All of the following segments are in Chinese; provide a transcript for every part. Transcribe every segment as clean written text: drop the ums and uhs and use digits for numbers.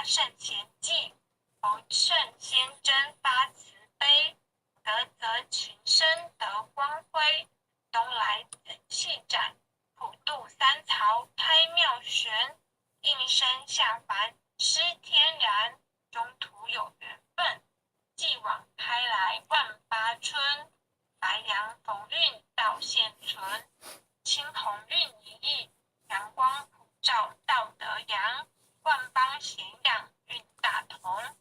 圣贤记，逢圣先真发慈悲，德泽群生得光辉。东来紫气展，普渡三曹开妙玄。应声下凡施天然，中途有缘分，继往开来万八春。白杨逢运道现存，青红运一役，阳光普照道德扬。万邦咸养运大同，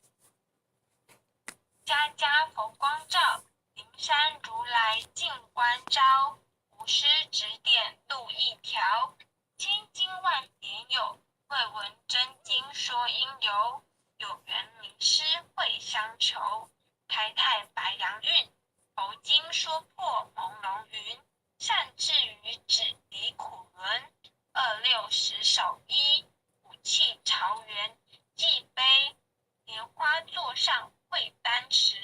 家家佛光照，灵山如来净观照。无师指点路一条，千经万典有，未闻真经说因由。有缘名师会相求，开泰白杨运，佛经说破朦胧云。善智于指离苦轮，26手一。武器朝元祭碑，莲花座上会丹石。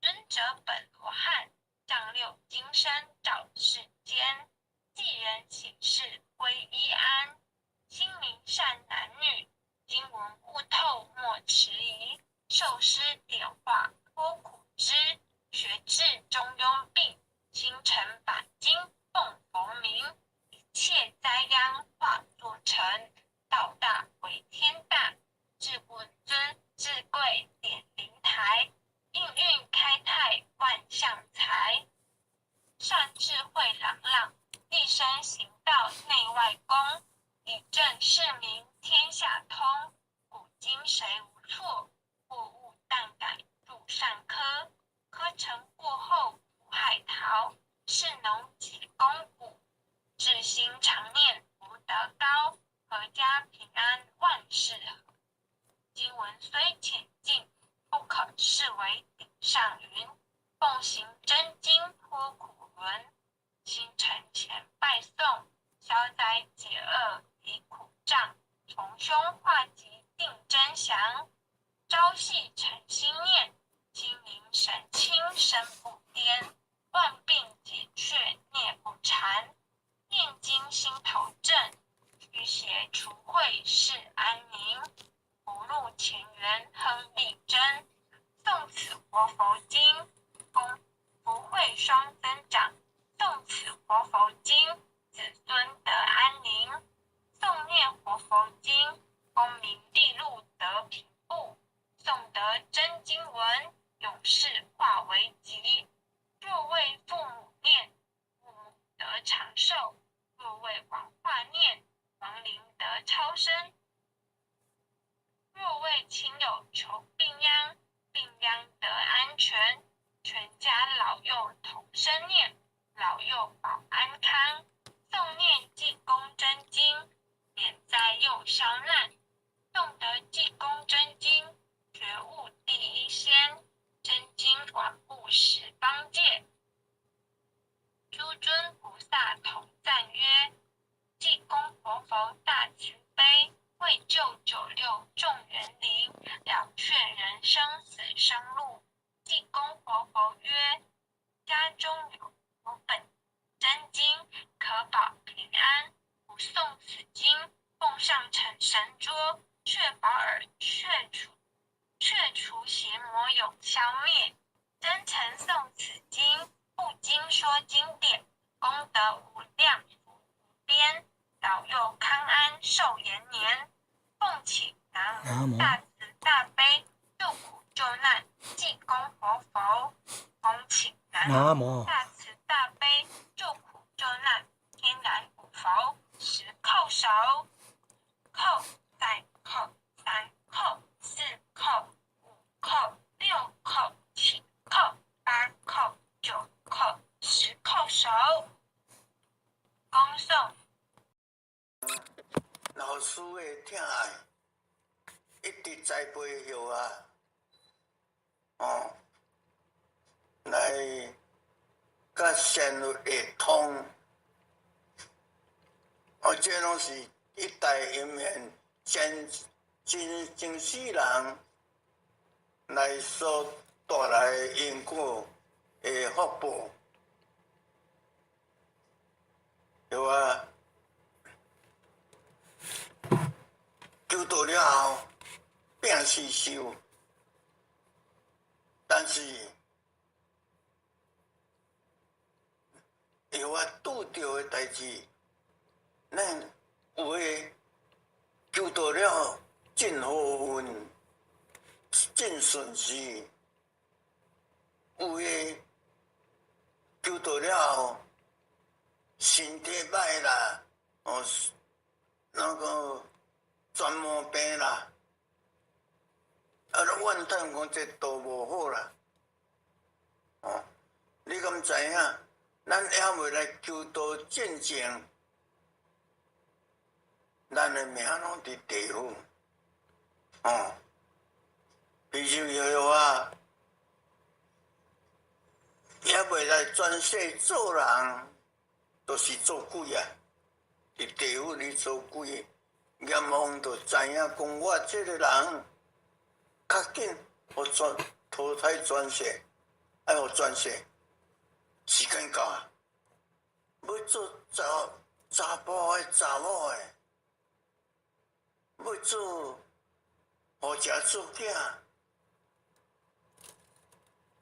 尊者本罗汉，丈六金身照世间。济人喜事归依安，心明善男女，经文悟透莫迟疑。受师点化脱苦知，学至中庸病，心诚把经奉佛名。一切灾殃化作尘，道大为天大，至本尊至贵点灵台。应运开泰万象财，善智慧朗朗，一生行道内外公。以正视民天下通，古今谁无错？过误但改入善科，科成过后无海淘。是农几公谷，至心常念福德高。阖家平安万事和，经文虽浅近，不可视为顶上云。奉行真经脱苦轮，心诚前拜诵，消灾解厄离苦障。从凶化吉定真祥，朝夕诚心念，心明神清身不颠。万病解却孽不缠，念经心头正，驱邪除秽世安宁。不入前缘亨利贞，诵此活佛经，功福慧双增长。诵此活佛经，子孙得安宁。诵念活佛经，功名利禄得平步。诵得真经文，永世化为吉。若为父母念，父母得长寿；若为王化念，亡灵得超生；若为亲友求病殃，病殃得安全。全家老幼同声念，老幼保安康。诵念济公真经，免灾又消难。诵得济公真经，觉悟第一仙。真经广布十方界，诸尊菩萨同赞曰：济公活佛大慈悲，为救九六众园林，了却人生死生路。济公活佛曰：家中有本真经，可保平安。不诵此经，奉上成神桌，确保尔却除邪魔永消灭。真诚诵此经，不经说经典，功德无量福无边。老幼康安寿延年。奉请南无大慈大悲救苦救难济公活佛。奉请南无大慈大悲救苦救难天然古佛。十叩首，叩再叩，3叩4叩5叩6叩7叩8叩9叩10叩首。恭诵。老师的疼爱，一直栽培后来甲善恶会通，这拢是一代因缘真世人来所带来的因果的福报，对求道了后，拼死守，但是有我拄着的代志，咱有诶求到了真好运、真顺遂，有诶求到了身体歹啦，那个全毛病啦，怨叹讲这都无好啦。你敢知影？咱还未来求道见证，咱的命拢伫地府。皮球摇摇啊，还未来转世做人，都是做鬼啊！伫地府里做鬼，阎王就知影讲我这个人较紧，互投胎转世，爱互转世。时间到啊，要做查甫的查某的，要做互食做囝，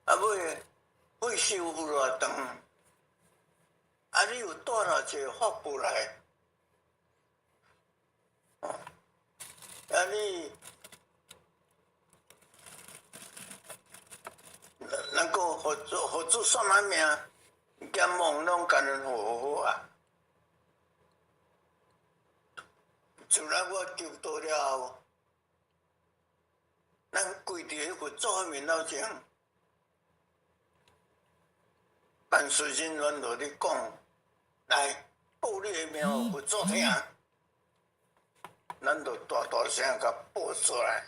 尾岁数有偌长，你有带了一个福报来，你能够互做什么命？阎王拢甲咱好好啊！自然我求到了后，咱跪伫迄佛祖面头前，办事人员就咧讲，来报你的名互佛祖听，咱就大大声甲报出来，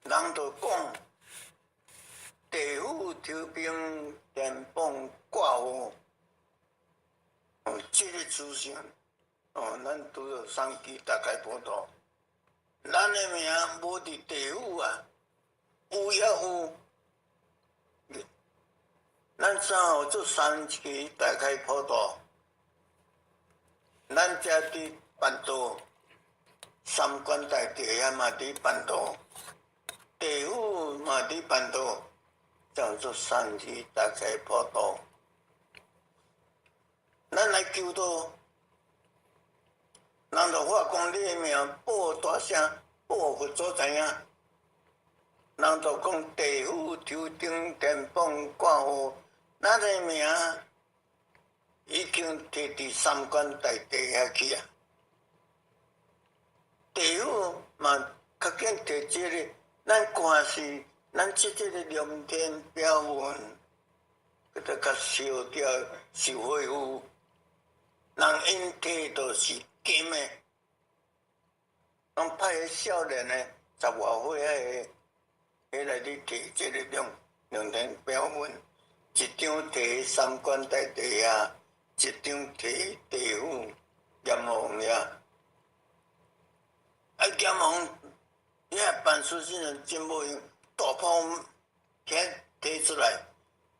人就讲。地府抽兵电棒挂号，这个资讯，咱拄着送去大概报道。咱的名无伫地府啊，有也有。咱三号做三期大概报道，咱遮伫办道，三官大帝也嘛伫办道，地府嘛伫办道。叫做三期大概报道，咱来求道，人就话讲你的名报大声，报佛祖知影，人就讲地府抽顶电棒挂号，咱的名已经摕伫三官大帝遐去啊，地府嘛较紧摕这个，咱官司。咱即个龙天表文，佮它较烧掉受恢复，人因摕都是金的，拢派个少年的10外岁迄来咧摕即个龙天表文，一张摕三官大帝遐，一张摕地府阎王遐，阎王遐办事情人真无用。大炮遐摕出来，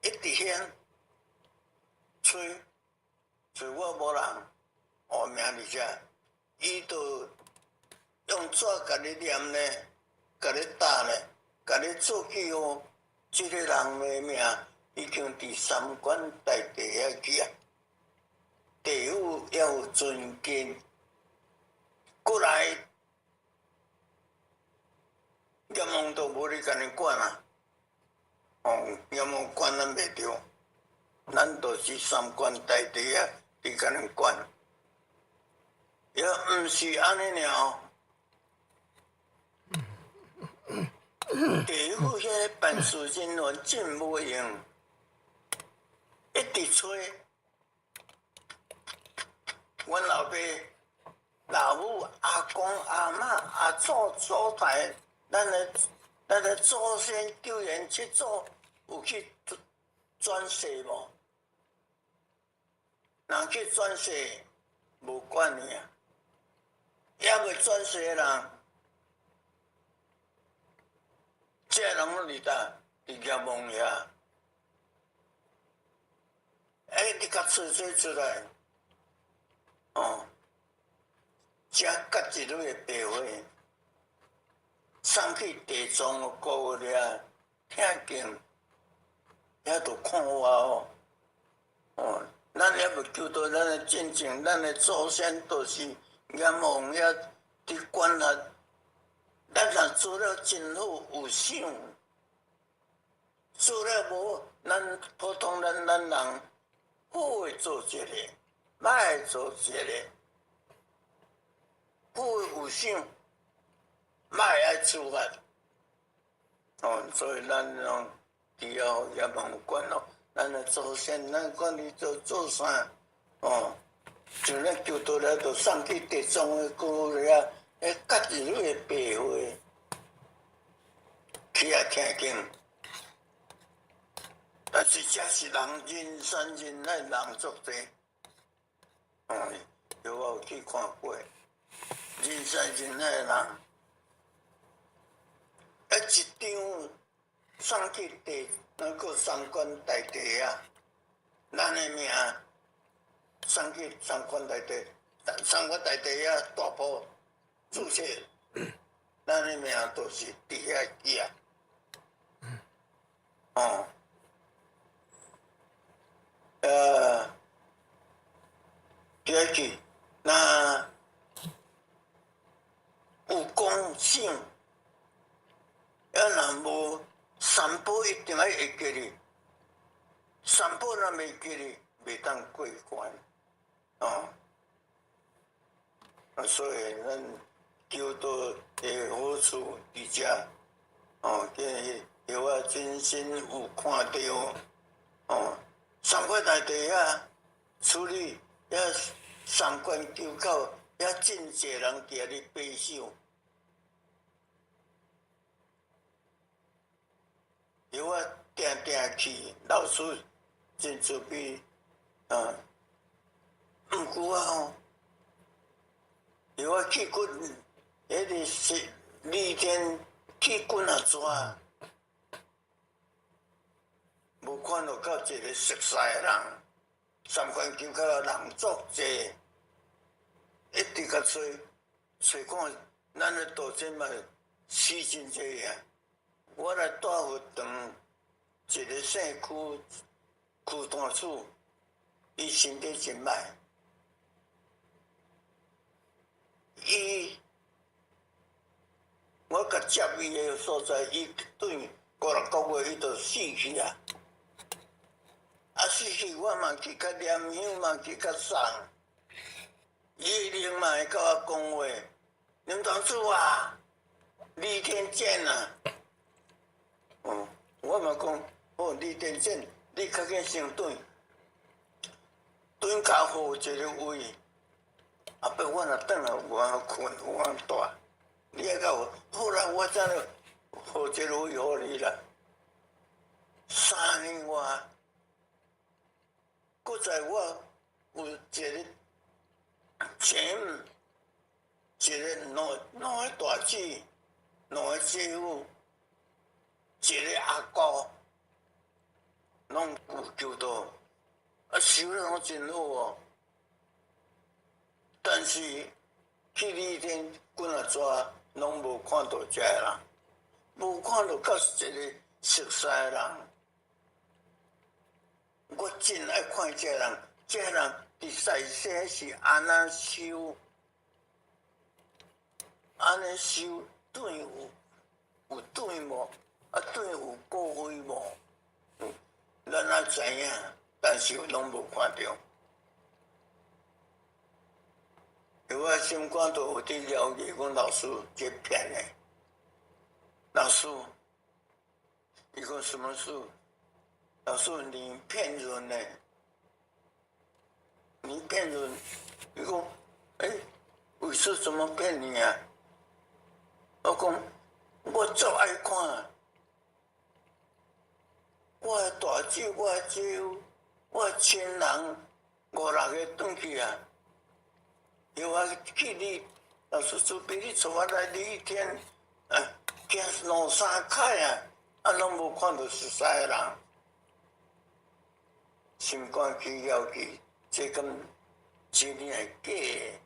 一直响，吹我无人，命伫遮，伊就用纸甲你念咧，甲你打咧，甲你做记号，这个人的命已经伫三官大帝遐去啊，地府也有尊敬，过来。阎王都无咧甲你管啊！阎王管咱袂着，咱就是三官大帝啊，伫甲咱管。也毋是安尼尔，地府遐个办事人员真无用，一直吹。阮老爸、老母、阿公、阿嬷、阿祖、祖台。咱的祖先救援去做，有去转世无？人去转世无管你啊，也未转世的人，这人拢伫搭伫阎王遐，你甲吹出来，遮甲一蕊的白花。送去地藏姑了，听见，遐着看我哦。哦，咱也要求到咱的进前，咱的祖先都是阎王遐伫管辖，咱若做了真好，有想，做了无，咱普通咱人好诶做一个，歹诶做一个，好诶有想，歹爱处罚。哦，所以咱拢除了阎王管咯。咱的祖先，咱管你做啥？哦，就咱求到了，就送去地藏的姑了，家己里的白话，去遐听经。但是这是人山人海，人足多。哦，有我有去看过，人山人海的人，一张送去那个三官大帝啊，咱的名送去三官大帝，三官大帝啊大埔注册，咱的名都是伫遐记啊。哦，第二句，那有公信，若无三宝一定要会记哩，三宝若未记哩，袂当过关。哦，所以咱求到的好处伫遮。哦，叫我真心有看到。哦，三官大帝啊，处理遐三官九口，遐真济人伫遐咧背手。叫我定定去，老师真慈悲啊！毋过啊，叫我去滚，迄个是李天去滚啊抓，无看到到一个熟悉的人，三关九口人足济，一直甲找看，咱的道真嘛死真济啊！我来带佛堂，一个姓区大处，伊身体真歹，我甲接伊的所在，伊对5、6个月伊就死去啊！死去我嘛去甲念香嘛去甲送，伊灵嘛会甲我讲话，林同志啊，李天健啊！哦，我嘛讲，哦，李天健，你较紧先转甲好一个位，后壁我若转来有法困，有法住，你爱甲我，好啦，我怎了好一个位互你啦？3年外，搁在我有一个前一个两个大姐，两个姐夫。一个阿姑，拢有求到，收了拢真好哦。但是去李天滚啊抓，拢无看到这个人，无看到到一个熟悉的人。我真爱看这个人，这个人伫西西是安那修，安尼修对有对无？对有过位无？咱也知影，但是拢无看到。我心肝都有伫了解，讲老师这骗的。老师，伊讲什么事？老师，你骗人呢？你骗人？伊讲，为师怎么骗你啊？我讲，我足爱看。我的大姐、我的姐夫、我的亲人5、6个转去啊！叫我去你老师做俾你带我来李天，行2、3摆啊，拢无看到熟悉的人，心肝去要去，这敢真正系假的？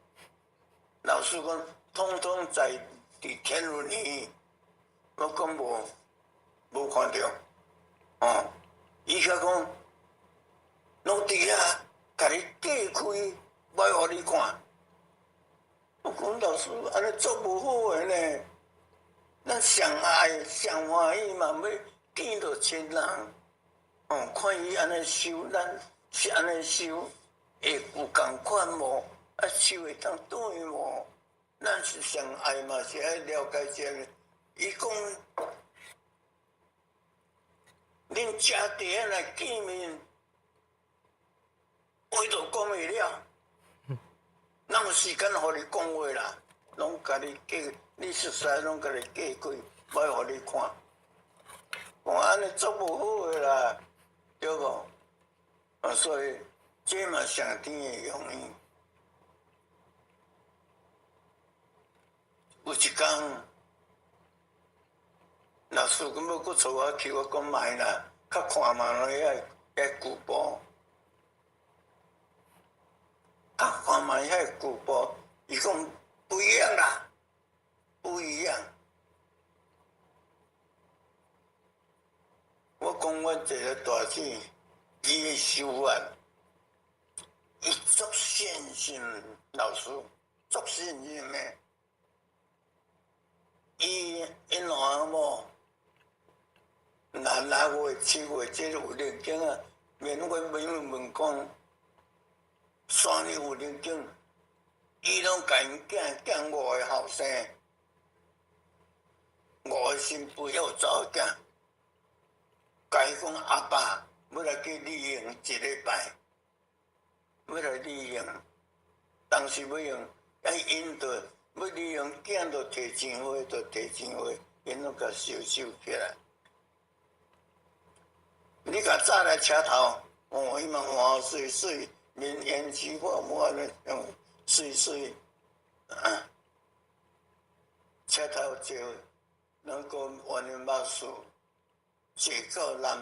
老师讲，统统在伫天伦里，我讲无看到，哦，伊甲讲，拢伫遐，甲你隔开，歹互你看。我讲老师，安尼做无好诶呢。咱上爱上欢喜嘛，要见到亲人，哦，看伊安尼修，咱是安尼修，会有共款无？啊，修会当对无？咱是上爱嘛，是爱了解一下。伊讲，恁家弟仔来见面，话都讲袂了，哪有时间互你讲话啦？拢甲你过，你熟悉拢甲你过过，歹互你看。我安尼做无好诶啦，对无？啊，所以这嘛上天诶用意。有一天，老师根要搁找我去，我讲卖啦，较看嘛遐旧报，较看嘛遐旧报，伊讲不一样啦，不一样。我讲我这个大姐，伊的修法，伊足信心，老师足信心诶。伊两某，6月、7月，这有灵经啊，免我问讲，3年有灵经，伊拢甲因囝5个后生，5个新妇还有查某囝，甲伊讲阿爸要来去旅行1礼拜，要来旅行，当时要用，因着。要利用囝着摕钱花，因拢甲收起来。你甲早来车头，哦，伊嘛换水水，面烟气我咧用水，啊，车头招，能够换个巴士，坐到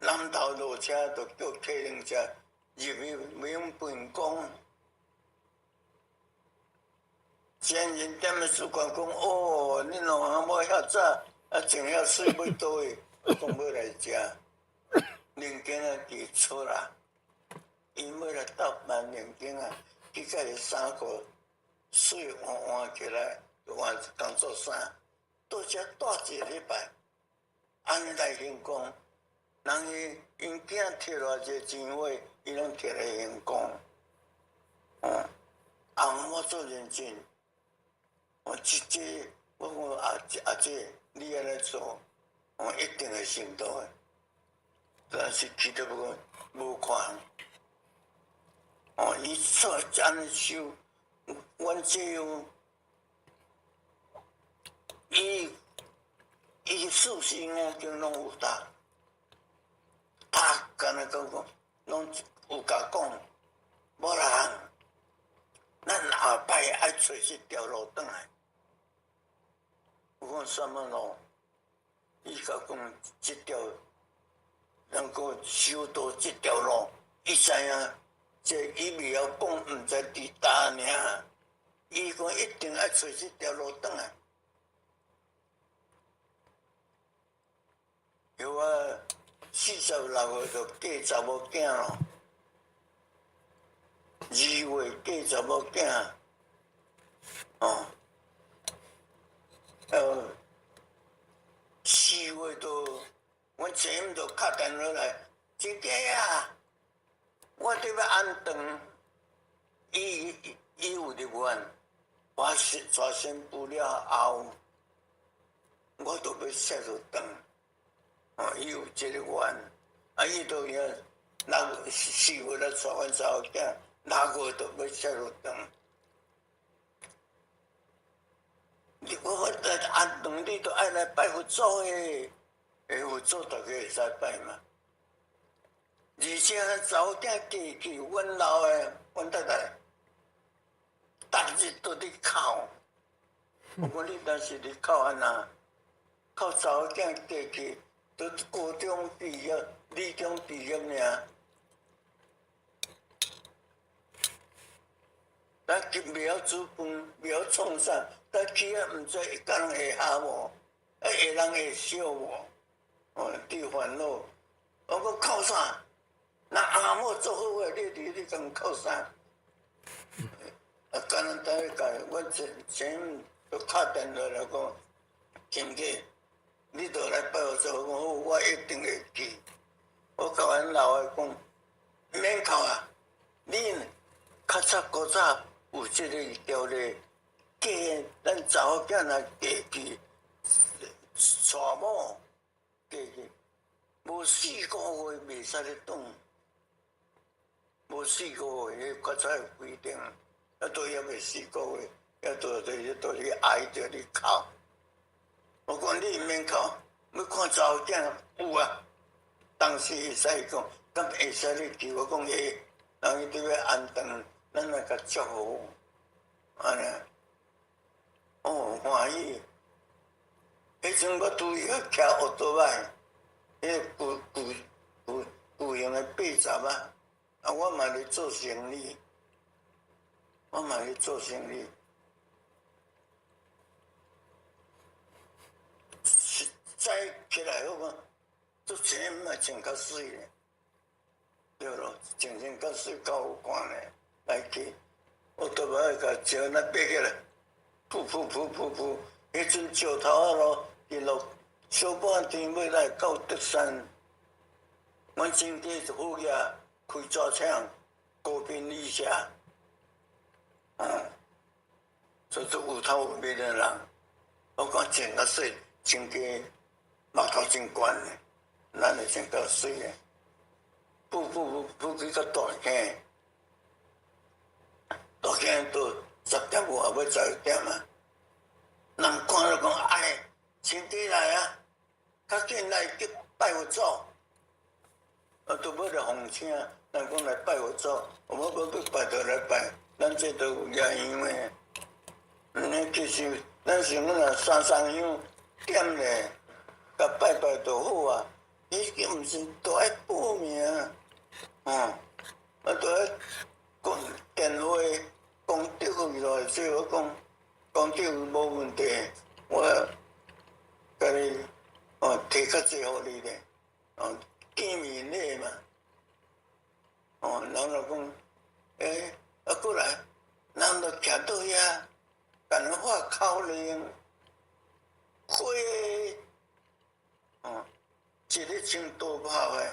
南投落车就叫客人车入去免分工。前人踮咧主管讲，哦，恁两阿某遐早，种遐水要倒位，我讲要来食，灵经啊伫厝啦，因要来斗办灵经啊，去甲伊3个水换起来，换当做衫，倒遮住1礼拜，安尼来行讲，人因囝摕偌济钱花，伊拢摕来行讲，我做认真。我讲阿姐，你安尼做，我一定会成功的。但是去到无看，伊做安尼修，阮这样，伊4星眼睛拢有答，敢若讲，拢有甲讲，无人，咱后摆爱找一条路转来。我讲什么路？伊甲讲这条能够修到这条路，伊知影，这伊未晓讲，毋知伫倒尔。伊讲一定爱找这条路转来。有我46岁就嫁查某囝咯，2月嫁查某囝，4月都，阮前午就敲电话来，真假啊！我得要安顿，伊有入院，我宣布了后，我都要写入转，伊有这个院，伊都要4月来带阮查某囝，6月都要写入转。我安顿你都爱来拜佛祖诶，佛祖大家会使拜嘛。而且查某囝嫁去，阮老诶，阮太太，逐日都伫哭。我讲你当时伫哭安那？哭查某囝嫁去，都高中毕业、理中毕业尔。咱未晓煮饭，未晓创啥，但去啊，毋知一个人会下无，下人会笑无，伫烦恼。我讲靠啥？那阿某做好话，你讲靠啥？干咱等下讲，我前就打电话来讲，经过你倒来拜我做，我讲好，我一定会去。我甲阮老的讲，免哭啊，你较早有即个条例，嫁咱查某囝若嫁去娶某，嫁去无4个月袂使咧动，无4个月，迄较早有规定。都也未4个月，都去挨着你哭。我讲你免哭，要看查某囝有啊。当时会使讲，敢会使你去？我讲会，人伊伫要安顿，咱来甲祝福，安尼。欢喜。迄阵我拄要骑奥多麦，迄旧型的80啊，我嘛咧做生意。我嘛去做生意，早起来我讲，做钱嘛穿较水咧，对咯，穿较水较有看咧，来去，我都要甲石那爬起来，噗，迄阵石头啊咯，一路小半天要来到德山，阮亲家就好呀，开纸厂，高频理社。所以做有头有面的人，我讲穿较水，穿个目头真悬嘞，咱会穿较水嘞，不去到大坑，到10点外要11点啊，人看到讲哎，亲家来啊，较紧来去拜佛祖，都要来奉请，人讲来拜佛祖，我们要去拜就来拜。咱这都有野香诶，其实咱想若三香点咧，甲拜就好啊。伊个毋是都爱报名，都爱讲电话讲对去咯，所以我讲对无问题，我甲你提较济互你咧，见面礼嘛，人就讲过来，人就徛到遐，甲人发口令，花，一日穿多跑诶，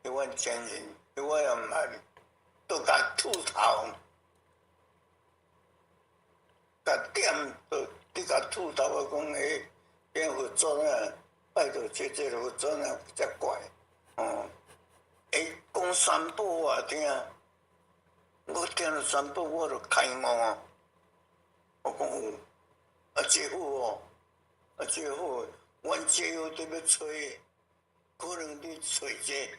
迄阮前人，我也毋捌，都甲秃头，甲点都你甲秃头，我讲迄佛祖啊，拜托这佛祖啊，比较怪，讲三宝我听。我听了三宝，我就开悟。我讲有，这好哦，这好。阮这好伫要找，可能你找这，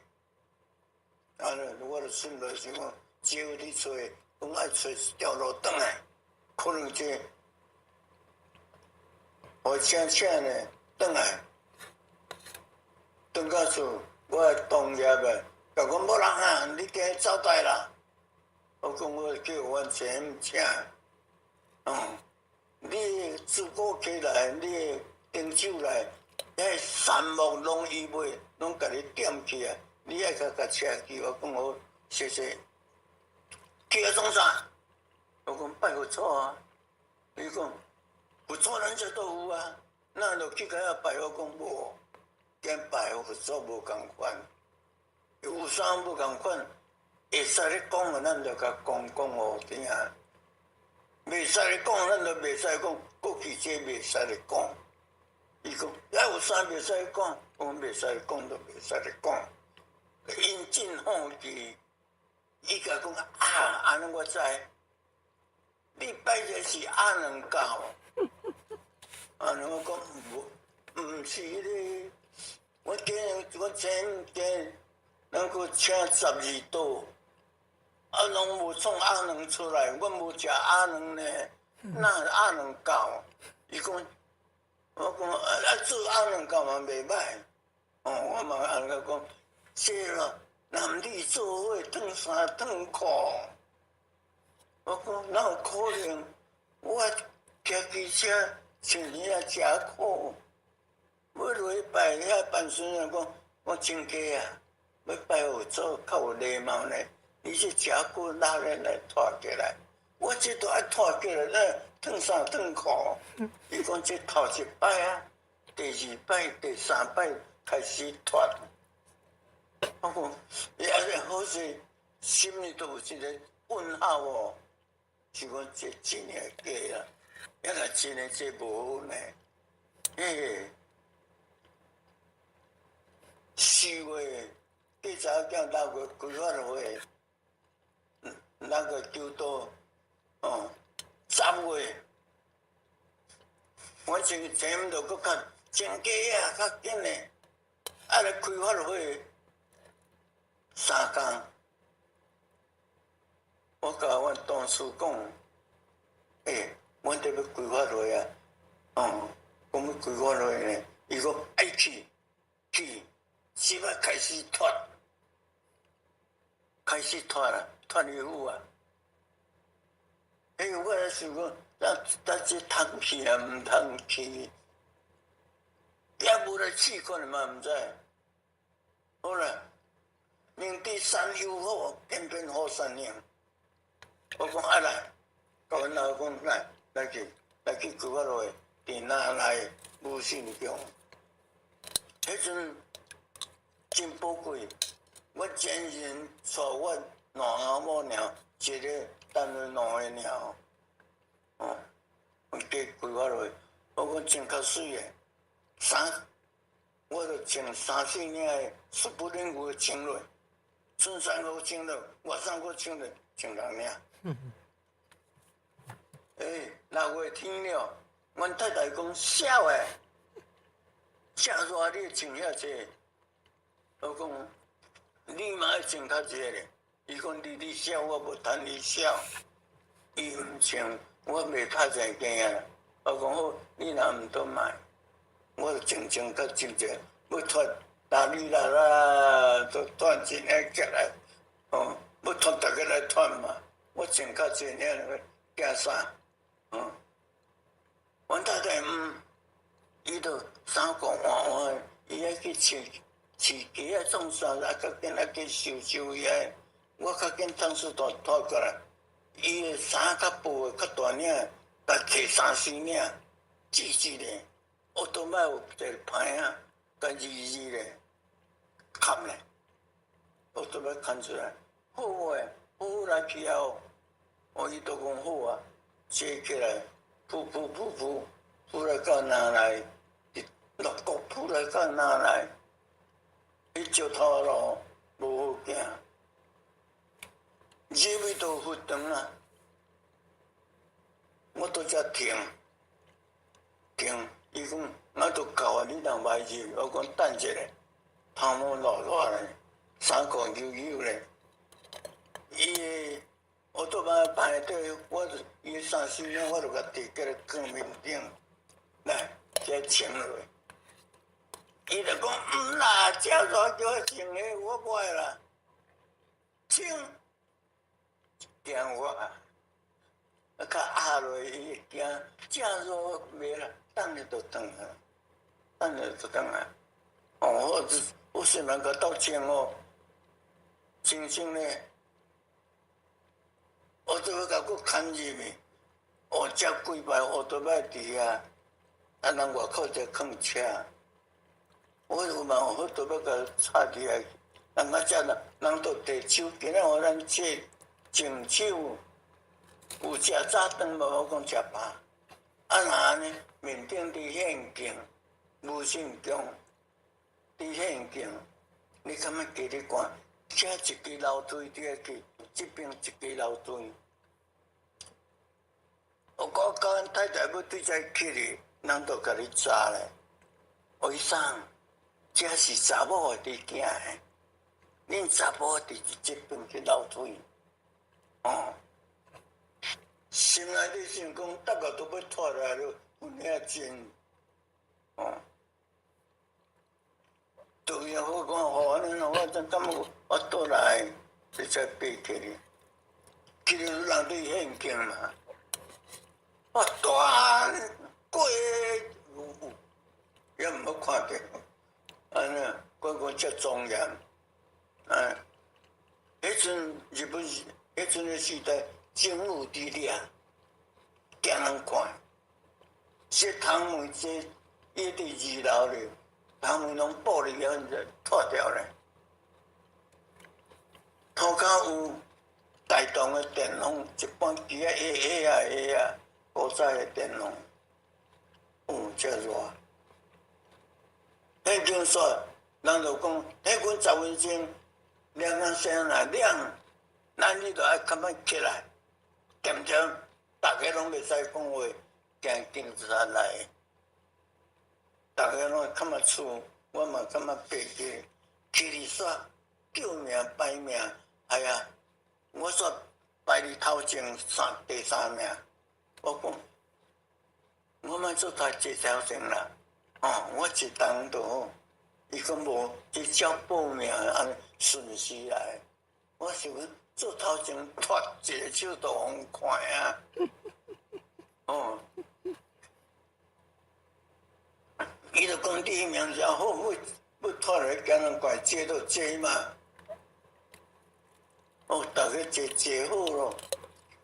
我就顺落想讲，这好你找，讲爱找一条路转来，可能这，我请呢转来，转到厝，我同业个，甲讲无人啊，你今日走台啦。我讲我叫阮前请，你自古起来，你顶手来，迄山木拢伊袂，拢甲你点起啊！你爱甲车去，我讲好，谢谢。去啊创啥？我讲拜佛祖啊！伊讲佛祖咱这都有啊，那就去甲遐拜。我讲无，跟拜佛祖无共款，有啥无共款？会使咧讲啊，咱就甲讲互听；袂使咧讲，咱就袂使讲。过去这袂使咧讲。伊讲，有啥袂使讲？我袂使讲，就袂使咧讲。因尽好奇，伊甲讲安尼我知。你拜这是阿能教，我讲毋是咧。我前咱阁请12桌。拢无创鸭卵出来，阮无食鸭卵呢，哪鸭卵教？伊讲，我讲做鸭卵教嘛袂歹，我嘛安尼讲，这咯，男女做伙烫衫烫裤，我讲哪有可能？我骑机车穿遐真苦。要落去拜遐办孙仔讲，我真假啊！要拜有做较有礼貌呢。你是食久拉咧来拖起来，我这都爱拖起来，咱脱衫脱裤。伊讲这头一摆啊，第二摆、第三摆开始脱。我讲，也是好势，心里都有一个问号哦。是讲这真诶假啊？也若真诶这无好呢？嘿。4月，记早囝6月规划会，6月求到10月，我这个前就搁较真假啊，较紧嘞，啊来开发会3工，我甲阮同事讲，阮得要开发会啊，讲要开发会呢，伊讲爱去。即摆开始脱啦，脱衣服啊！我咧想讲，咱这通去啊，毋通去，也无来试看嘛，毋知。好啦，明知山有虎，偏偏虎山行。我讲啊来，甲阮老公来去开发会，伫哪来无信宫？迄阵。真宝贵，我前人带我两阿某鸟，一个等于两个鸟，加规划落，我讲真较水诶，我着穿3、4领诶苏布林裤穿落，衬衫裤穿落，外衫裤穿落，穿6领。6月天了，阮太太讲少诶，遮热你穿遐济。我讲，你嘛要穿较济咧。伊讲你少，我无趁你少。伊毋穿，我袂拍在惊啊。我讲好，你若毋倒买，我就穿较少者，要脱哪里啦，都脱真诶起来。要脱逐个来脱嘛。我穿较济尔惊啥？阮太太伊就衫裤换换，伊爱去饲鸡啊，种啥啊？较紧啊去收伊个，我较紧当时拖过来。伊个衫较薄较大领，甲摕3、4领，挤咧。奥多麦有一个牌啊，甲咧，砍咧。奥多麦砍出来，好诶，好来去后，伊都讲好啊，坐起来，扑来到哪来？落国扑来到哪来？伊石头路无好行，入去都腹长啊！我拄则停，伊讲我都到啊，你若买入，我讲等一下，头毛热咧，衫裤油咧。伊个我都把排队，伊3、4领我就甲摕过来放面顶，来再穿落。伊就讲毋啦，遮热叫我穿诶，我不爱啦，穿惊我，较压落伊会惊，遮热袂啦，等下就转啊，我虽然甲斗穿哦，穿咧，我都要甲佫牵入去，遮几摆我都摆伫遐，人外口才放车。我有嘛好多要甲插起来，人人都摕手，今仔互咱切净手，有食早顿无？我讲食饱。若安尼，面顶伫现境，无信宫，伫现境，你敢要加咧看？遮一支楼梯伫遐去，这边一支楼梯。我甲阮太太要对遮去哩，人都甲你查咧，为啥？这是查某伫行诶，恁查某伫这边去楼梯，心内底想讲，大家都要脱来了，有遐真，对啊，我讲好安尼，我真感觉我倒来，你才爬起哩，去了人伫现境嘛，大过也毋好看着，安尼个遮庄严，迄阵日本，迄阵个时代政府伫遐，惊人看，这窗门这伊伫二楼咧，窗门拢玻璃啊，脱掉咧，涂骹有大栋的电风，一般机啊下古早的电风，遮热。迄间煞，人就讲，迄阮10分钟亮啊声若亮，咱你着爱较慢起来，兼且大家拢袂使讲话，惊警察来。大家拢会较慢厝，我嘛较慢爬起，起哩煞救命摆命，哎呀，我煞排哩头前第三名，我讲，我莫做他这条线啦。我一当就好，伊讲无，这照报名安尼顺时来。我想讲做头前脱一个手都互看啊。伊就讲第一名就好，要脱来叫人怪坐都坐嘛。大家坐好咯，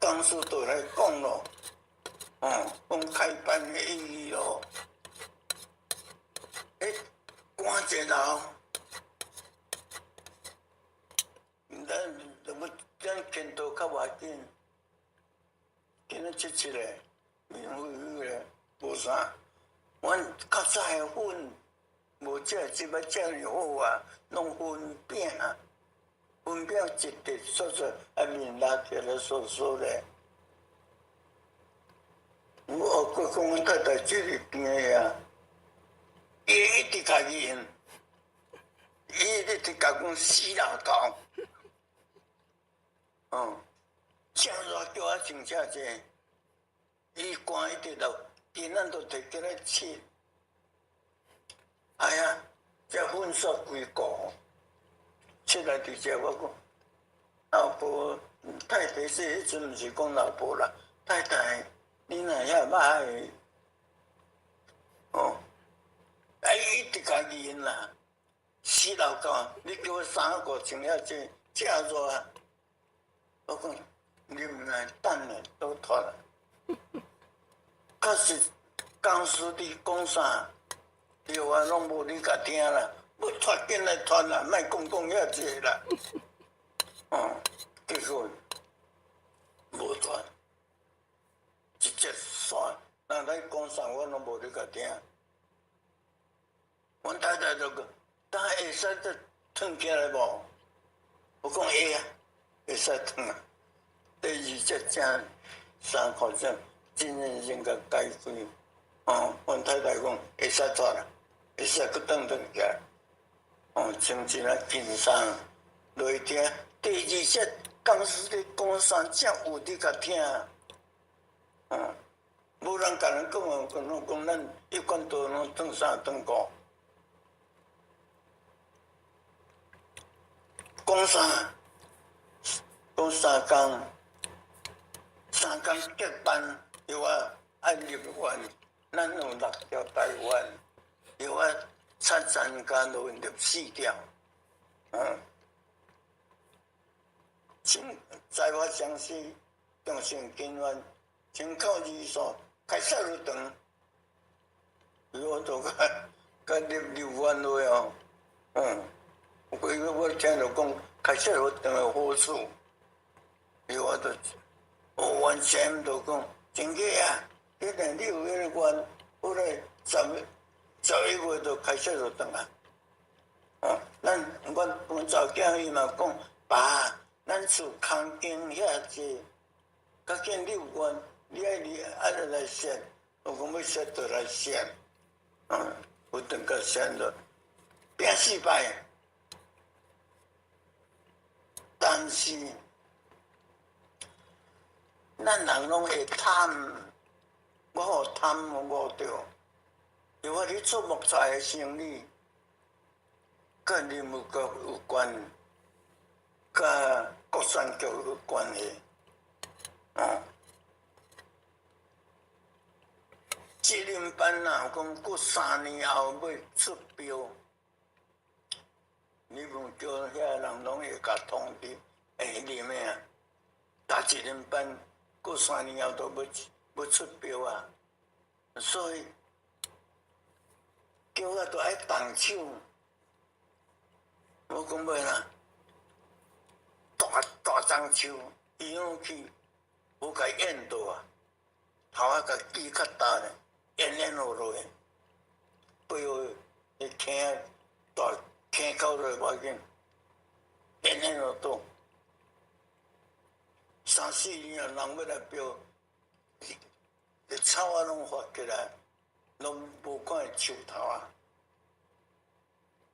讲师就来讲咯。讲开班的意义咯。赶一楼，咱见到较外紧，今仔7个，免费个，无啥。阮较早的粉，无即摆遮尔好啊，拢粉饼，粉饼一直缩缩，面拉起来缩缩咧。我学过讲，阮太太这里边个啊。伊一直甲伊用，伊一直甲讲死老公，正热叫我真正济，伊寒一直落，今仔都摕起来切，哎呀，这粉刷规个，切来伫遮，我讲老婆太太说，迄阵毋是讲老婆啦，太太，你若遐歹，伊一直甲伊用啦，死老公，你叫我衫裤穿遐济，遮热啊！我讲你毋来等咧，都脱啦。确实，公司你讲啥，对啊，拢无你甲听啦。要脱紧来脱啦，莫讲遐济啦。结果无脱，直接煞，人来讲啥我拢无你甲听。阮太太就讲，当会使得脱起来无？我讲会啊，会使脱啊。第二只正衫裤正真认真甲解开。阮太太讲会使脱啦，会使佫脱起来。穿一啊紧衫落听。第二只公司咧讲啥，正有你甲听。无人甲人讲咱一贯道拢脱衫脱裤。讲啥？讲3工结班，又爱入院，咱有6条台湾，又73工就入4条。在我详细重信经院，请靠医所开塞路长，我就甲入院落哦。我听着讲开塞路长的好处，我就完全就讲真假啊！你有迄个愿，后来11月就开塞路长啊。阮查某囝伊嘛讲，爸，咱厝空间遐济，较紧你有愿，你爱来选，我讲要选就来选，有等甲选了，拼4摆。但是，咱人拢会贪，我贪无着。因为你做木材的生意，甲任务局有关，甲国选局有关系。职人班若讲过3年后要出标，你问叫遐人拢会甲通知，入的啊，打职人班过3年后都要出标啊，所以叫我都爱动手。我讲要啦，大樟树，伊拢去，无甲淹到啊，头仔甲锯较大咧，淹落去，背后迄坑大坑口落无要紧，淹落倒。3、4年啊，人要来标，草啊拢发起来，拢无看树头啊。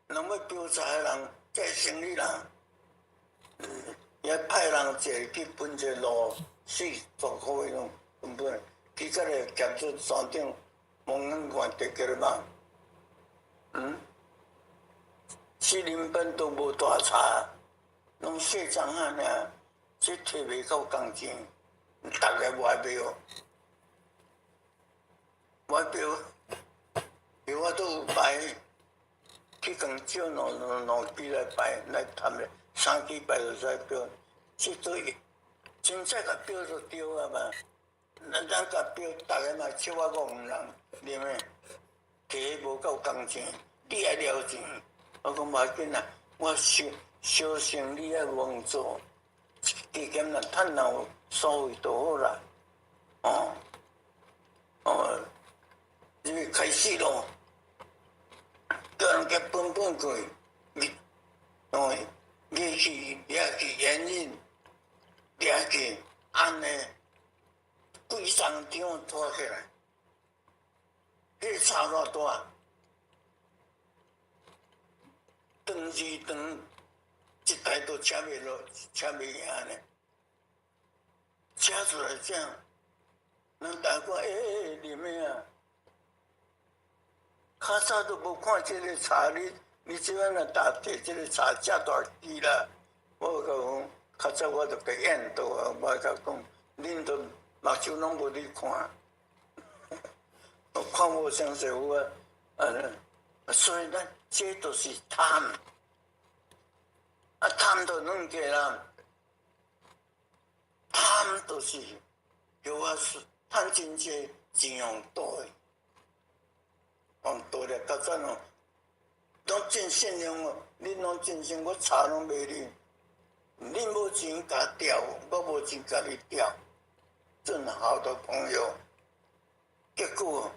人要标查的人，这生理人，也派人坐去分一路40块拢，本去到咧夹出山顶，望远看地叫咧望，4人班都无大差，拢细丛啊尔，这摕袂到工钱，逐个歪标，标我都有排。去共少两支来排来谈咧，3支排就使标，这对真正甲标就对啊嘛。咱甲标，逐个嘛笑我戆人，啉诶，摕无够工钱，你爱了钱。我讲无要紧啦，我小生理爱忙做，加减若趁有所谓就好啦。你开始咯。叫人家分过去，日去掠去烟瘾，掠去安尼，规张张拖起来，迄差偌大，长是长，一台都车袂落，车袂赢呢。车出来这样，人大看啉的啊。较早都无看这个茶，你即摆若摕这个茶遮大支啦，我甲讲，较早我就被淹到啊，我甲讲，恁都目睭拢无你看，我看无相信我，所以咱这都是贪，贪就两个人，贪就是叫我趁真济钱用多的。多了，到阵哦，拢真善良哦，恁拢真善，我茶拢卖你，恁无钱甲调，我无钱甲你调，真好的朋友。结果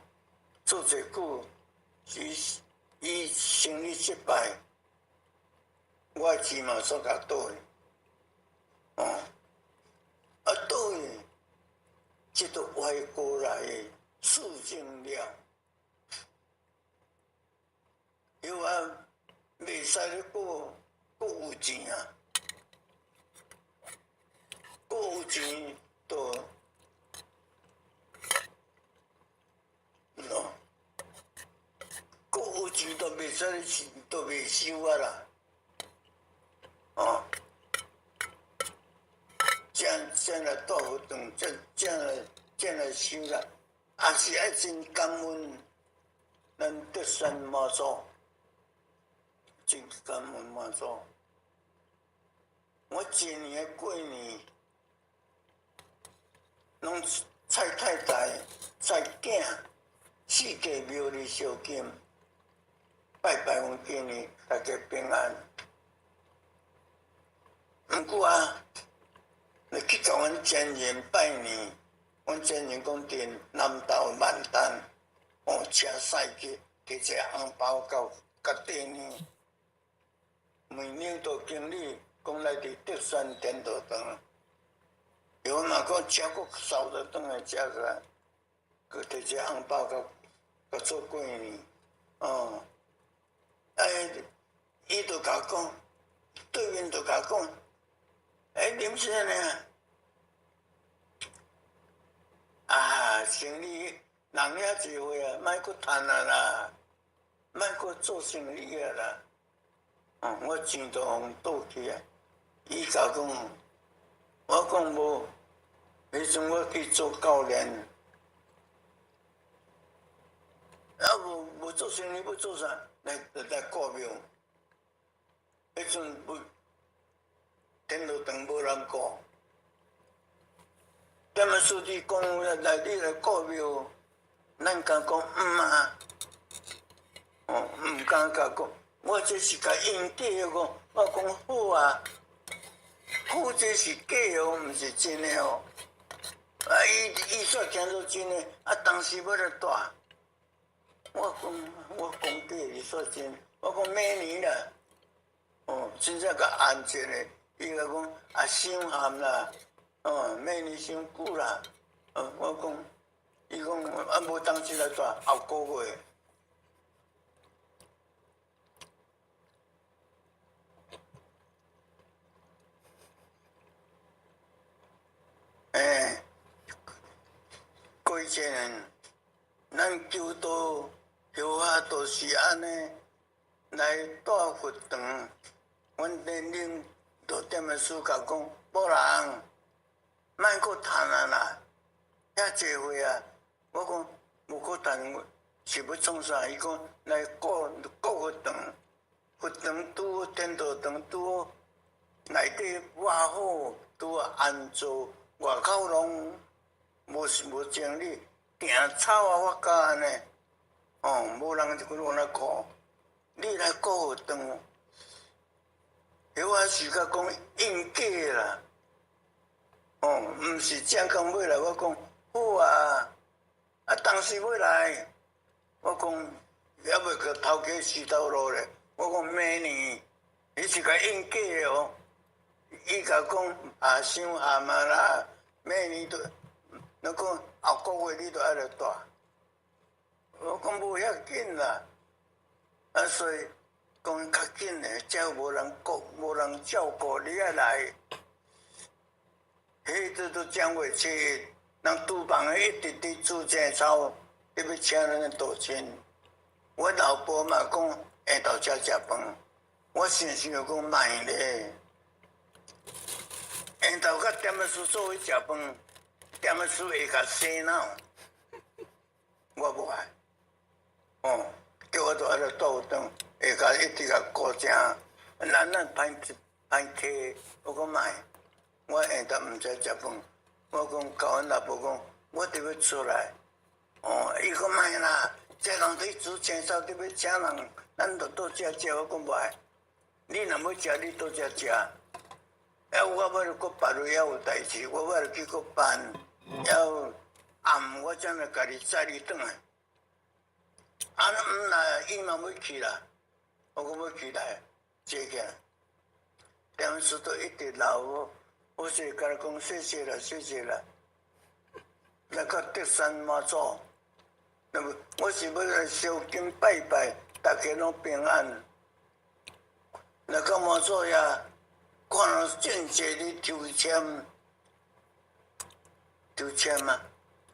做一久，伊生意失败，我钱嘛煞甲倒去，倒去，这都外国来的事情了。有啊，袂使咧过有钱啊，过有钱都，过有钱都袂使咧都袂收啊啦，这来倒活动，这来收啦，也是爱真感恩咱德山妈祖。真感恩妈祖，我一年过年，拢蔡太太、蔡囝4家庙里烧金，拜拜阮今年大家平安。毋过啊，你去甲阮前人拜年，阮前人讲伫南投万丹，车驶去摕一个红包甲缀呢。每年都经理讲来伫德山天道堂，有嘛讲车阁扫着转来食个，佮摕一个红包甲做过年，伊就甲我讲，对面就甲我讲，林先生生意人遐济岁啊，莫阁趁啊啦，莫阁做生意啊啦。我钱都互倒去啊！伊甲讲，我讲无，迄阵我去做教练，无做生意要做啥？来顾庙。迄阵天道堂无人顾。点啊书记讲来你来顾庙，咱甲讲啊，毋敢甲讲。我这是甲应假个，我讲好啊，好这是假哦，毋是真诶哦。伊煞听做真诶，当时要来带。我讲假，伊煞真。我讲明年啦，真正甲安全诶。伊甲讲伤寒啦，明年伤久啦。我讲，伊讲无当时来带，后个月。过去年，咱求道后下都是安尼来带佛堂。阮连领导点的书甲讲，某人莫搁趁啊啦，遐济岁啊。我讲无搁趁，是要创啥？伊讲来顾佛堂，佛堂拄好天道堂拄好内底瓦好，拄好安坐，外口拢。无情理，行草啊！我教安尼，无人就去来顾。你来顾佛堂，迄我是甲讲应假啦，毋是正讲要来。我讲好啊，当时要来，我讲还袂个头家死头路咧。我讲明年，伊是甲应假哦。伊甲讲伤寒啊啦，明年都。那讲后个月你都爱来带，我讲无遐紧啦，所以讲较紧诶，才有无人顾，无人照顾，你爱来。迄都正月初一，人厨房一直伫煮青草，你要请人道歉。我老婆嘛讲下昼才食饭，我想想讲莫咧，下昼甲点啊叔做伙食饭。点啊输会甲洗脑，我无爱。叫我都爱来带佛堂，会甲一直甲顾正，咱歹体，我讲莫，我下昼毋知食饭，我讲甲阮老婆讲，我得要出来。伊讲莫啦，这人去煮青草，你要请人，咱就倒遮食。我讲无爱，你若要食，你倒遮食。我要搁别位还有代志，我要去搁办。要暗我才来家己载你转来，毋来伊嘛要去啦，我讲要去来，坐起来，点数都一直闹我是甲伊讲谢谢啦，谢谢啦。来到德山妈祖，那么我是要来烧经拜拜，大家拢平安。来到妈祖遐，看到正济咧抽签。抽签嘛，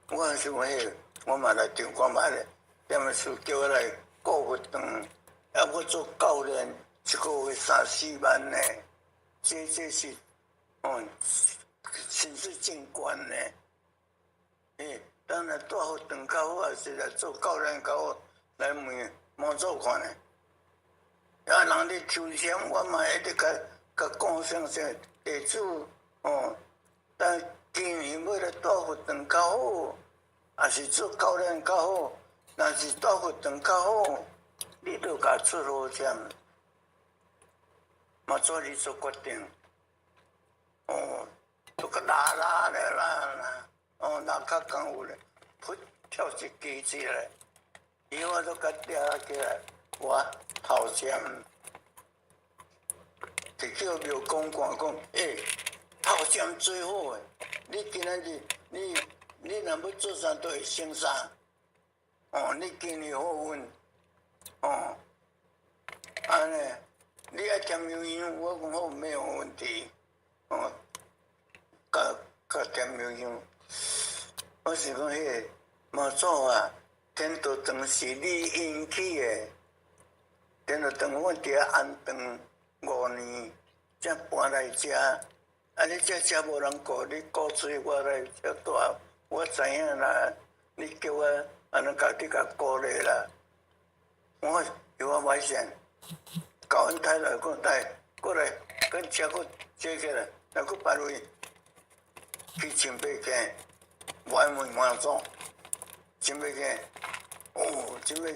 我想迄，我嘛来抽看觅咧。点啊事叫我来顾佛堂，我做教练，一个月3-4万呢，这是，薪水真悬呢。当然带佛堂较好，也是来做教练较好，来问妈祖看呢。人咧抽签，我嘛一直甲讲声地主，但。今年要来带佛堂较好，也是做教练较好。若是带佛堂较好，你就甲出路签，嘛做你做决定。都个拉咧啦，拉较功夫咧，噗跳一机子来，伊我都甲抓起来，我头签，就叫庙公看讲，头签最好诶。你今仔日，你若要做啥都会成啥。你今年好运。安尼，你爱添油香，我讲好没有问题。甲添油香，我是讲迄个妈祖啊，天道堂是你引起诶。天道堂阮伫遐安顿5年，才搬来遮。你遮无人顾，你鼓吹我来遮住，我知影啦。你叫我安尼甲你甲鼓励啦，我有我外线，搞阮太来过来，跟车过坐起来，再过排位去清北街，外门满座，清北街，哦，清北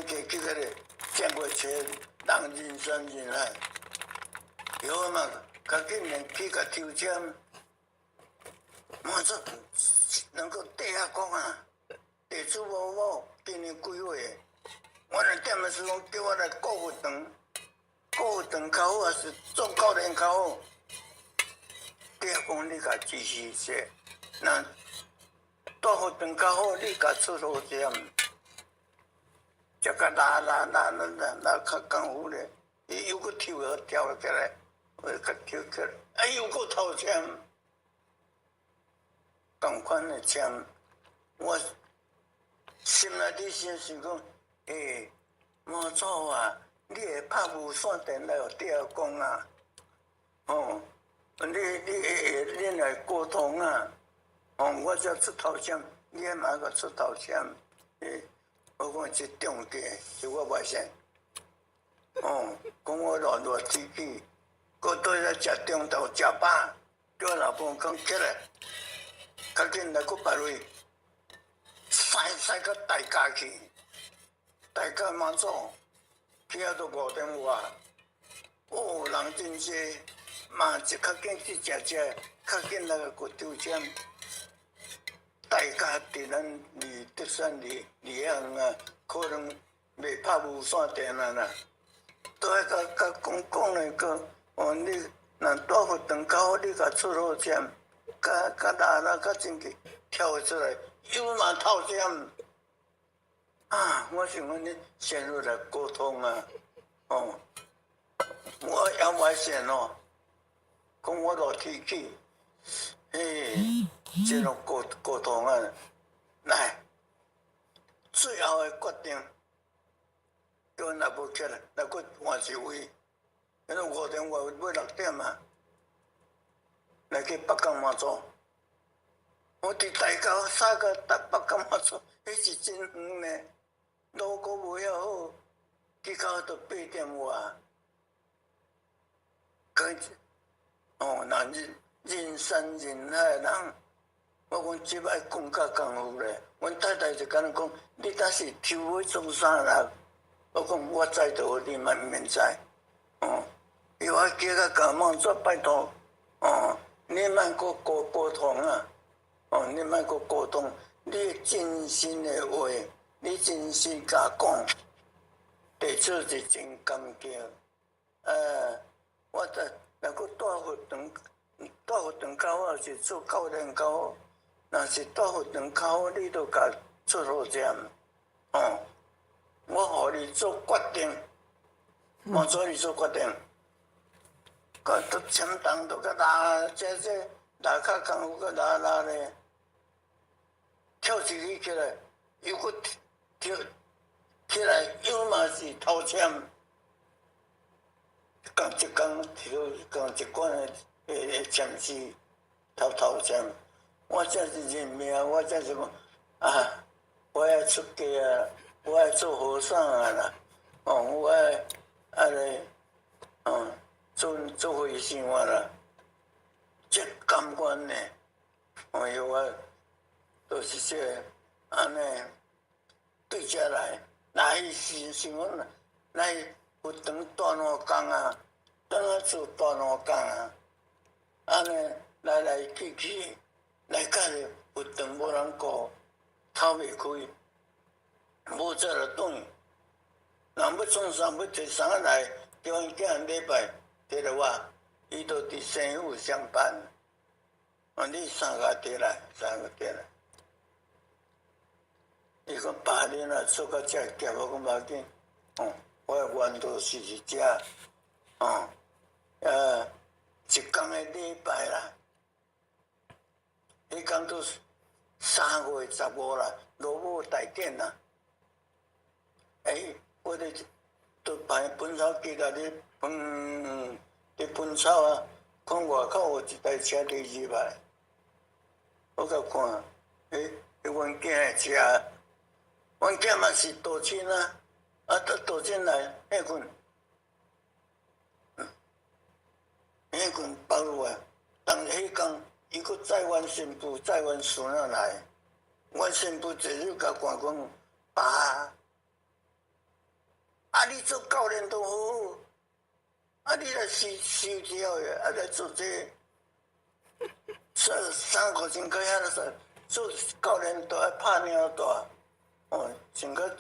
街去个咧，见过车人人山人海，有嘛？较紧连去甲抽签，满座能够底下讲啊，地主某某今年几岁？我来点的时候叫我来顾福堂，顾福堂较好还是做教练较好？第一讲你甲支持者，那大福堂较好，你甲出路点，这个拉较功夫咧，伊又搁跳起来，我甲跳起来，哎又搁头签，同款的签，我心内底先想讲。毛祖啊，你会拍无线电来互第二讲啊？哦，你会来沟通啊？哦，我才出头签，你也嘛个出头签。我讲这重点是我外甥。哦，讲我热天气，搁倒来食中昼食饱，叫我老婆讲起来，较紧来搁排位，驶到大家去。大家马祖，去遐都5点外，哦，人真济，嘛是较紧去食，较紧来个抽签。大家伫咱离德山离遐远啊，可能袂拍无线电啊啦。都爱甲讲咧个，哦，你若大福堂较好，你甲出好签，甲拉较真去跳出来，又嘛透签。啊！我想讲你先入来沟通啊，哦，我要外线哦，讲我热天气，这种沟通啊，来，最后的决定，叫阮若无起来，来搁换一位，因为5点外要6点啊，来去北港马祖，我伫大沟杀到北港马祖，迄是真远呢。路阁无遐好，去到都8点外。哦，人山人海人，我讲即摆讲较功夫咧。阮太太就甲咱讲，你若是抽要创啥啦？我讲我知道，你嘛免知。哦，伊我叫甲甲忙做拜托。哦，你莫搁沟通啊！哦，你莫搁沟通，你真心的话。你真心甲讲，地主是真感激。我若搁大福堂较好，是做教练较好。若是大福堂较好，你都甲出好签。哦，我互你做决定，我做你做决定。甲都签单都甲拉，这拉较功夫，甲拉咧，跳起起来，又搁跳起来，又嘛是头签，讲一讲讲一罐的签字头签，我真是认命，我真是讲啊，我要出家啊，我要做和尚啊啦，哦，我要来，做和尚啊啦，这感官呢，我都是这安尼。对遮来是想讲来有当大两工啊，当啊做大两工啊，安尼来去，来甲咧有当无人顾，透袂开，无做就转。人要创啥要摕啥来，叫阮囝礼拜摕落我，伊都伫生府上班，你3个摕来。伊讲8年啊，做到遮急，我讲无要紧。我的原道是遮，一工的礼拜啦，迄工都3月15啦，落雨大见啦。我咧都排本草机甲你喷草啊，看外口有一台车伫入来，我甲看，阮囝会食。阮囝嘛是道亲啊，倒进来，迄群北路啊，当日迄天，伊佫载阮新妇、载阮孙仔来，阮新妇坐手甲赶讲，爸，你做教练都好，你来收条的，来做这3块钱块遐个做教练都爱拍领带，穿个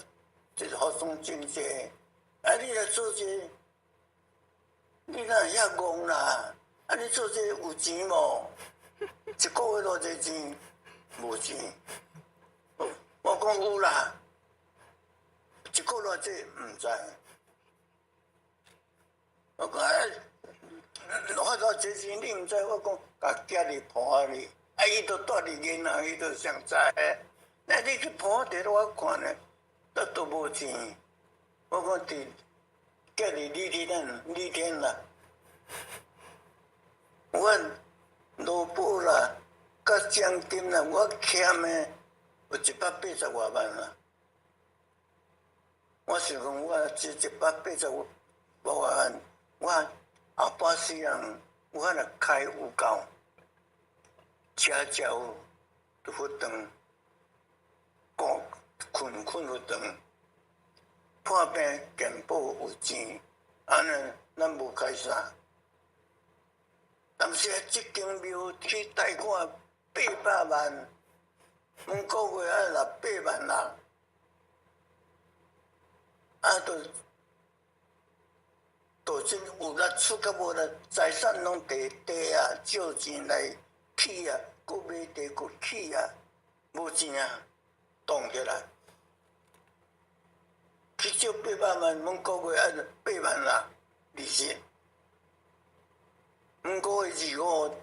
一服装真济，你来做这。你哪会遐戆啦？你做这有钱无？一个月偌济钱？无钱。我讲有啦，一个偌济毋知。我讲我偌济钱你毋知？我讲甲寄入盘里，伊都住伫银行，伊都上知。那你去盘摕落我看咧，都无钱。我讲伫。寄入李天啦，阮罗布啦，甲奖金啦，我欠的有180外万啦。我想讲，我这180外万，我后半世人，我若开有够，吃有福肠，困福肠。破病健保有钱，安尼咱无开啥。但是即间庙去贷款800万，每个月要600万啦，都真有力出甲无力，财产拢地啊，借钱来起啊，佫买地佫起啊，无钱啊，动起来。去借800万，每个月要8万啦，利息。每个月25，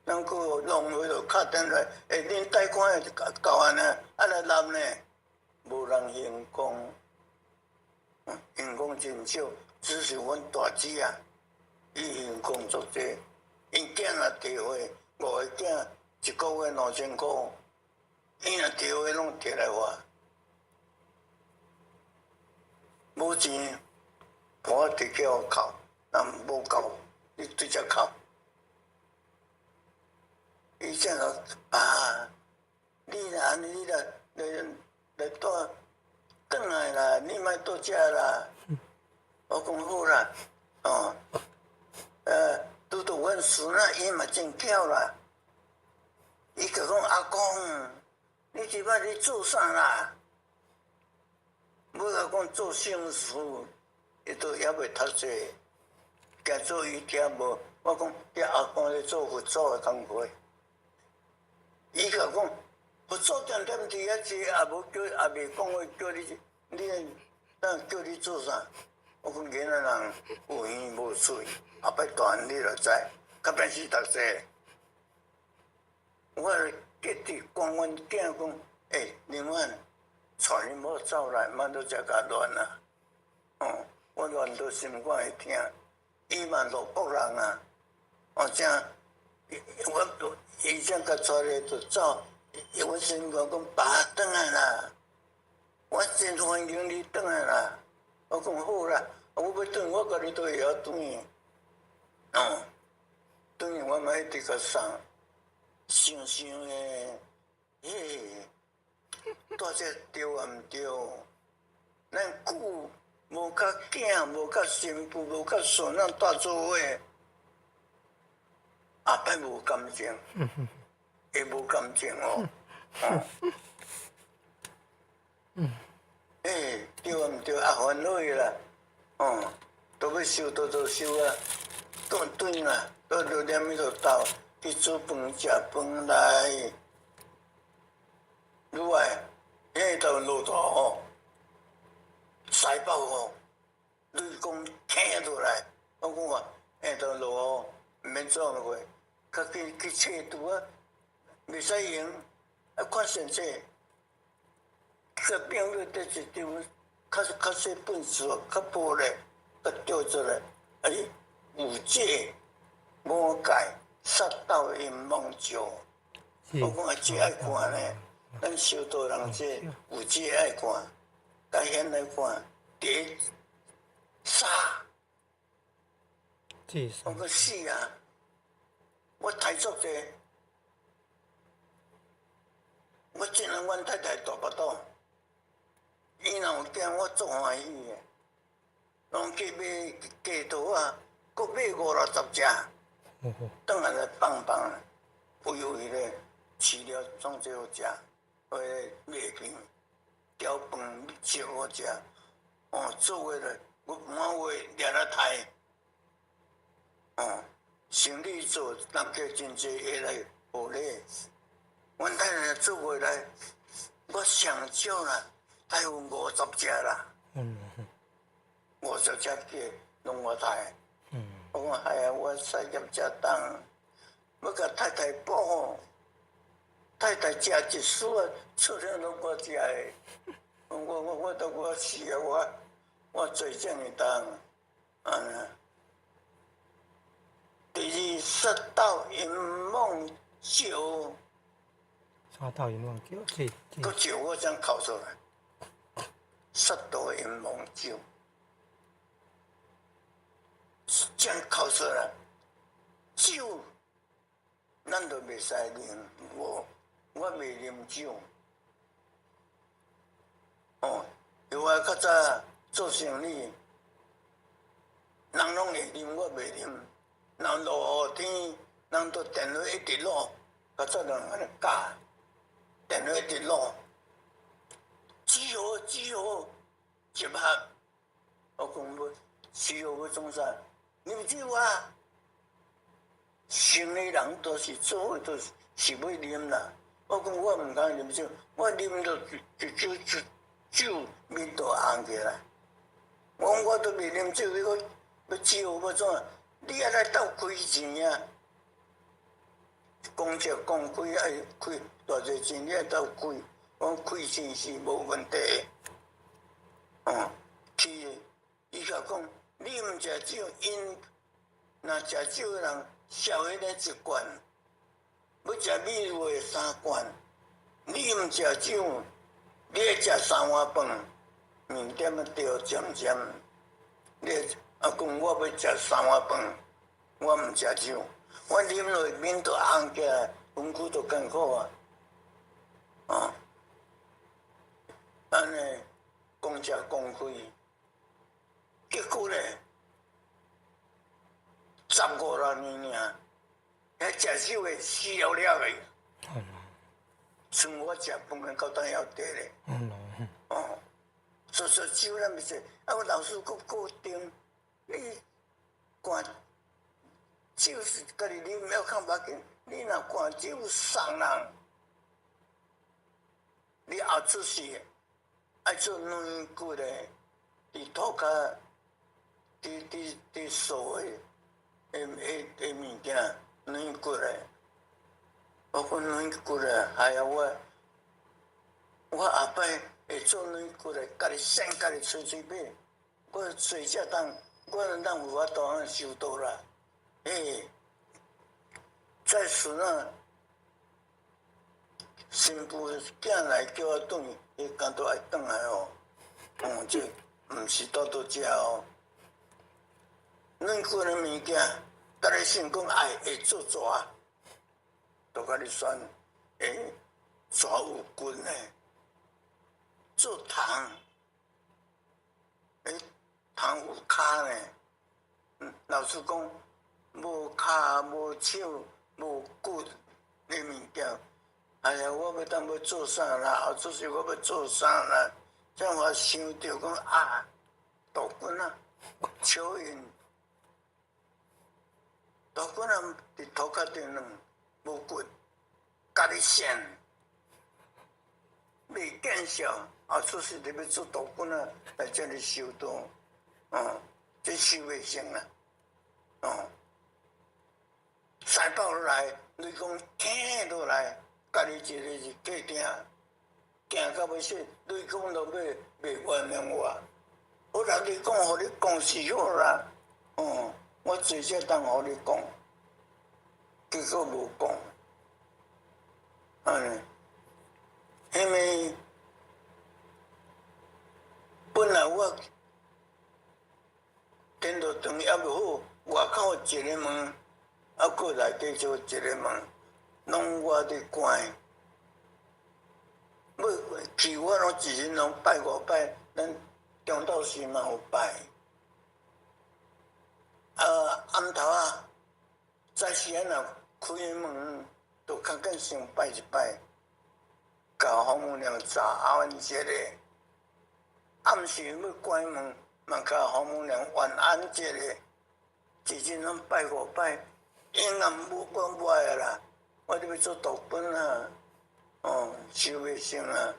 咱个弄回就敲电话，恁贷款够安尼，来揽呢？无人用功，用功真少，只是阮大姊啊，伊用功足济，因囝也提回，5个囝一个月2000块，伊若提回拢摕来我。无钱，我摕去互扣，若无够，你直接扣。伊才讲你若安尼，你来倒转来啦，你莫倒遮啦。我讲好啦，拄到阮孙仔，伊嘛真巧啦。伊就讲阿公，你即摆咧做啥啦？要甲讲做生事，伊都还袂读册，惊做伊听无。我讲遐阿公咧做佛祖的工课，伊甲讲佛祖点点伫遐坐，也无叫，也袂讲话叫你叫你做啥？我讲囡仔人有耳无嘴，后摆大汉你就知，较免死读册。我结伫讲阮囝讲，林婉。带恁某走来，莫都遮甲乱啊！我乱到心肝会疼。伊嘛罗北人啊，伊正甲带来就走，我心肝讲爸转来啦，我真欢迎你转来啦。我讲好啦，我要转，我甲你都会晓转。转去我嘛一直甲送，想诶，大这对啊毋对？咱久无甲囝，无甲媳妇，无甲孙仔带做伙，后摆无感情，会无感情哦。对啊毋对？烦恼去啦，都要收都收啊，转啦，都念迄个斗去煮饭食饭来。愈来，迄头落大雨，西北雨，讲倾落来，我讲话，迄头落雨，毋免做落去，较去册拄啊，袂使用，看先册，个变落伫一张较细本书，较薄咧，甲吊出来，有解魔界，杀到阴梦照，我讲这爱看咧。咱修道人这有这爱看，该现来看，伫沙，我个死啊！我太足者，我真让阮太太大巴肚，伊若有惊，我足欢喜诶。拢去买鸡肚啊，搁买50-60只，转来来放放，肥肥咧，饲了总最好食，麦片、条饭烧好食，做伙咧，我满月掠来刣，生意做，人客真济会来学咧。阮太太做伙来，我上少啦，大有50只啦。50只鸡拢我刣。我讲哎呀，我产业遮重，要甲太太补好。太太食一丝啊，出了拢我食诶。我都我死啊！我做这么重，第二杀到银梦酒，杀到银梦酒，个酒我怎考出来？杀到银梦酒，这样考出来，酒，咱都袂使啉，我袂啉酒。因为较早做生意，人拢会啉，我袂啉。人落雨天，人都电话一直落，较早人安尼教，电话一直落，只好接合。我讲要只好要创啥？啉酒啊！生意人都是做伙都是要啉啦。我讲我毋敢啉酒，我啉到酒面都红起来。我都袂啉酒，你讲要酒要怎？你也来斗开钱啊！公车公开爱开偌济钱，你也斗开。我开钱是无问题。伊甲讲，你毋食酒，因若食酒的人少迄个一罐，要食米味3罐。你毋食酒，你会食3碗饭，面点啊着尖尖。你讲我要食3碗饭，我毋食酒，我啉落面都红起来，身躯都艰苦啊！安尼公车公开，结果咧15-6年尔，遐食酒的死了了个，剩我食饭的到当要得咧。做酒咱袂使，我老师搁定，你灌酒是家己啉，要较要紧。你若灌酒送人，你后出事爱做软骨的，伫涂骹，伫扫的物件软骨的。我讲软骨的，哎呀我后摆会做软骨的，家己先家己吹买，我吹才当，我哪有法度通收到啦？再孙啊，新妇囝来叫我转，伊干都爱转来哦。这毋是倒食哦。软骨的物件，家己先讲爱会做蛇，都甲你选蛇有筋的。做糖，糖有骹呢。老实讲，无骹无手无骨的物件，哎呀，我要当要做啥啦？后出世我要做啥啦？这样我想着讲啊，大棍啊，蚯蚓，大棍啊，伫涂骹顶软，无骨，家己线，未见效。后出世就要做大棍啊，来这里收到，这收袂成啦，塞爆落来，你讲听落来，家己一个是过定，行到要死，你讲都袂原谅我，我若你讲，互你讲是好啦，我最少当互你讲，结果无讲，因为。本来我电动灯也无好，外口一个门，啊，过内底就一个门，拢我伫关。去我拢一日拢拜5摆，咱中昼时嘛有拜。暗头啊，早时啊若开门，就较紧先拜一拜，甲父母娘早安一下。暗时要关门，嘛甲父母娘晚安一下。一日拢拜5摆，永远我无爱啦，我就要做读本啊，收袂成啊。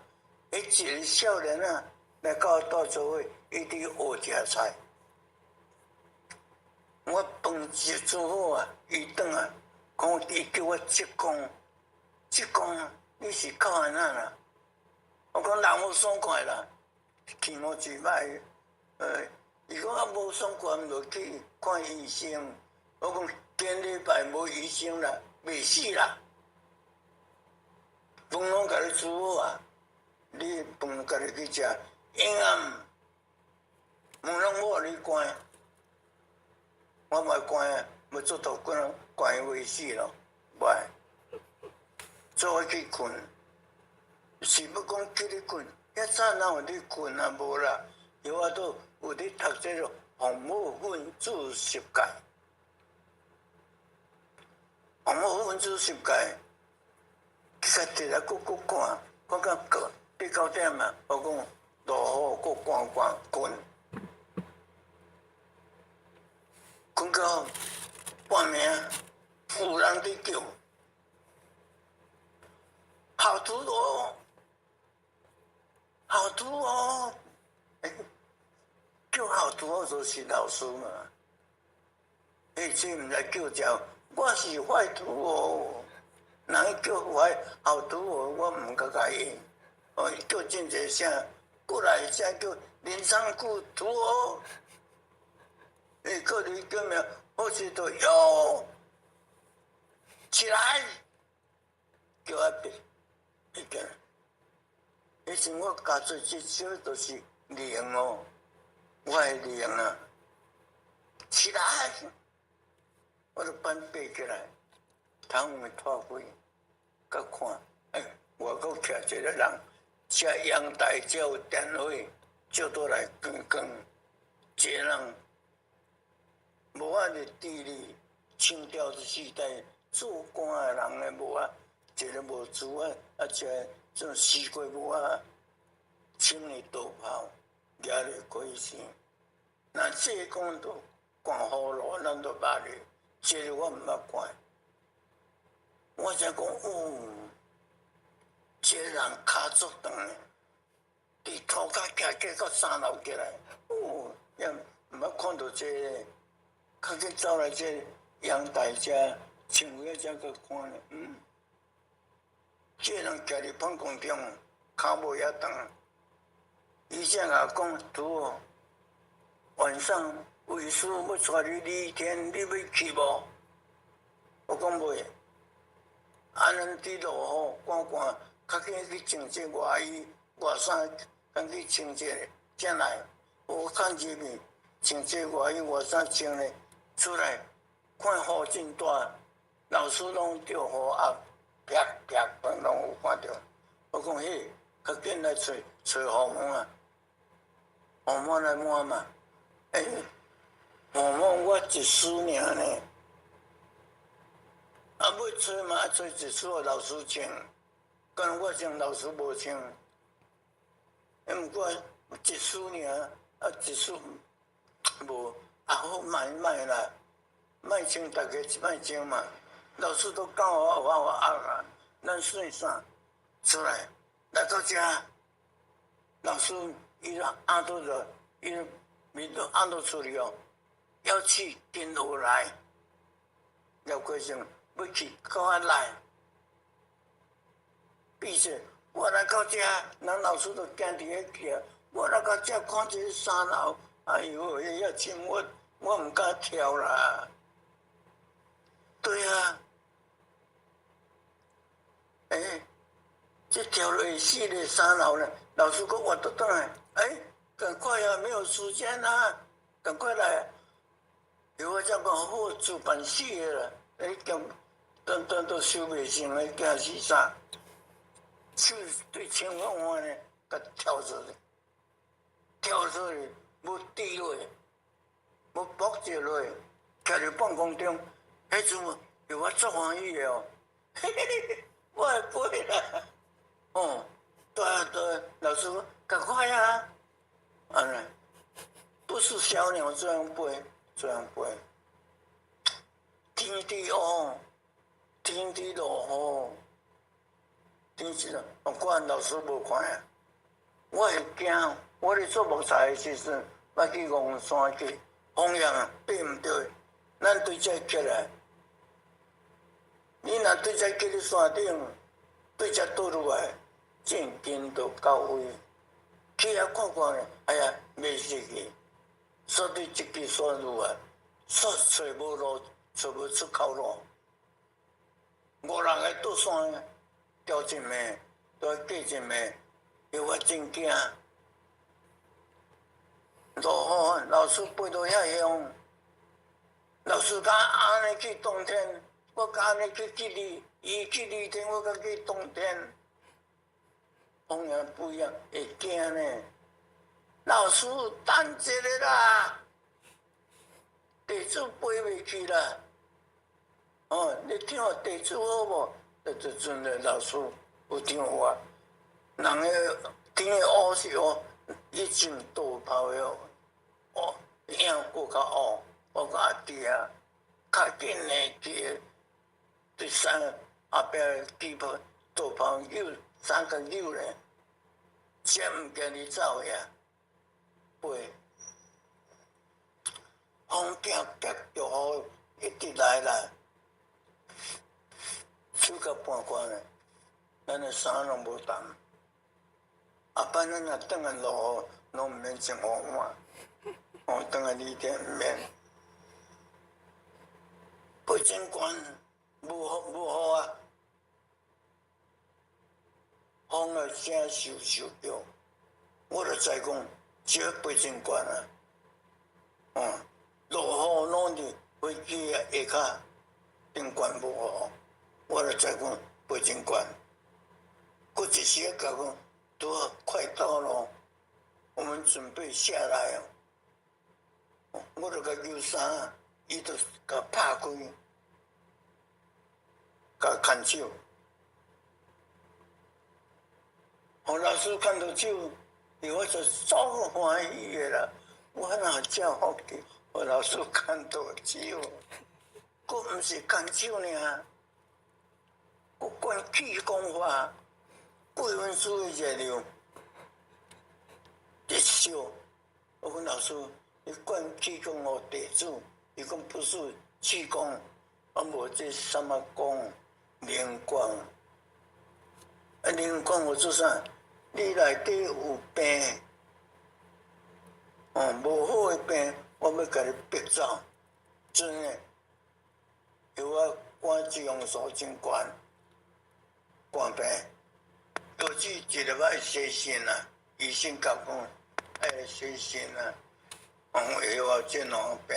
迄一个少年啊，来甲我倒做伙，伊伫学食菜。我饭食做好啊，伊转啊，伊叫我职工，你是靠安那啦？我讲人无爽快啦，气毛一歹。伊讲啊无爽快，毋着去看医生。我讲今礼拜无医生啦，袂死啦。饭拢甲你煮好啊，你饭家己去食，永远门拢无互你关。我袂关啊，要做读本，关伊袂死咯，袂。做我去困，是要讲叫你困，遐早哪有你困啊？无啦，有法度有咧读这个红木分子十戒，红木分子十戒，去甲摕来搁看，看到8、9点啊，我讲落雨搁关困。困到半暝，有人伫叫，好徒哦，好徒哦，叫好徒哦就是老师嘛。这毋来叫叫，我是坏徒哦，人叫好徒哦，我毋甲甲应。叫真济声，过来声叫林长谷徒哦。过来叫名，好势就哟起来，叫阿伯，迄个，迄时我教做这少都是灵哦，我的灵啊，起来，我就搬爬起来，窗户拖开，甲看，外国徛一个人，遮阳台遮有电火，照倒来光，一个人。无啊，就地理清朝的时代做官的人诶，无啊，一个无珠啊，一个种西瓜无啊，穿的刀炮，举来过身。那这讲都寒雨路，咱都捌哩，这个我毋捌看。我才讲这个人骹足长诶，伫涂骹徛到3楼起来，也毋捌看到这个。较紧走来这阳台遮，穿过遮去看咧，这人徛伫放空中，骹无遐长。医生也讲，拄晚上卫师要带你礼天，你要去无？我讲袂。安尼伫落雨，寒，较紧去穿这外衣、外衫，赶去穿这个，才来。我看入面穿这外衣、外衫穿咧。出来看雨真大，老师拢着雨压，啪啪拢有看到。我讲嘿，较紧来找雨毛啊，雨毛来摸嘛。雨毛我一丝尔呢，要找嘛找一丝老师穿，敢我穿老师无穿。毋过一丝尔，一丝无。好卖啦，卖穿大家一卖穿嘛。老师都教我啊，咱算啥？出来到遮，老师伊就按倒着，伊面都按倒出去哦，要去跟落来，要过程要去到遐来，闭嘴！我来到遮，人老师都惊伫遐徛，我来到遮看这3楼，哎呦，遐深我毋敢跳啦。对啊，这跳落死咧3楼呢。老师讲我倒转来，赶快啊，没有时间啊，赶快来！有我才讲好主办死个啦，讲都收袂成个惊死啥？手对青晃晃呢，甲跳出去，要跌落去，要扑着落去，徛伫半空中，迄阵有我足欢喜个哦，嘿嘿嘿，我会飞啦，哦，对，老师说赶快啊，安尼，不是小鸟这样飞，天地黑，天地落雨。天时啊，我老师无看啊，我会惊。我咧做木材的时阵，我去阳山去，风向啊爬毋对，咱对遮起来。你若对遮起伫山顶，对遮倒落来，正经就到位。去遐看看咧，哎呀，袂死去。所以一支线路啊，找无路，找无出口路。5人个倒山。调一暝，再过一暝，叫我真惊。落雨，老师飞到遐乡，老师甲安尼去冬天，我甲安尼去日，伊去日天，我甲去冬天，风也不一样，会惊呢。老师等一下啦，地主飞袂去啦。哦，你听地主好无？就阵个老师有听我，人个天个黑是黑，一阵大炮个黑，影过较黑，我甲伫遐较紧个去，第三后壁机炮大炮扭3个扭咧，先毋惊你走呀，飞，风夹着雨一直来啦。手甲半关咧，咱的衫拢无湿。下班咱若转来落雨，拢毋免穿雨袜。哦，转来日天毋免。八珍关无雨啊，风啊正受着，我就知讲这八珍关啊，落雨拢伫飞机下骹顶关无雨。我就知讲八珍关，过一时甲讲，都快到了，我们准备下来哦。我就甲扭衫，伊就甲拍开，甲牵手。老师看到手，我就足欢喜个啦。我哪遮福气，老师看到手，佫毋是牵手尔。我管气功法，8分数的热量，一笑。我讲老师，你管气功互地主，伊讲不是气功，无这什么功，灵光。灵光我做啥？你内底有病，无好的病，我要甲你逼走，真诶。叫我关子用数真悬。肝病，尤其一粒爱洗肾啊！医生甲讲爱洗肾啊，以后这两病，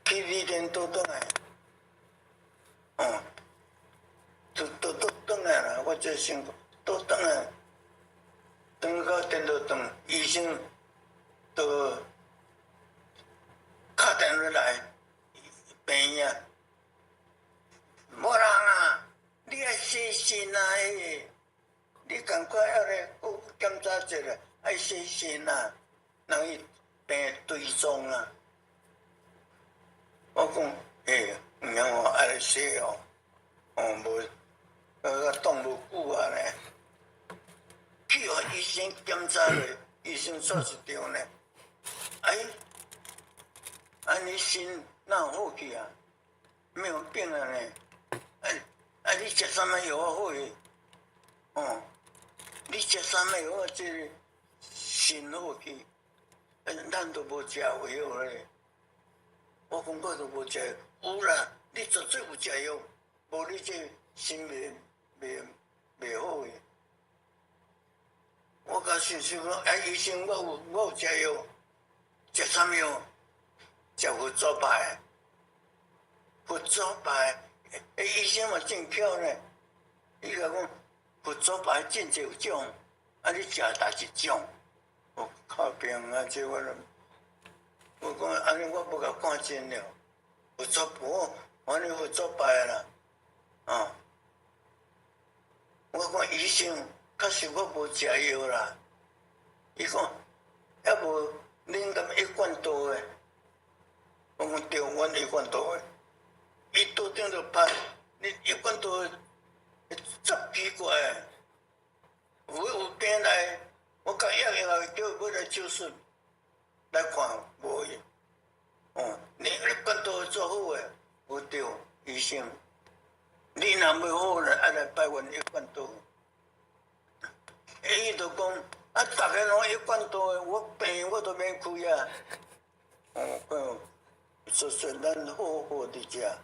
去日天倒转来，倒转来啦！我这身倒转来，转到电脑堂，医生就打电话来，病院。无人啊！你爱洗肾啊！你赶快要来检查一下，爱洗肾啊！人伊病追踪啊！我讲，唔通哦，爱来洗哦，无，冻无久啊咧。去互医生检查咧，医生说是对呢。你心哪有好去啊？没有病了呢。你食啥物药好去？你食啥物药这个心好去？咱都无食药咧。我讲我都无食，有啦，你绝对有食药，无你这心袂好去。我甲想讲，医生，我有食药，食啥药？食佛祖牌，佛祖牌，医生嘛真巧呢。伊甲讲佛祖牌真侪有种，啊你食哪一种？我靠病啊！这我讲安尼我不甲看真了，佛祖牌，反正佛祖牌啦，啊！我讲医生，确实我无食药啦。伊讲，还无恁敢一贯道诶？我讲对，阮一贯道诶。伊桌顶就拍，你一贯道10奇怪诶。有病来，我甲约叫要来手术，来看无去。你一贯道做好诶，无对，医生。你若要好咧，爱来拜阮一贯道。伊就讲，啊，逐个拢一贯道诶，我病我都免开啊。说咱好好伫遮，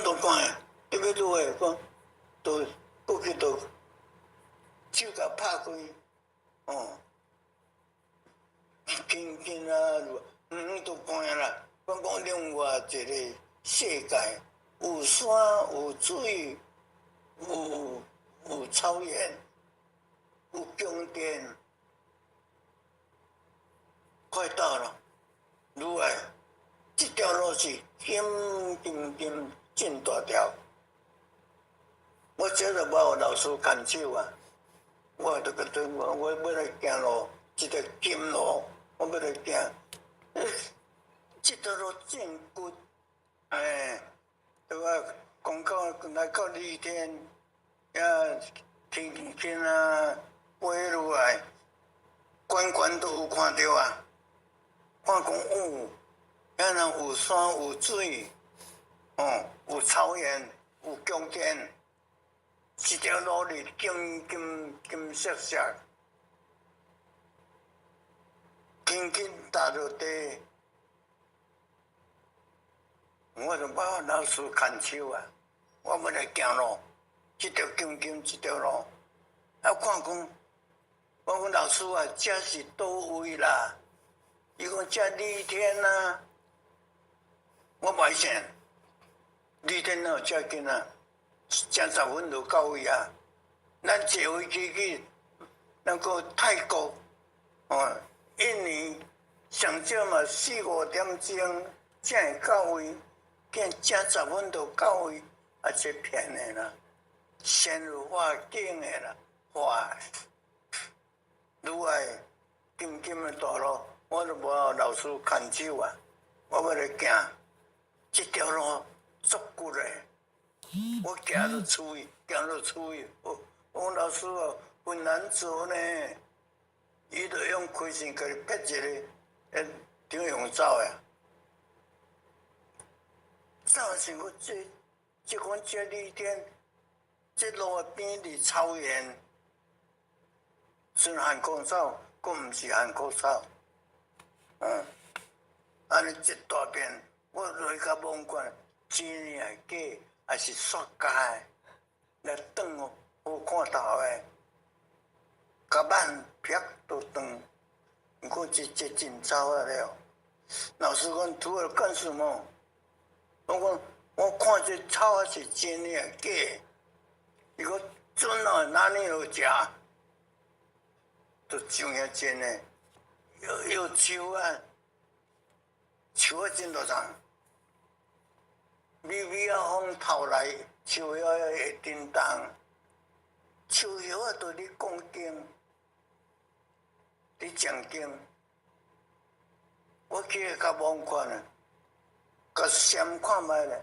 都讲，你要拄诶，讲，都过去都手甲拍开，紧啊，都讲啦。讲另外一个世界，有山有水，有草原，有宫殿，快到了。如来，这条路是真大条。我这个无老师牵手啊，我这个我要来行路，一条金路，我要来行。这条路真good，对啊，讲到来到李天，天啊，飞落来，关都有看到啊。看讲遐人有山有水，有草原，有宫殿，一条路里金色，轻踏着地。我就把老师牵手啊，我要来行路，这条金这条路，啊看讲，我讲老师啊，这是倒位啦？伊讲这李天啊，我袂信，李天哪有遮紧啊？正10分就到位啊！咱坐飞机去那个泰国，印尼上少嘛4、5点钟才会到位。见正10分就到位，啊，这骗的啦，先有化境的啦，化愈来金的道路，我都无老师牵手啊，我要来行，这条路足骨的，我行到厝里，我讲老师哦，很难走呢，伊就用开线给你撇一个，顶用走呀。早时我这款这李天，这路边是草原，是韩国草，佫毋是韩国草，安尼一大片，我落去甲望看，真诶假，还是雪茄来断哦，好看头诶，甲挽劈都断，毋过这真糟啊了。老师讲，除了干什么？我看这草啊是真诶假？伊讲准哦，哪里有食？都像遐真诶，有树啊，树啊真大丛，微啊风透来，树叶会震动，树叶啊都伫讲经，伫讲经，我去甲望看啊。甲先看卖咧，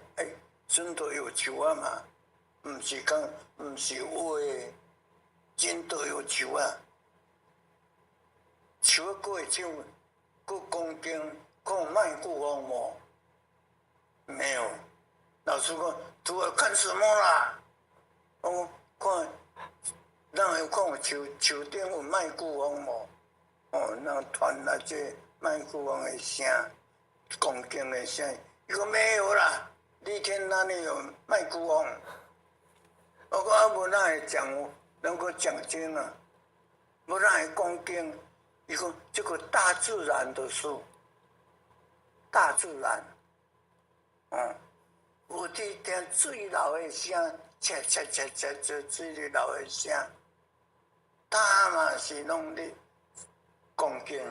真都有树啊嘛，毋是画的，真都有树啊。树啊，佫会唱，佫讲经，佫有卖故风无？没有。老师讲，除了看什么啦？我看，咱有看有树顶有卖故风无？人传来这卖故风的声，讲经的声。伊讲没有啦，李天哪里有卖故风？我讲啊，无哪会讲，能够讲经啊？无哪会讲经？伊讲这个大自然的事，大自然，有伫听水流的声，切切切切切水流的声，他嘛是拢咧讲经，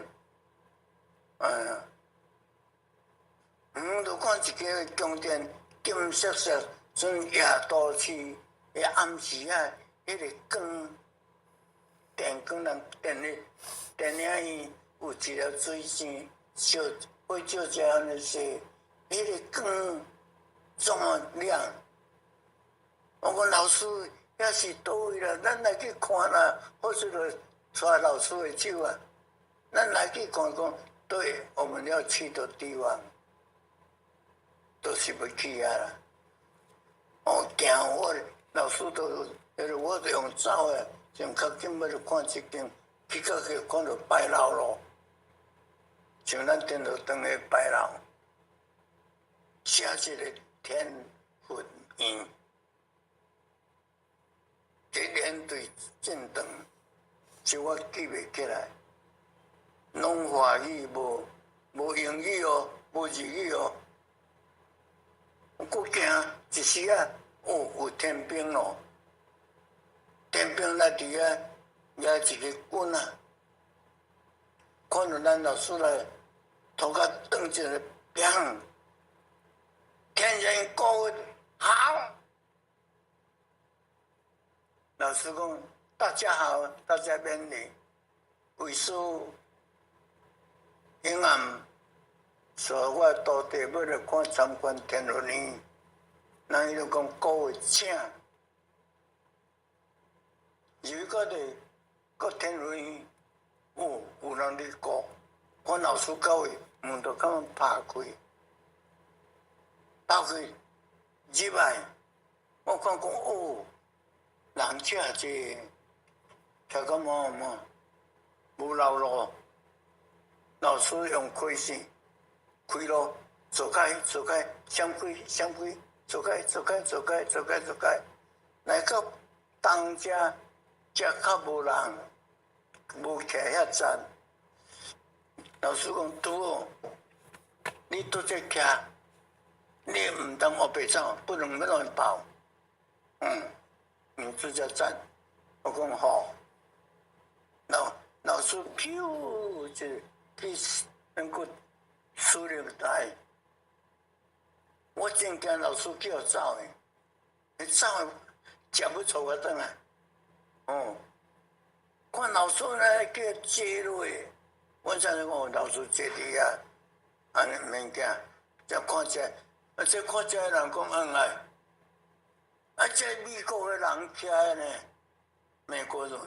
就看一个宫殿金色色，像夜都市的暗时啊，迄个光，电光人电影院有一条水线，烧火照遮安尼说，迄个光这么亮。我讲老师，遐是倒位啦？咱来去看啦，或者就抓老师的手啊，咱来去看看。对，我们要去的地方，都是要去啊啦。行我老师都，我都用走的，上较紧要去看一间，去到去看到白老咯，像咱电脑灯的白老，写一个天福院，这连队战长，就我记袂起来，拢华语无英语哦，无日语哦。我行一时啊，有天兵咯，天兵来伫遐抓一个棍啊，看到咱老师来，头壳转一个砰，天人高好。老师讲：“大家好，大家免礼。为师永暗，所我徒弟要来看参观天福园，人伊就讲各位请。入到咧，个天福园，有人咧顾，我老师到位，门就甲阮拍开，入来，我看讲人遮济，听讲无老路，老师用开线开路，走开，闪开，走开，来到东遮较无人，无徛遐站。老师讲拄好，你拄则徛，你毋通黑白走，不能乱跑。拄则站，我讲好。老师飘就去那个输入台，我真惊老师叫走的，走食要坐我转来。看老师呢叫坐落，我才讲老师坐伫遐，安尼免惊，再看者，这看者人讲这美国的人徛的呢，美国人。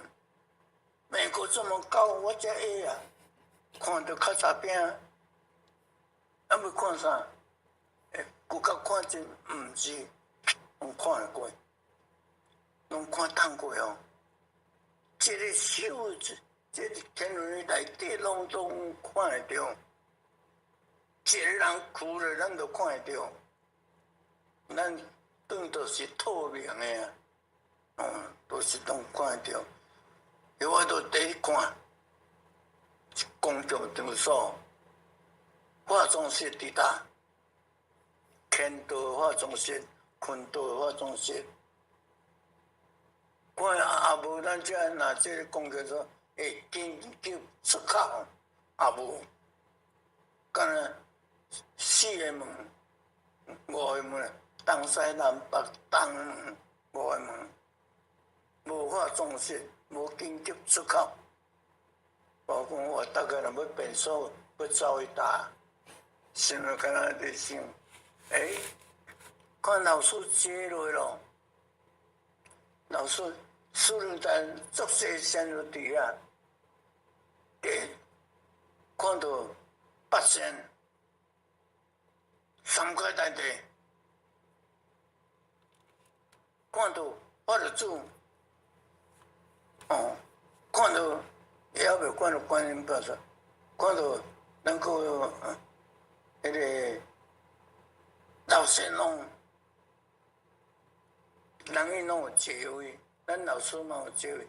美国这么高，我才矮啊！看到较差边，要看啥？骨骼看真毋是，拢看得过，拢看透过哦。这个手，这个天福园内底拢看得到，一个人哭了，咱都看得到。咱当作是透明的啊，都是拢看得到。我都第一看，公共场所，化妆室伫搭，天道化妆室、坤道化妆室。看无咱遮若这个公共所会紧急出口，无，敢若4个门、5个门，东西南北东门5个门，无化妆室。无紧急出口，我讲我大概若要变数，要走去搭，想要敢若在想，看老师坐落咯，老师输入台足细线落伫遐，看到8线3块台地，看到我就做。看到也未看到观音菩萨，看到咱个迄个老神龙，人伊拢有座位，咱老师嘛有座位，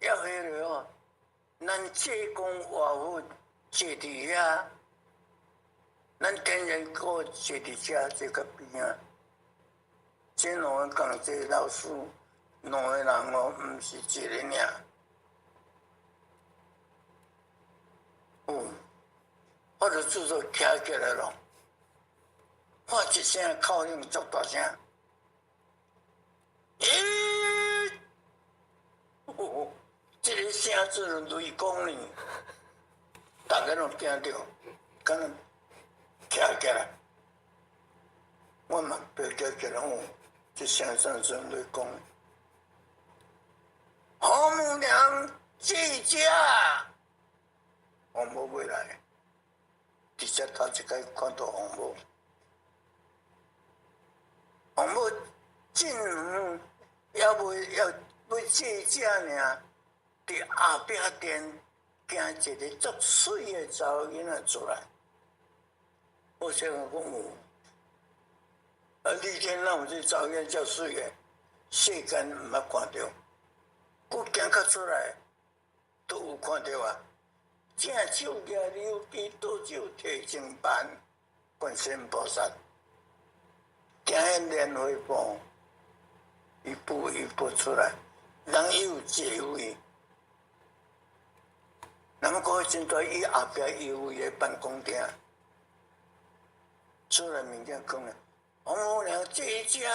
要迄个咱济公活佛坐伫遐，咱天然国坐伫遮，这个边啊。这两个共济老师，两个人哦，毋是一个尔。我就自作徛起来咯，喊一声口令足大声，这个声字雷公呢，大家拢惊着，敢若徛起来，我嘛别徛起来，这声是雷公，红母娘记家，红母未来。直接头一摆看到红母，红母进园也未要坐遮尔，伫后壁店惊一个足水的查某囡仔出来，我想讲你天哪有这查某囡仔遮水的，世间毋捌看到，我行较出来都有看到啊。正手举溜机，倒手提正板，观世音菩萨，行迄莲花步，一步一步出来，人有智慧。咱国真在伊后壁有位的办公厅，出来物件讲了，红母娘坐遮，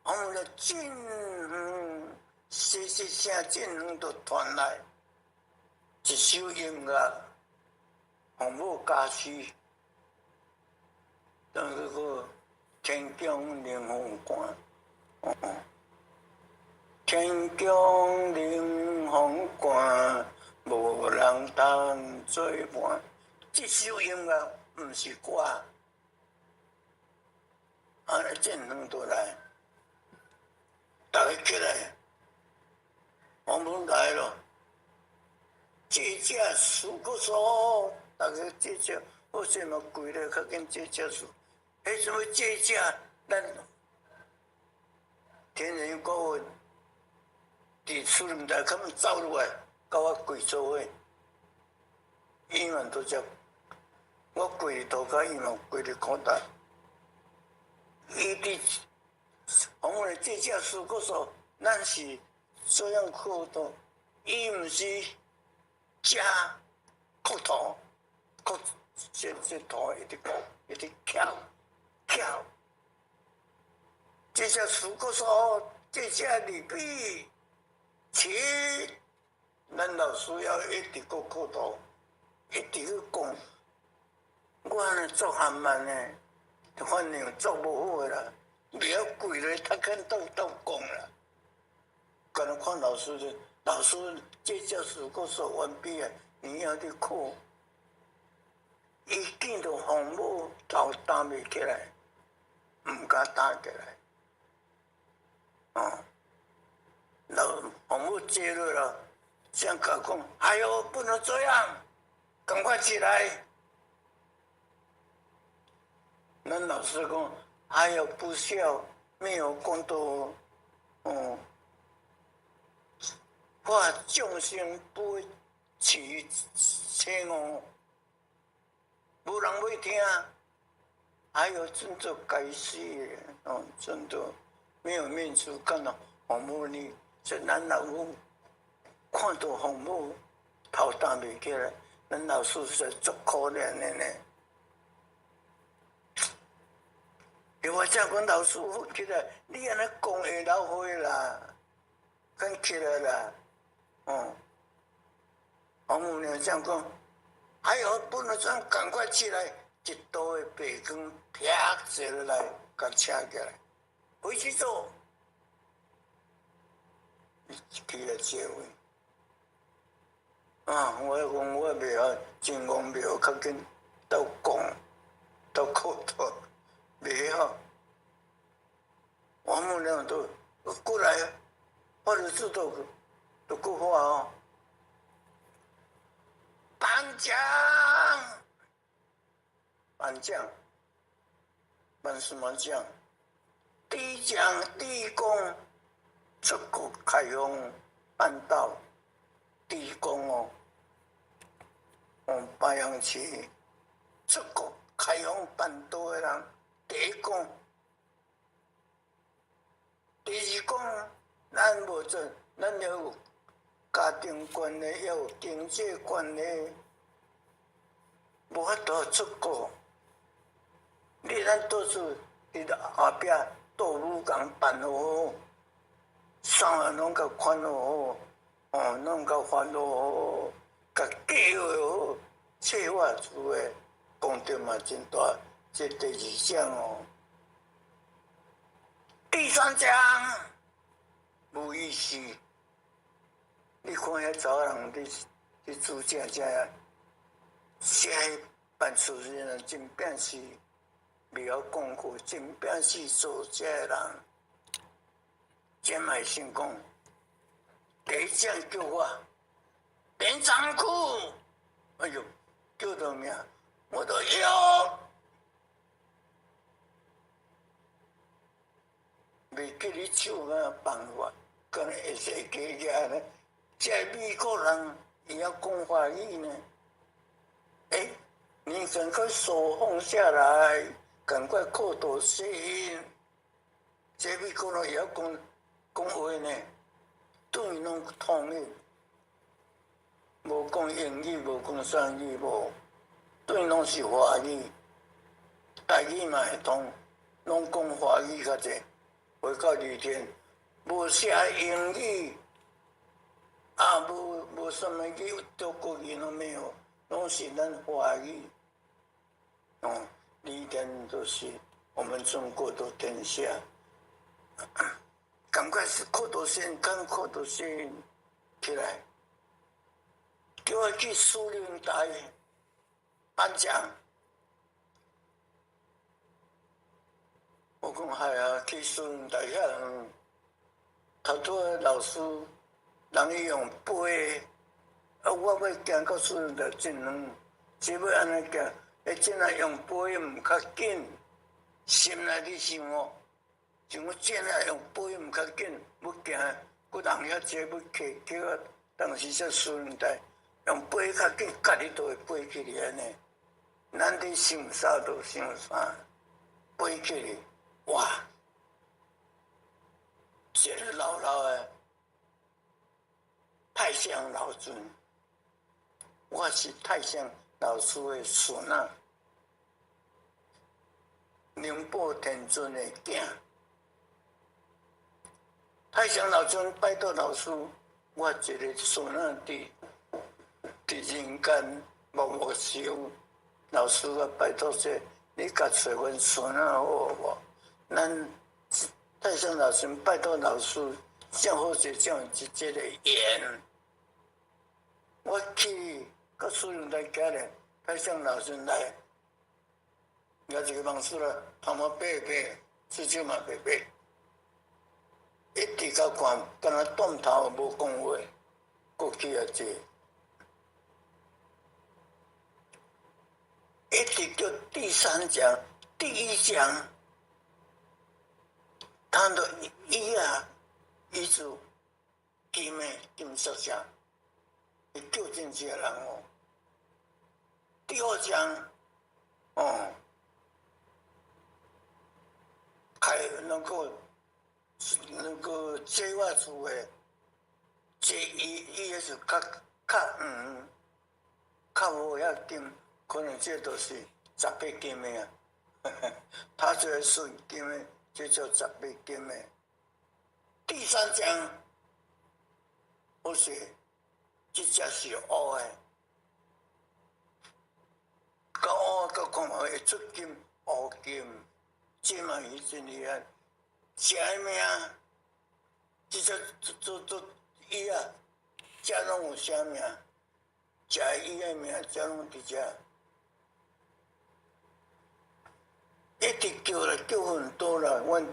红母娘真远，细声真远都传来。一首音乐，红母加持，当迄个天宫灵凤观，天宫灵凤观，无人当做伴。这首音乐毋是歌，安尼正两倒来，大家起来，红母来了。这只事故所，大家这只，我先嘛跪咧，较紧这只事。迄什么这只，咱天人国伫厝里台他们走落来，甲我跪做伙，伊嘛都只，我跪头壳，伊嘛跪伫口袋。伊伫我们这只事故所，咱是这样看到，伊毋是。遮骨头，这头一直骨，一直翘，这只事故所，这只利弊，其咱老师要一直个骨头，一直去讲，我安尼做还慢呢，反正做无好啦，不要跪咧，他肯都讲啦，可能看老师的。老师，这只事故所完毕啊！你要去考，伊见到红母头担袂起来，毋敢担起来。老红母接落了，想讲，哎呦，不能这样，赶快起来。咱老师讲，哎呦，不孝，没有功德，我众生不起千哦，无人要听，还有真的该死的真的没有面子看到红母呢，这咱老母看到红母头担袂起来，咱老师是足可怜的呢。因为这讲老师起来，你安尼讲会老岁啦，赶起来啦。红母娘这样讲，还有不能这样，赶快起来！一刀的白光啪坐落来，甲扯起来，回去做。去了结尾。我讲我袂晓，真讲袂晓，较紧斗讲，斗口头，袂晓。红母娘都过来，我就知道。都讲话颁奖，颁什么奖？第一奖第一功，出国开放办道，第一功阳市出国开放办桌的人，第一讲，第二讲，咱无做，咱要有家庭观念，要有经济观念，无法度出国。你咱倒是伫后壁倒乳共办好，啥个拢甲款好，拢甲发好，甲计划好，策划出诶，功德嘛真大。这第二项哦。第三项无意识，你看遐查某人伫煮食遐办事的人真变是未晓讲过，真变是做这的人，真卖成功。第一项叫我连长裤，哎呦，叫到名，我都要。袂记你手啊办法，可能会使加呢。这美国人也要讲华语呢。你赶快手放下来，赶快口头心。这美国人也要讲话呢，对拢通的，无讲英语，无讲啥语，无对拢是华语，台语嘛会通，拢讲华语较济。回到二天，无写英语，无什么语，中国语拢没有，拢是咱华语。二天都是我们中国的天下。赶快是口头先，赶口头先起来，叫我去司令台颁奖。我讲系啊，去司令台遐，头拄老师人伊用背，我要行到司令台真远，只要安尼行，真啊用背毋较紧，心内伫想哦。像我真啊用背毋较紧，要行，我人遐济要骑啊，当时才司令台用背较紧，家己都会背起来安尼。咱伫想啥就想啥，背起来，哇！一个老的太上老尊，我是太上老师的孙仔，宁波天尊的囝。太上老尊拜托老师，我一个孙仔伫人间默默修，老师啊拜托说，你甲找阮孙仔好无？咱太上老尊拜托老师，正好是这样一个缘。我去到司令台家咧，太上老尊来，有一个忙事啦，头毛白白，手手嘛白白。一直到看，敢若断头无讲话，过去也济。一直到第三讲、第一讲，他的遗嘱金色下，会救进这个人哦。第二讲，开能够计划出的，这伊也是较无遐金，可能这都是18金的啊。他这个顺金的，这叫18金的。第三讲，我说这只是乌的，到看会出金乌金，这嘛伊真厉害。食的命，即只做伊啊，遮拢有啥命？食伊的命，遮拢伫遮。一直叫了叫很多了，阮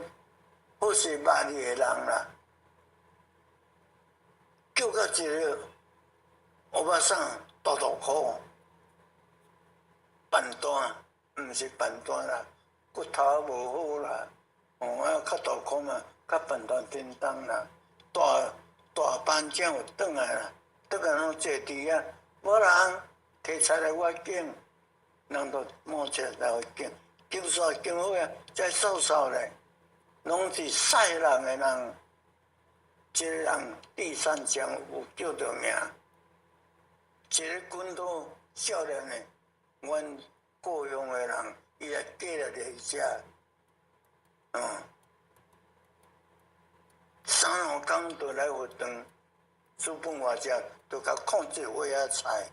好势捌你的人啦，叫到一个欧巴桑大箍，笨蛋，毋是笨蛋啦，骨头无好啦。较大箍嘛，较笨蛋叮当啦，大班长有转来啦，转来拢坐伫遐，无人摕菜来我拣，人都冒车来我拣，就煞拣好啊，才扫扫咧，拢是杀人的人，一个人第三枪有救着命，一个军刀少年的，阮雇佣的人，伊来过来来遮，3、5工就来学堂，煮饭我食，就甲控制我遐菜。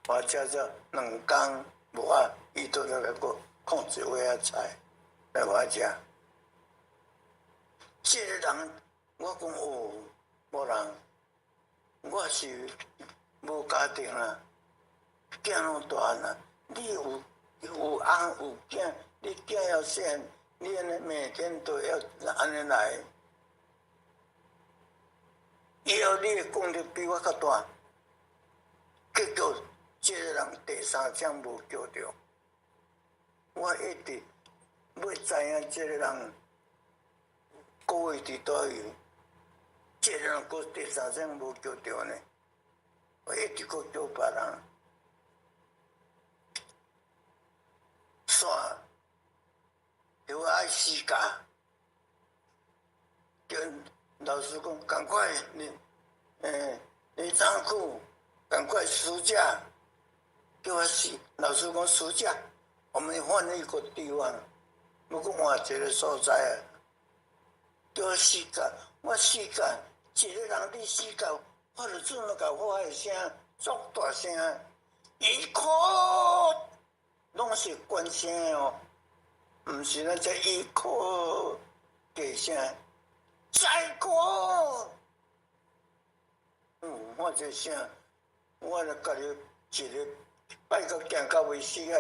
我食咗2工无啊，伊都来个控制我遐菜来我食。这个人，我讲哦，无人，我是无家庭啊，囝拢大啊，你有翁有囝，你囝要细，你安尼每天都要安尼来。以后你的功力比我较大，结果这个人第三枪无救着，我一直要知影这个人故位伫倒位，这个人佫第三枪无救着呢，我一直佫叫别人，煞叫我爱死架，叫老师讲赶快你长裤赶快暑假。叫我死，老师讲暑假，我们换一个地方，要去换一个所在啊。叫我死干，我死干，一个人你死干，我就准备甲我的声，足大声，伊哭，拢是关声哦，毋是咱这伊哭大声，再哭，我这声，我就家己一个。拜个行到未死个，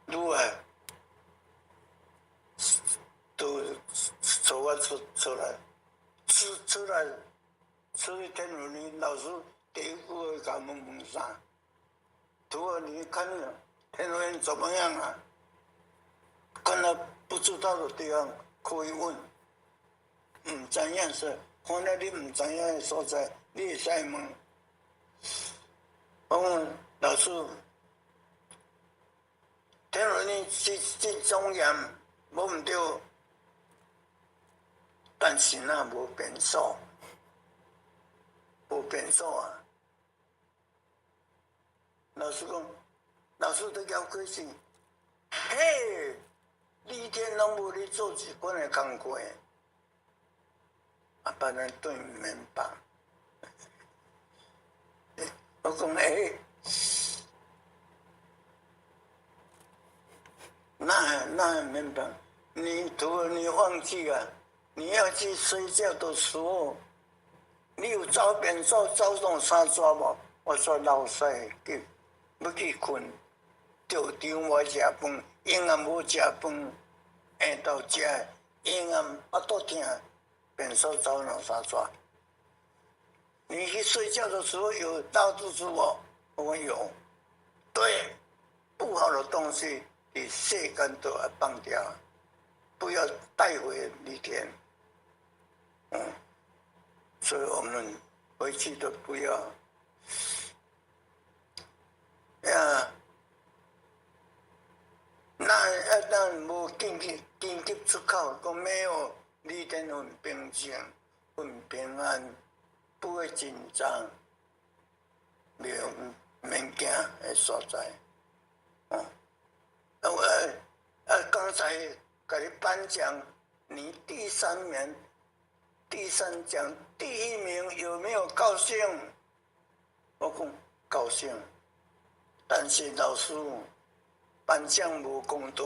愈来都找我出来，出来去天文里，老师第一句会甲问啥？图尔你看天文怎么样啊？看到不知道的地方可以问，知影是。看到你毋知影的所在，你会使问。我讲老师，天文呢这种严无毋对，但是那无变数，无变数啊。老师讲，老师都要开心，嘿，你一天拢无咧做一款的工课。别人对面办，我讲那免办，你忘记了，你要去睡觉的时候，你有找便所找到啥抓无？我说老师去，要去困，着场无食饭，永远无食饭，下到食，永远巴肚疼。便所找到啥抓？你去睡觉的时候有拉肚子吗？我有。对，不好的东西你晒干都要放掉，不要带回离天。所以我们回去都不要呀。那无紧急出口，讲没有。你天很平静，很平安，不会紧张，免惊的所在。刚才给你颁奖，你第3名，第3奖第1名，有没有高兴？我讲高兴，但是老师颁奖无公道，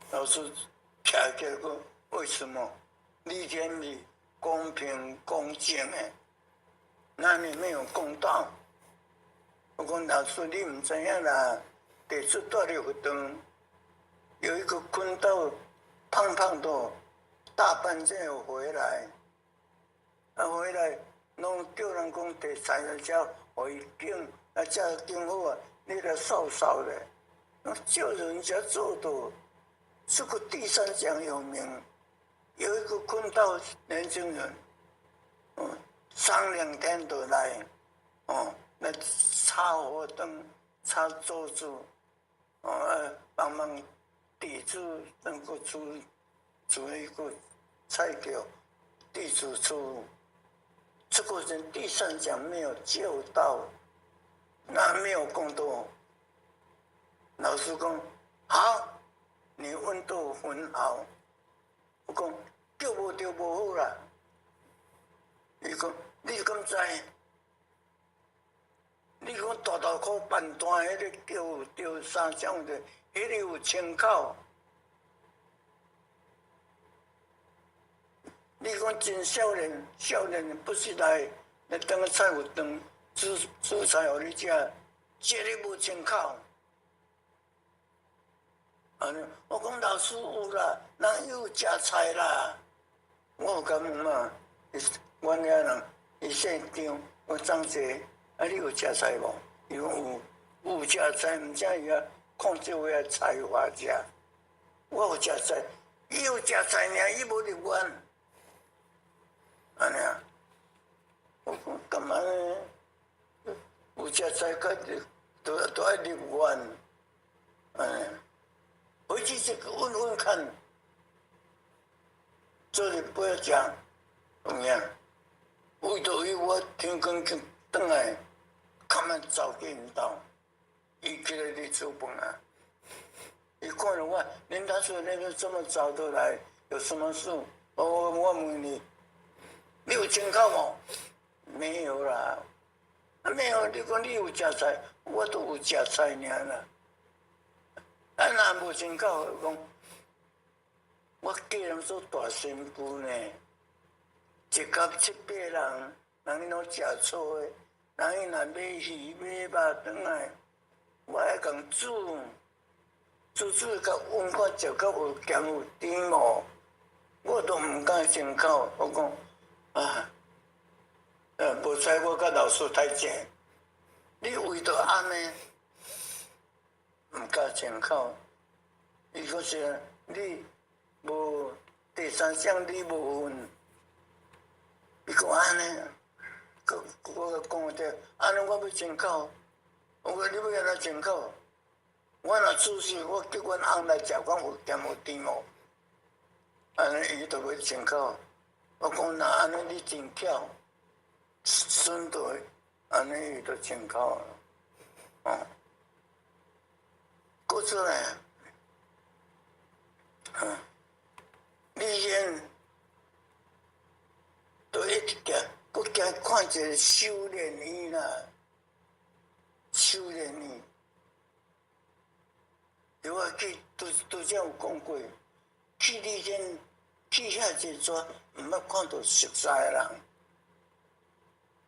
老师。徛起来讲，为什么李天理公平公正的，那里没有公道？我讲老师，你唔知影啦？第出大的活动，有一个坤道胖胖的，大半夜有回来，回来，拢叫人讲摕菜来吃，互伊敬，食敬好啊，你来扫扫的，叫人家做的。这个第3奖有名，有一个困到年轻人，3、2天就来，来插火灯、插桌子，帮忙地主能够煮一个菜肴，地主出。这个人第3讲没有救到，那没有功德。老师讲好，你温度很好。我讲救无就无好啦。伊讲你敢知？你讲大块板段迄个钓3种的，迄个有1000口。你讲真少年不是来当个菜有当煮菜互你食，一日无1000口。我讲老师有啦，人有食菜啦。我有甲问嘛，阮遐人伊姓张，我张姐，你有食菜无？伊讲有食菜，毋知伊控制遐菜花食。我有食菜，伊有食菜尔，伊无入院。安尼啊？我讲干嘛呢？有食菜，都爱入院。安尼。回去这个问问看，这里不要讲，怎么样？为着伊我天光去转来，他们早给引导，伊起来你煮饭啊。伊看了我，恁大叔那个这么早都来，有什么事？我问你，你有1000口无？没有啦，没有。你讲你有食菜，我都有食菜尔啦。若无1000口，讲我家人做大媳妇呢，一家7、8人，人拢食醋的，人伊若买鱼买肉转来，我爱共煮，甲温看食到有咸有甜无，我都毋敢1000口。我讲无采我甲老师太正，你为着安尼。毋加1000口，伊个说你无第3项你无份，伊讲安尼，我讲者安尼我要1000口，我讲你要安怎1000口？我若出事，我叫阮翁来食，讲有咸有甜无？安尼伊就要1000口。我讲那安尼你真巧，顺对，安尼伊就1000口了，过出来，你先都一直行，搁行看一个修炼伊啦，修炼伊。有我去拄则有讲过，去你先去遐一撮，毋捌看到熟悉的人，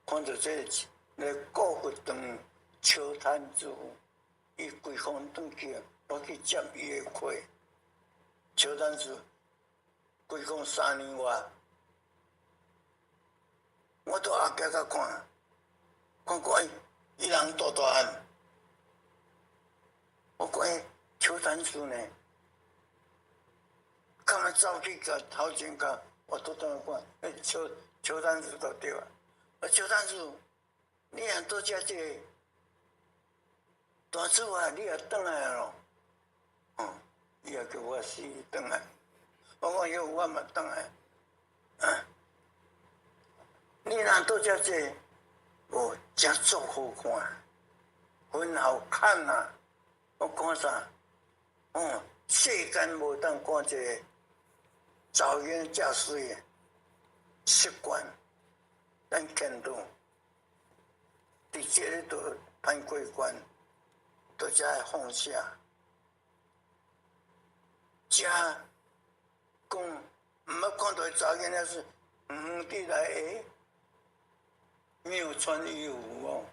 看到这个顾佛堂秋摊子。伊规方转去，我去接伊的课。乔丹子规共3年外，我都后壁甲看伊人大汉。我讲乔丹子呢，他们走去甲头前甲我都当看，乔丹子就对啊。乔丹子，你若拄食这个。大叔啊，你也转来咯？伊也叫我死转来。我讲哟，我嘛转来。你若拄只这，真足好看，很好看啊！我讲啥？世间无当看一个造型遮水的习惯，咱见到，伫这里都攀过关。都才会放下，食讲毋捌看到查囡仔是伫来没有穿衣服哦，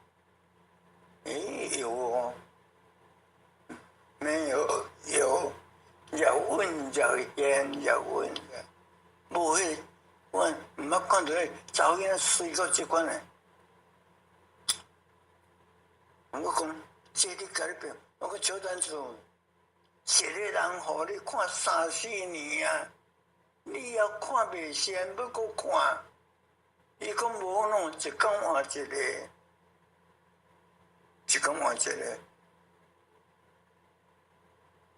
有哦，没有有问要问，无迄我毋捌看到查囡仔水到即款诶，我讲。这你改变，我讲乔丹子，一个人互你看3、4年啊，你要看袂先，要搁看，伊讲无喏，一工换一个，一工换一个。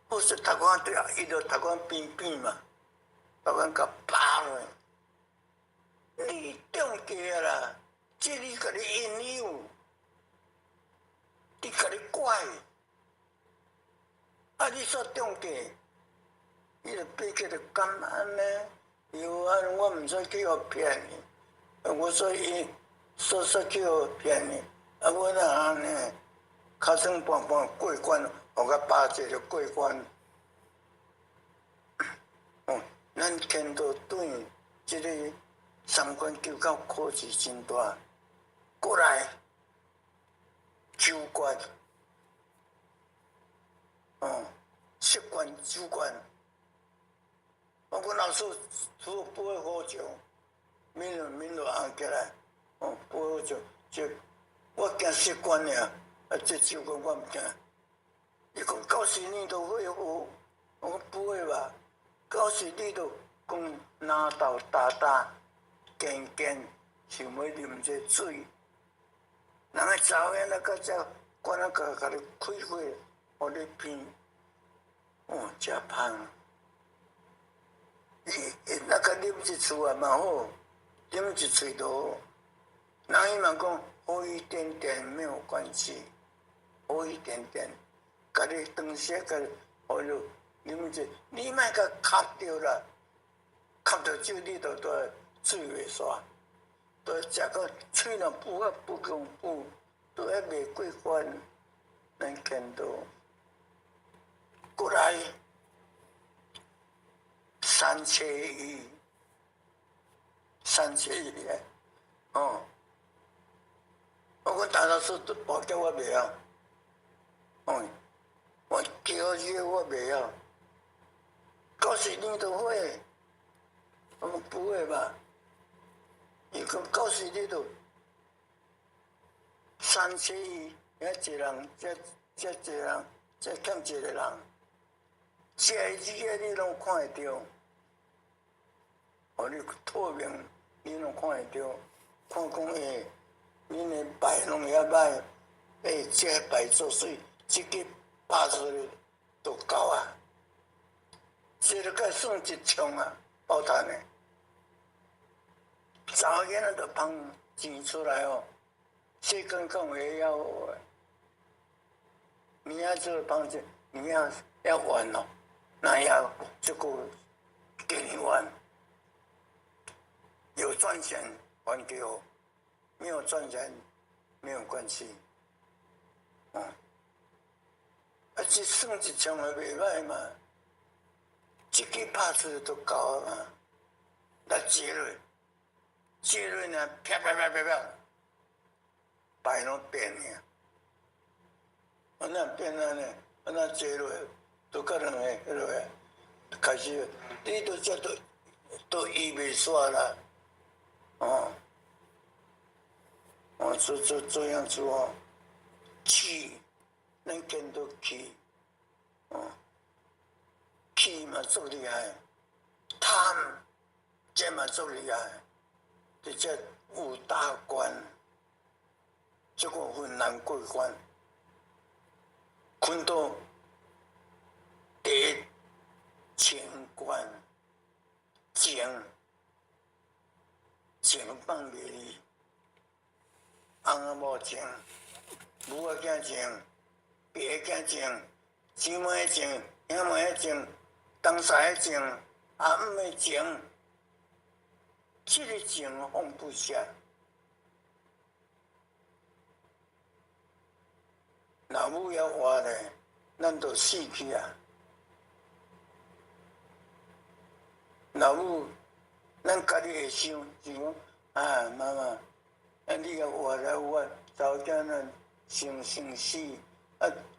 我说头壳对啊，伊就头壳扁扁嘛，头壳甲扒落。你中计啦，这你甲你引诱，你甲你怪，啊你煞中计，伊就变起就敢安尼，有啊，我毋使去互骗你，我说伊说去互骗你，啊我若安尼，尻川半半过关，互甲巴结就过关。哦，咱天道对即个3.99考试真大，过来9关，10关9关，我阮老师煮8个好酒，明就红起来，8个好酒，我惊10关尔，这9关我毋惊。伊讲90年都会好，我讲不会吧？90年都讲拿豆大。健想要啉这水，人个查某囝仔到遮管啊甲你开火，互你闻，真芳。那甲啉一厝也蛮好，啉一喙都好。人伊嘛讲好一点点没有关系，好一点点，甲你当时甲互你啉者，你莫甲卡着啦，卡着酒你就在。水袂煞，都食到喙若补啊补公补，都还未过关，咱见到过来3车1，我讲大多数都报叫我袂晓，我叫这我袂晓，90年都会，我讲不会吧？伊讲90年都3车1，遐一人，这一人，这欠一个人，写的字你拢看会着，互你透明，你拢看会着，看讲恁的牌拢遐歹，这牌作水，这个拍出来就够啊，这个该算一枪啊，爆弹的。查某囡仔就放钱出来哦，细讲讲话要好诶，明仔做放钱，明仔要还哦，那要这个给你还，有赚钱还给我，没有赚钱没有关系，这算一枪也袂歹嘛，一支拍出来就够啊嘛，来接落。接落呢，啪，牌拢变去，那变啊呢，那接落都可能会落来，开始你都这都医袂煞啦，这样做，气，咱见到气，气嘛足厉害，贪，这嘛足厉害。这5大关，这个很难过关。困到第情关，情放袂离，翁仔某情，母仔囝情，爸仔囝情，姊妹情，兄妹情，同事情，阿姆的情。这个情放不下，老母要活咧，咱就死去啊！老母，咱家己会想，是讲妈妈，你要活来我早间咱生死，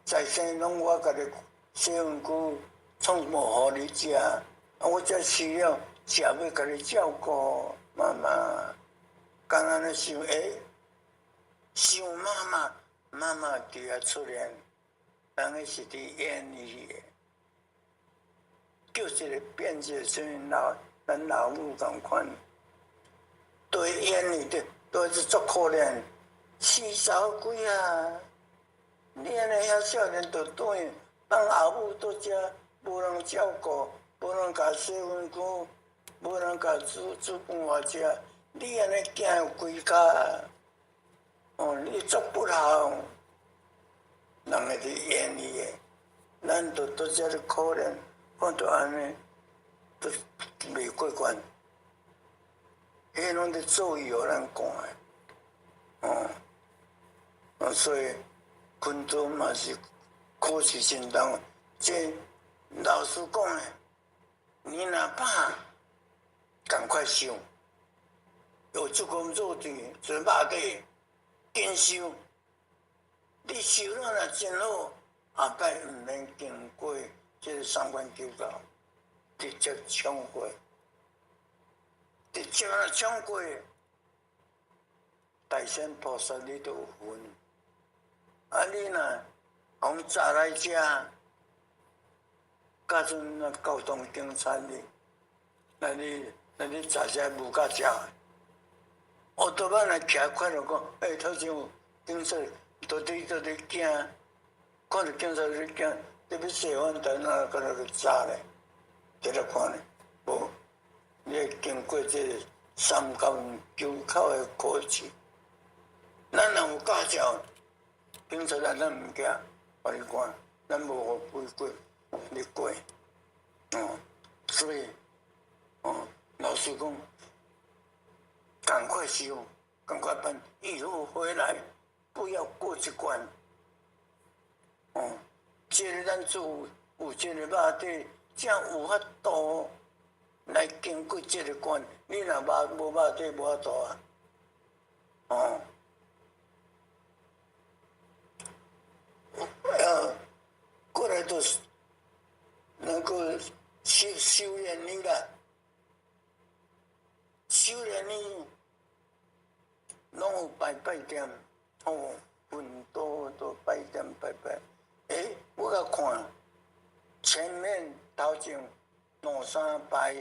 财产拢我家己洗碗具创无互你食，我才需要食要家己照顾。妈妈，刚刚咧想，想妈妈伫遐出现，人个是伫演戏的，叫一个编剧出现老咱老母同款，对烟里的都是足可怜，40几啊！你安尼遐少年就等于放后母在遮，无人照顾，无人甲洗碗具，无人甲煮饭互食，你安尼囝有几家啊？哦，你足不孝，人会伫烟里的，咱就在遮咧可怜，看到安尼，都袂过关。迄拢伫做伊互咱看的，所以昆都嘛是苦是真重。这老师讲的，你若怕，赶快收，有这工作地做肉底，紧收。你收了若真好，后摆毋免经过这个3关9道，直接冲过。直接若冲过，大仙菩萨你就有份。啊，你若往早来遮，甲阵那交通警察哩，那你早些无甲食的，乌多曼来徛看着讲，头前有警察，到底惊，看着警察在惊，你要洗碗单啊，搁那去炸咧，伫咧看咧，无。你会经过这个3关9口的考试，咱若有驾照，警察来咱物件，互你看，咱无互违规，你过，所以，老师讲，赶快修，赶快办，以后回来不要过这关，这个咱做有这个肉体，才有法度。来经过这个关，你若无肉体无法度啊！过来就是能够修炼你啦，修炼你拢有拜点，分多拜点拜。我甲看前面头前。2-3拜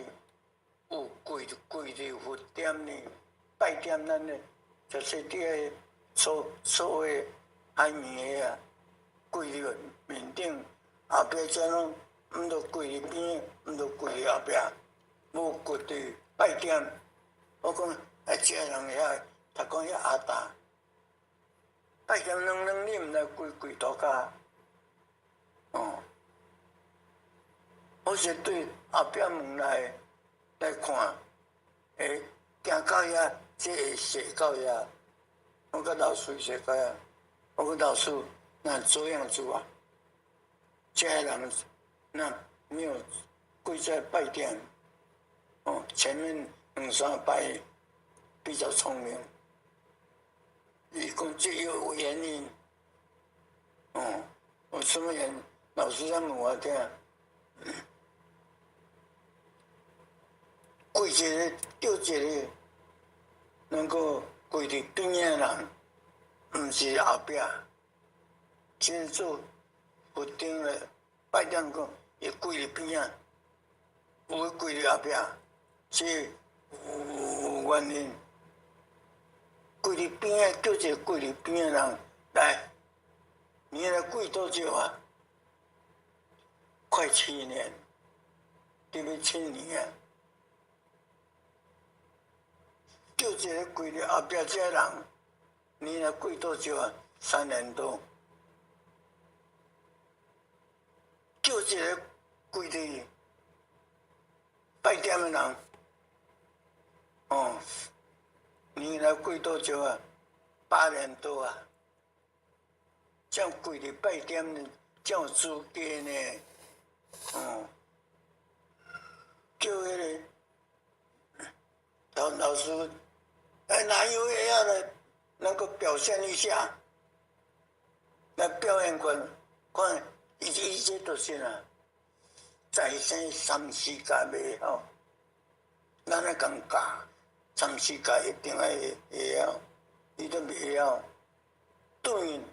有跪伫佛点呢，拜点咱的，就是伫所谓海绵的啊，跪伫面顶，后壁则拢毋着跪伫边，毋着跪伫后壁，无跪伫拜点。我讲这人遐，读讲遐阿达，拜点两你毋来跪倒骹，我是对后壁门来看，行到遐，这会写到遐。我甲老师写到遐，我甲老师那这样做啊，这人那没有跪在拜殿，前面2-3拜比较聪明。伊讲这有原因，有什么原因？老师在问我听。跪一个叫一个，能够跪伫边的人，毋是后壁。即做佛顶的拜点讲，伊跪伫边啊，有跪伫后壁，这有原因。跪伫边的叫一个跪伫边的人来，你来跪多久啊？快7年，对不7年啊！叫一个跪伫后壁这人，你来跪多久啊？3年多。叫一个跪伫拜点的人，你来跪多久啊？8年多啊！这样跪伫拜点的，这有资格呢？叫迄个老师，哪有也要来能够表现一下，来表演看，伊这就是啦，在生3-4届袂晓，咱来共教，3-4届一定会晓，伊都袂晓，当然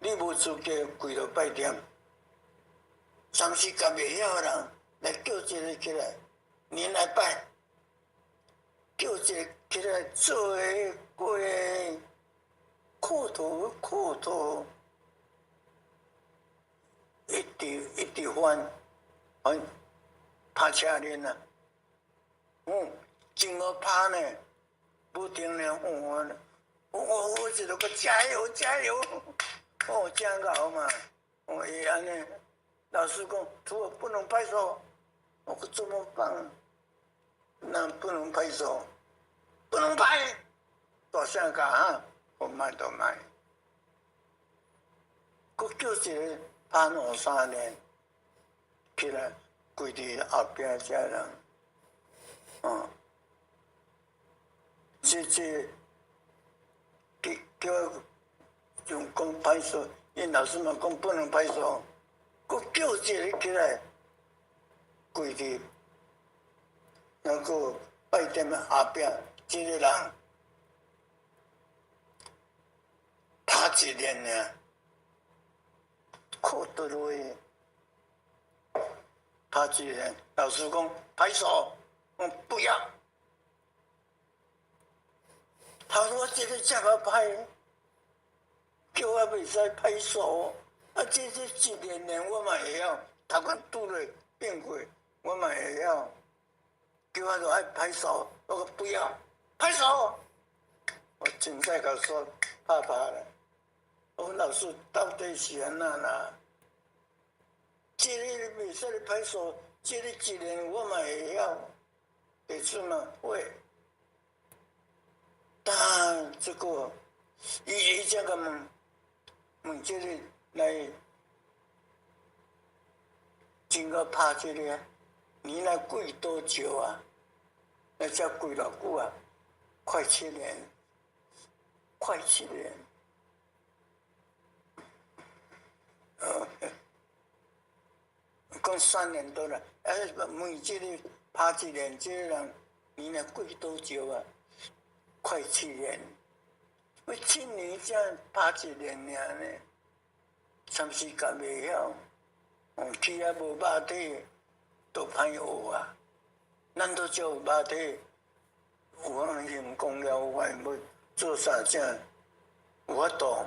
你无资格跪到拜点。3-4届袂晓的人来叫一个起来，你来拜。一个起来做诶过诶苦土，一直翻拍车轮啊，真好拍呢，不停咧换，我一直个加油，真搞嘛，会安尼，老师讲，除了不能拍手，我可怎么办？那不能拍手，不能拍，大声讲哈，我卖都卖。佫叫一个拍2、3年，起来跪伫后壁遮人，这叫用讲拍手，因老师嘛讲不能拍手，佫叫一个起来跪伫。然后拜店后壁，这个人拍一年呢，哭倒落去，拍一年。老师讲拍手，不要。他说这个怎么拍？叫我袂使拍手，这一年我嘛会晓，头壳拄咧变过，我嘛会晓。叫我就爱拍手，我说不要拍手，我真在甲说拍了。我说老师到底是安那啦？这个袂使咧拍手，这个一年我嘛会晓，会出嘛会。但这个伊才甲问这个来，真个拍这个。你来跪多久啊？那才跪偌久啊？快7年，快7年。讲3年多了，问这个拍一年，这个人你来跪多久啊？快7年。我7年才拍一年尔呢，长时间袂晓，去也无肉体。都歹学啊！咱都少有肉体，有可能行功了，我要做啥正有法度，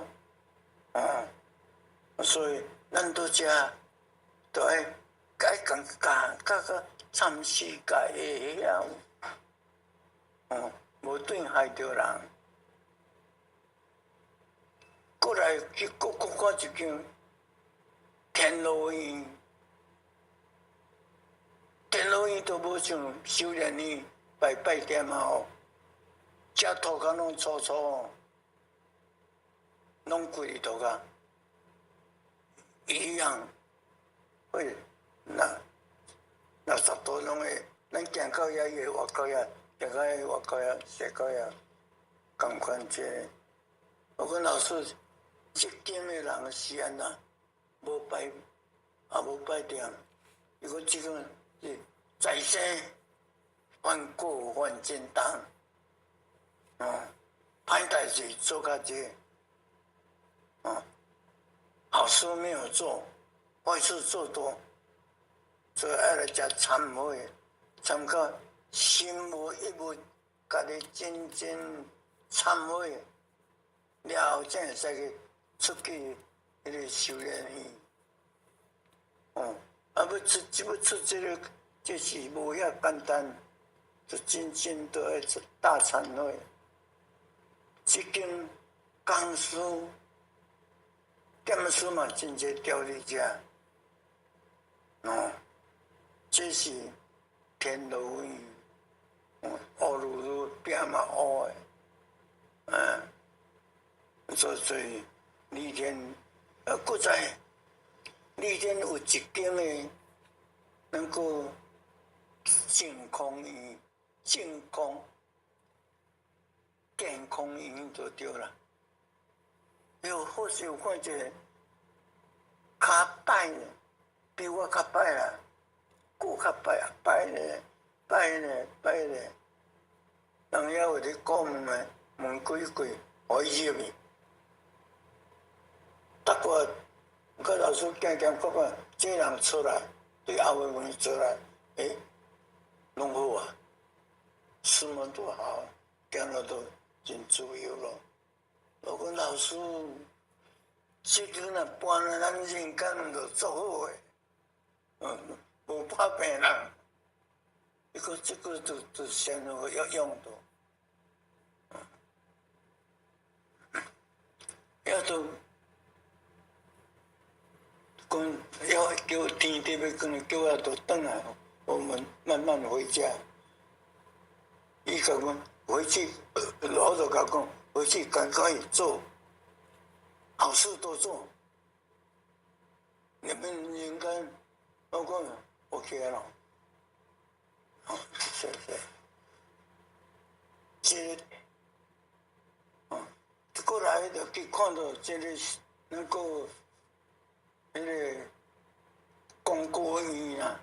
所以咱都遮都爱改讲甲参世界会晓，无对害着人。过来去看一间天路院。天路院都无像修炼院拜点嘛吼，遮土骹拢粗粗，拢跪伫土骹，一样会垃圾多拢会，咱行到遐伊会活到遐，行到遐活到遐，踅到遐，共款这。我讲老师，这间的人是安那，无拜也无拜点，伊讲这个。在生犯过犯简单，歹代志做较济，好事没有做，坏事做多，所以爱来遮忏悔，参加心无一物，家己真忏悔，了后才会使去出去迄个修炼院，要出这个。这是无遐简单，就真都要出大忏悔。这间公司点数嘛，真侪调伫遮，这是天路院，学愈变嘛学的，所以李天，搁在李天有一间的能够。健康院、健康院就对了。或许有看者较歹呢，比我较歹啦，佫较歹啊，歹咧。人遐有咧讲问几句，互伊入去。不过，甲老师渐看看，这人出来，对后尾问出来，拢好啊，什么拄好，行路都真自由咯。我讲老师，即阵若搬来咱人间就做好诶，无怕病人。伊讲即个就先有要用到。要都讲要叫天地要讲叫我都转来，我们慢慢回家。伊甲阮回去，我就甲讲回去赶快做，好事多做。你们人间，我讲 OK 了，好，谢谢。这。过来就去看到这个那个广告院啊，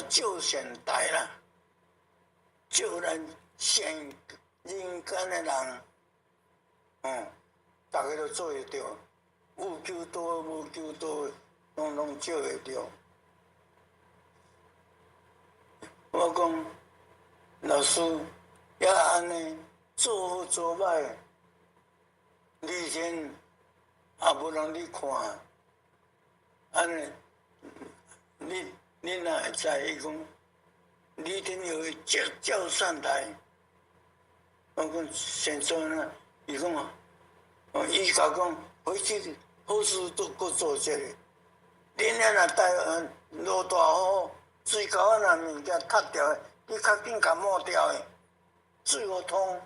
照现代啦，照咱现人间的人，大家都做会到，有求多无求多，拢照会到。我讲老师也安尼做好做歹。以前也无人去看，安尼，你若会知伊讲，李天佑会照上台，我讲先做呢，伊讲伊甲讲回去好事都搁做一个，恁遐若台落大雨，水沟啊若物件塌掉的，你较紧甲抹掉的，水互通，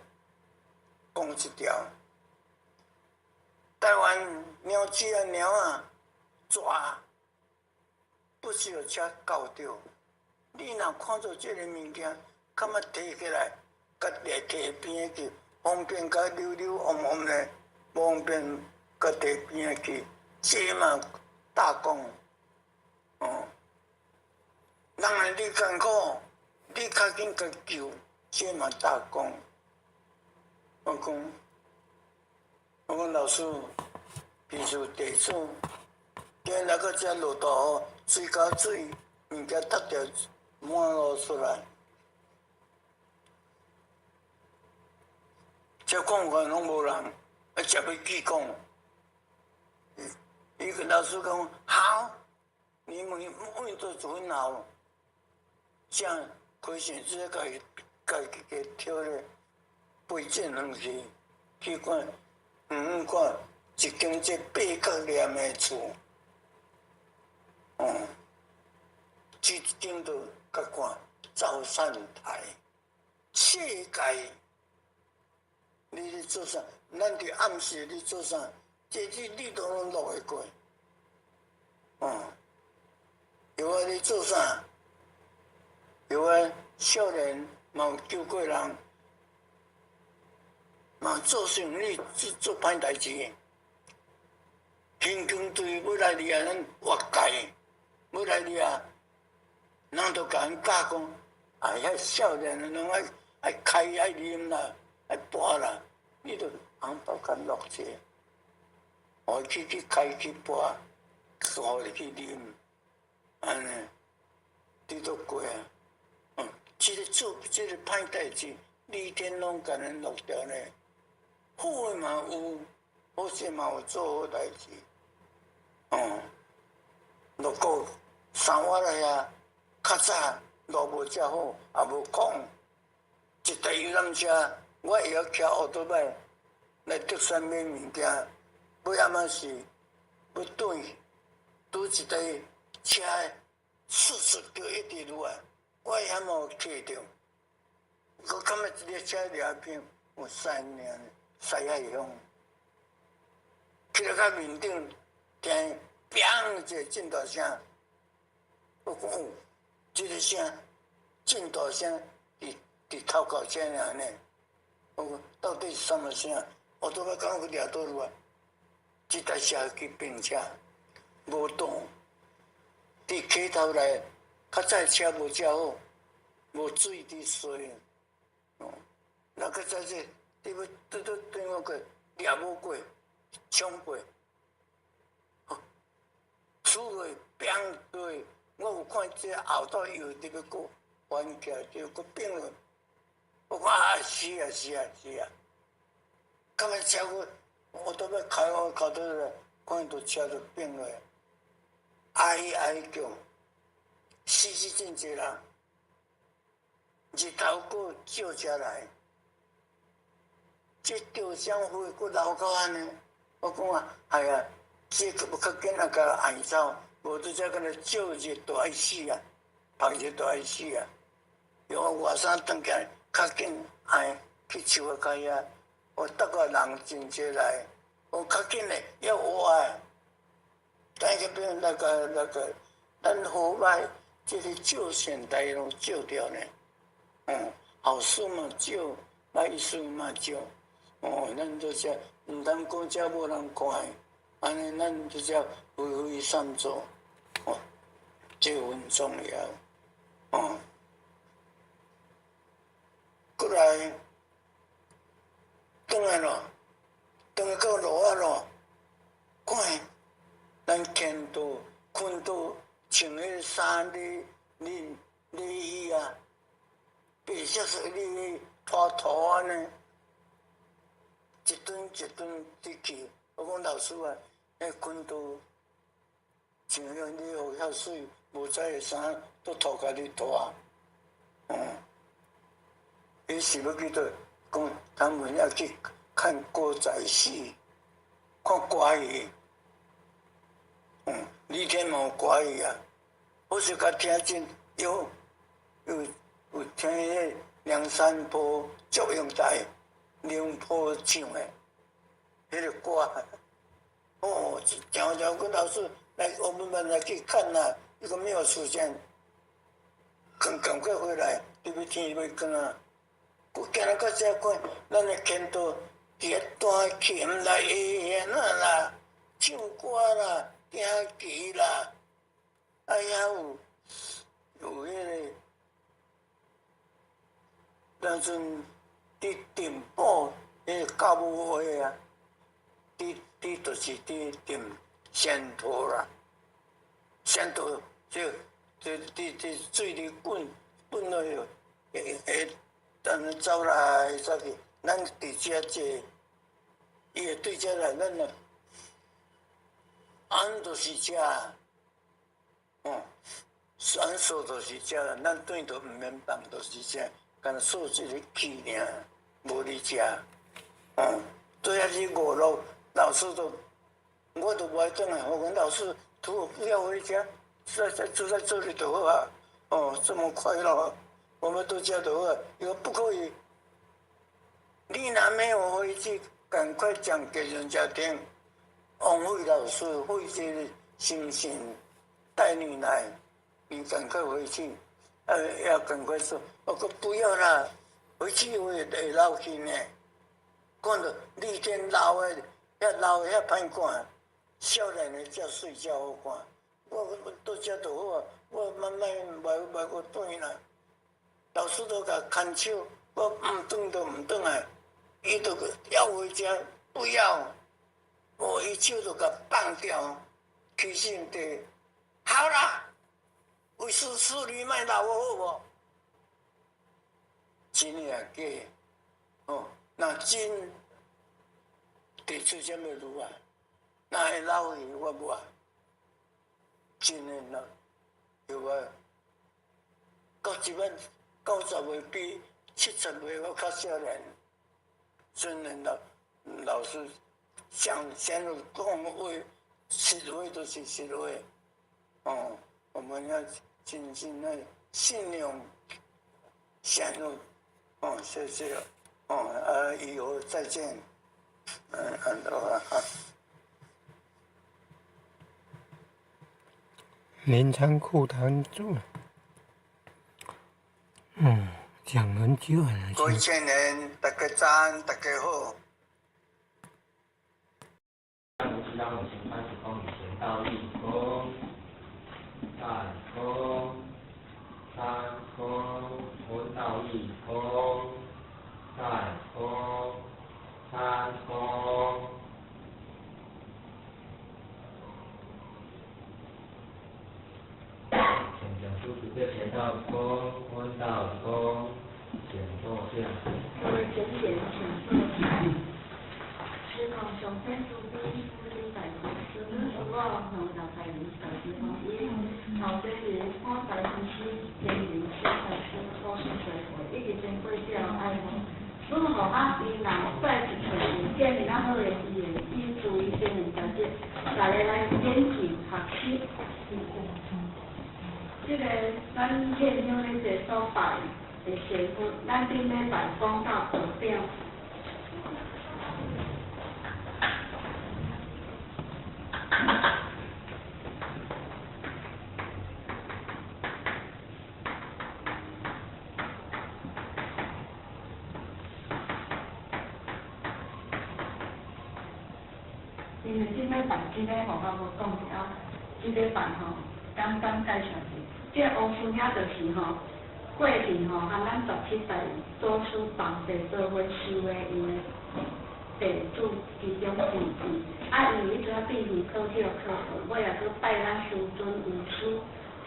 讲一条。台湾鸟鼠啊、猫啊抓，不需要车搞掉。你若看到这个物件，干嘛摕起来，甲摕摕边去，方便甲溜溜旺旺咧，方便甲摕边去，这嘛大功。人啊，你艰苦，你较紧甲救，这嘛大功。我讲老师，譬如地主，今日个只落大雨，水沟水物件塌掉，满路出来，这看法拢无人，才要去讲。伊个老师讲好，你们都做很好，这样亏损只家己挑咧背井离去，去看。看一间这八角连的厝，一间都甲看造山台，世界，你咧做啥？咱伫暗时你做啥？这你都拢落会过，有啊你做啥？有啊少年嘛有救过人。嘛做生意做歹代志，天公队要来掠咱活该，要来掠，人都甲咱教讲，遐少年拢爱开爱啉啦，爱拔啦，你著红包甲落者，我去开去拔，互你去啉，安尼，你都过啊，这个做这个歹代志，李天龙甲咱落掉呢。好诶嘛有，好势嘛有做好代志，落过3月来啊，较早路无遮好，也无讲，一台游览车，我会晓骑奥多麦来德山买物件，尾暗仔是要转，拄一台车速就一直落来，我还无骑着，我感觉一个车掠平有3年。西海乡，去到甲面顶，听砰一个震大声，我讲这个声震大声，伫头壳车尔呢。我讲到底是什么声？我都要赶快掠倒落来，这台车去并车，无动。伫溪头内，较早车无遮好，无水伫水，那较早这。你要对我过，掠无过，冲过，厝落砰落，我有看这后头又伫要过翻起来，就搁变落。我看是啊，咁啊车我都要开到来，看到车就变落，哀叫，死真济人，日头过照车来，这吊箱灰佫流到安尼，我讲啊，哎呀，这个要较紧啊，甲爱走，无拄则敢若照日都爱死啊，晒日都爱死啊，用外衫转起来，较紧爱去树仔开啊，我逐个人真济来，我较紧嘞，要活啊！等下边那个，咱河摆这个照线台拢照掉呢，好事嘛照，歹事嘛照，咱都只毋通讲遮无人看，安尼咱都只恢恢善做，这很重要，过来，转来咯，转来到路啊咯，看。咱见到、看到穿迄衫你衣啊，白色说你拖安尼，一吨入去。我讲老师啊，看到穿迄你有遐水，无知的衫都拖家己拖，伊是要去倒？讲他们要去看歌仔戏，看歌戏。李天王歌戏啊，我是甲听真有听迄梁山泊祝英台梁坡唱的迄个歌，常阮老师来我们班来去看啦，伊个没有出现，赶快回来，你要天要光啊！我今日到遮看，咱会见到伫个大琴内下那啦，唱歌啦。听棋啦，哎呀有迄个，当阵伫定堡迄个教务会啊，就是伫定仙桃啦，仙桃这水里滚落去，等走来走去，咱伫遮坐，伊会对遮来，咱啊。俺就是遮，咱所就是遮，咱对都毋免放，就是遮，干锁一个气尔，无伫遮，最后是5路，老师都，我都无爱转来，我讲老师，图不要回家，住在这里就好啊，这么快乐，我们都家就好啊，伊说不可以，你若没有回去，赶快讲给人家听。王慧老师，慧姐的心情带你来，你赶快回去，要赶快说。我说不要啦，回去我也会老去呢。看到李天老的，老的遐歹看，少年的才睡觉好看。我到遮就好啊，我慢慢买个转来。老师都甲牵手，我唔转就唔转来，伊就要回家，不要。伊手就甲放掉，起身地，好啦，为师你莫闹我好无？真也假？若真提出什么路啊？若会闹去我无啊？真诶啦，有啊。到即摆90岁比70岁我较少年，真诶老师。想讲话，实话就是实话，我们要真心的信用，相信，谢谢，以后再见，安多啊。镰仓库堂主，讲很久了。各位青年，大家赞，大家好。让我行30公里前到立功，再功，3功，回到立功，再功，3功。请讲出直接前到功，温到功，请坐下。如果他伊若再一找建立咱好个伊个医助医生的条件，大家来研究学习。这个咱现场咧坐所拜的师傅，咱顶礼拜讲到道表。因为即摆办即个互我无讲了，即个办吼，简单介绍者，这乌孙遐就是吼，过去吼和咱17代祖师同齐做伙修的因的地主其中之一。啊，因为伊阵必须考试考好，尾也去拜咱师尊为师，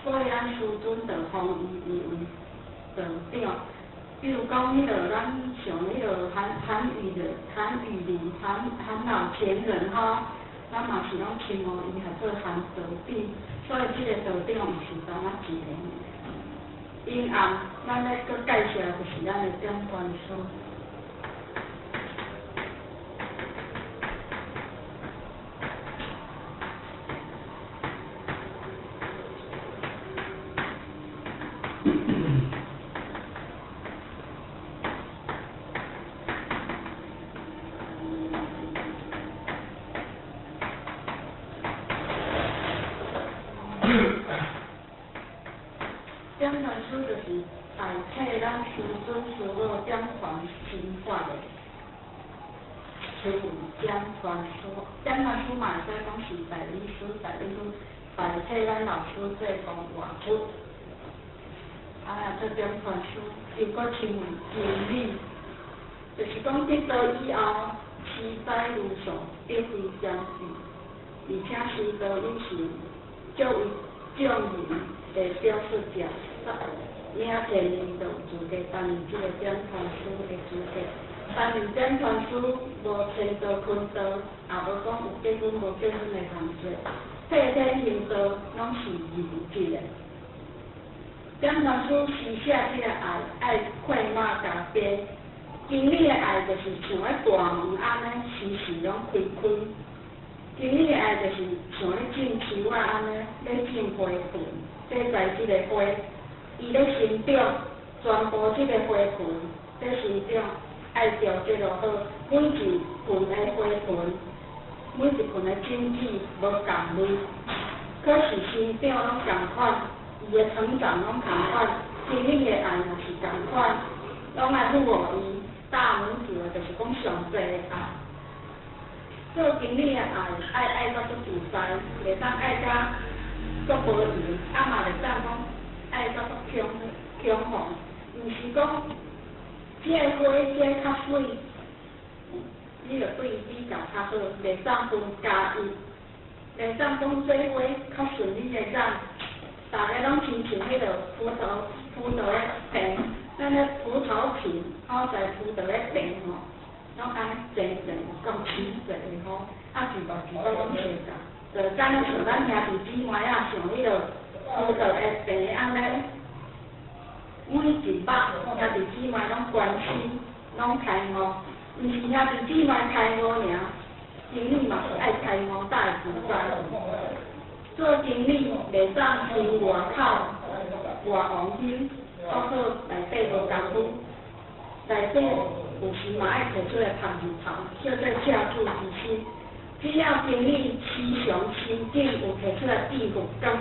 所以咱师尊就封伊为道长。比如讲，迄个咱像迄个韩愈的韩老前人吼，咱嘛是拢称呼伊还做韩道长，所以即个道长毋是咱啊一个。因后咱咧搁介绍就是咱的点传书。点传书就是代替咱师尊师母点传心法的词语，点传书。点传书嘛会使讲是代理书代替咱老师做讲话术。这点传书又搁称为经理，就是讲得道以后，期待如上，必非相似，而且师道以前作为众人的表示者。领前年度资格担任这个点传书的资格，担任点传书无迁道坤道，也无讲有结婚无结婚的行做，体体行道拢是认真的。点传书诗写这个爱快马加鞭，经理的爱就是像咧大门安尼，时时拢开开。经理的爱就是像咧种树仔安尼，咧种花盆，这在即个花。伊咧生长，全部即个花盆咧生长，爱调节落好，每一盆的花盆，每一盆的经济无共类，可是生长拢共款，伊的成长拢共款，经理的爱嘛是共款，拢爱护护伊。大门字就是讲上济的爱，做经理的爱到足自在，袂当爱甲足无闲，啊嘛袂当讲。爱到强横，毋是讲这个花这较水，你着对伊比较较好，袂当分家伊，袂当讲这花较顺利的长，大家拢亲像迄个葡萄的皮，咱咧葡萄皮，好在葡萄的皮吼，拢安尼整够清洁的吼，啊一道拢相共，就敢若像咱兄弟姊妹啊，像迄个。葡萄的皮安尼，每一百兄弟姊妹拢关心，拢开悟，毋是兄弟姊妹开悟尔，经理嘛是爱开悟才会自在。做经理袂当听外口外王音，包括内底无共夫，内底有时嘛爱摕出来晒日头，叫做下注之心。只要经理时常心境有摕出来地福光。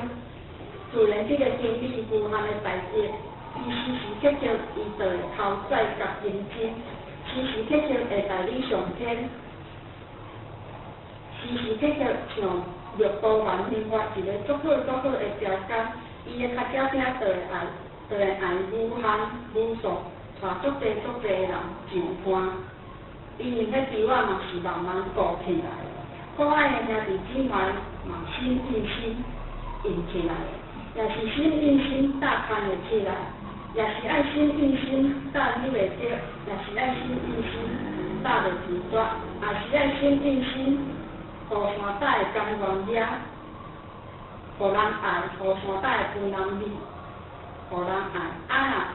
自然，这个经理无限的代志，伊时时刻刻伊就会头载甲认真，时时刻刻会代理上天，时时刻刻像六道万变化一个足好的条件，伊的较少就会爱武行武术，带足济人上班，因为迄场仔嘛是慢慢顾起来，可爱的兄弟姊妹嘛心印心印起来。也是心印心大看会起来，也是爱心印心大你袂着，也是爱心印心大袂自绝，也是爱心印心，互山大的甘愿者，互人爱，互山大的分人味，互人爱，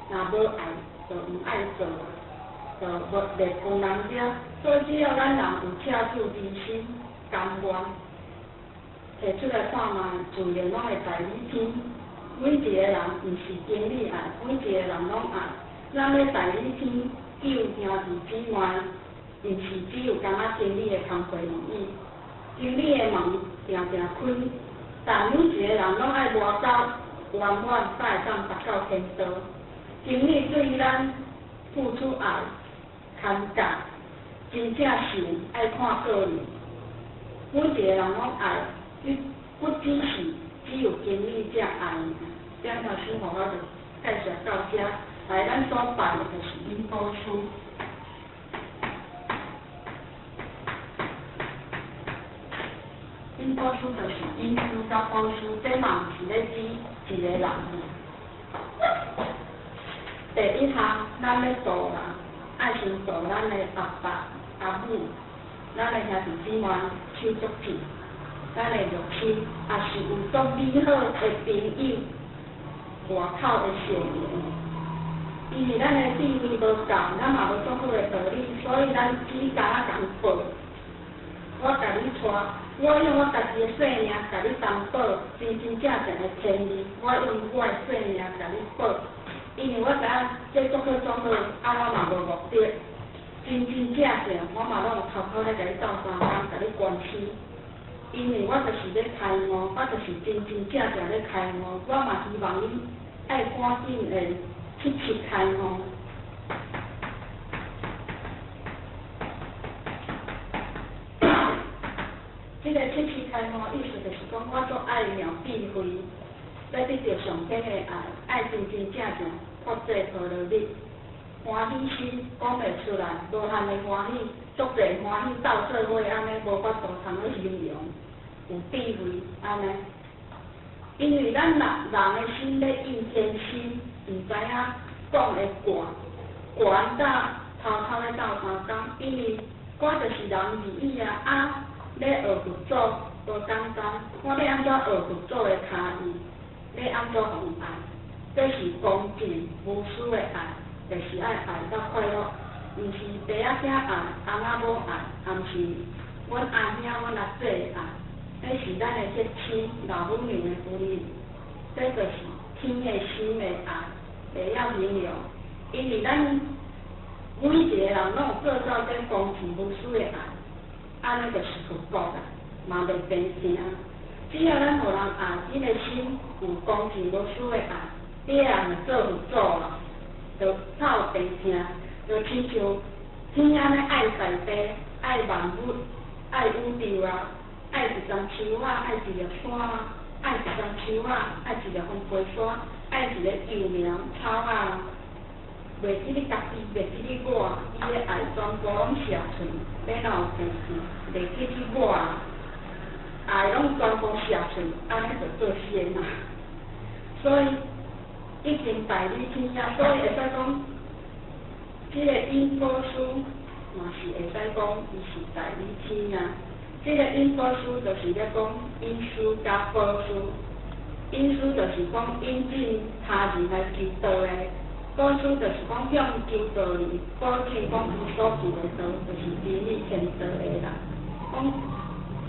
若无爱就毋爱做，就袂分人惹，所以只要咱人有赤子之心，甘愿摕出来看卖，自然拢会在你天。每一个人毋是经理爱，每一个人拢爱。咱要在你天救兄弟姊妹，毋是只有干那经理的工作而已。经理的门定定开，但每一个人拢爱活到圆满，才会当达到天道。经理对咱付出爱、牵挂，真正是爱看个人。每一个人拢爱，不只是只有经理才爱。两条师傅我就介绍到遮，来咱所拜的就是因果书。因果书就是因书甲果书，这嘛毋是咧指一个人。第一项，咱要做人，爱先做咱的阿爸阿母，咱的兄弟姊妹手足亲，咱的肉亲，也是有足美好的朋友，外口的善缘。因为咱的智慧无够，咱嘛无足好的道理，所以咱只敢共报。我甲你带，我用我家己的性命甲你担保，真真正正的天理。我用我的性命甲你报，因为我知影这做好做好，我嘛无目的，真真正正我嘛拢有偷偷咧甲你斗相共，甲你关心。因为我就是咧开悟，我就是真真正正咧开悟，我嘛希望你爱赶紧的去开悟。这个七七开悟意思就是讲，我做爱妙智慧，要得到上天的爱，爱真真正正托济托落你，欢喜心讲袂出来，无限的欢喜，足侪欢喜斗做伙，安尼无法度通去形容，有智慧安尼。因为咱人的心咧应天心，毋知影讲的悬到偷偷咧斗相共，因为我就是人而已啊。要学佛祖无简单，我要安怎学佛祖的卡意？要安怎互爱？这是恭敬无私的爱，就是爱到快乐，毋是爸仔囝爱，翁仔某爱，也毋是阮阿兄阮阿姐的爱，这是咱的结亲老母娘的福利，这就是天的心的爱，袂晓形容，因为咱每一个人拢有做到这恭敬无私的爱。安尼就是佛国啦，嘛袂变成。只要咱互人爱，你的心有恭敬无私的爱，你也会做佛祖啦，就透变成，就亲像天安尼爱在地，爱万物，爱宇宙啊，爱一丛树啊，爱一粒山啊，爱一丛树啊，爱一粒风飞山，爱一个幼苗草啊。袂记你家己，袂记你我，伊的爱全部拢写出，要哪有生气？袂记你我，爱拢全部写出，安尼就做仙啊。所以已经在你天下，所以会使讲，这个因果书嘛是会使讲，伊是在你天啊。这个因果书就是咧讲因书加果书，因书就是讲引进他人来知道的。果书就是讲向求道理，果证讲伊所住的道就是真理天道的人，讲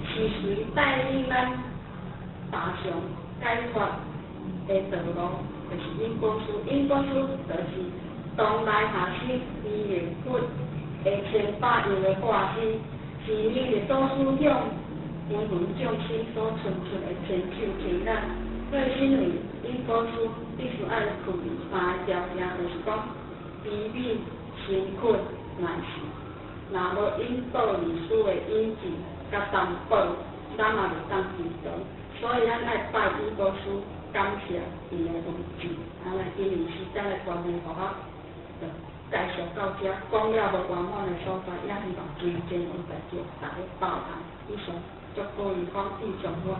是谁带领咱爬上解脱的道路，就是因果书。因果书就是当来下生二月份1800样的卦星，是你的祖师向芸芸众生所存出的千手千眼。所以因为因果书必须爱开三个条件，就是讲悲悯、辛苦、难事。若无因果历史的引证甲担保，咱嘛袂当知道。所以咱爱拜因果书，感谢伊的文字。安尼因为时间的关系，互我就介绍到遮，讲了无圆满的所在，也希望今天有大家大家包涵。以上祝各位方意上我。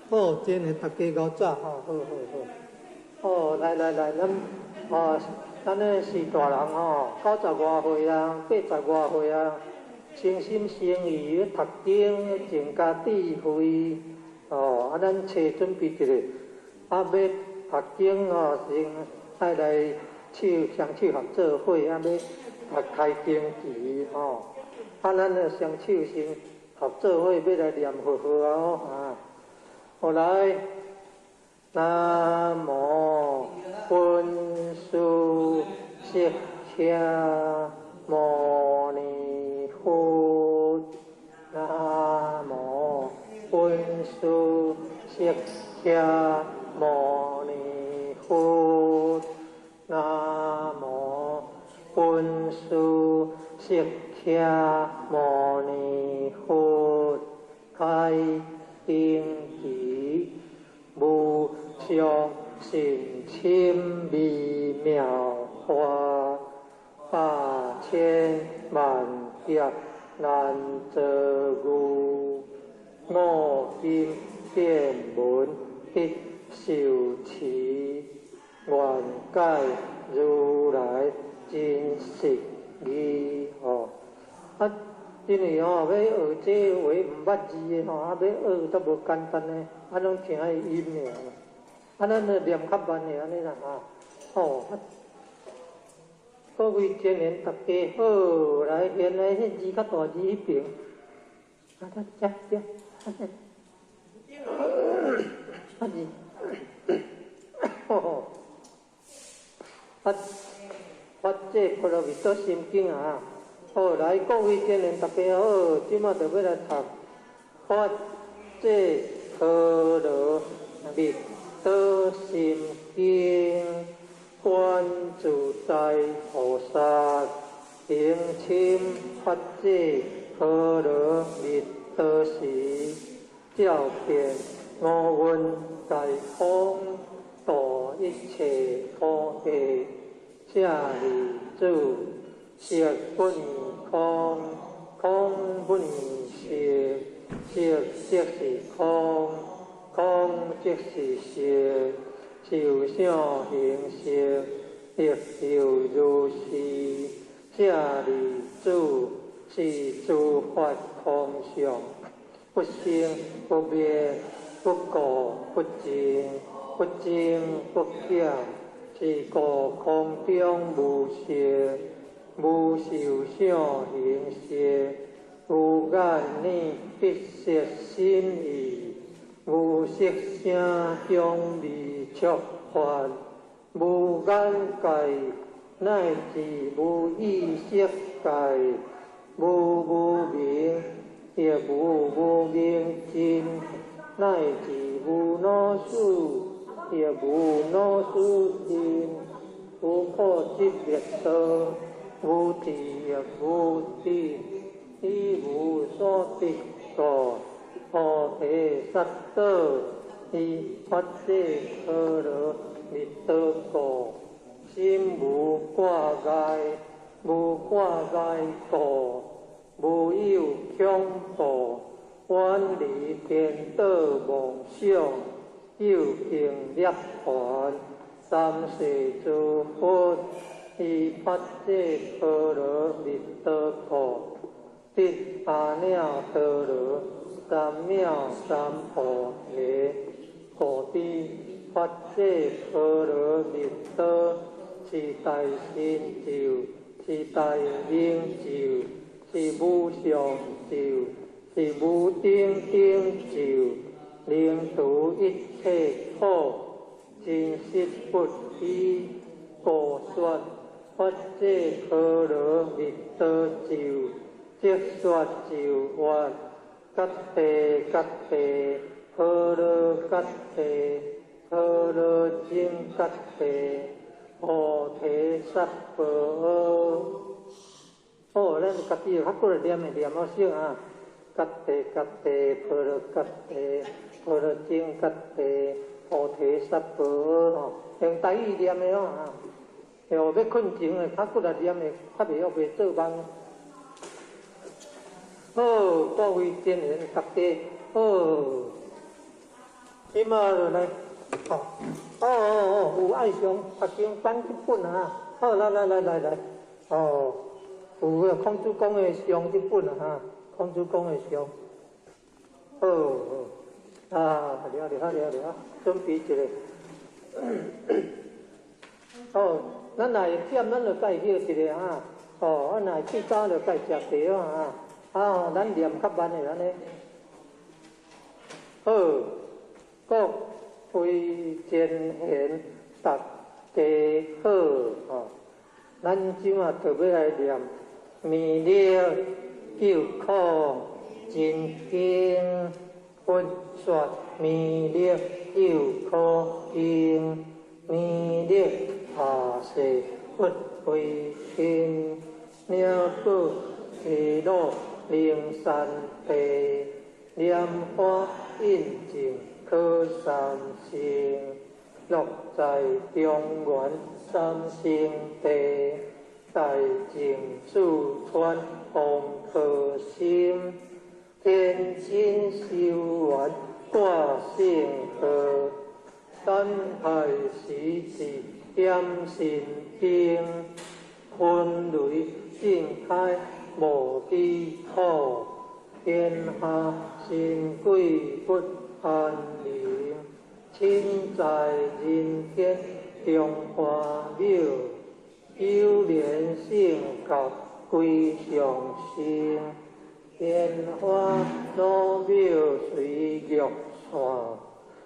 好，今日大家搞早吼，好。哦，来，咱呢是大人吼，90外岁啊，80外岁啊，诚心诚意读经，增加智慧。哦，咱找准备一下，要读经哦，先爱来双手合作伙，要开经期吼。咱呢双手先合作伙，要来念佛哦啊。后来，南无本师释迦牟尼佛，南无本师释迦牟尼佛，南无本师释迦牟尼佛，开经期无上甚深微妙法，百千万劫难得遇，我今见闻得受持，愿解如来真实义。因为要学这话唔捌字的要学都无简单的，拢听伊音尔，咱就念较慢的安尼啦各位天人大家好，来原来迄字较大字迄边，发这波罗蜜多心经啊！好，来各位天人大家好，即马就要来读发这波罗蜜多心经，观自在菩萨行深发这波罗蜜多时，照遍五蕴皆空，度一切苦厄。舍利子，色本空，空本色，色即是空，空即是色，受想行识，亦有如是。舍利子，是诸法空相，不生不灭，不垢不净，不增不减。是故空中无色，无受想行识，无眼耳鼻舌身意，无色声香味触法，无眼界，乃至无意识界，无明，亦无明尽，乃至无老死。亦无老死尽，无破即灭道，无地亦无地，亦无所得故，菩提萨埵以发这波罗蜜多故，心无挂碍，无挂碍故，无有恐怖，远离颠倒妄想。有行涅槃，三世诸佛以发这波罗蜜多故，得阿耨多罗三藐三菩提。故知发这波罗蜜多是大成就是大成就，是无上就，是无顶就。令度一切苦，真实不虚。故说发这波罗蜜多咒，即说咒曰：揭谛揭谛，波罗揭谛，波罗僧揭谛，菩提萨婆訶。咱家己较过来念好声啊！揭谛揭谛，波罗揭谛。波罗僧揭谛，菩提萨婆訶，用台语念的啊，要困前的，较过来念的，较袂做梦。好，各位天人大家好，即马落来，有爱上读经翻一本啊，好来，有孔子讲的上一本啊，孔子讲的上，了，准备一个，咱若会忝，咱就该休一下啊，咱若去早就该食茶啊，咱念较慢的安尼，好，各位前贤大家好，咱即马特别来念弥勒救苦真经，佛说弥勒救苦经，弥勒下世不回天，了不起落灵山地，莲花印净可三性，落在中原三星地，大净祖传红可心，天津修缘挂圣河，山海时时点心经，分雷震开无地土，天下神鬼不安宁，亲在人间中华庙，九莲圣教归上圣，莲花老庙随玉线，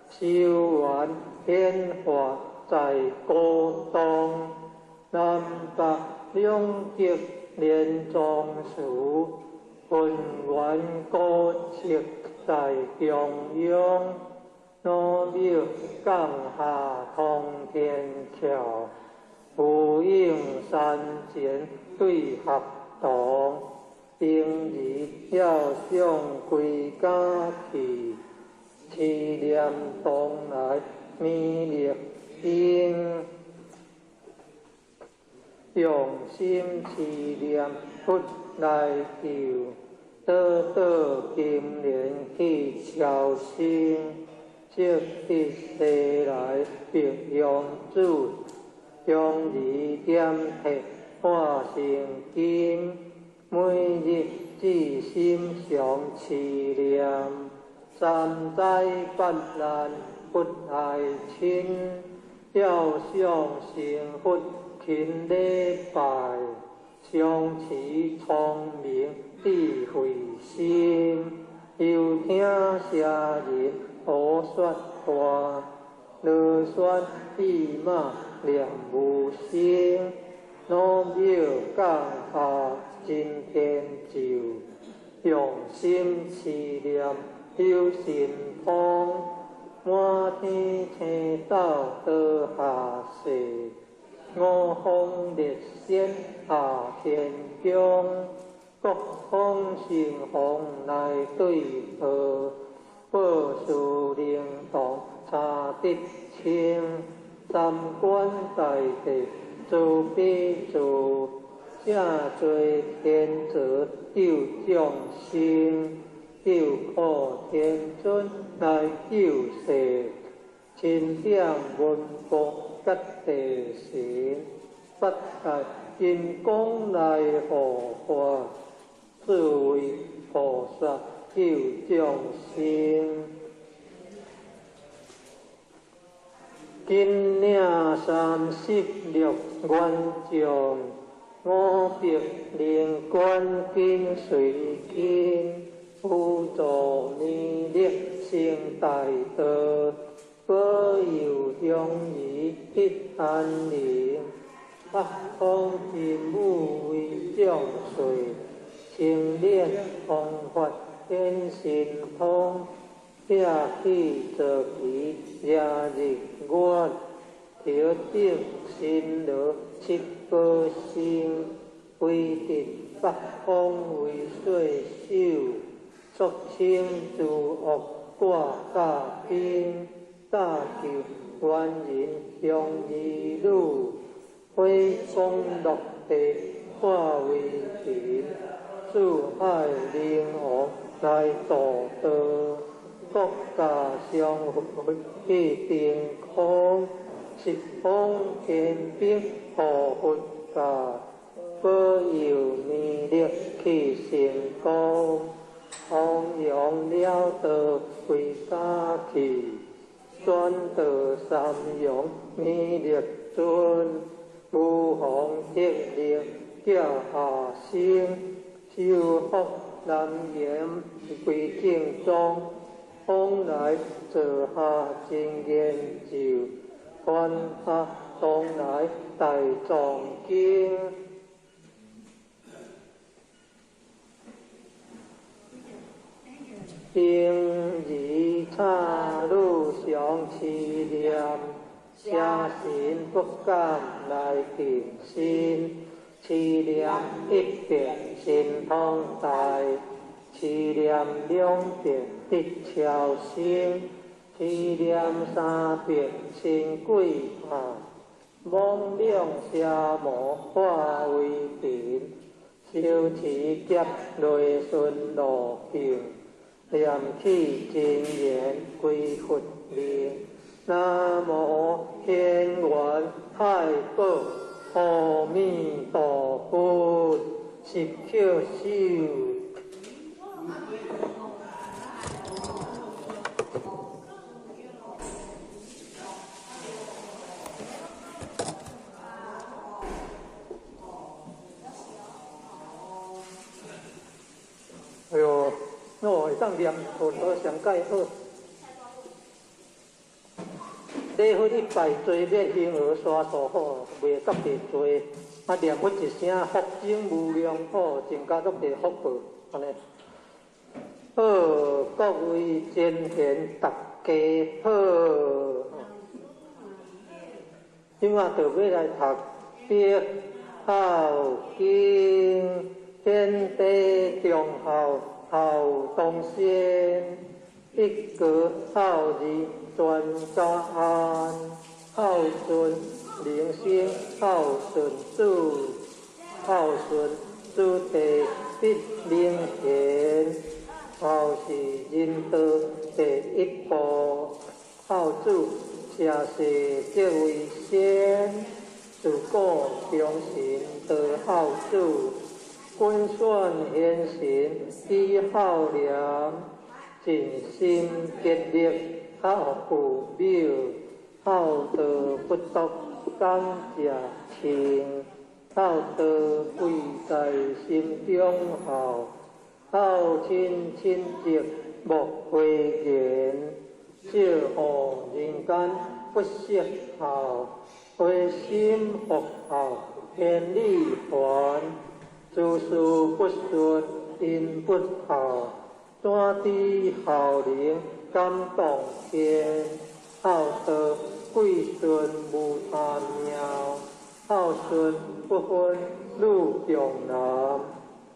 修缘显化在高东，南北两极连庄树，分缘高设在中央，老庙降下通天桥，呼应山前对合同，平日要向归家去，思念东来弥勒经，用心思念佛来求，得金莲去朝圣，积德世来别用主，将二点铁化成金，每日至心常思念，三灾八难不爱亲，要向成佛勤礼拜，相持聪明智慧心，又听声人胡说话，罗旋弼马念无声，老庙降下真天咒，用心思念有神通，满天星斗倒下世，五方列仙下天宫，各方神佛来对贺，报数灵堂查得清，三观大地做比做，正罪天责救众生，救苦天尊来救世，清点文福吉地神，八大金刚来护法，智慧菩萨救众生。今年36元将，五百灵官跟随经，辅助弥勒成大德，保佑乡里必安宁。北方真武为将帅，清练方法显神通，撇起坐骑夜日月，调整心罗七宝星，规定北方为岁首，肃清诸恶挂甲兵，大救元人向义女，挥功落地化为平，四海灵王来度道，国家相会去定空，十方天兵护佛家，保佑弥勒去成功，弘扬了道归家去，转得三阳弥勒尊，无妨天令驾下生，修福南言归正宗，往来坐下真言就，传下东来大藏经。今日差路上思念，写信不敢来定心，思念一遍心通大，思念两遍得超生，思念三遍心鬼怕，妄两邪魔化为定，修持劫雷顺路径。念起真言归佛名，南无天元太保阿弥陀佛，十口修。哎呦！会当念佛陀上解好，礼佛一拜做灭形而刷所好，袂作地做，念佛一声福增无量好，增加足地福报，安尼。好，各位真贤大家好，今仔就要来读《孝经》，天地忠孝。孝东先，一个孝字专家安，孝顺灵性，孝顺子，孝顺子弟必灵贤，孝是人道第一步，孝子车世即为先，自古忠臣得孝子。君选贤臣以孝良，尽心竭力孝父母，孝道不独感谢亲，孝道贵在心中孝，孝亲亲戚莫讳言，少乎人间不识孝，回心复孝千里还。诸事不顺因不孝，怎知孝灵感动天？孝道贵顺无他妙，孝顺不分女重男，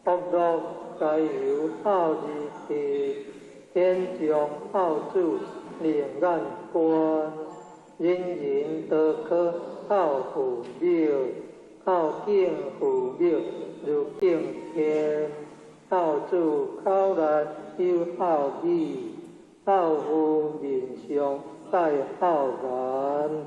福禄该由孝之地，天将孝子令眼观，人人都可孝父母，孝敬父母。如敬天，孝子口内有孝语，孝父面上带孝颜。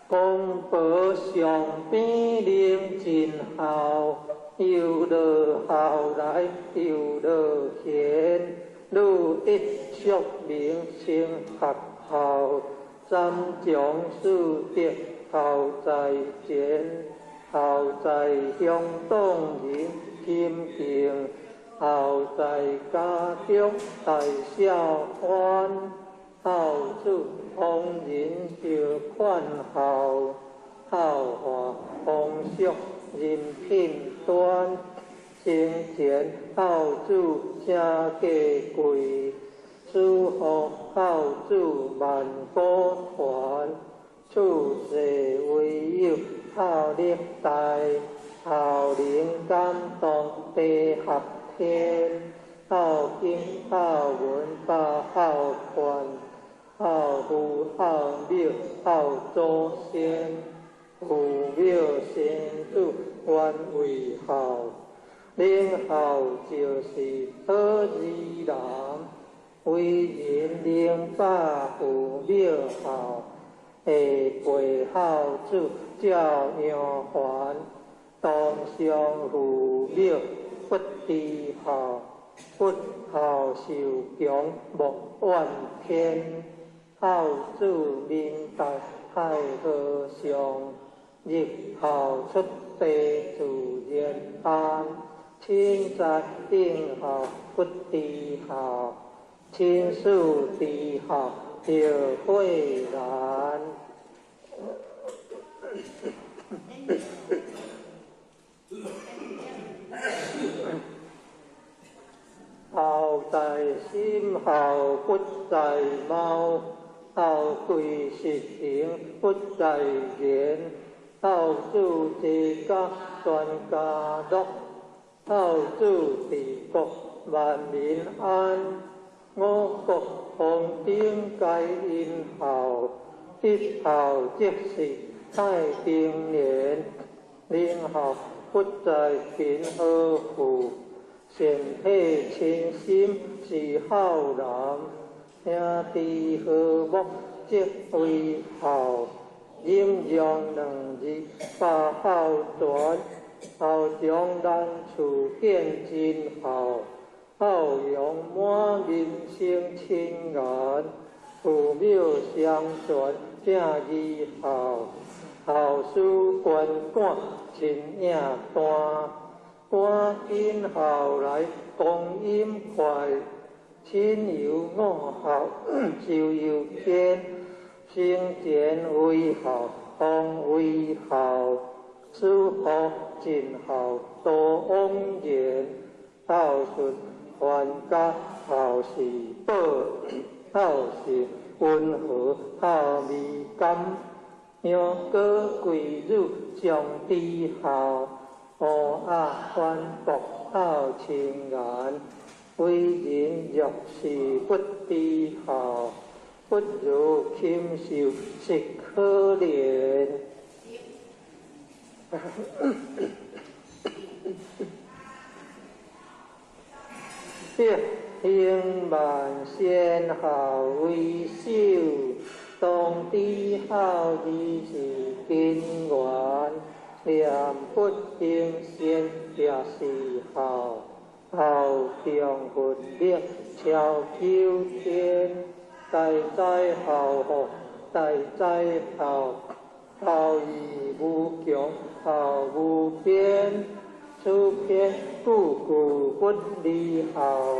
公婆上边领尽孝，有乐孝来有乐贤，女一宿名声合孝，三将四德。孝在前，孝在乡党人亲近，孝在家中大小欢，孝子同人就款孝，孝化丰硕人品端，生前孝子正家贵，死后孝子万古传。处世唯有孝历代，孝灵感动地合天，孝经孝文把孝传，孝父孝母孝祖先，父母先祖愿为孝，灵后就是好字人，为人灵把父庙后，下背孝子照样还，当上父庙不知孝，不孝受强莫怨天，孝子明达太和尚，日后出地自然安。亲在定孝不知孝，亲属知孝就慧然。孝在心，孝不在貌，孝贵实行不在言，孝子治家全家乐，孝子治国万民安。五国同鼎皆因孝，一孝即是太平年。灵孝不在贫和富，善体亲心是孝人。兄弟和睦即为孝，阴阳两字把孝传。孝将咱厝变真孝，孝养满民生亲缘，父庙相传正义孝，孝书官管亲影单，赶紧孝来光阴快，亲友五孝就有天，生前为孝，方为孝。死后尽孝多往言，孝顺全家孝是宝，孝是温和孝美感，羊哥贵女上知孝，乌鸦反复孝亲缘，为人若是不知孝，不如禽兽是可怜。必兴万先孝为首，当知孝义是根源。念不应先也是孝，孝中佛力超九天。代在孝福，代在孝。孝义无穷，孝无边，此篇故故不离孝。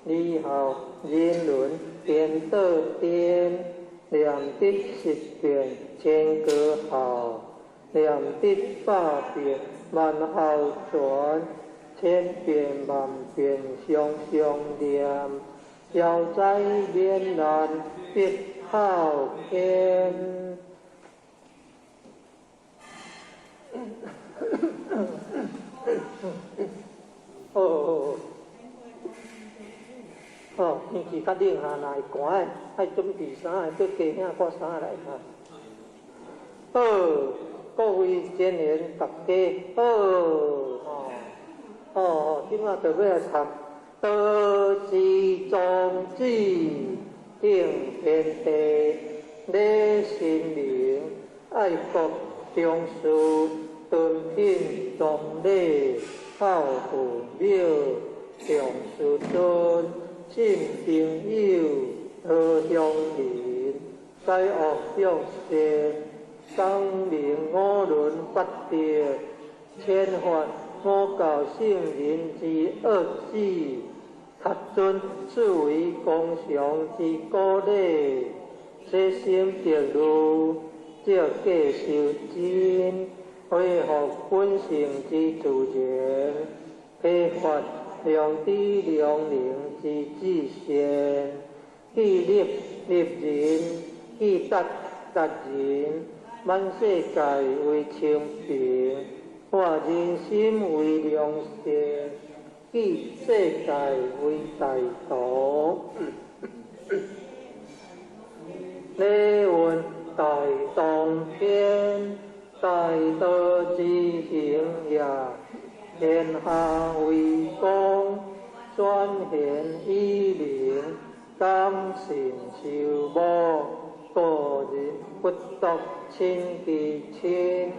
离孝人伦颠倒颠，良德十变千个孝，良德百变万孝传，千变万变常常念，消灾免难必孝天。天气较冷啊，若会寒的，爱准备衫的，搁加领挂衫来哈。各位前贤大家好，今仔就要来读道是宗旨，定天地，礼神明，爱国忠恕，敦品忠礼，孝父庙，重师尊。信朋友，好乡人，改恶向善，光明五伦八德，遣发五教圣人之恶旨，达尊视为公常之鼓励，悉心得路，照戒受真，恢复本性之自然，批发良知良能之至善，既立立人，既达达人，万世界为清平，化人心为良善，既世界为大道。礼运大当天，大道之行也。天下为公，宣贤以灵，感信受母，个人不独亲其亲，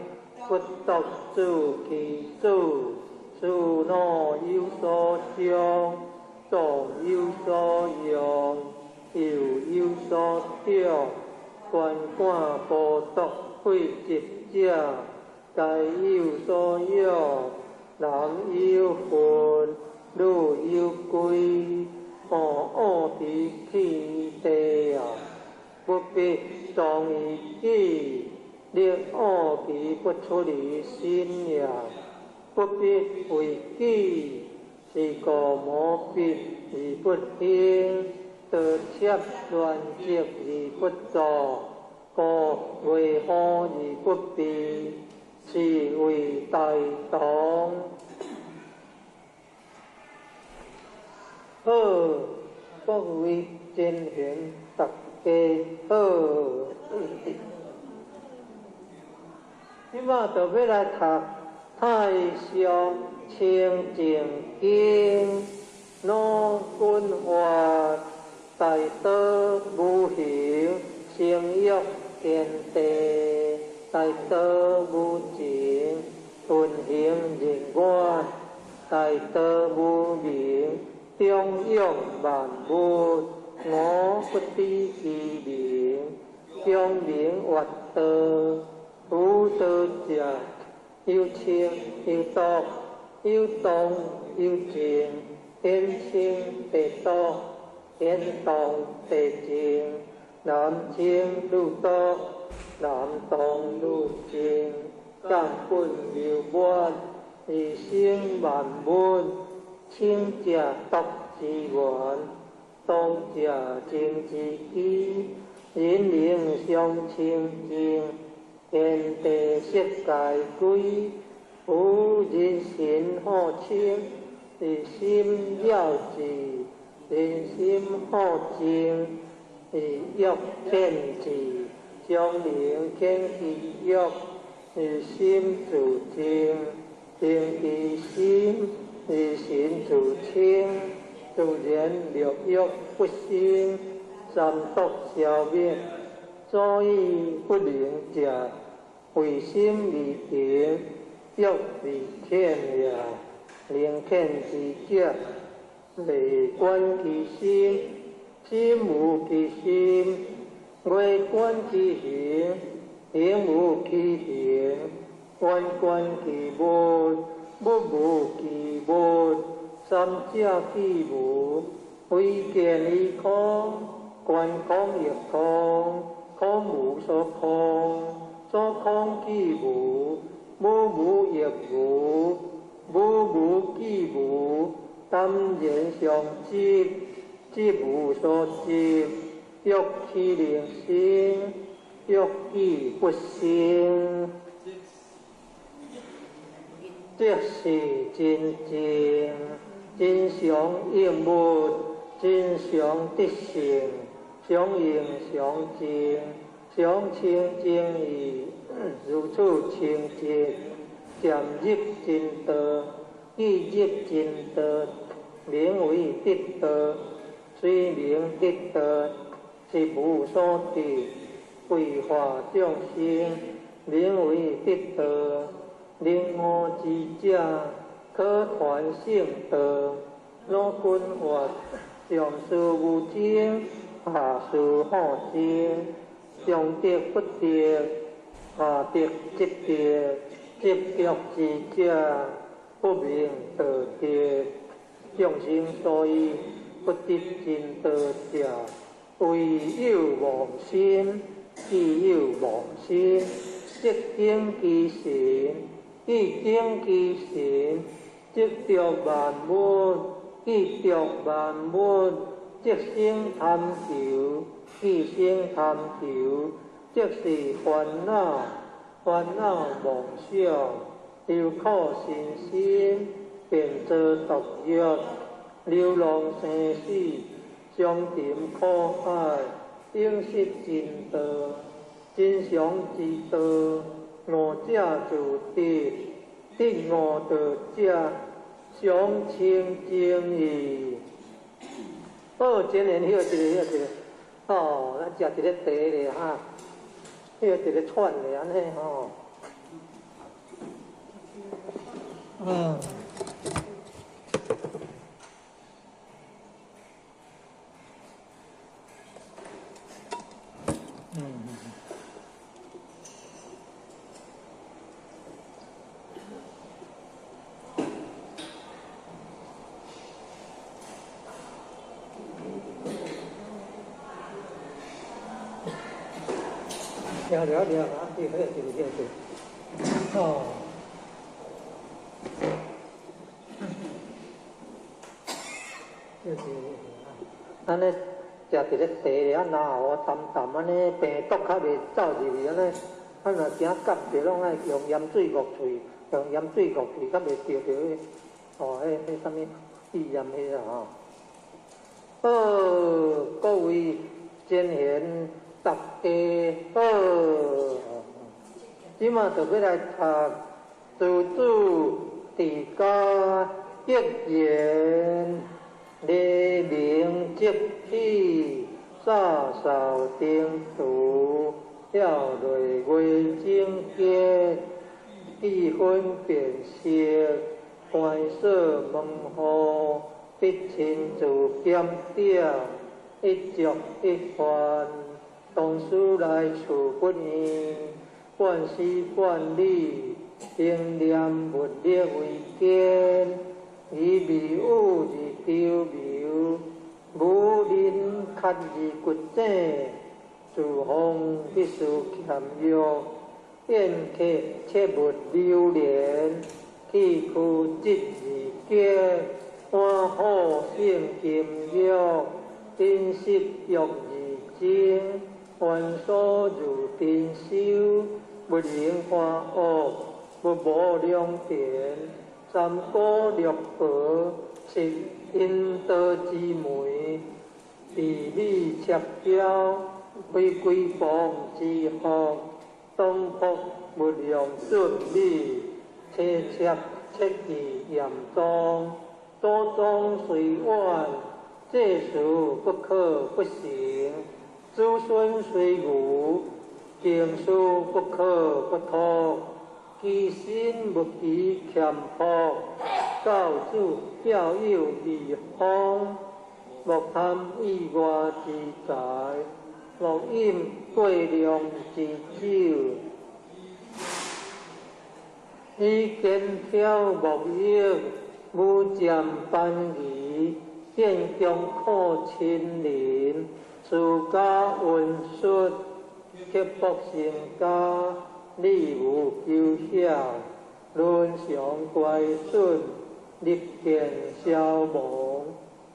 不独子其子，子女有所终，众有所用，又有所长，官管不独贵职者，该有所有，男有份，女有归，恶敌去地啊！不必忠于己，令恶敌不出离心也。不必为己，是故无必而不兴，得切乱结而不作，故为好而不避，是为大同。好，各位真贤大家好。即马就要来读《太上清净经》，老君话大道无形，性欲天地，大道无情，运行人我，大道无名，中庸万物，我不知其名，中名曰道。无道者，有清有毒，有动有静，天清地毒，天动地静，男清女毒，男动女静，根本流满，而生万物，清者毒之源，动者静之基，人灵相清净。天地色界归，无人心好清，是心了智；人心好静，是欲见智。将灵见其欲，是心自静；静其心，是心自清。自然六欲不生，三毒消灭。所以不灵者，为心未平，欲未浅也。灵浅之者，内观其心，心无其心；外观其形，形无其形；外观其物，物无其物。三者既无，唯见于空，观空亦空。空无所空，所空即无；无无亦无，无无即无。当然相即，即无所即。欲其灵生，欲其不生。这是真正，真常应物，真常得性。常应常静，常清净义，如此清净，渐入真道，既入真道，名为得道。虽名得道，是无所得，为化众生，名为得道。令我之者，可传圣道。若君话上师无精，下士好精，上德不德，下德即德。执着之者，不明道德。众生所以不得真道者，唯有妄心。既有妄心，即定其神；既定其神，即着万物；既着万物，即生贪求；既生贪求，即是烦恼。烦恼妄想，流苦心心，便作毒药。流浪生死，相沉苦海。应识真道，真常之道，我者自得。第五道者，相清正义。好，今年迄个哦，咱食一个茶咧哈，迄个一个串咧安尼吼。了啊，对，哦。安尼食一个茶咧，啊，然后淡淡安尼病毒较袂走入去安尼，啊，若惊感着拢爱用盐水焗喙，用盐水焗喙，较袂着着迄哦，迄啥物肺炎迄啊吼。好，各位前贤大家好，即马就要来读诸子治家一言。黎明即起，洒扫定除，晓雷月正结，气氛变色，观色问候，必亲自检点，一足一番，同事来处不严，惯事惯理，定念物力为坚。以微物而丢苗，无人较而骨正，自风必须欠约，宴客切勿流连，气躯即而结，安好性金玉，珍惜玉而精，凡所如珍馐，不能花恶，不无良田。三果六婆是因道之媒，地理切标，非规防之福，东福不良顺利，切忌严重，祖宗虽晚，这事不可不行；子孙虽愚，经事不可不托。其身不其欠福，教子教友义方，莫贪意外之财，莫饮过量之酒，以见飘莫益，无占班仪，见强苦亲邻，自家温顺，刻薄成家。礼无求孝，伦常乖顺，立见消亡。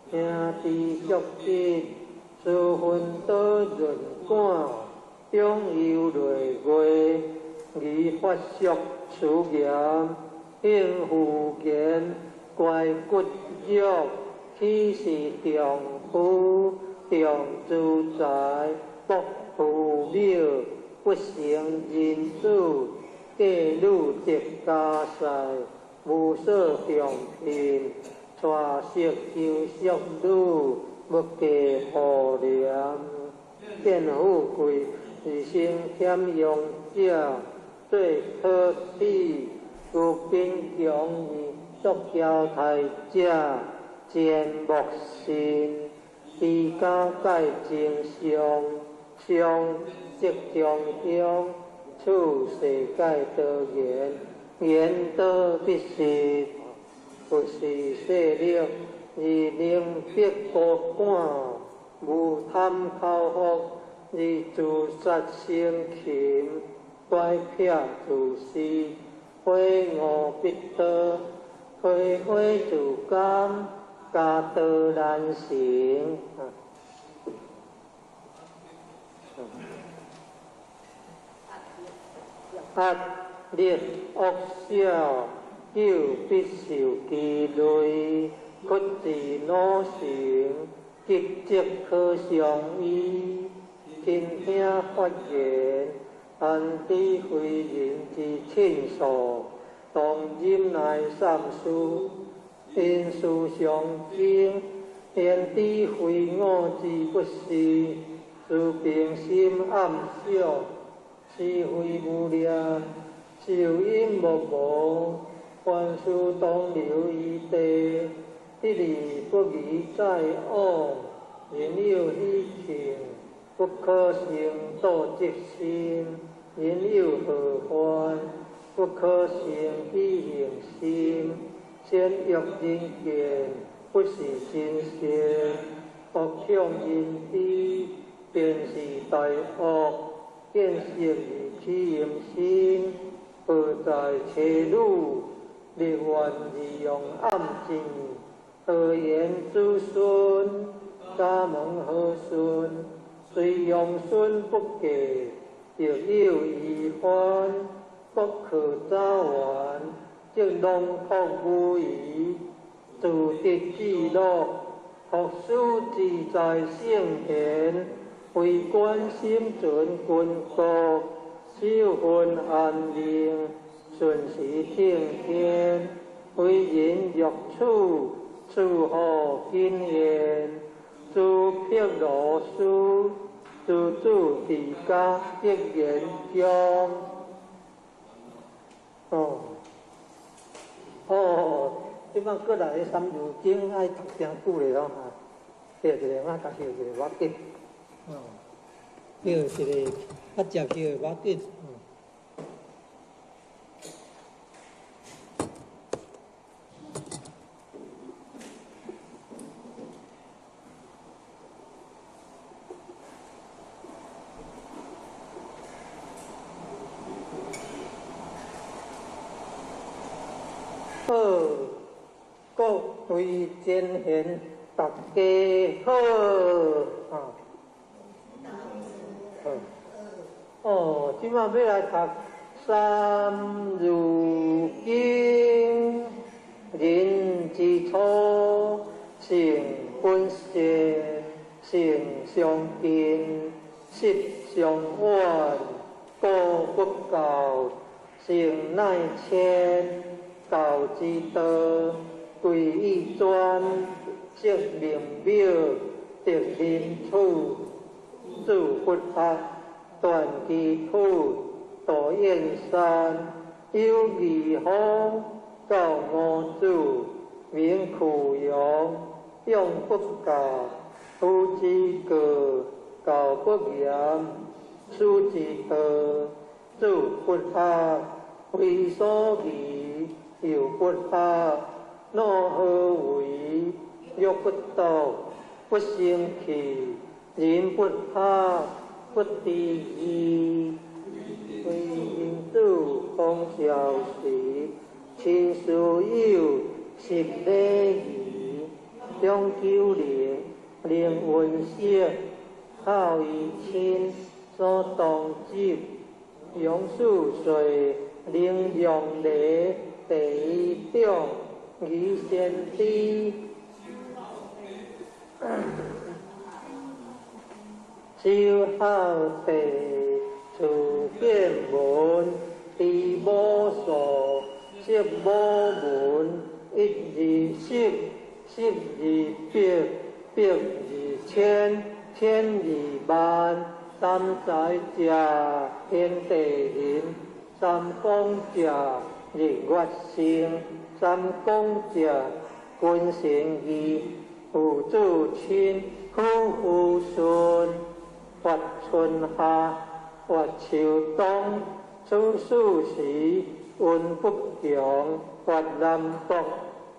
兄弟脚紧，私分多润感，中游累月，宜发俗此言，应付言，怪骨肉，岂是丈夫，丈自在，不父庙。不成人子，嫁女得家婿，无所重聘，娶色求淑女，不计富廉。见富贵是生欠用者，最可耻。如贫穷而作交太者，见莫信。治家改正常。即中乡，处世界多言，言多必实，不是势力，而能必高官，无贪口福，而自杀生禽，乖撇自私，非我必得，非自甘，家道难行。压力恶小，久必受其累，屈自努成，积极可相依。亲兄发言，安知非人之亲疏，同忍耐三事，因事上经，言之非我之不是，自平心暗笑，是非无念，受因无无，凡事当流于地，一理不疑在我，人有希情，不可成道即心，人有何患？不可成非行心，先欲人见，不是真善，恶向因知，便是大恶，见识于其淫心，何在邪路，力愿利用暗境，何言子孙，家门和顺，虽用孙不给，亦有遗患。不可早完，即弄托无疑，自得之乐，学书自在圣贤，为观心准君国，修分安宁，顺时听天，为人欲处，处好经验，诸辟罗书，诸主地家即研究。即摆过来《三如经》爱读真久咧咯哈，歇一个甲歇一个我紧，歇一个甲接歇我紧，各位真贤，大家好即摆要来读《三如经》，人之初，性本善，性相近，习相远，故不教，性乃迁，教之道。贵以专，识明妙，得人处，自佛法，断其土，度燕山，有义方，教五祖，名苦勇，用不教，夫之过，教不严，书之道，自佛法，为所宜，有佛法。若何为？欲不道，不生气，人不怕，不敌意。为因主方小时，亲属友，十礼仪，中九灵，令温舍，孝于亲，所当执，用数岁，令用礼，第一种。以先知，修好地，处见门，地无数，识无门，一二十，十二百，百二千，千二万，三载者，天地人，三公者，日月星。三公者，君臣义，父子亲，夫妇顺，发春夏，发秋冬，处暑时，运不强，发南北，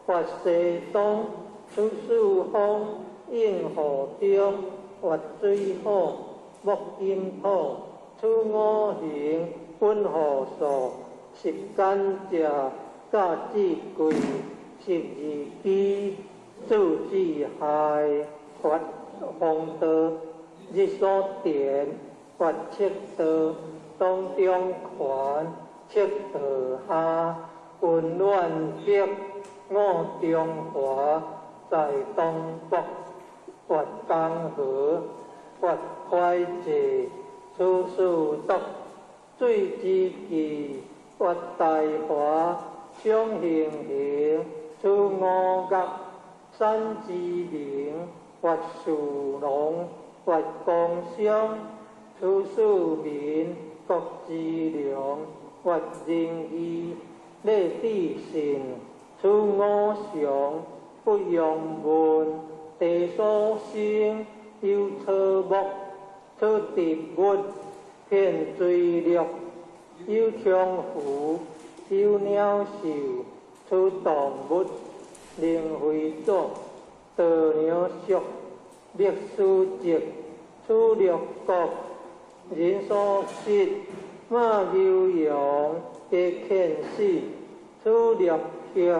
发西东，处暑风，应河中，发水火，木阴土，处五行，分河数，时间者。教之贵，十二支，助之害，发风道，日所电，发赤道，当中权，赤道下，温暖北，我中华，在东北，发江河，发会济，处处毒，水之纪，发大华。相形形，出五岳，山之灵，发树龙，发光香，出庶民，国之良，发仁义，礼智信，出五常，不用文，地所生，有草木，出植物，遍水陆，有强虎，有鸟兽，出动物，灵会作，道鸟属，秘书籍，出六国，人所食，马牛羊，皆犬死，出六穴，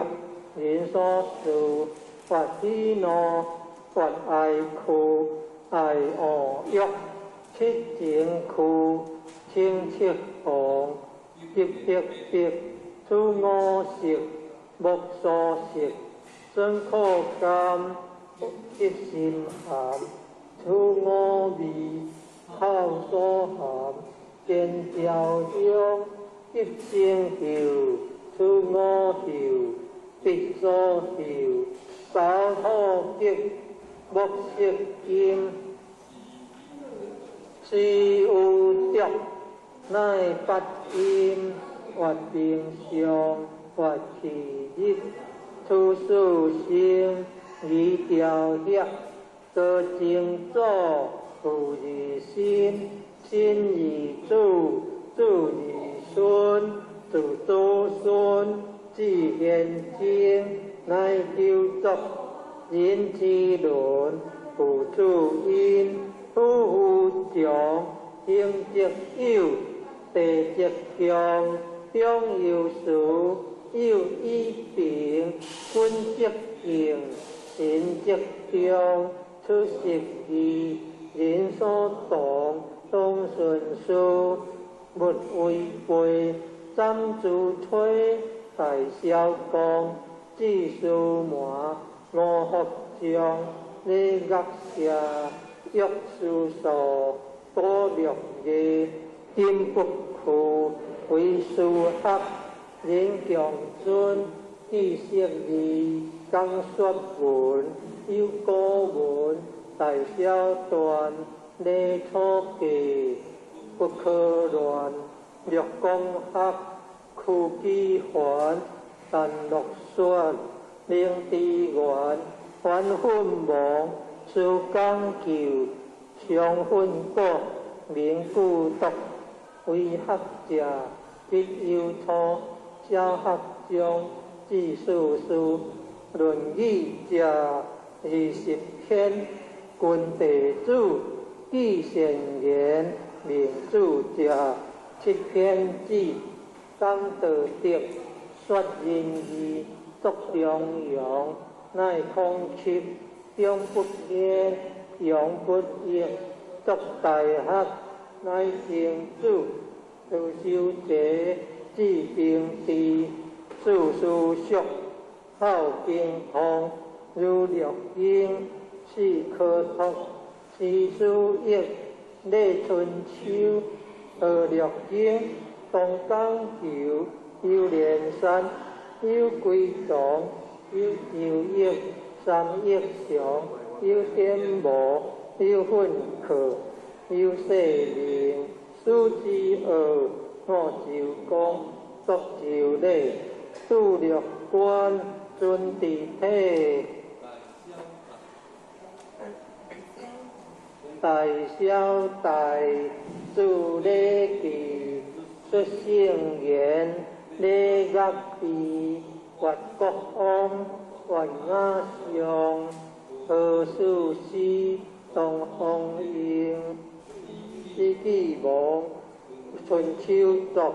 人所属，发喜怒，发爱哭，爱恶欲，七情苦，清赤红，急迫迫，出五色，木所食，身苦甘，一心寒，出五味，口所含，见焦香，一生锈，出五锈，鼻所嗅，手土吉，木色金，是有毒，乃八阴，发病相，发气日，出世生，以调协，得正坐，富于心，心于主，主于孙，主祖孙，至现今，乃救足，人之伦，父主因，夫妇长，兄则友，弟则强，中有事，友以平，君则敬，臣则忠，出食义，人所动，动顺序，勿违背，斩主推，大小公，子数满，五福将，礼乐社，约书数，多六艺，金不屈，为书学，人强尊，知识义，讲说文，有古文，大小段，礼错记，不可乱，略公学，苦机还，但落选，令之源，还分亡，事讲究，常分果，名故独，为学者，必有错，小学中，知数数，论语者20篇，君地主，记善言，明主者7篇子，讲道德，说仁义，作良阳，乃空翕，中不言，阳不益，作大学，乃成主，修修者，治平治，事事熟，好平衡，如六经，是科学，是书益，礼春秋，学六经，东讲求，有连山，有归宗，有九益，三益祥，有颠磨，有混客，有细灵，数之二，我就讲，作就礼，度六观，尊地体。大小大，主礼记，说圣言，礼乐必，发国风，发雅相，何事事，东风应，四季亡，春秋作，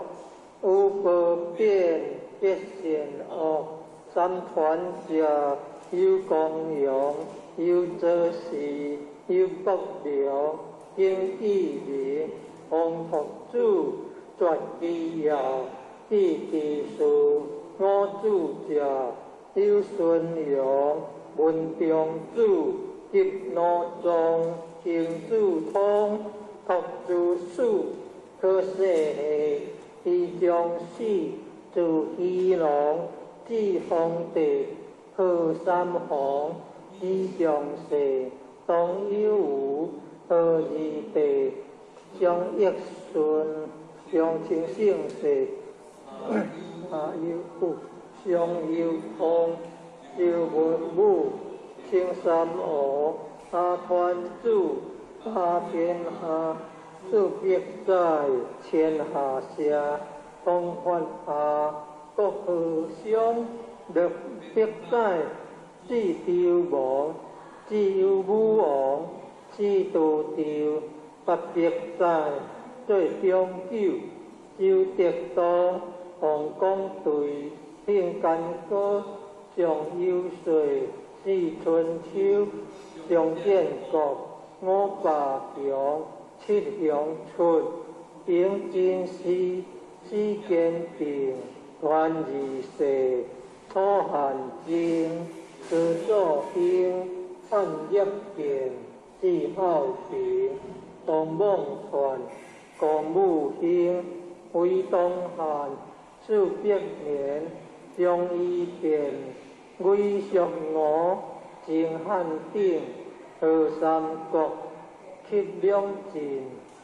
有不变，必善恶，三传者，有公羊，有则事。有国良，经纪名，皇托主，传其要，记其事，我主者，有孙良，文中主，执罗宗，行主通，托主事，可世系，以将死，自虚龙，至皇帝，贺三皇，至将士，东有无，贺二帝，上益顺，上清圣世，下有富，上有通，少文武，清三河，下团主，下天下，自必在，天下下，东发下，国和相，立必在，至朝王，至有武王，至道朝，八必在，最中九，周德当，皇宫队，天干戈，上有岁，四春秋，上建国，五霸强，七阳春，丙进士，四建平，团二世，楚汉争，自作兴，汉业建，至孝平，东孟传，公武兴，为东汉，数百年，将伊变，魏蜀吴，晋汉鼎，贺三国，克两晋，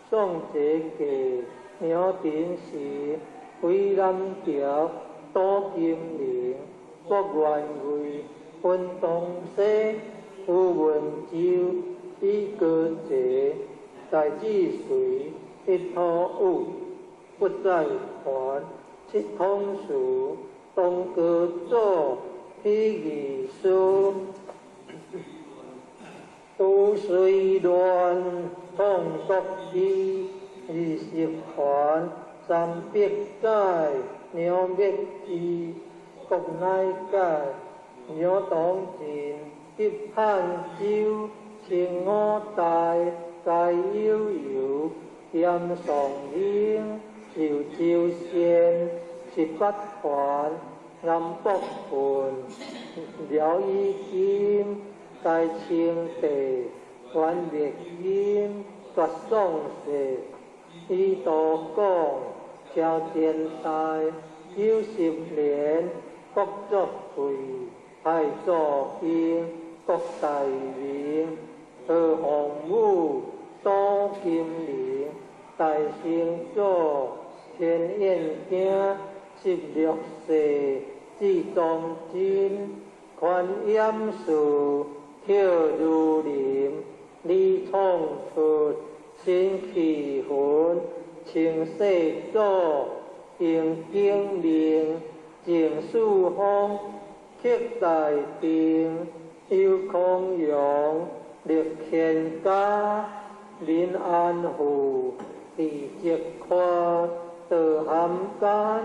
宋哲纪，苗鼎时，为南朝，多金陵，国元魏，分东西，吴文州，以歌节，代之隋，一土武，不再还，七通俗，东阁左，披仪书，都随乱，通国基，二十环，三必在，鸟灭之，国内改，鸟当尽，一汉州，清五代，皆悠悠，严上英，受朝鲜，十八环，南北分，辽以金，大清帝，元灭金，绝宋世，以道讲，朝天代，有十年，国作废，太祖兴，国大明，贺洪武，多金陵，大成祖，天燕京，16世，至中真，宽严肃，跳如林，李创出，新气魂，清世祖，应景令，郑树峰，克大定，有康阳，立乾家，民安富，地节宽，道含干，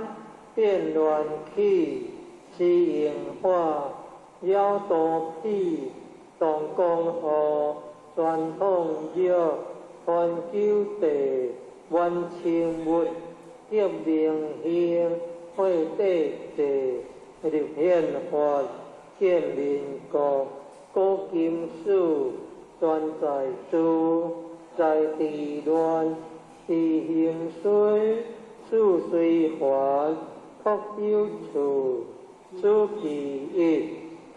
变乱起，西营化，妖多地，动公河，传统药，传九地，元清物，叶明兴，会地地，立宪法，建民国，古金属，专在诸，在地乱，地形衰，事虽还，确有处，书其一，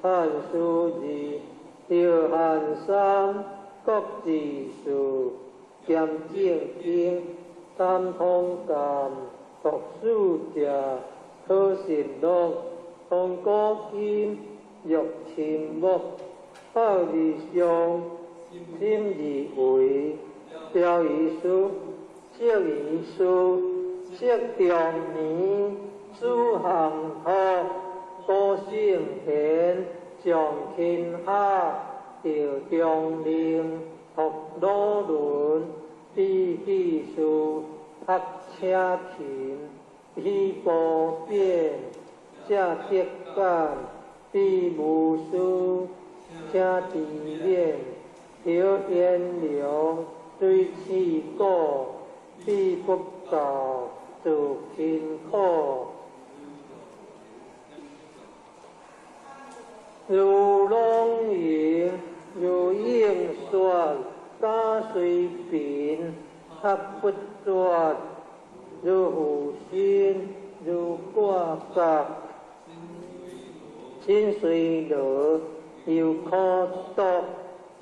汉书二，条汉三，国治数，兼正经，三通鉴，读书者，可信录，通古今，欲秦木，好理想，心以为，标遗书，色遗书，色中年，书行托，高圣贤，上天下，调中令，读罗伦，必记书，读车勤，必不变，下铁干，必无书，下地面，条炎凉，水气过，必不告，自贫苦。如龙吟，如应说，家虽贫，合不绝；如虎心，如挂甲，清水螺又可读，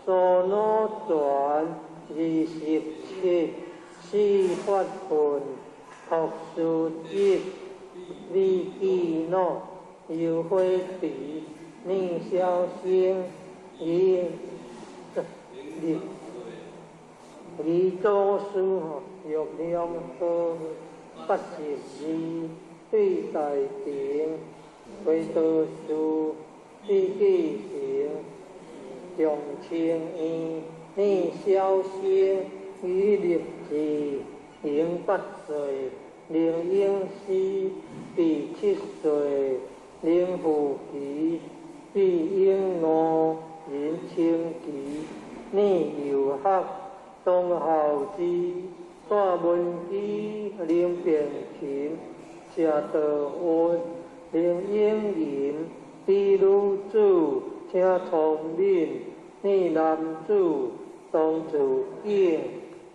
所罗传27，四法分，学术集，李记诺，又会比，宁小生，李祖书玉量科82，对大庭，回道书，李继成，重庆院，宁小生，于立志，永8岁，林英师，第7岁，林富奇，毕英武，任清奇，宁游学，东孝之，戴文基，林变琴，谢道运，林英银，李汝主，请聪敏，宁男主，董祖景，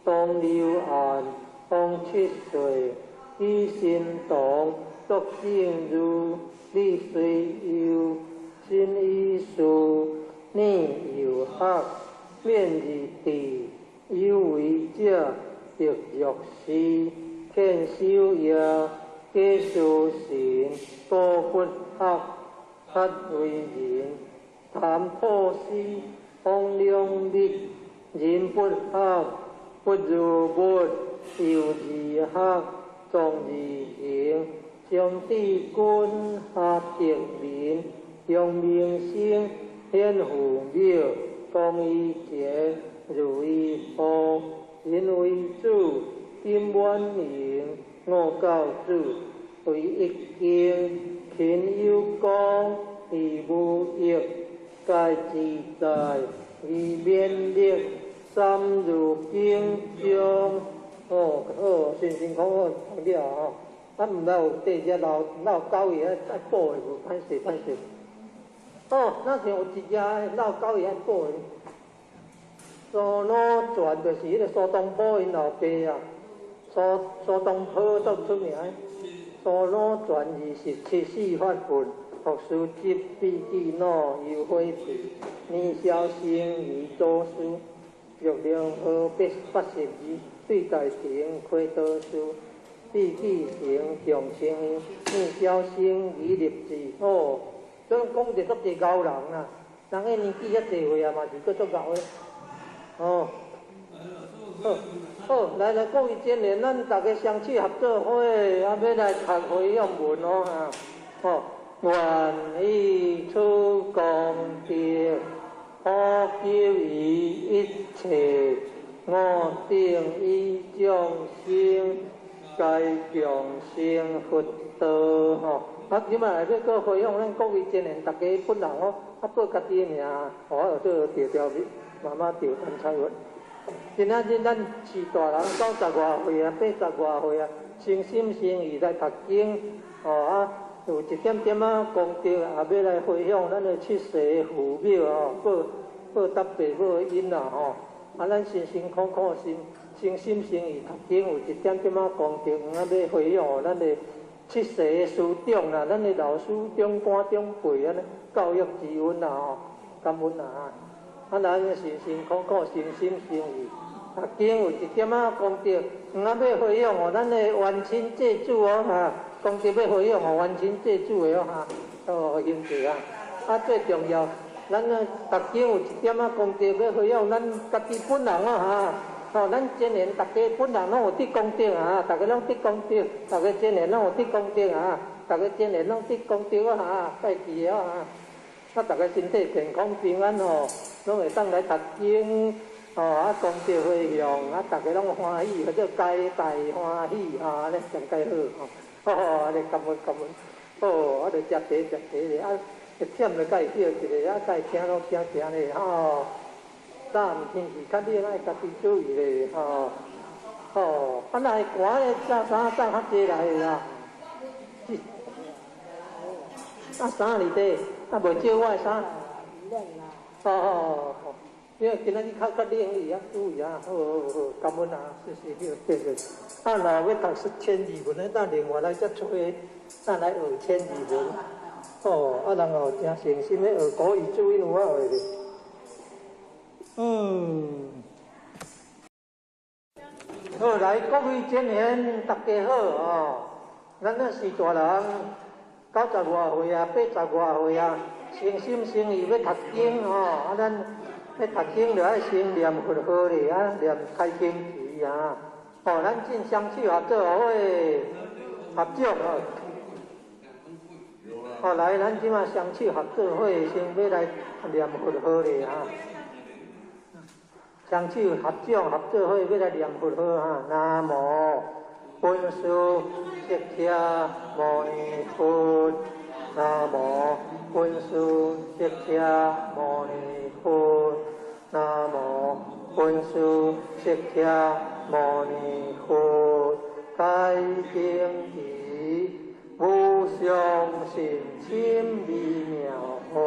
董流安，方7岁，李新堂，杜正如，李水友，辛义树，宁游学，免字地。有为者得若是，劝修业，皆修行，多佛学，发为人，谈破事，方量力，人不学，不如物，有自学，重自行，上帝君下德民，用名声，显父庙，公义节。如意福，人为主，金满盈，我教主，为一经，勤有功，义无益，皆自在，以免力，三如经中。辛辛苦苦读了哦，毋老地只老狗爷爱补的无，歹势。咱像有一只老狗爷爱补的。苏罗传就是迄个苏东坡因老爸啊，苏东坡足出名。苏罗传27，四法分，学术集，笔记脑，有会笔，年小生，于祖书，玉量科82，对大庭，开道书，笔记成，重庆院，年小生，于立志。所以讲着足济牛人啊，人个年纪遐济岁啊，嘛是搁足牛的。好，来各位前年，咱大家相契合作伙，要来读会用文愿以出功德，普救于一切，我定以众生，皆共成佛道即摆来要搁会用咱各位前年，大家本人报家己的名，有做调慢慢调谈采运。今仔日咱是大人90外岁啊，80外岁啊，诚心诚意来读经，有一点点功德，也要来回向咱的7世父母报答爸母因咱辛辛苦苦诚心诚意读经，有一点点功德，要回向咱的7世的师长啦，咱的老师长官长辈教育之恩感恩咱辛辛苦苦、诚心诚意，读经有一点功德，要回向咱的冤亲债主功德要回向冤亲债主的兄弟最重要，咱读经有一点功德要回向咱家己本人咱今年大家本人拢有得功德大家拢得功德，大家今年拢有得功德大家今年拢得功德该记的大家身体健康平安拢会当来读经功德回向大家拢欢喜，或者皆大欢喜咧上介好咧感恩，就食茶咧会忝咧，该叫一个该听拢听咧早毋天气较冷，爱家己注意咧咱来寒咧，衫较济来啦。衫里底，袂少我的衫。因为今仔日较冷伊啊，注意啊，好，感恩啊，是。啊，若要读1200文的，咱另外来再找咱来学1200文。哦，啊，人哦，真诚心咧学国语注音有法会咧。好，来各位前贤，大家好哦。咱那是大人，90外岁啊，80外岁啊，诚心诚意要读经哦。啊，咱要读经就爱先念佛号咧，啊，念开经题啊。哦，咱进相处合作伙合作哦。哦，来，咱即马相处合作伙先要来念佛号咧啊。相处合作伙要来念佛号啊！南无本师释迦牟尼佛，南无本师释迦牟尼佛，南无本师释迦牟尼佛。开经题，无上甚深微妙法，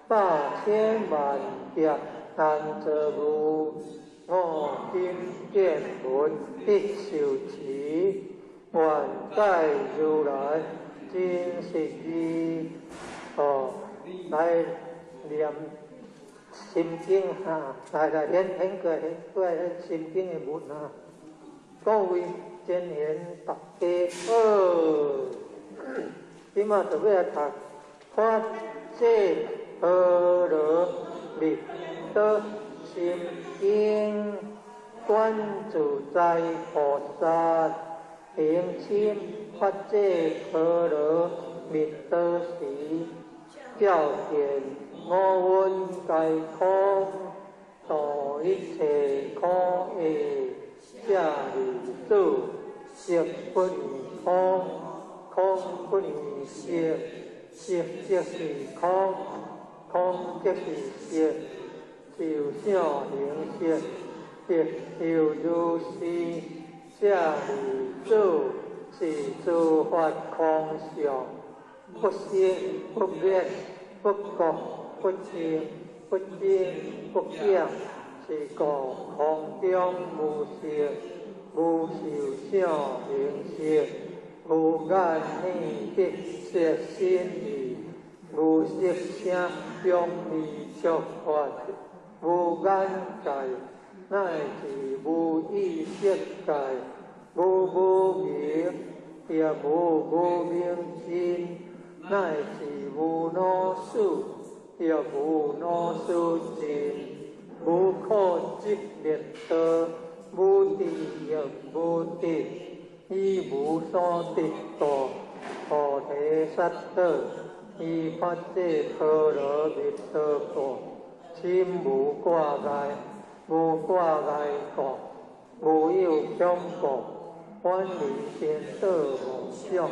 百千万劫难得无，我今见闻必受持，愿解如来真实义。哦，来念心经哈，来显过心经的文啊。各位前贤大家好，今嘛就要来读法界阿罗蜜多心经，观自在菩萨行深法界阿罗蜜多时，照见我闻皆空，度一切苦厄。假如主色不异空，空不异色，色即是空，空即是色，受想行识，亦有如是。假如主是诸法空相，不生不灭，不觉不净，不增不减。是故空中无色，无受想行识，无眼耳鼻舌身意，无色声香味触法，无眼界，乃至无意识界，无明，也无明尽，乃至无老死，也无老死尽。无苦集灭道，无地狱无地，以无所得道，菩提萨埵，以法界阿罗蜜多故，心无挂碍，无挂碍故，无有恐怖，远离颠倒妄想，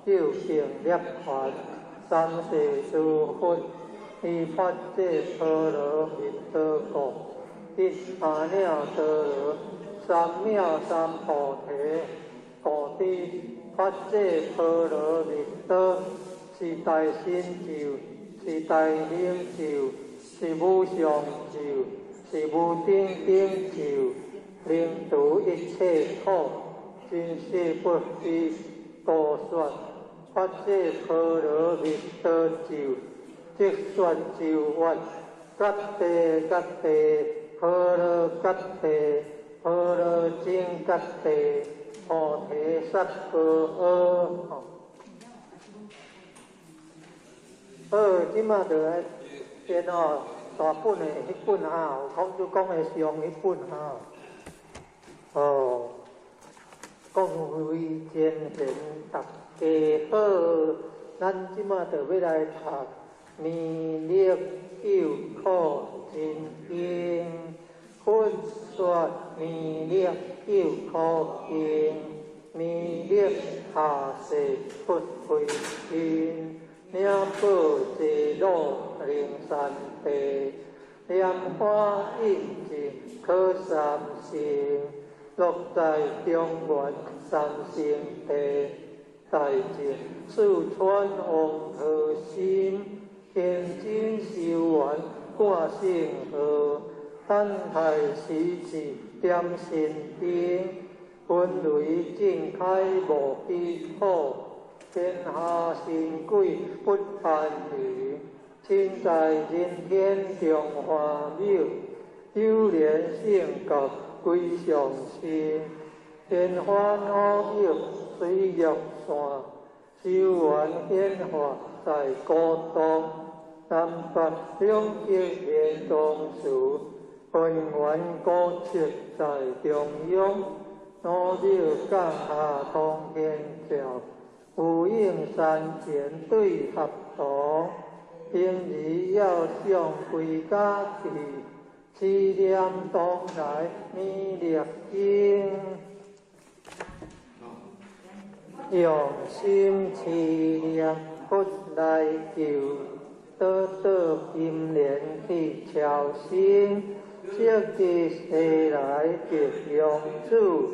究竟涅槃，三世诸佛。以法界阿罗蜜多故，一阿耨多罗三藐三菩提。故知法界阿罗蜜多是大成就是大成就是无上就是无顶就，令度一切苦，真实不虚。故说法界阿罗蜜多就。即说就愿，各地阿罗各地阿罗精各地菩提萨婆诃。好，即马就来先哦，大本的迄本哈，有孔子讲的上迄本哈。哦，各位前贤大家好，咱即马就要来读。弥勒救苦真经，佛说弥勒救苦经，弥勒下世不回天，念宝济乐灵山地，莲花应尽可三性，乐在中原三圣地，大智四川王和心。天津修完挂性和，等待时至点心兵，分雷震开无机火，天下神鬼不安宁。亲在人天中华庙，有莲性格归上心。天欢好友水玉线，修缘显化在高东。南北两极连同树，分缘高彻在中央。五柳降下通天桥，有应山前对合同。平日要向归家去，思念东来弥勒经。用心思念佛来求，得金莲去朝圣。昔日世来别用主，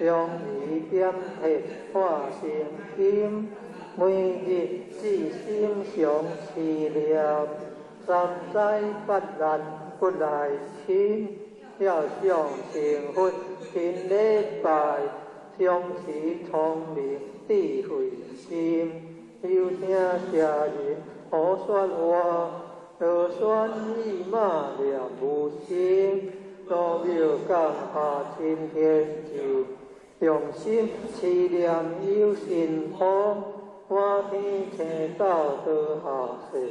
用意点铁化成金。每日至心常思念，三灾八难不来侵。要向成佛勤礼拜，相持聪明智慧心。有听家人好说话，就算伊马念无心。老庙降下青天柱，用心思念有神通。满天星斗多下世，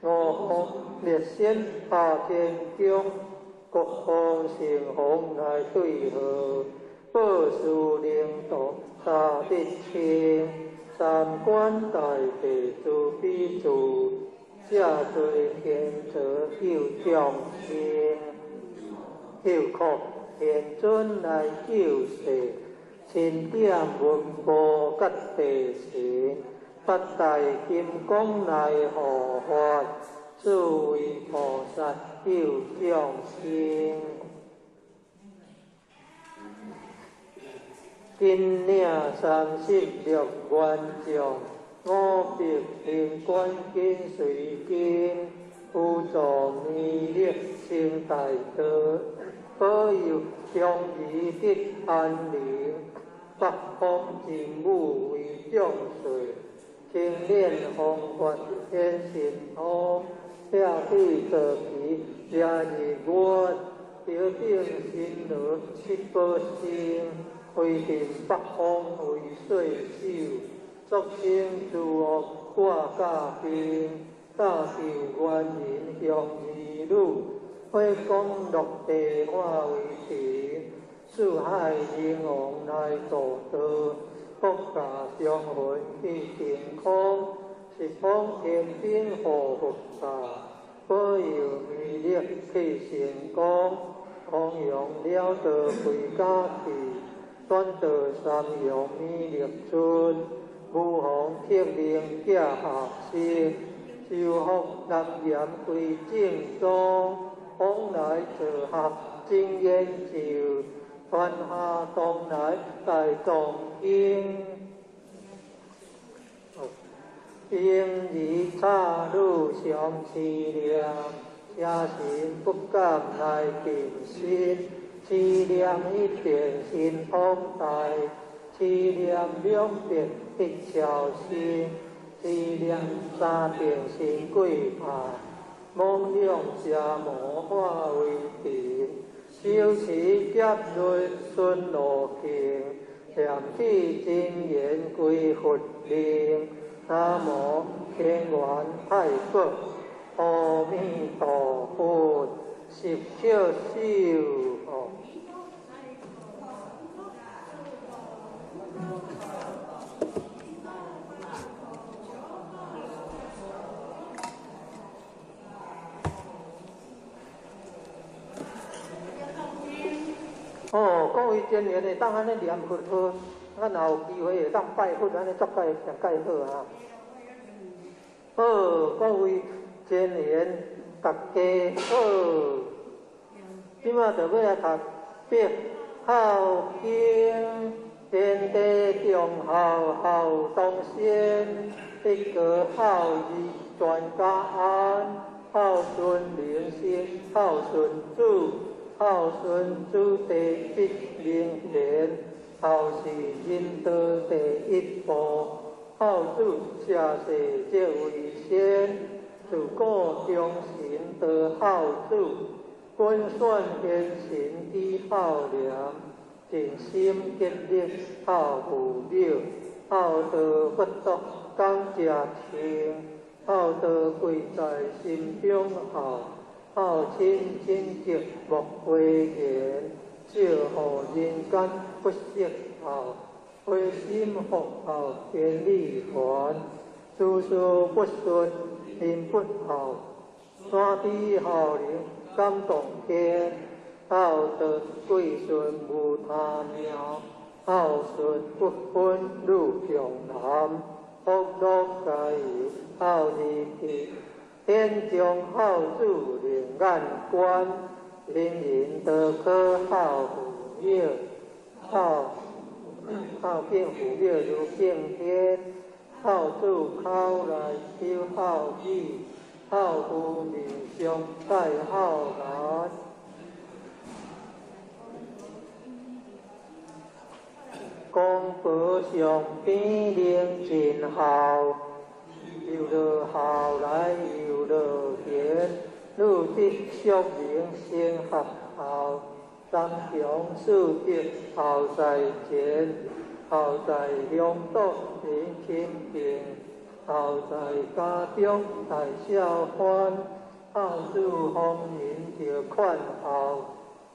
五方列仙下天宫，各方神风来对贺。报事领导大德清，三观大地诸比主，下罪天责有众生，救苦天尊来救世。千点文波吉地时，八大金刚来护法，诸位菩萨救众生。今领36愿众，五笔灵官紧随经，辅助弥勒成大德，保佑乡夷得安宁。北方神武为将帅，青练方法显神通，下对得皮加日月，标定神罗七宝星，规定北方为岁首，作清诸恶挂架兵，大受元人向义女，火光落地化为平。四海英王来度道，国家祥和去健康，十方天兵护佛法，保佑弥勒去成功，弘扬了道回家去，转道三阳弥勒尊，武皇铁令驾下生，修福南严归正宗，往来坐合真言咒。天下东来大众经，今日差路上思念，邪神不敢来定心。思念一点心通大，思念两点一朝心，思念三点心归派，梦想邪魔化为平。修持劫瑞顺路径，念起真言归佛灵。南无天元太保，阿弥陀佛，十巧手。各位前缘的，当安尼念佛好，咱若有机会会当拜佛，安尼足介上介好啊！好，各位前缘，大家好，即马就要来读《别孝经》，天地忠孝孝东先，一个孝义全家安，孝顺人生，孝顺主，孝顺主第一名言，孝是人道第一步，孝主下世即为先，自古忠臣得孝主，君选贤臣以孝良，尽心竭力孝父母，孝道不夺讲家庭，孝道贵在心中孝，孝亲亲戚莫讳言，少予人间不惜孝，灰心福孝天理还，事事不顺人不孝，山地孝人感动天，孝德贵顺无他苗，孝顺不分路强男，福禄皆有孝义体，天将孝主令眼观，人人都可孝父母，孝敬父母如敬天，孝主口来求孝义，孝父面上带孝男。公婆上边领尽孝，有了孝来有了贤，女的孝名先合孝，三强四德孝在前，孝在乡土人亲近，孝在家中大小欢，孝主方人着款孝，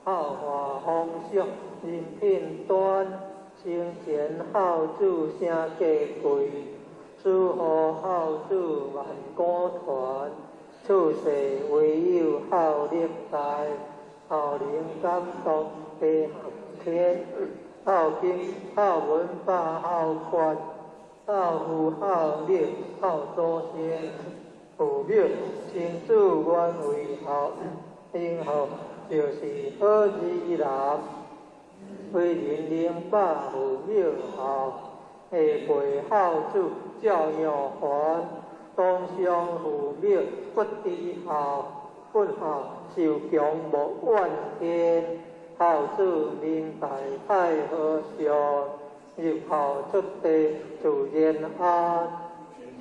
孝化丰盛人品端。生前孝主声价贵，死后孝主万古传。处世唯有孝历代，孝人感动地合天。孝经、孝文化、孝权，孝父、孝烈、孝祖先。父母亲子愿为孝，今后就是好儿男。为人领把父母孝，下辈孝主照养还。当上父母不知孝，不孝受强无怨天。孝主明大太和尚，入孝出地自然安。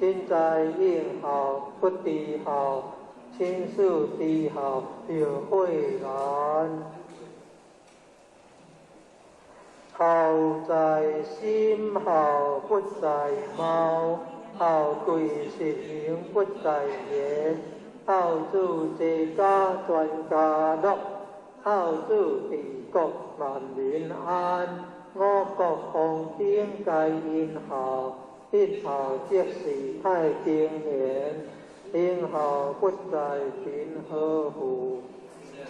亲在应孝不知孝，亲属知孝又悔然。孝在心，孝不在貌，孝贵实行不在言。孝主治家全家乐，孝主治国万民安。五国同天皆因孝，一孝即是太平年。因孝不在贫和富，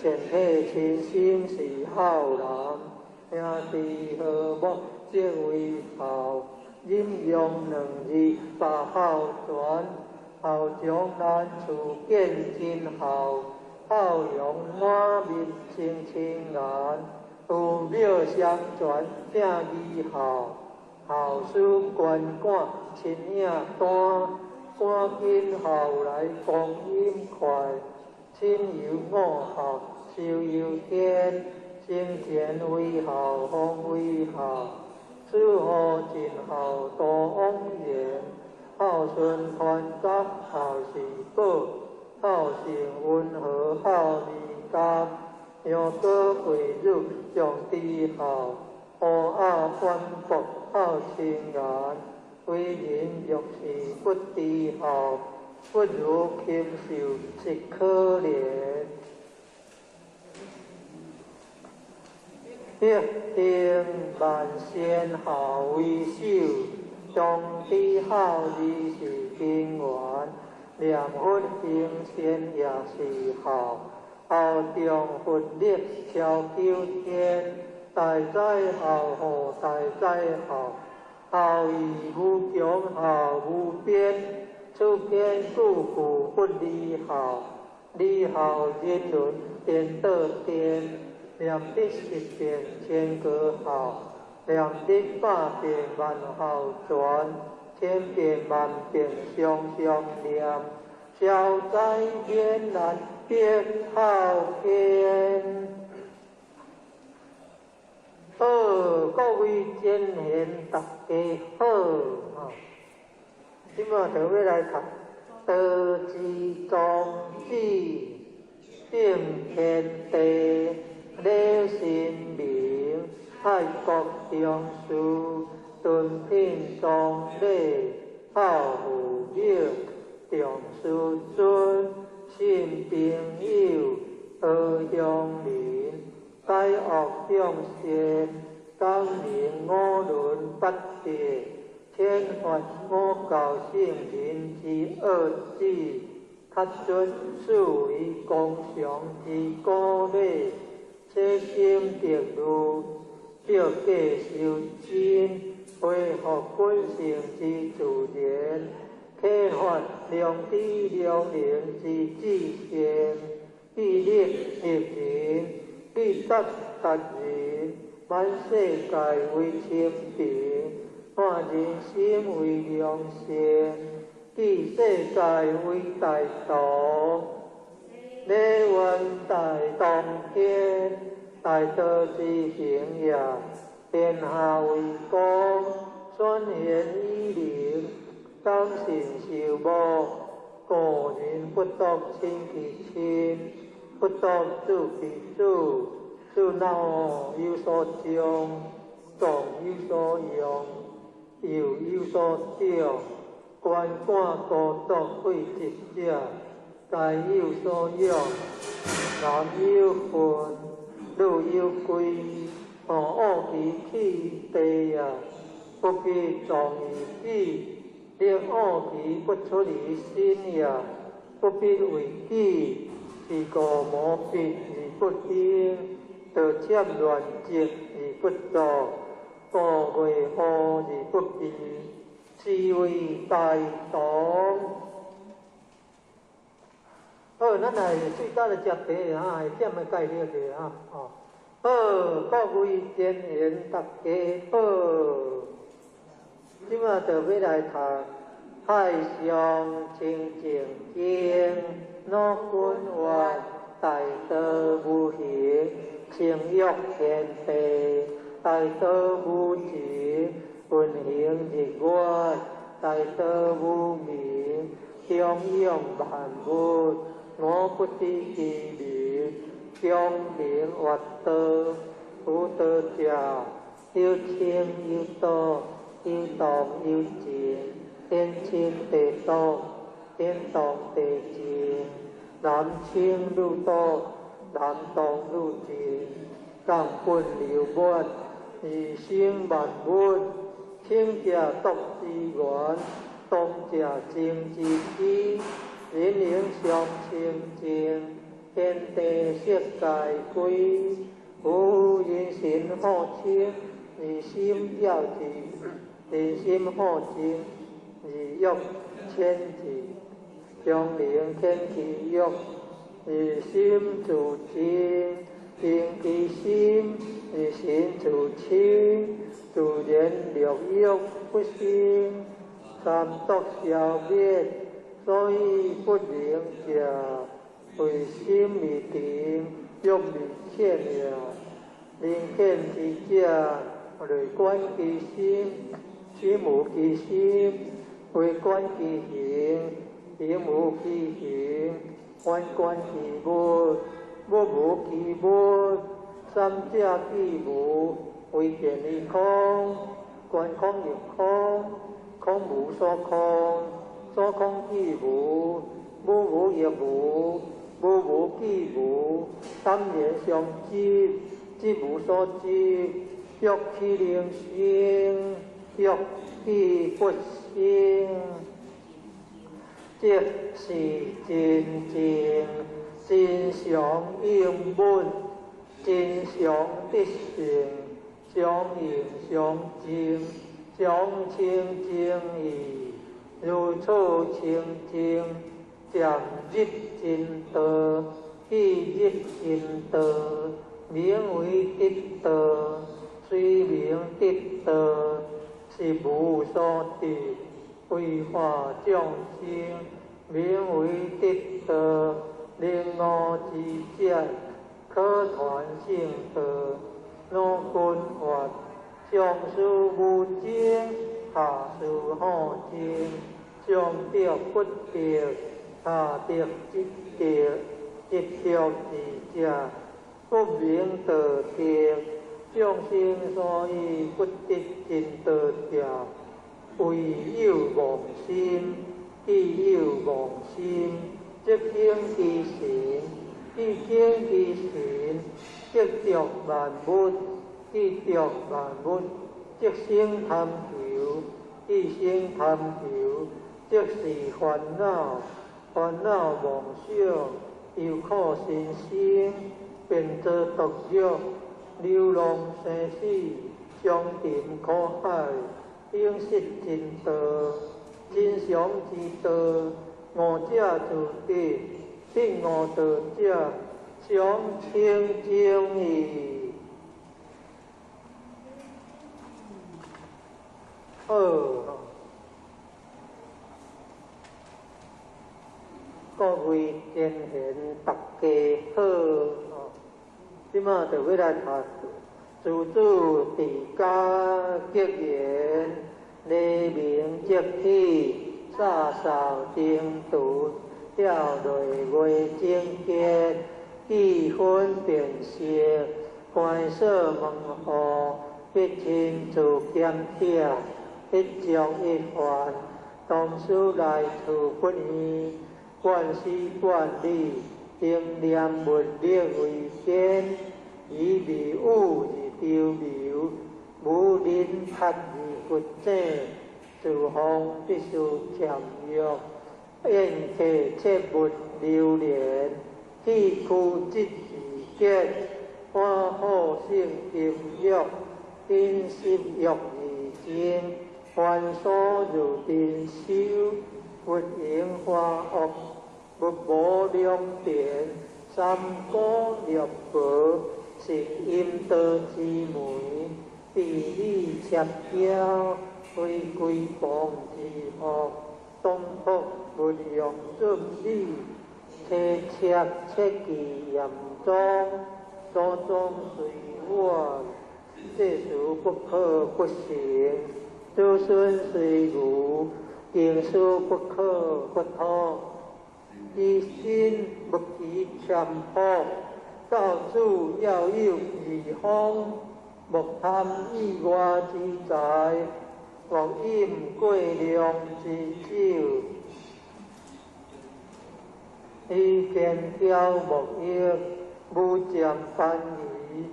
全体亲心是孝人。兄弟和睦即为孝，忍让两字把孝传。孝将难处见真孝，孝养满面生亲颜。父母相传正义孝，孝事捐管亲影单。赶紧孝来光阴快，亲有五孝，寿有天。生前为孝，方为孝，死后尽孝多枉然。孝顺传家，孝是宝，孝性温和，孝利家。羊哥贵辱，上知孝，乌鸦反驳，孝亲颜。为人若是不知孝，不如禽兽，实可怜。必定万善孝为首，中知孝义是根源。念佛行善也是孝，孝中佛力超求天。大哉孝护，大哉孝，孝义无穷，孝无边。出天故父不离孝，离孝人伦颠倒颠。念的十遍千个孝，念的百遍万孝传，千遍万遍常常念。消灾免难别好见。好，各位前贤大家好哈！即马就要来读《道之宗旨》，定天地，礼神明，爱国忠士，敦品忠礼，好父母，重师尊，信朋友，和乡邻，解恶向善，光明五伦八德，天发五教圣人之恶旨，较准视为公常之鼓励，切心得路，表价修真，恢复本性之自然，启发良知良能之志向，毅力立人，必达达人，万世界为清平，换人心为良善，记世界为大道，礼愿大同天，大道之行也，天下为公，宣贤以灵，当信受母，故人不独亲其亲，不独助其主，自恼有所终，众有所用，又有所调，官官孤独废疾者，财有所用，男有分，女有归，恶其气地也，不必重于己，令恶其不出于心也，不必为己，是故无必而不应，得欠乱疾而不作，故为恶而不义，是为大同。好，咱来最早的接题啊，点的介绍题啊，好，各位前贤大家好，即马就要来读《海上清净经》，老君愿大道无形，情欲天地，大道无情，运行日月，大道无明，供养万物，我不知其名，光明活道，福道者，有清有道，有动有静，天清地道，天动地静，南清如道，南动如静，降本流满，而生万物，清者独之源，动者静之基，人灵相清净，天地色界归，无人心好清，而心要之，人心好静，而欲牵之，将灵牵其欲，而心自静，静其心，而心自清，自然六欲不生，三毒消灭，所以不灵者，为心未定，欲未浅也。灵浅之者，累观其心，心无其心，为观其形，形无其形，观其物，物无其物，三者既无，为见于空，观空亦空，空无所空，所空亦无，无无亦无，无无既无，三业相即，即无所即，欲其灵生，欲其不生，即是真正，真常应本，真常得性，相应相净，相清净义，如初清净，渐入真道，既入真道，名为得道，虽名得道，是无所得，为化众生，名为得道，令我之者，可传圣道，若君法，上士无精，下士好精，上得不得，下得即得，一得之者，不明道德。众生所以不得真道者，唯有妄心。既有妄心，即生其行；既生其行，即着万物；既着万物，即生贪求；既生贪求，即是烦恼；烦恼妄想，又可生生，变作毒药。流浪生死，相沉苦海，应失真道。真常之道，悟者自得，得悟道者，常清净矣。好，各位贤贤，大家好。即马就要来读诸子治家结言。黎明即起，洒扫灯烛，了内月正洁，气氛变色，观色问候，必亲自检点，一朝一饭，同事来处不厌，管事管理，定念文力为先，以利物而丢流，无人ทัด骨者，自方必须强弱，宴客切勿流连，气枯即自结，花好性淫欲，因失欲而精，凡所如定修，不应花恶，不无良典，三果六果，是阴道之门。地理切标，非归邦之福，东福不用顺利，切忌严重，所中随我，这事不可不行，子孙虽如，经事不可不通，一心不及强迫，到处要有义风。莫贪意外之财，莫饮过量之酒，以见挑莫益，无将翻移，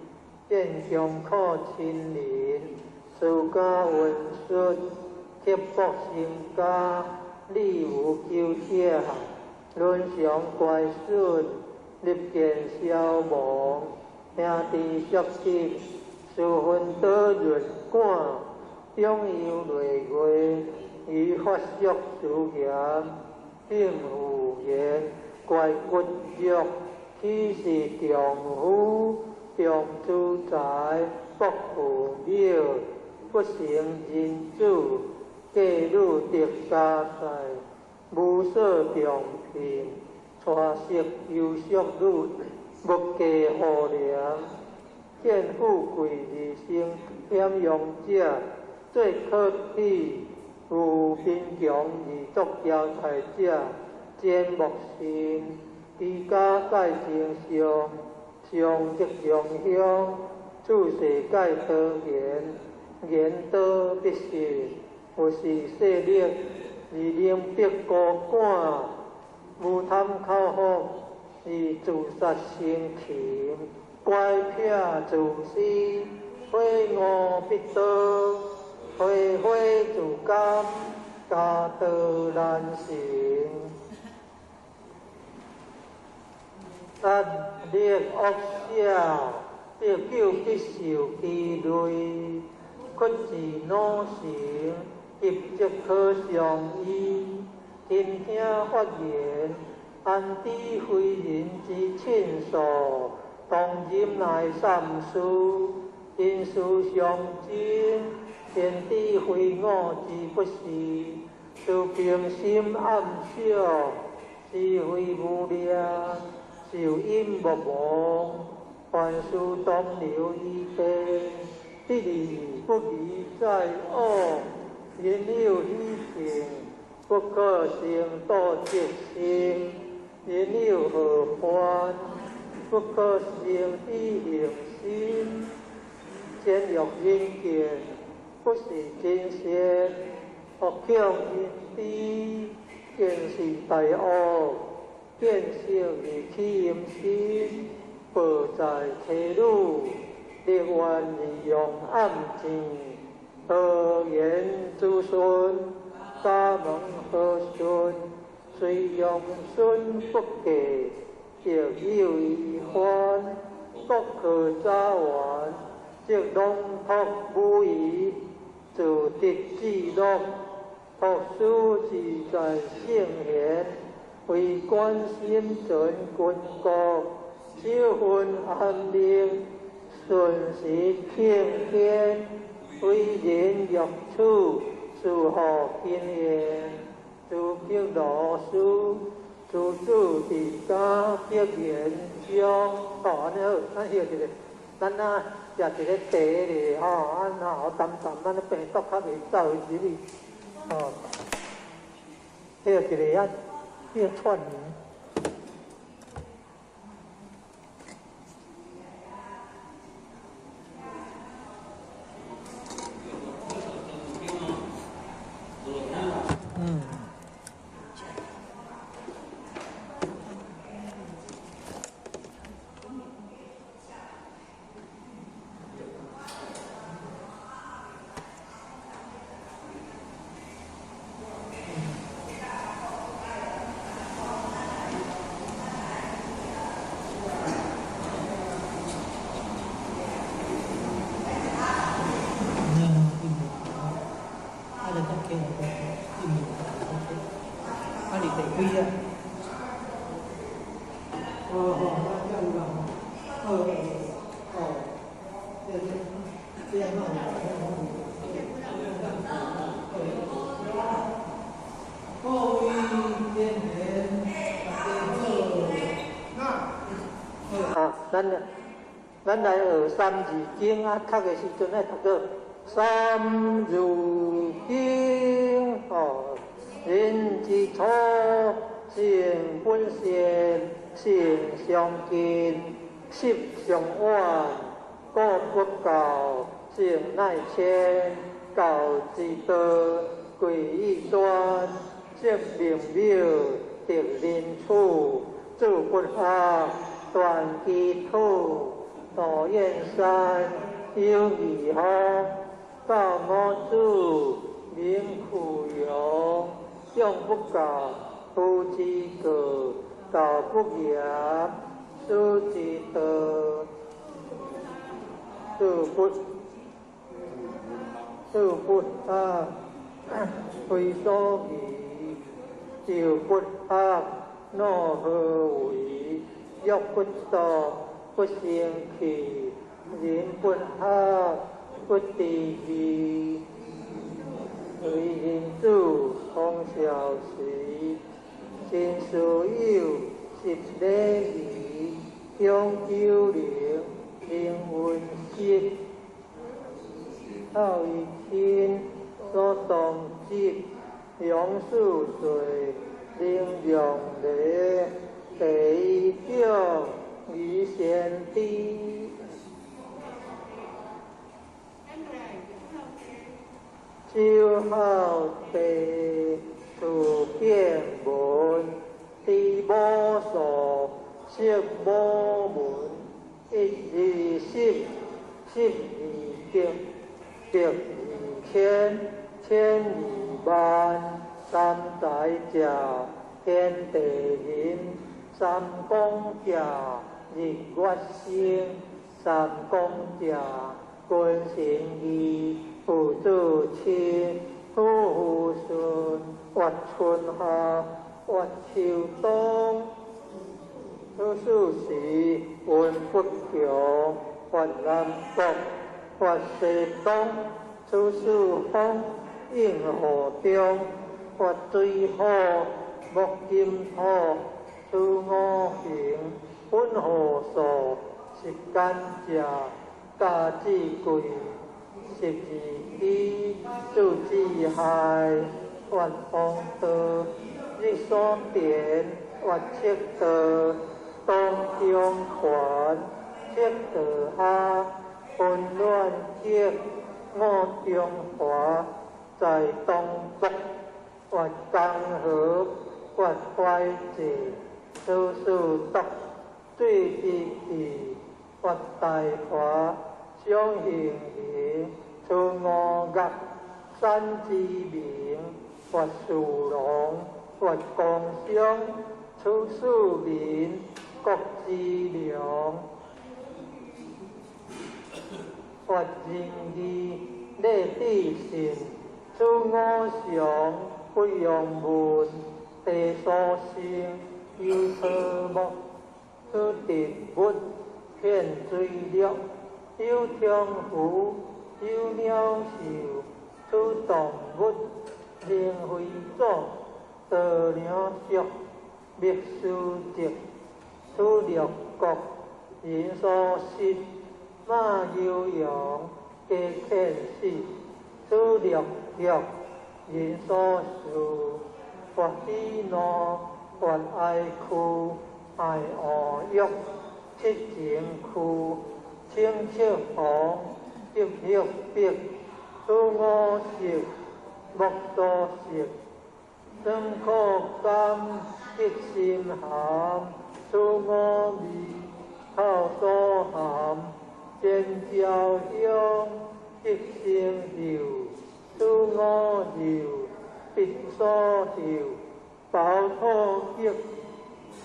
见强可亲邻，自家文顺，刻薄心家，理无纠结，论上怪损，立见消亡，兄弟相亲。事分得润感，中有累月，以发宿事业，并无言，怪骨肉，岂是丈夫？重资财，不富庙，不成人主，嫁女得家财，无所重聘，娶媳优淑女，无嫁好良。见富贵而生险用者，最可耻；有贫穷而作骄财者，奸莫信。居家改正上，上即上香；处世改多言，言多必实。有时势力而能逼孤寒，无贪口福而自杀生情。乖撇自私，非我必得；非自甘，家道难成。压力恶者，必久必受其累；屈自努成，急即可上依。听听发言，安知非人之亲属？当今乃三事，因事相争，天地非我之不是。自平心暗笑，是非无量，受因无忘，凡事当留依地，得离不离在恶，言有依情，不可成道结性，言有何患，不可成依行心，见欲因见，不是真善，恶强因知，见是大恶，见性而起淫心，报在体路，力愿利用暗境，何言诸顺，沙门何顺，虽用顺不给，亦有遗患，各可扎完，即龙托无疑，自得自乐，托书自在圣贤，为观心准君国，修分安宁，顺时庆天，为人欲处，诸何经验，诸经老师，诸主地家必研究。安尼好，咱歇一下，咱啊食一个茶咧吼，好淡淡，咱病毒较袂走入去，吼。歇一下啊，歇串联。咱来学三字经啊，读的时阵爱读个三字经哦，人之初，性本善，性相近，习相远，故不教，性乃迁，教之道，贵以端，识明妙，得人处，自不学，断其土。道燕山有义行，道我主名苦勇，用不教，夫之过，道不严，师之德，自不学，非所宜，就不学，若何为？欲不道。不生气，人不学，不知义。为人主，通晓时，心所有，习礼仪，向九灵，灵温习。好以亲，所动机，用数岁，令用礼，第一种。于先帝，修好地，处变文，地无数，色无门，一二十，十二经，十二千，千二万，三载教，天地人，三公家。日月星，三公家，君成义，父子亲，夫妇顺，月春夏，月秋冬，出世时，运不强，月南北，月西东，出世风，应河中，月水好，木金土，此五行，本河素，是甘蔗，家子贵，十二支，数字害，运风道，日所电，运七道，当中权，七道下，混乱结，五中华，在东北。或江河，或怀济，此事毒，水之地，或大华，相形形，此五岳，山之名，或树龙，或江乡，此树民，国之良，或仁义，礼智信，此五常。不用文，地所生，有草木，此植物，片水绿，有虫蛄，有鸟兽，此动物，灵非种，道鸟属，秘书植，此六国，人所食，马牛羊，皆犬死，此六畜。人所事，或喜怒，或爱哭，爱恶欲，七情区，青色红，色黑白，此五色，木所食，酸苦甘，吉心寒，此五味，口所含，尖椒香，吉心柔。此五肉，必所受，包土吉，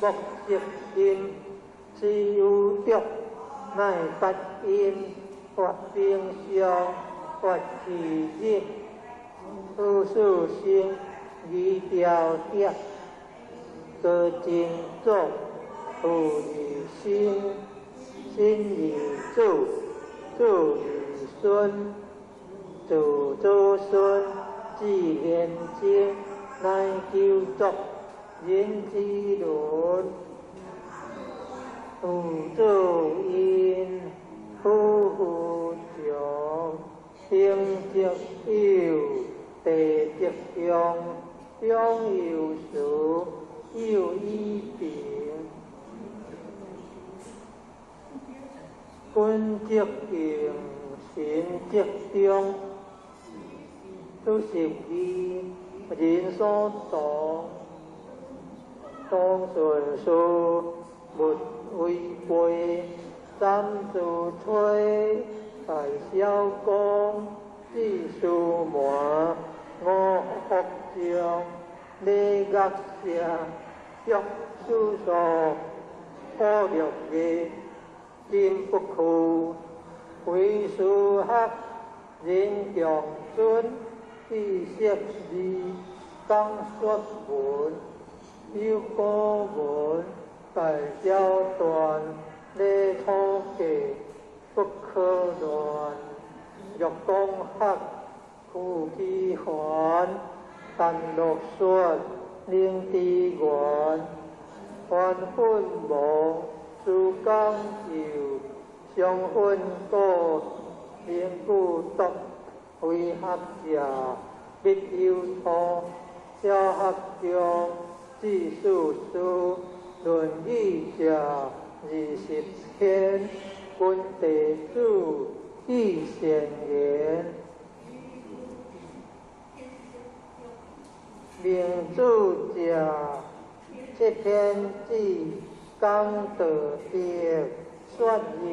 木色金，是有毒，乃不因，或冰消，或气热，此事生，宜调调，各精作，土以心，心以主，主以孙。祖祖孙至现今，乃救作人之伦。父祖因，夫妇长，天则有，地则用，用有数，有一柄。君则敬，神则忠。此十二，人所当，当顺序，勿违背，三自吹，大小公，四书满，五福将，礼乐社，约书所，破六业，金不屈，为书学，人强尊。第十二，当说文，有古文，大交断，礼土地，不可乱。欲讲学，故其还，但落说，令之源。还分亡，诸刚就，相分果，令故独。为学者，必有托；小学中，知数书。论语者20篇，君地主，义贤言。明主者，7篇旨，讲道德，说仁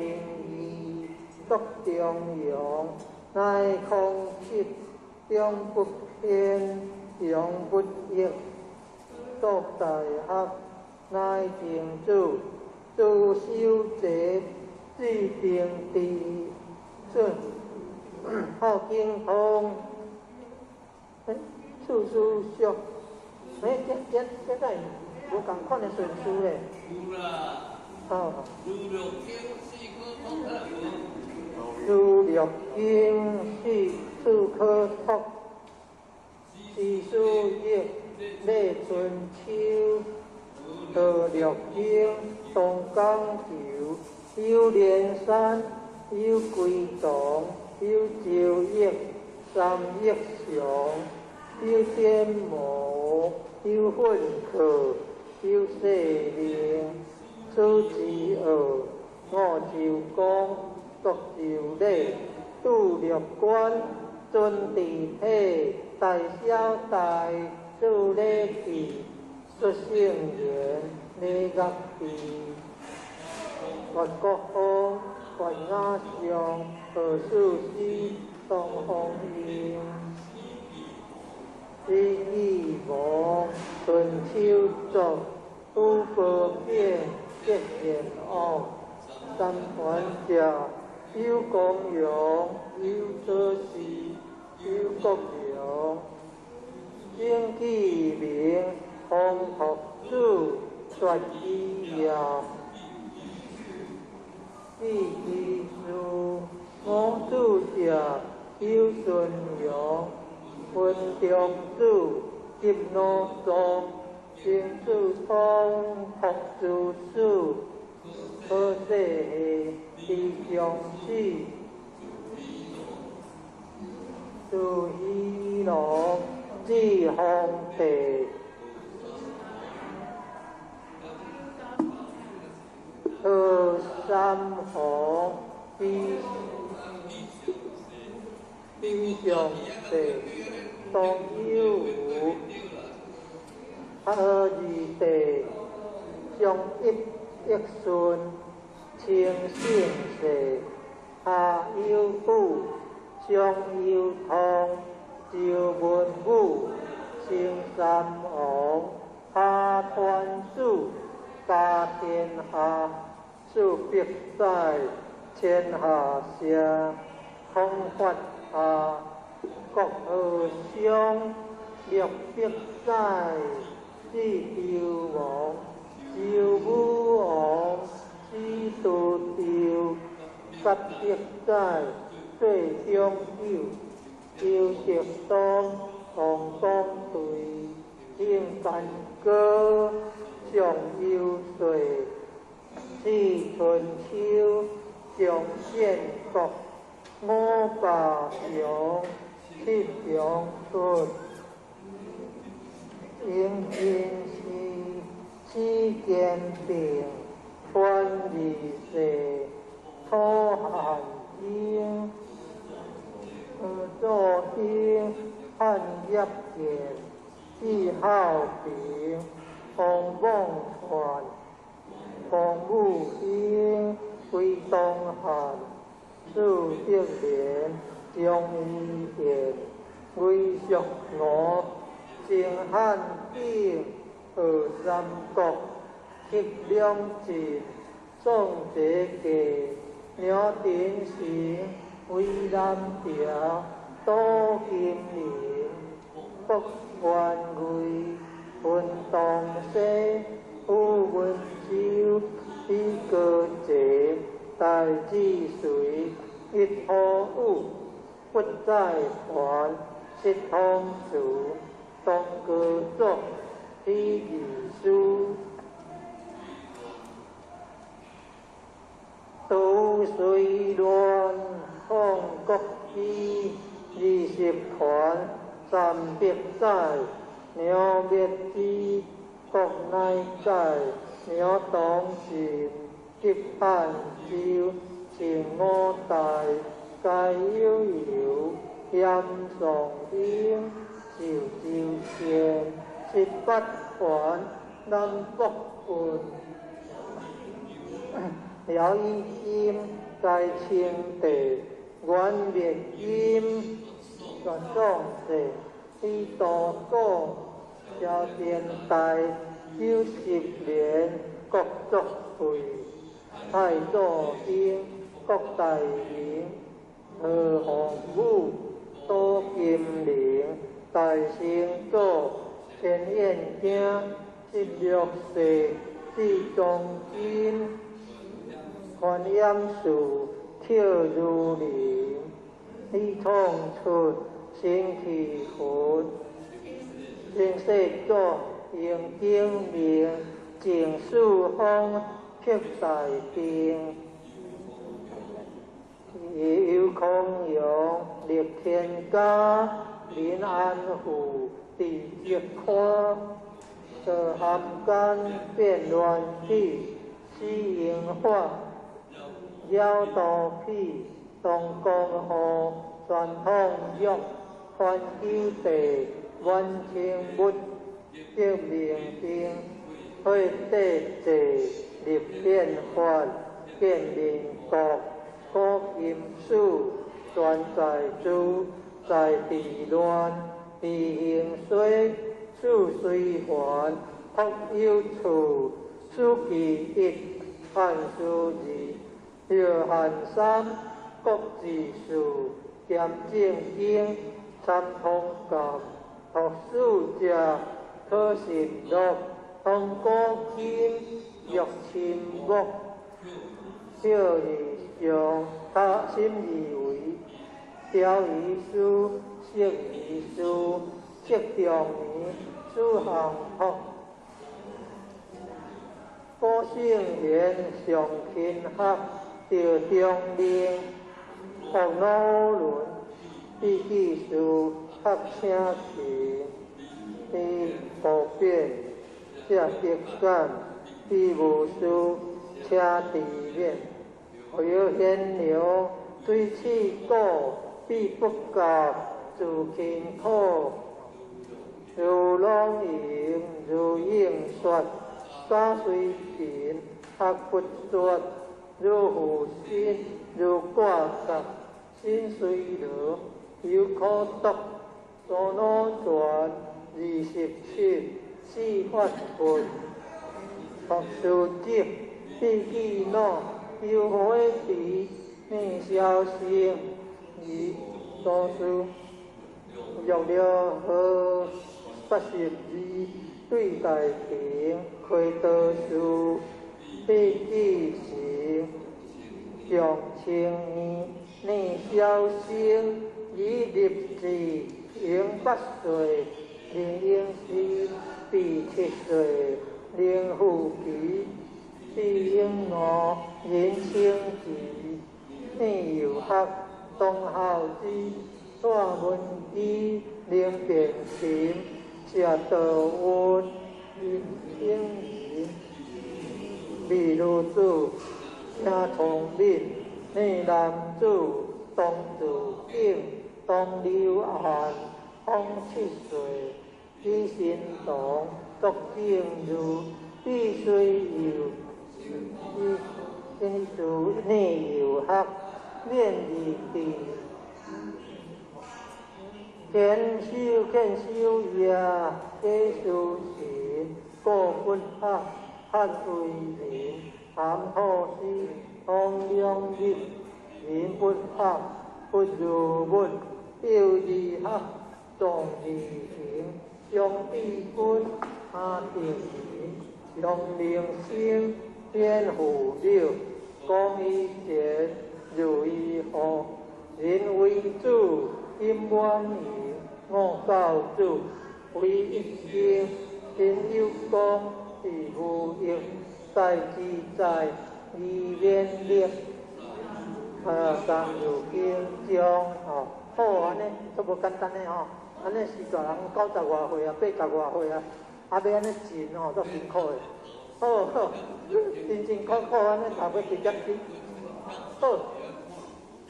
义，作中庸。乃空寂，终不偏，永不逆。作大学，乃敬主，主修者，至定地，顺好经通，处处俗。这个无共款的顺序嘞。有啦。哦。如六经，四处可托，四书业，李春秋，何六经，东江球，有连山，有归洞，有周易，三易常，有颠磨，有混客，有世灵，此之二，五周公，六周礼，度六官，尊地体，大小大，助礼器，出圣言，礼乐器，万国风，万雅相，何事师，东风英。诗意无，春秋作，五波变，结言恶，三环者，有公羊，有则事，有国羊，经纪名，风学主，传之谣，记之书，五主者，有顺阳。文中主，急怒中，行主通，学主主，可世地上死，主一龙，至皇帝，贺三皇，地上帝。当有无，二地，上一顺，清圣世，下有虎，上有通，周文武，升三王，下团主，家天下，数百载，天下下，空法下。国和相，六百载，至周王，周武王，至都周，十百载，最中九，周直东，同光对，应干戈，上游水，至春秋，上建国，五霸强。七祥顺，应天时，四间病，穿二世，土寒经，作兴，汉业见，志好平，洪梦传，洪武兴，归东汉，数德连。将伊贤，为蜀我，正汉景，贺三国，克两晋，宋节节，鸟典行，为南调，多金陵，北元贵，文东西，武文州，李歌节，大治水，一河武。不在还，七通书，东歌作，第二书，都随乱，抗国基，20团，300载，鸟灭之，国内在，鸟东晋，急汉州，前五代。皆悠悠，险上英，受周县，18环，南北分。辽以金，在清地，元灭金，玄奘世，李道果，萧天代，90年，国作废，太祖兴，国大明。何鸿武，多金陵，大成祖，前燕京，16世，至中金，观音树，跳如林，李通出，星期魂，清世祖用经明，净四方刻大定。有空阳立天家，民安富地极宽。可含干变乱体，西营化，妖道癖，东江河，传统玉，环九地，万清物，革命兵，会地济，立变法，建民国，国金属，专在主，在地乱，地形水。处虽还，福有处；处其一，汉书二，约翰三，国字数，兼正经，参通教，读书者，可信录，通古今，欲亲目，表义上，他心以为，调于书，识于书。即中年，诸行福，古圣贤上勤学，调中令，学老伦，必记书，学请勤，必普遍，写笔感，必无书，请地面，有贤良，对此故，必不教，自勤苦。如龙吟，如应说，沙虽贫，学不拙；如负心，如挂角，心虽劳，犹可读。所脑传27，四法分，学书籍，必记脑，有火皮，命消生，以所书，欲了何？82对大平，开道书，必记行，上清年，内小生，以立志，应8岁，令应时，必7岁，令父期，必应5，引清吉，内有学，东孝之，大文基，令变勤。写道温，应言，秘如子，听聪明，内男子，东自景，东流岸，风7岁，起心动，作正如，必须有，先主内有学，免义地。天修也，皆修行，过不学，汉为民，含好事，通良日，民不学，不如文，表义学，重义行，将必君，下定言，用名声，天父了，公义节，如义后，人为主。金满盈，我教主，为一经，天有功，地无应，在自在，义免力。三有经章，好安尼，都无简单的吼，安尼是大人90外岁啊，80外岁啊，要安尼进足辛苦的。好，辛苦安尼读要直接进，好。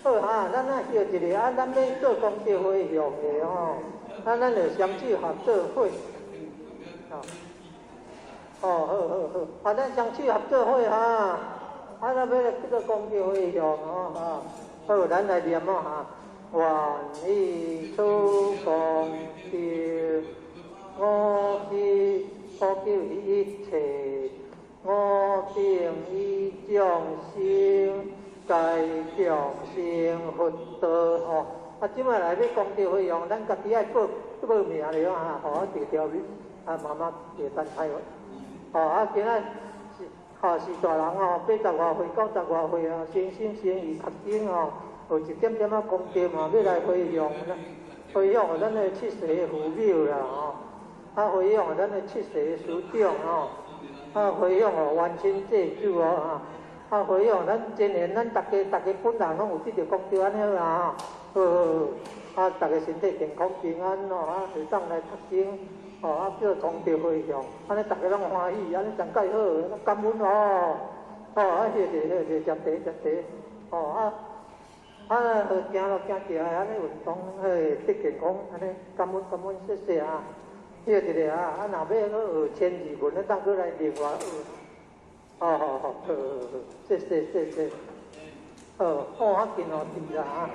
好哈，咱啊休一下，咱要做功德回向的吼，咱就双手合作伙，好，咱双手合作伙哈，咱要来做功德回向吼，好，咱来念哈，愿以此功德，我去普救一切，我并以众生。该众生福德吼，即摆来要功德回向，咱家己爱报名了哈，互条慢慢单开今仔是大人吼，80外岁、90外岁啊，生心生意较紧吼，有一点点功德嘛，要来回向，互咱的七世父母啦吼，回向咱的七世师长回向冤亲债主回向咱今年咱大家本人拢有得到功德安尼啦大家身体健康平安会当来读经叫功德回向，安尼大家拢欢喜，安尼上介好，感恩谢谢接行路行起来安尼运动得健康，安尼感恩谢谢谢谢若要学千字文，咱当过来另外好，谢谢，较紧对啦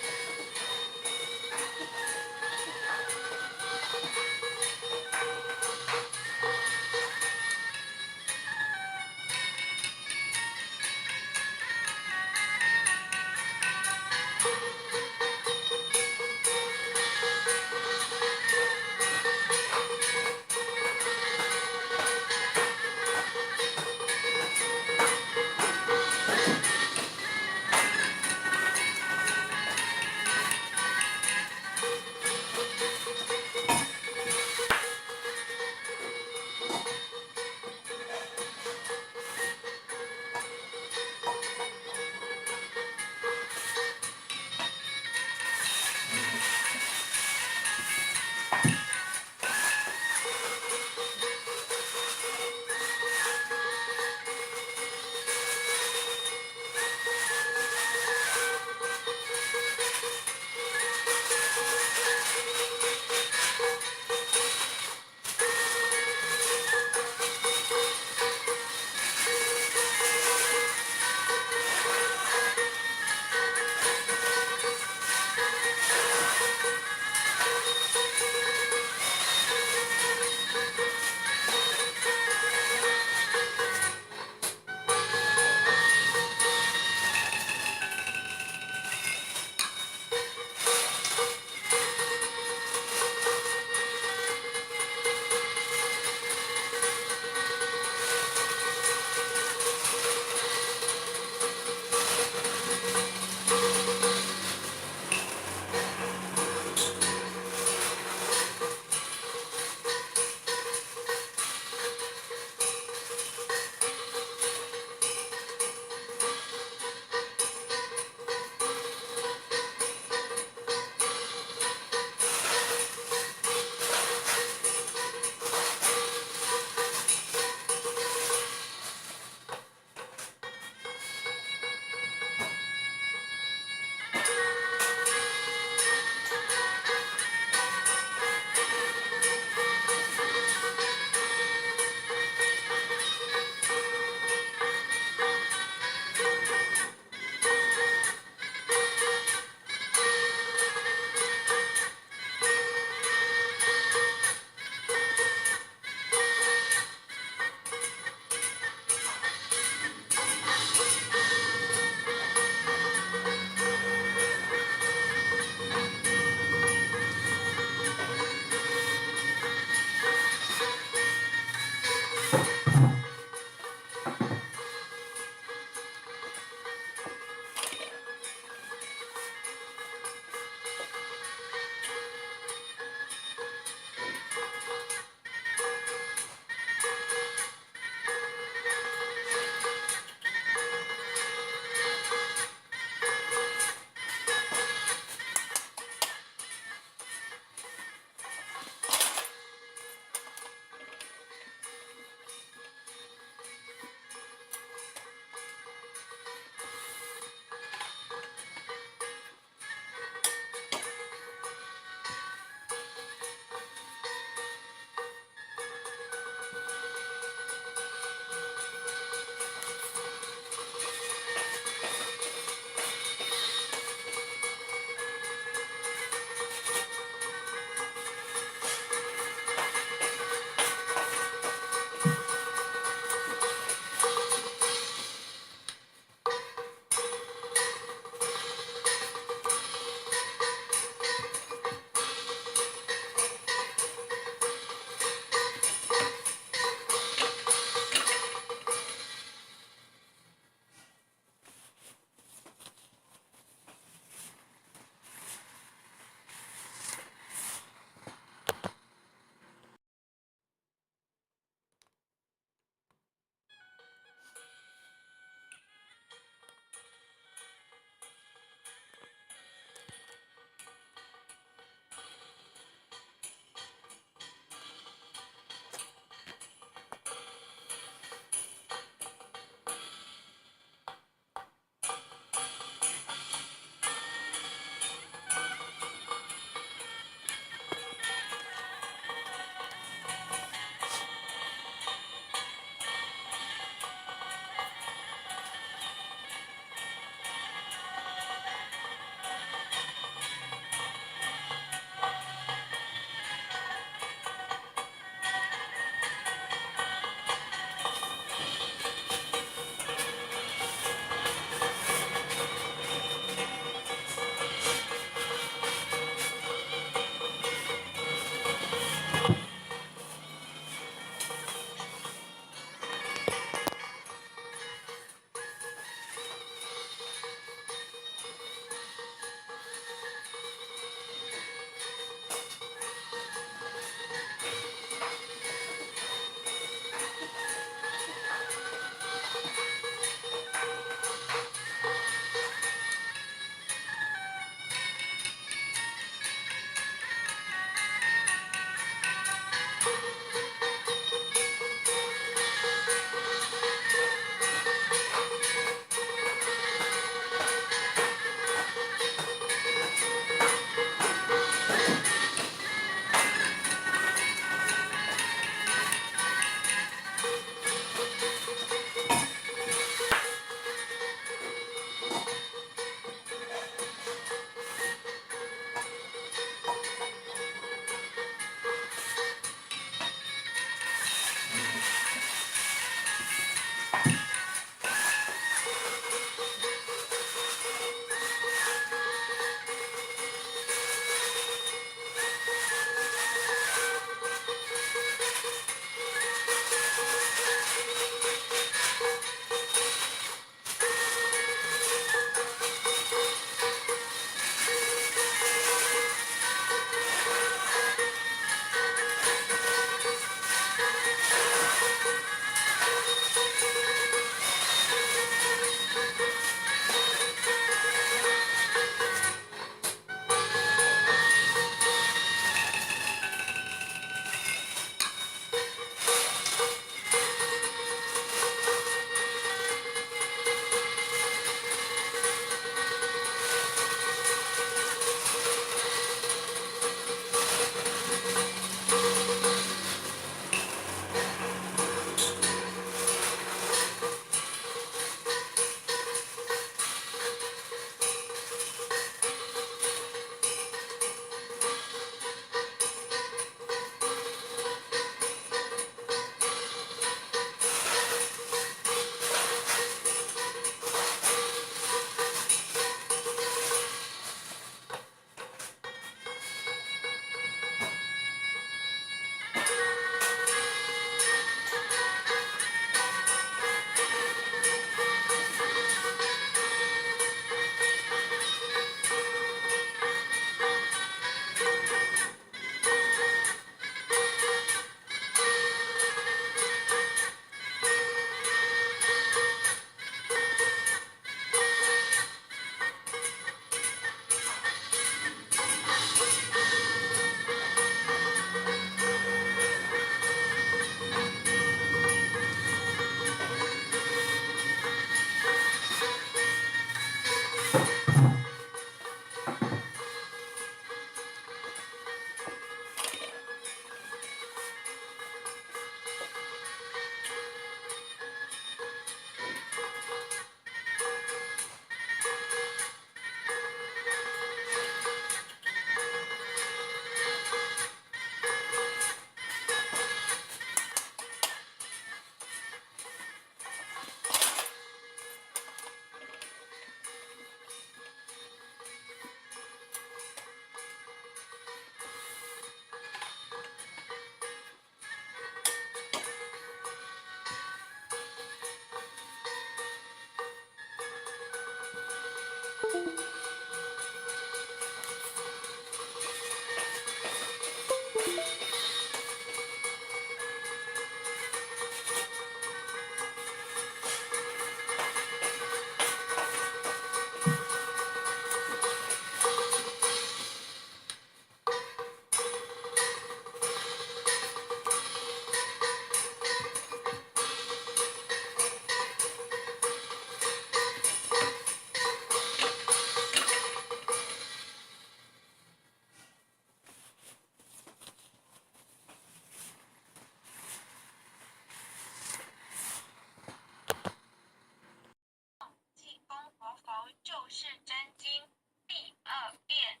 济公活佛救世真经第2遍，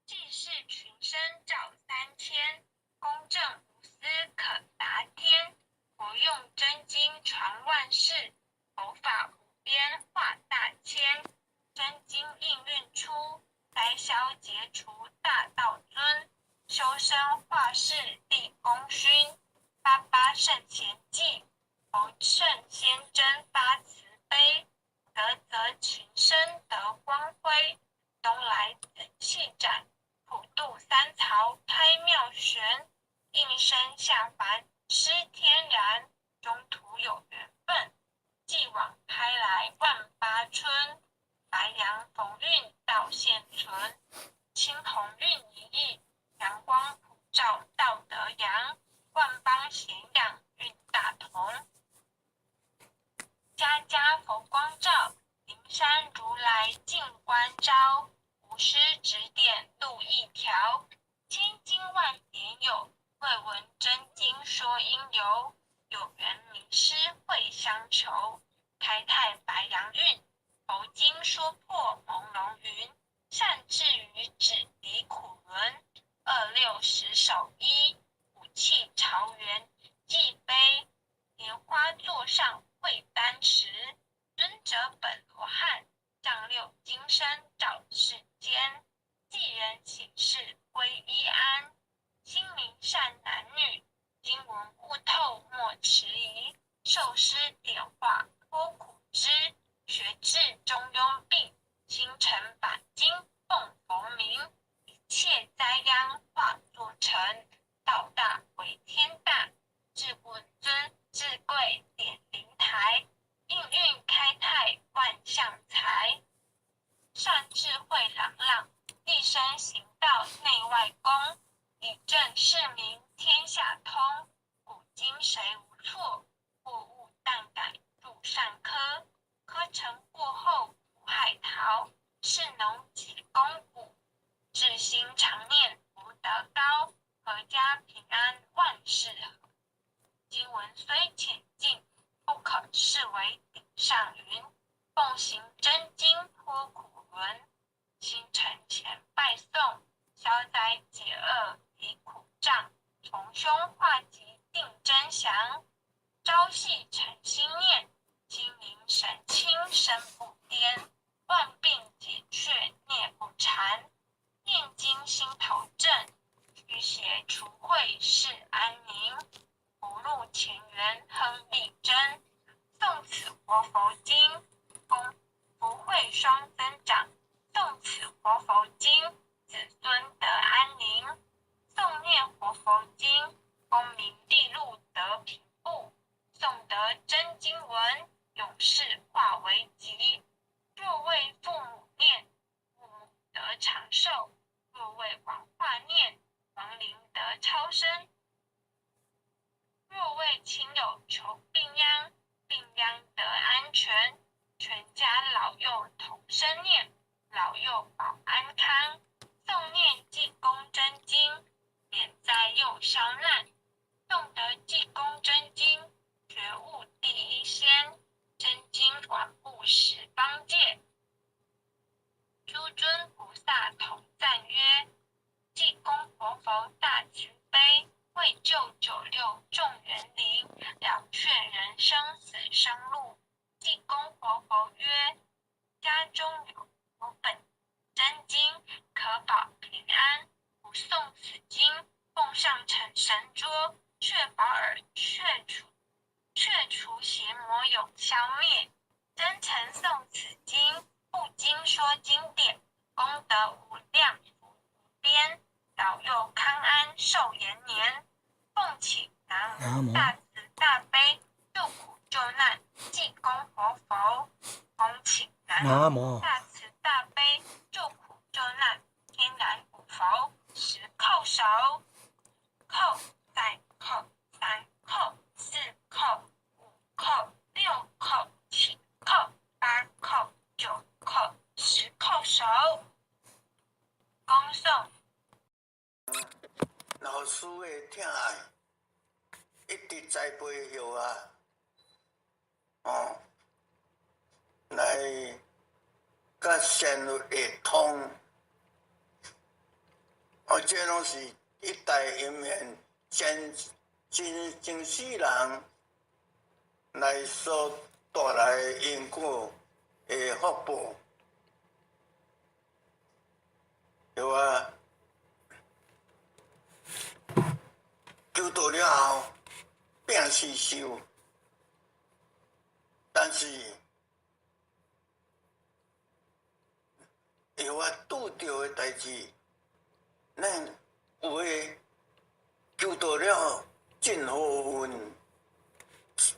济世群生照3000，公正无私可达天。活用真经传万世，佛法无边化大千。真经应运出，灾消解除大道尊。修身化世立功勋，88圣贤记，佛圣先真发慈悲。则群生得光辉，东来紫气展，普渡三曹开妙玄。应身下凡施天然，中途有缘分，继往开来万八春。白杨逢运道现存，青红运一役，阳光普照道德扬。万邦咸养运大同，家家佛光照，灵山如来净观照。无师指点路一条，千经万典有，未闻真经说因由。有缘名师会相求，开泰白杨运。佛经说破朦胧云，善至于止离苦轮。26十手一，武器朝元祭碑。莲花座上会丹石，尊者本罗汉，丈六金身照世间。济人行事归一安，心明善男女，经文悟透莫迟疑。受师点化脱苦知，学至中庸病，心诚把经奉佛名。一切灾殃化作尘，道大为天大，至稳尊至贵点灵台。应运开泰万象财，善智慧朗朗，一生行道内外公。理正市民天下通，古今谁无错？过误但改入善科，科成过后无害逃。是农己公补，至心常念福德高，阖家平安万事和。经文虽浅近，不可视为顶上云。奉行真经脱苦轮，心诚前拜诵，消灾解厄离苦障，从凶化吉定真祥。朝夕诚心念，心灵神清身不颠。万病解却孽不缠，念经心头正，驱邪除秽世安宁。福禄前缘亨利贞，诵此活佛经，福慧双增长。诵此活佛经，子孙得安宁。诵念活佛经，功名利禄得平步。诵得真经文，永世化为吉。若为父母念，父母得长寿；若为王化念，亡灵得超生。若为亲友求病殃，病殃得安全。全家老幼同声念，老幼保安康。诵念济公真经，免灾又消难。诵得济公真经，觉悟第一仙。真经广布十方界。诸尊菩萨同赞曰：济公活佛大慈悲，为救九六众人灵，了却人生死生路。济公活佛曰：家中有本真经，可保平安。不诵此经，奉上成神桌，确保耳却除邪魔永消灭。真诚诵此经，不经说经典，功德无量福无边，保佑康安寿延年。奉请南无大慈大悲救苦救难济公活佛。奉请南无大慈大悲救苦救难天然古佛。十叩首，叩再叩，三叩，四叩，五叩，六叩，七叩，八叩，九叩，十叩首。恭诵。老师的疼爱，一直栽培后啊，来甲善恶会通，这拢是一代因缘真世人来所带来的因果的福报，对啊。求道了后，病死受，但是有我拄着的代志，咱有诶求道了后真好运，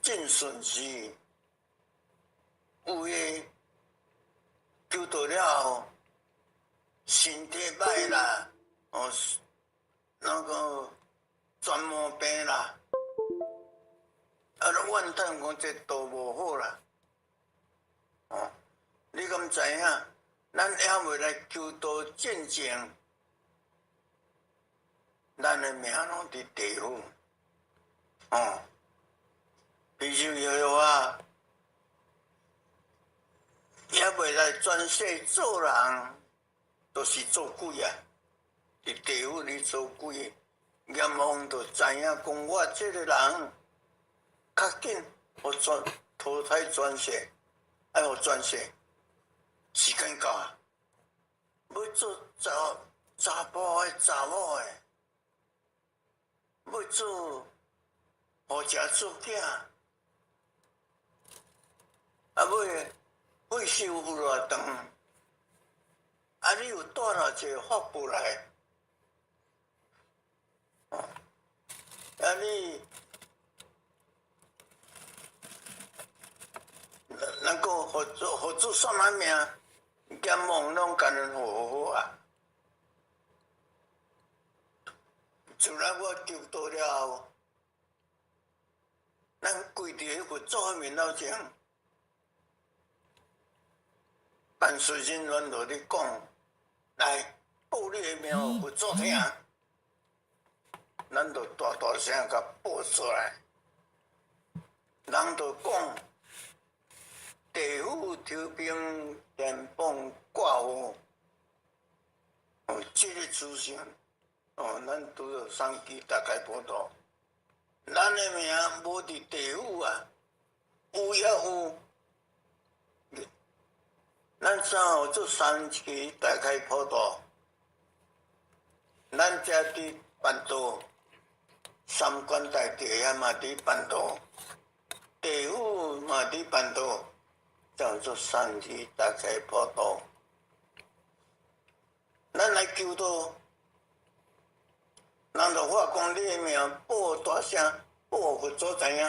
真顺遂；有诶求道了后身体歹啦，那个。全毛病啦，怨叹讲这道无好啦，你敢知影？咱还未来求道见证，咱的命拢伫地府，比如有啊，还未来转世做人，都是做鬼啊，伫地府里做鬼。阎王就知影讲，我这个人较紧，互投胎转世，爱互转世，时间到啊，要做查甫的查某的，要做互食做囝，尾寿有偌长，你有带了一个福报来。你能够合作算咱命，阎王拢甲咱好啊。自然我求道了后，咱跪伫迄个祖面头前，办事人员就咧讲，来报你的名互祖听。咱就大声甲报出来，人就讲地府调兵电报挂号，这个资讯，咱拄着送去大概报道。咱的名无伫地府啊，有也有，咱三号做送去大概报道，咱遮伫办道。三官大帝也嘛伫办道，地府嘛伫办道，叫做三去大开报道。咱来求道，人就话讲你的名报大声，报互祖知影。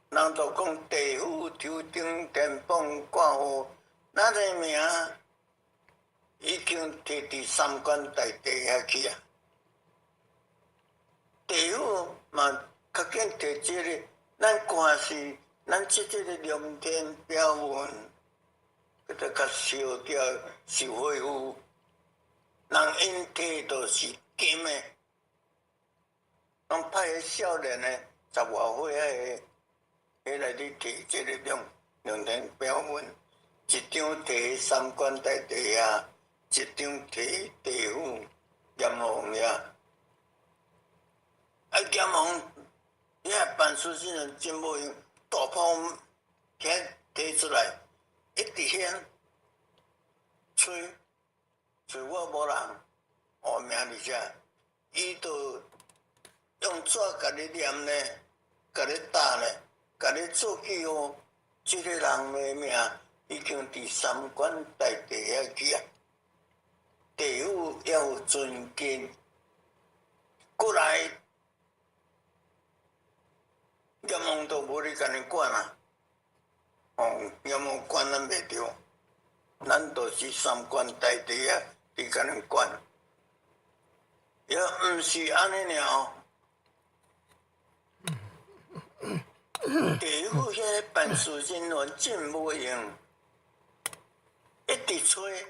人就讲地府抽顶电报挂号，咱的名已经摕伫三官大帝遐去啊。地府嘛较紧摕这个，咱官是咱即个龙天表文，得较烧掉是恢复，人因摕就是金的，拢派个少年的10外岁迄来去摕即个量田标本，一张摕三官大帝啊，一张摕地府阎王呀。啊，阎王遐办事时阵真无用，大炮起摕出来，一直响，吹我无人，命伫遮，伊就用纸甲你念呢，甲你打呢，甲你做记号，即个人的命已经伫三官大帝遐去啊，地府也有尊敬，过来。阎王都无咧甲你管啊！阎王管咱袂着，咱就是三官大帝啊，伫甲你管。也毋是安尼尔，地府遐个办事人员真无用，一直吹。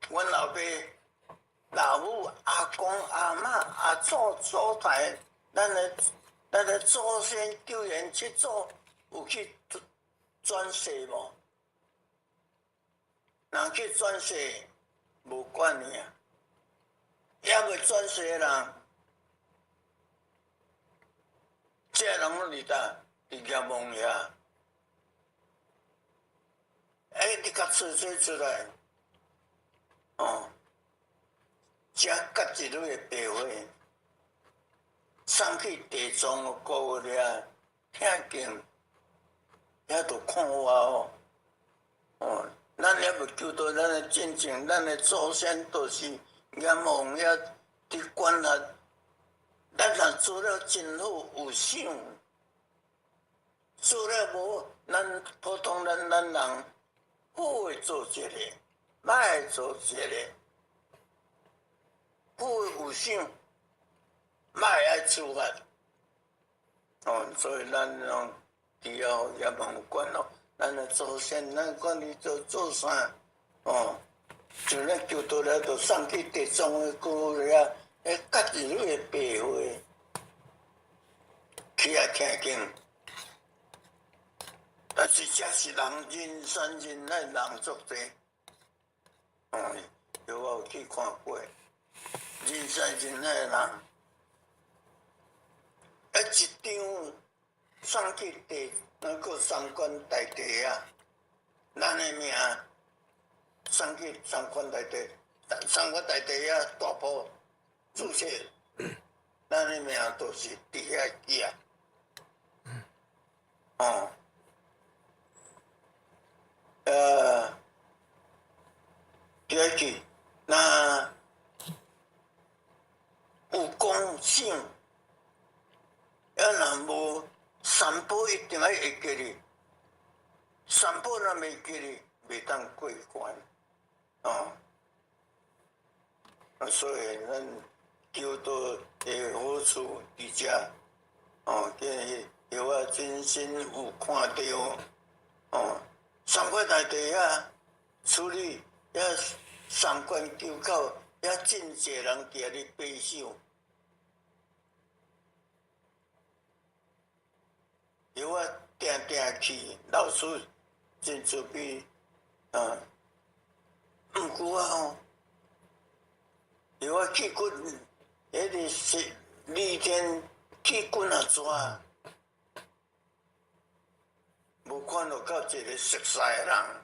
阮老爸、老母、阿公、阿嬷、阿祖、祖台。咱的祖先救援七祖有去转世无？人去转世无管你啊，也未转世的人，这人拢伫搭伫阎王遐，你甲吹出来，这甲一类的白话。送去地藏的古了，听经，遐都看我咱也未求到咱的进前，咱的祖先都是阎王遐伫管辖，咱若做了真好，有想，做了无，咱普通咱人好会做一个，歹会做一个，好会有想。莫爱处罚，所以咱拢只要也无管咯。咱的祖先，咱管你做啥，就咱求到了，就送去地藏的古了，甲一类的白话，去遐听经。但是这是人山人海，人足多，有我有去看过，人山人海的人。一张送去那个三官大帝啊，咱的命送去三官大帝，三官大帝啊大埔注册，咱的命都是伫遐去啊。遐去，那有公信。若无三宝一定要会记哩，三宝若袂记哩，袂当过关，所以咱求到的好处伫遮，叫我真心有看到，三官大帝啊，处理遐三官九口，遐真济人伫遐咧背手。由我定去，老师真出比，毋过由我去滚，迄个是李天去滚啊抓，无看到到一个熟悉的人，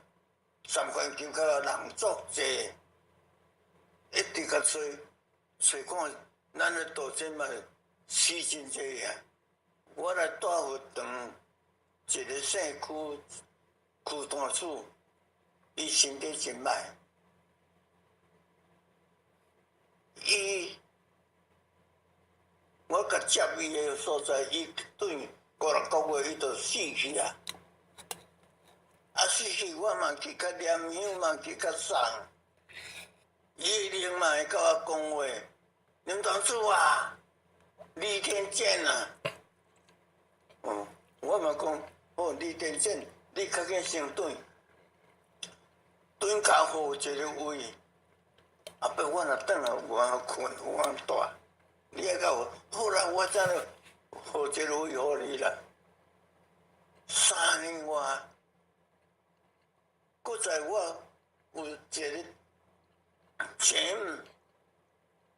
三关九口人足济，一直甲找看，咱的道真嘛死真济啊！我来带佛堂，一个姓区单处，伊身体真歹，我甲接伊的所在，伊对5、6个月伊就死去啊！死去我嘛去甲念香嘛去甲送，伊灵嘛会甲我讲话，林堂主啊，李天健啊。我嘛讲，李天健，你较紧先转，转脚好一个位，啊，不我若转来有法困，有法住，你爱甲好啦，我怎了好一个位互你啦？3年外，搁在我有一个前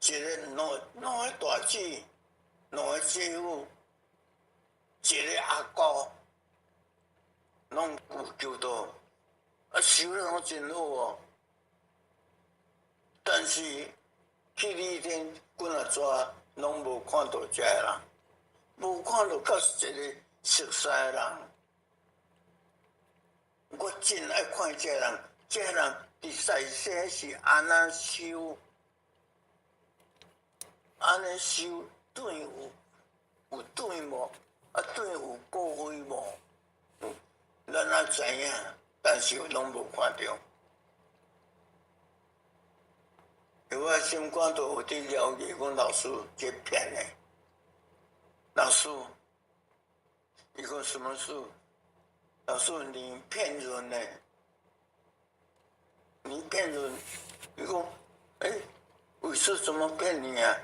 一个两个大姊，两个姐夫，一个阿姑，拢有求道，啊，修得拢真好哦。但是去旅店几啊抓，拢无看到遮个人，无看到到一个熟悉的人。我真爱看遮个人，遮个人伫西西是安那修，安尼修对有对无？啊对有过位无？咱也知影，但是拢无看到。我心肝都有伫了解，讲老师这骗的。老师，伊讲什么事？老师，你骗人呢？你骗人？伊讲，为师怎么骗你啊？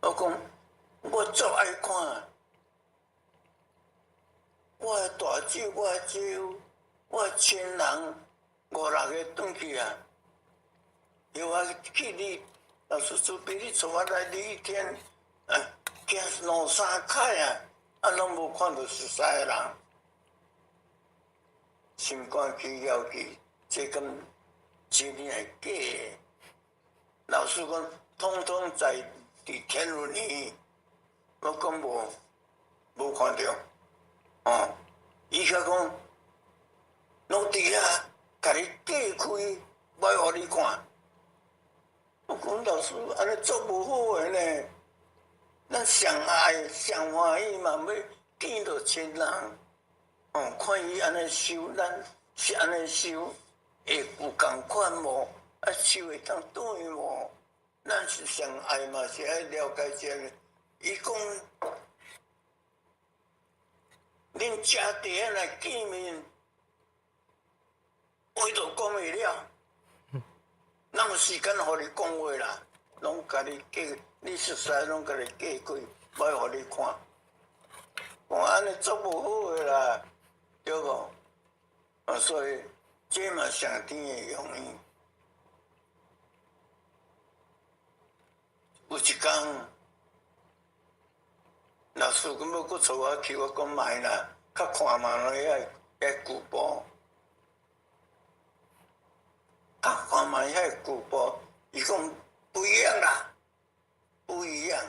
我讲，我足爱看。我的大舅、我的姐夫、我的亲人5、6个转去啊。有我去你老师准备你带我来旅店，行2、3摆啊，拢无看到熟悉的人，心肝去要去，这敢真正是假的？老师讲，统统在伫天伦园，我讲无看到，伊却讲，拢伫遐，甲你隔开，歹互你看。我讲老师，安尼做无好诶呢。咱上爱上欢喜嘛，要见到亲人，看伊安尼修，咱是安尼修，会有共款无？啊，修会当对无？咱是上爱嘛，是爱了解这个。伊讲，恁家弟仔来见面，话都讲袂了。哪有时间互你讲话啦？拢甲你过，你熟悉拢甲你过开，歹互你看。我安尼做无好诶啦，对无？所以这嘛上天诶用意。有一天，老师根要搁带我去，我讲卖啦，较看嘛遐古堡。看嘛，遐古堡，伊讲不一样啦，不一样。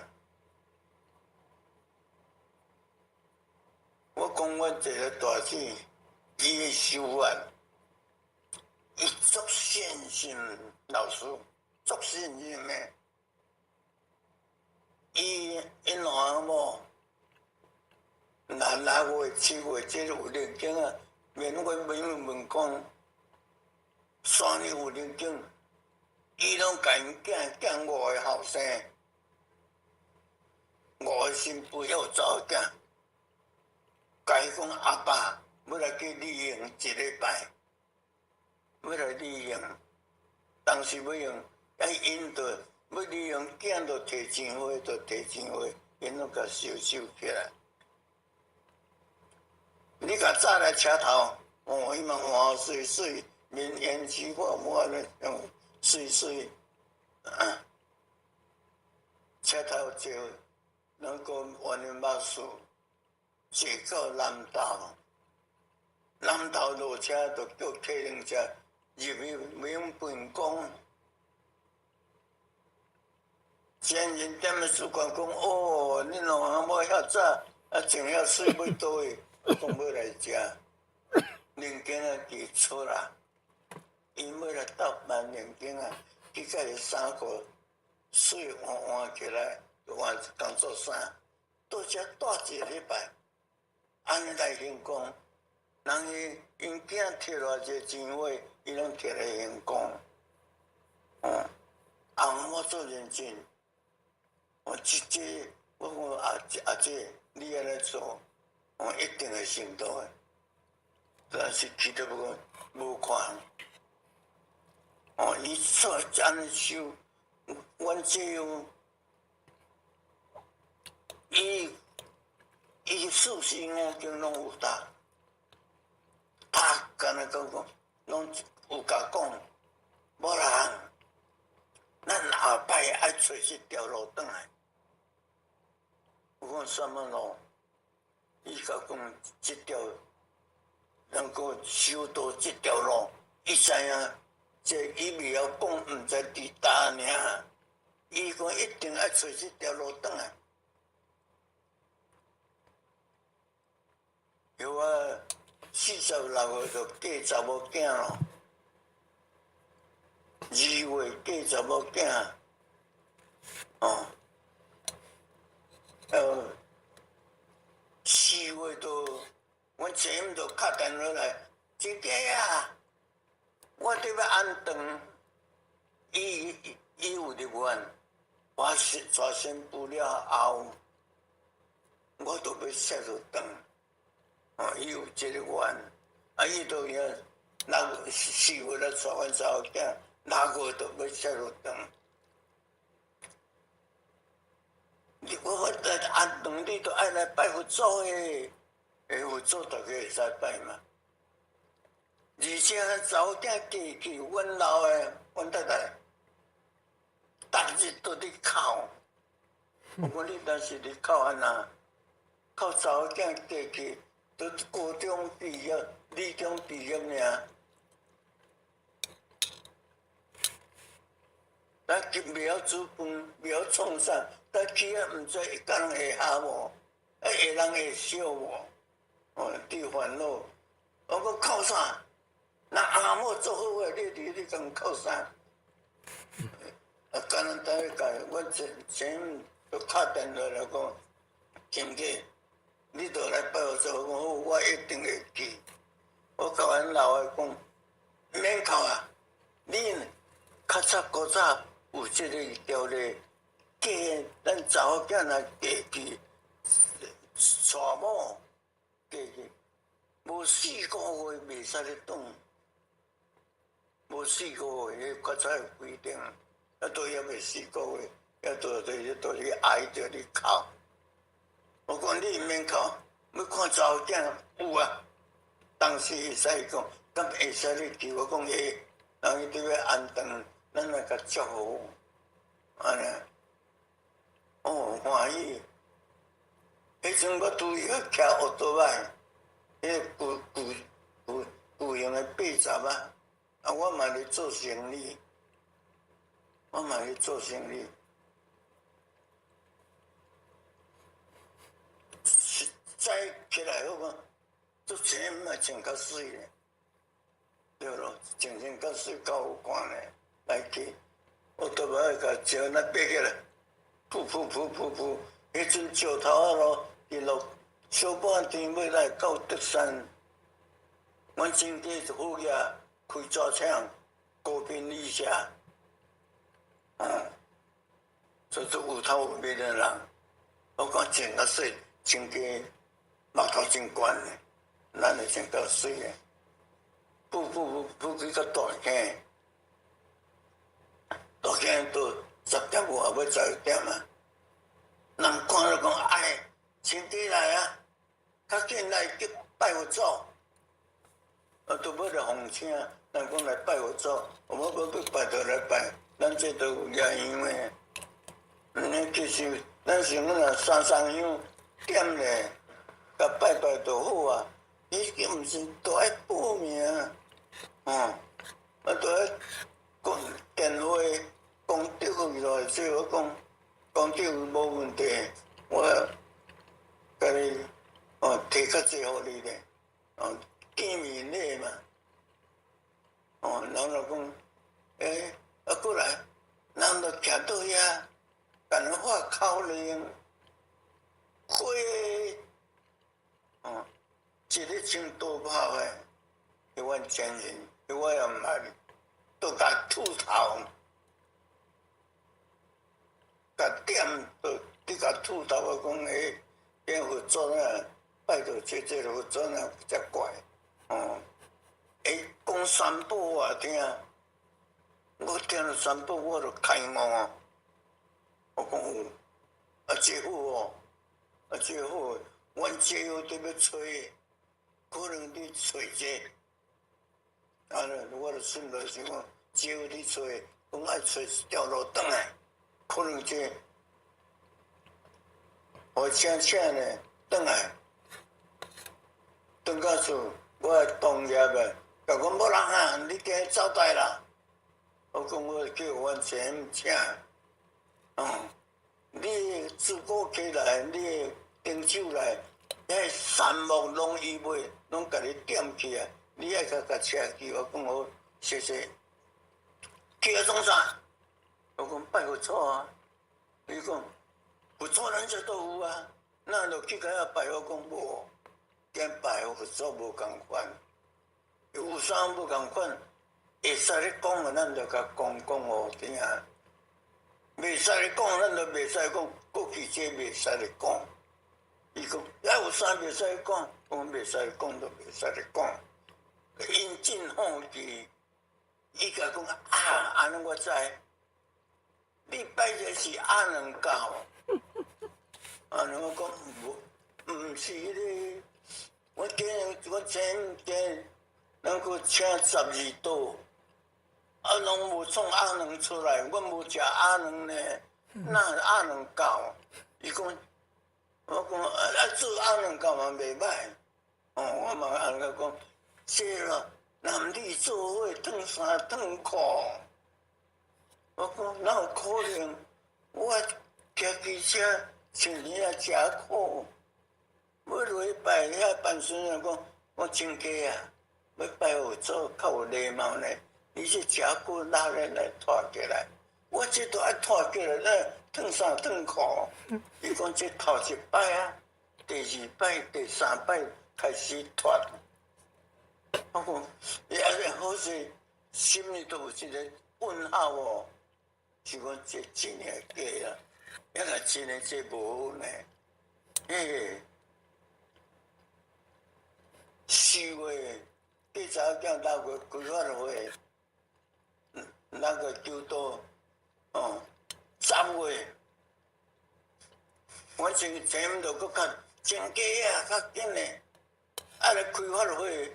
我讲我一个大姊，伊的修法，伊足信心，老师足信心的。伊两某6月、7月，这有日景啊，免我问讲。3日有日景，伊拢甲因囝5个后生，5个新妇还有查某囝，甲伊讲阿爸要来去旅行1礼拜，要来旅行，当时要用，因着要旅行，囝着摕钱花，因拢甲收起来。你甲早来车头，伊嘛换水水。面延期我安尼用水，车头招，咱个万年巴士坐到南投落车就叫客人车入去免分工。前人踮咧主管讲，恁两某遐早种遐水要倒去，讲要来食，人囝仔伫厝啦。伊要来斗办年景啊，去甲伊衫裤水换起来，换工作衫，到遮住1礼拜，安尼来行工，人因囝摕偌济钱花，伊拢摕来行工。我做认真，我讲阿姐，你安尼做，一定会成功的。但是去到无看。哦，伊做安尼修，阮这样，伊四时五经拢有答，敢若讲拢有甲讲，无人，咱下摆爱找一条路转来。我讲什么路？伊甲讲即条能够修到即条路，伊知影。这伊未晓讲，毋知伫倒尔。伊讲一定要找即条路转来。有我46岁就嫁查某囝咯，2月嫁查某囝，哦，4月就阮前面就敲电话来，真假啊！我伫要安顿，伊有入院，我抓宣布了后，我都要写入转。哦，伊有即个院，伊都要4月来带阮查某囝，6月都要写入转。我来安顿，你都爱来拜佛祖诶，佛祖大家会使拜嘛。而且查某囝嫁去，阮老诶，阮太太，逐日都伫哭。我讲你若是伫哭安那，靠查某囝嫁去，都高中毕业、理中毕业尔。咱去袂晓煮饭，袂晓创啥，咱去啊，毋知一工会下无，下人会笑无，哦，伫烦恼。我讲靠啥？那阿某做好话，你讲靠啥？敢若等下甲阮前就敲电话来讲，金姐，你倒来拜我做，我讲好，我一定会去。我甲阮老诶讲，免哭啊，你较早有即个条例，嫁咱查某囝若嫁去，娶某嫁去，无4个月袂使咧动。无4个月，迄较早有规定，都也未4个月，都去挨着你哭。我讲你免哭，要看查某囝有啊。当时会使讲，敢会使你去？我讲会，人伊伫要安顿，咱来甲祝福，安尼。哦，欢喜。迄阵我拄要骑奥多摆，迄旧型的80啊。我嘛咧做生意，早起来我讲，做钱嘛穿较水咧，对咯，穿较水较有看咧，来去，我都要甲石那爬起来，噗，迄阵石头啊咯，一路小半天要来到德山，阮真家就好呀。开早厂，高频以下，所以有头有面的人，我讲穿较水，穿个目头真悬嘞，咱就穿较水嘞，不去到大坑到10点外要11点啊，人看了讲哎，亲弟来啊，较紧来去拜佛祖。都要来奉请，人讲来拜佛祖，我要拜就来拜，咱这都有业样诶。其实咱是阮若三香点咧，甲拜就好啊。伊个毋是都爱报名，都爱讲电话讲对落，所以我讲对无问题，我甲你提较济互你咧，见面礼嘛，人就讲，过来，人就徛到遐，甲人发口令，一日穿刀炮诶，迄阮前人，我也毋捌，都甲秃头，甲点都你甲秃头，我讲迄佛祖啊，拜托这佛祖啊，遮怪。伊讲三宝我听，我听了三宝我就开悟哦。我讲有，这好哦，这好，阮这好得要找，可能你找这，我就顺落想讲，这好你找，讲爱找一条路转来，可能这，我请呢转来，转到厝，我同业个，甲讲无人啊，你今日走台啦。我讲我叫阮前请，你自古起来，你丁手来，遐山木拢伊卖，拢甲你点起啊！你爱甲车去，我讲好，谢谢。去啊创啥？我讲拜佛错啊！伊讲佛错咱这都有啊，咱就去甲遐拜佛讲无，跟拜佛做无共款，有啥无共款？会使咧讲啊，咱就甲讲互听。袂使咧讲，咱就袂使讲，过去这袂使咧讲。伊讲，遐有啥袂使咧讲？讲袂使咧讲，就袂使咧讲。因尽好奇，伊甲讲安尼我知。你拜这是阿能教，我讲毋是咧。我前咱搁请12桌。拢无创阿能出来，阮无食阿能呢，哪阿能教？伊讲，我讲做阿能教嘛袂歹，我嘛安尼讲，这咯，男女做伙烫衫烫裤，我讲哪有可能？我骑机车穿遐食苦，要落去拜遐办孙啊讲，我真假啊，要拜有做较有礼貌呢。你是食过拉来拖起来，我这都爱拖起来，烫衫烫裤。伊讲这头一摆啊，第二摆、第三摆开始脱。我讲，也是好势，心里都有一个问号哦。是讲这真诶假啊？也个真诶这无好呢。4月第3件6月规划会。那个叫做3月，我前就搁较真假啊，较紧嘞，咧开发会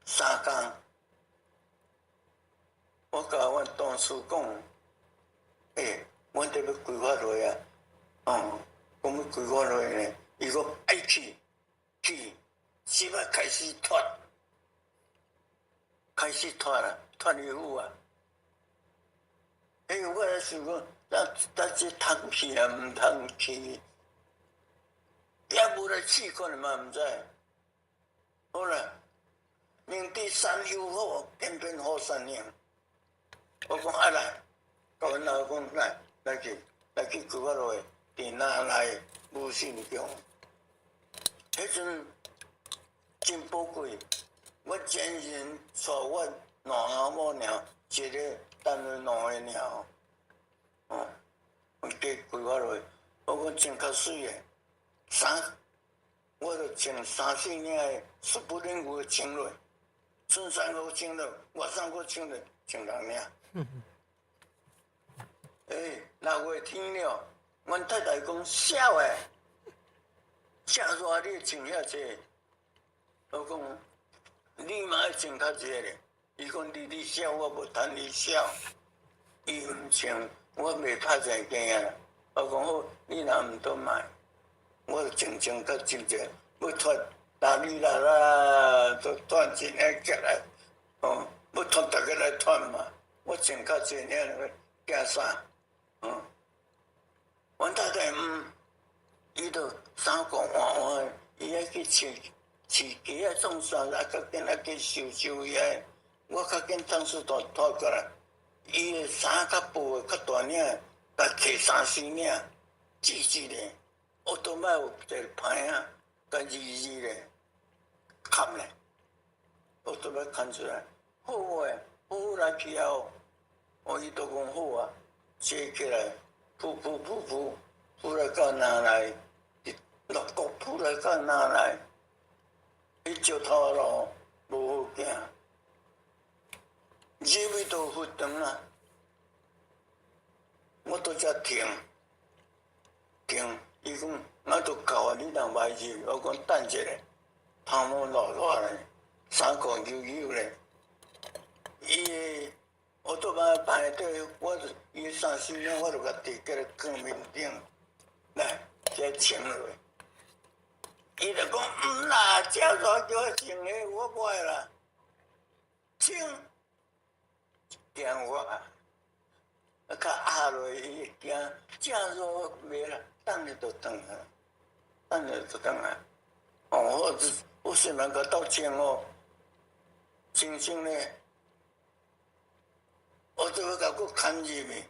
3天，我甲阮同事讲，阮得要开发会啊，讲要开发会呢，伊讲爱去，即摆开始脱啦。脱衣服啊！我咧想讲，咱这通去啊，毋通去，也无来试可能嘛，毋知。好啦，明知山有虎，偏偏虎山行。我讲来，甲阮老公来去开发会，伫哪来无信宫？迄阵真宝贵，我前人带我。2后母鸟，一个单位2个鸟，加规划落，我讲真较水诶，我着穿3、4领诶苏布林牛穿落，衬衫裤穿落，外衫裤穿落，穿6领。6月天了，阮太太讲少诶，遮热你穿遐济，我讲你嘛爱穿较济咧。伊讲你少，我无趁你少，伊毋穿，我袂拍成惊啊！我讲好，你若毋倒买，我就静甲真济，要脱大你啦，都脱真诶起来，要脱大家来脱嘛，我穿较济领加衫，阮太太伊就衫裤换换，伊爱去饲鸡啊，种啥啊，甲囡仔去收伊个。我较紧当时拖过来，伊个衫较薄个较大领，甲摕3、4领，挤咧，我都卖有一个牌啊，甲字咧，砍咧，我都要看出来，好诶，好来去后，伊都讲好啊，接起来，铺来到哪来，6国铺来到哪来，伊石头路无好行，入去都负长啊！我拄则停，伊讲我都到啊，你人歹入，我讲等一下，头毛落落咧，399咧，伊个我都把排队，伊3、4秒我就甲递过来扛面顶，来，遮穿落。伊就讲啦，遮热叫我穿诶，我不爱啦，穿，惊我，较压落伊惊，遮热袂啦，等下就转啊，哦，我虽然甲斗穿哦，穿咧，我都要甲佫牵入去，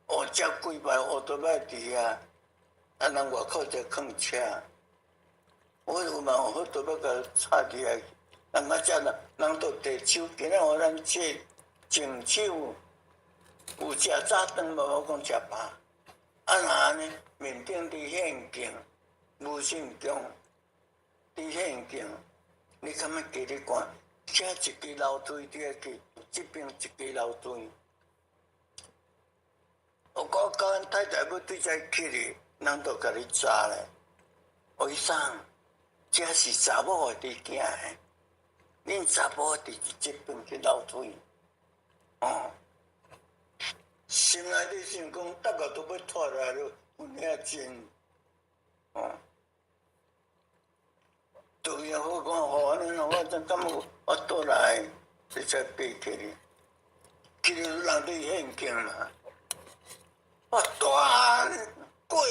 哦，遮几排乌托摆伫遐，人外口则囥车。我有嘛有好多要甲插伫遐，人遮人都摕手，今仔互咱切净手，有食早顿无？我讲食饱。若安尼，面顶伫现境，无信强，伫现境，你敢要加咧看？遮一支楼梯伫遐去，即边一支楼梯。我甲阮太太要对遮去哩，人都甲你查咧，为啥？这是查某诶伫行诶，恁查某伫即边去楼梯，哦，心内底想讲，逐个都要脱来了，有遐真，哦，对呀，我讲好安尼，我真感觉我倒来，这才爬起哩，去哩人伫现境嘛，我大过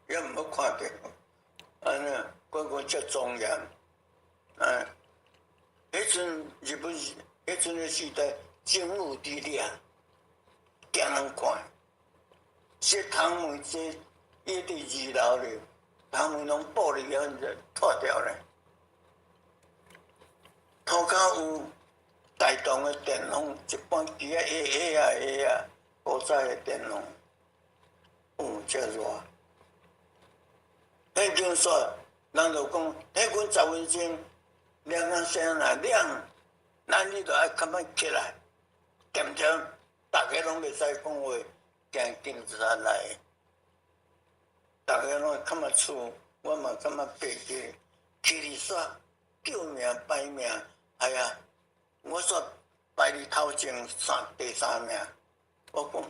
也毋好看着。安尼，我讲遮庄严，迄阵日本，迄阵个时代，政府力量，惊人看。这窗门这伊伫2楼咧，窗门拢玻璃啊，脱掉咧。头壳有大栋的电风，一般机啊下古早的电风，遮热。迄阵说，人就讲，迄阮10分钟凉声来凉，咱你着爱较慢起来，点点，逐个拢袂使讲话，行警察来，逐个拢较慢厝，我嘛较慢爬起，去哩煞救命歹命，哎呀，我煞排伫头前第3名，我讲，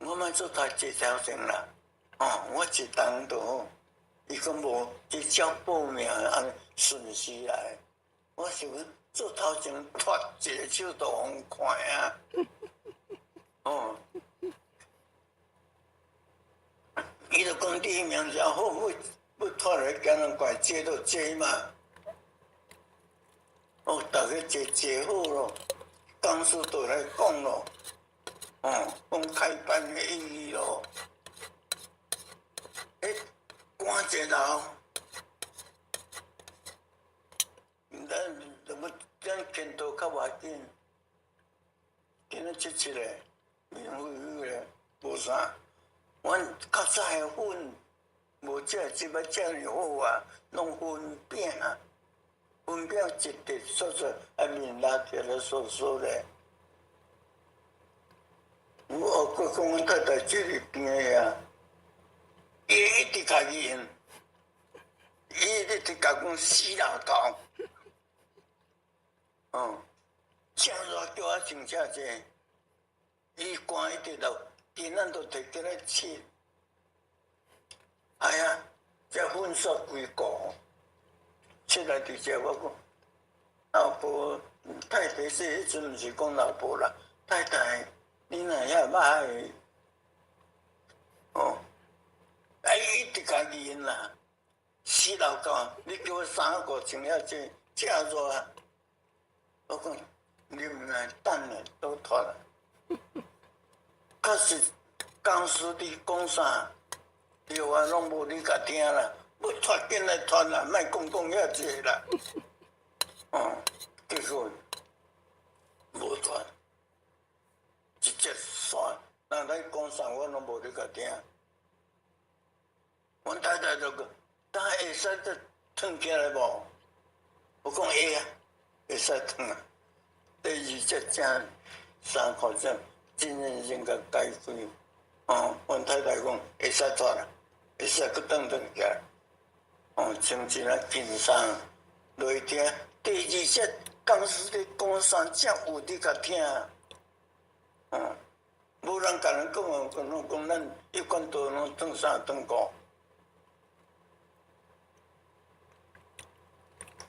我莫做台这条线啦。哦，我一动就好，伊讲无，一照报名安尼顺时来。我想做头前脱一个手都互看啊。哦，伊就讲第一名就好，要脱来叫人怪坐就坐嘛。哦，大家坐好咯，讲师就来讲咯。哦，讲开班的意义咯。赶一楼，咱见到较外紧，今仔7个，明个无啥。阮较早的粉，无即摆遮尔好啊，拢粉饼啊，粉饼一直缩缩，啊面拉起来缩缩咧。我过讲阮太太这里边呀。伊一直甲伊用，伊一直甲讲死老头，哦，正热叫我穿遮济，伊寒一直落，今仔都摕起来切，哎呀，这粉刷规个，切来伫遮我讲，老婆太太说迄阵毋是讲老婆啦，太太，你若遐歹，哦。伊一直甲伊用啦，死老狗！你叫我3个穿遐济，遮热啊！我讲你毋来等咧，都脱啦。确实，公司伫讲啥，药啊拢无你甲听啦，要脱紧来脱啦，莫讲遐济啦。哦，结果无脱，直接煞，人来讲啥我拢无你甲听。阮太太就讲，当会使烫起来无？我讲会啊，会使烫啊。第二只正3块钱，真认真甲解开。阮太太讲会使脱啦，会使去转起来。穿一啊紧衫，落去听。第二只公司咧讲啥，才有你甲听。无人甲人讲啊，讲咱一贯道拢转3转5。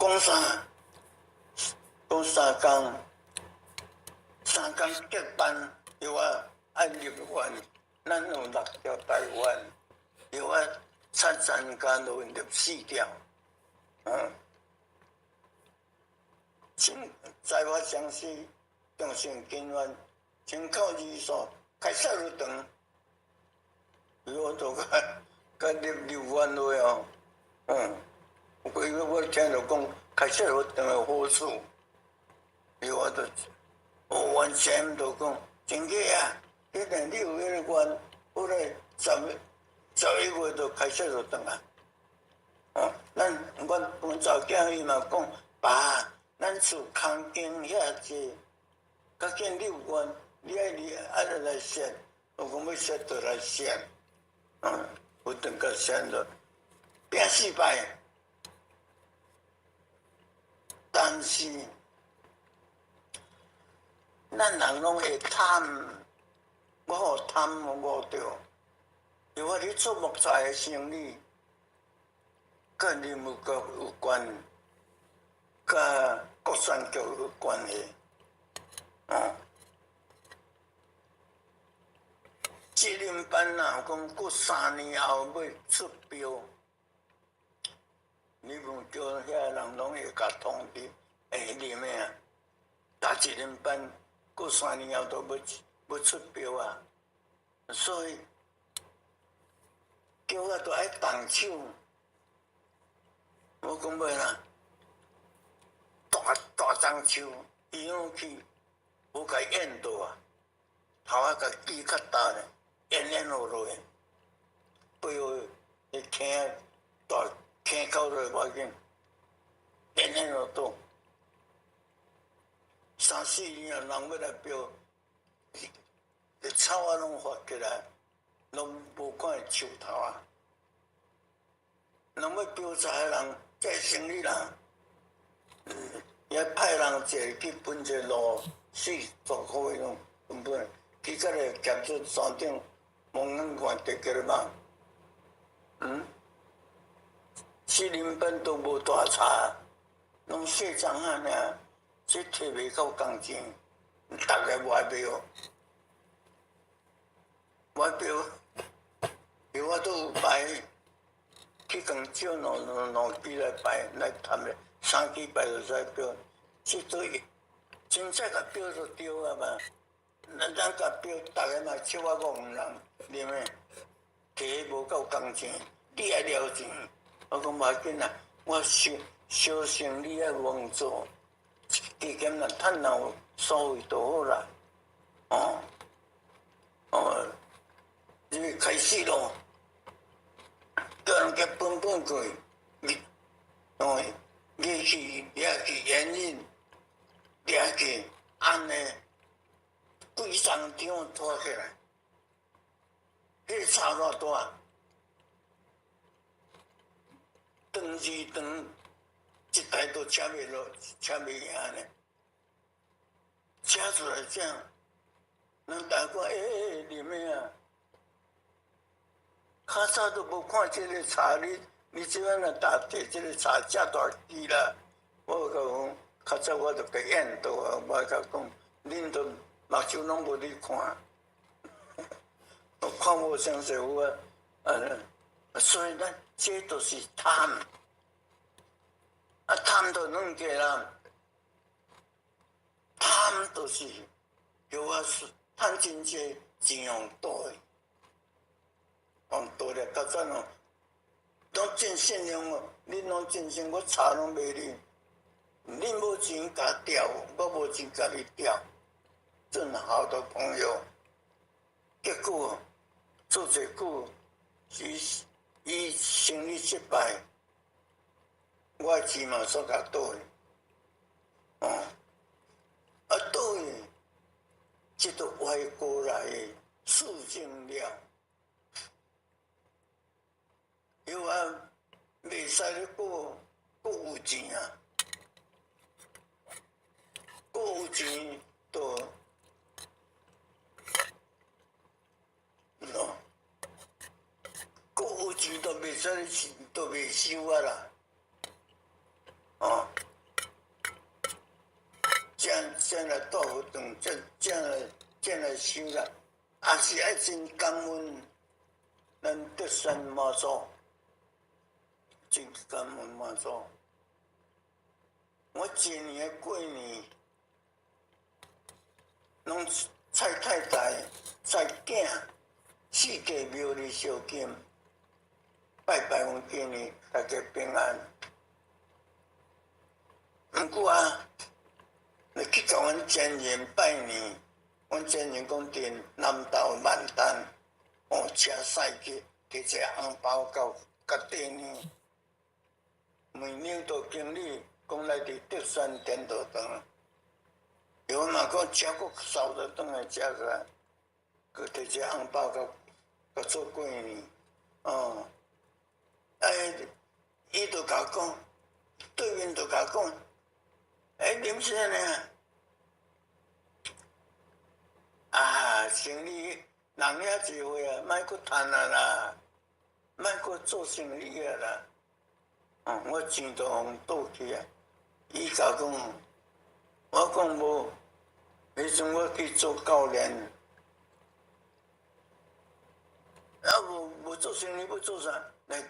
讲啥？讲3工结班，又爱入院，咱有6条台湾，又73工就入4条。财阀详细，重性警员，请靠技术，开塞路长，我都甲入院落哦。我听着讲开塞路长的好处，我就完全就讲真假啊！你有迄个愿，我来11月就开塞路长啊。阮查某囝伊嘛讲，爸，咱厝空间遐济，较见你有愿，你爱来选，我讲要选就来选，有等甲选了，拼4摆，但是咱人拢会贪，我好贪无着，因为你做木材的生意。甲任务局有关，甲国选局有关系。责任班若讲过3年后要出标，你问叫遐人拢会甲通知，入的啊。打责任班过3年后都要出标啊，所以叫我都爱动手。我讲要啦，大樟树，伊拢去，我甲演到啊，头仔甲锯较大咧，演落去，背后迄坑大坑口落无要紧，演落倒，3、4年啊，人要来标，草啊拢发起来，拢无看树头啊，人要标查的人。这生意人，也派人坐去分一个路40块种，本去到个夹出山顶，望远看地叫嘛。4人班都无大差，拢细张啊尔，这摕袂到工钱，逐个歪标，有我都有排。去共少两支来排来谈咧，3支排就使标，即对真正甲标就对啊嘛。咱甲标，逐个嘛笑我戆人，对咩？摕无够工钱，你爱了钱，我讲无要紧啊，我小生意爱稳做，加减若趁有所谓就好啦。你开始咯。叫人家分过，日去也去演练，也去安尼，规张张拖起来，迄差偌大，长是长，一台都车袂落，车袂赢呢。车出来这样，人大看，里面啊。较早都无看这个茶，你即摆若搭摕这个茶遮大支啦，我甲讲，较早我就被演到啊，我甲讲，恁都目睭拢无你看，我看无相信我，所以咱这都是贪，贪就两个人，贪就是叫我贪真济，钱用多的。多了，较早拢真善良哦，恁拢真善，我茶拢卖你，恁无钱甲调，我无钱甲你调，真好的朋友。结果做一久，伊生意失败，我钱嘛煞甲倒去，啊，倒去，即个外国来的事情了，又袂使咧过有钱啊，过有钱都。有钱都袂使咧，都袂收啊啦，哦，这来大活动，这来收啦，也是爱真感恩咱德山妈祖，真感恩妈祖。我今年过年，拢蔡太太、蔡囝四家庙里烧金。拜拜，阮今年大家平安。毋过啊，你去甲阮前人拜年，阮前人讲伫南投万丹，车驶去摕一个红包甲地呢，每年都经历讲来伫德山天道堂，有嘛讲车国扫着转来遮个，佮摕一个红包甲做过年，哦。伊就甲我讲，对面就甲我讲，林先生啊，生意人遐侪伙啊，莫阁趁啊啦，莫阁做生意啊啦。我钱都互倒去啊。伊甲我讲，我讲无，迄阵我去做教练，无做生意要做啥？来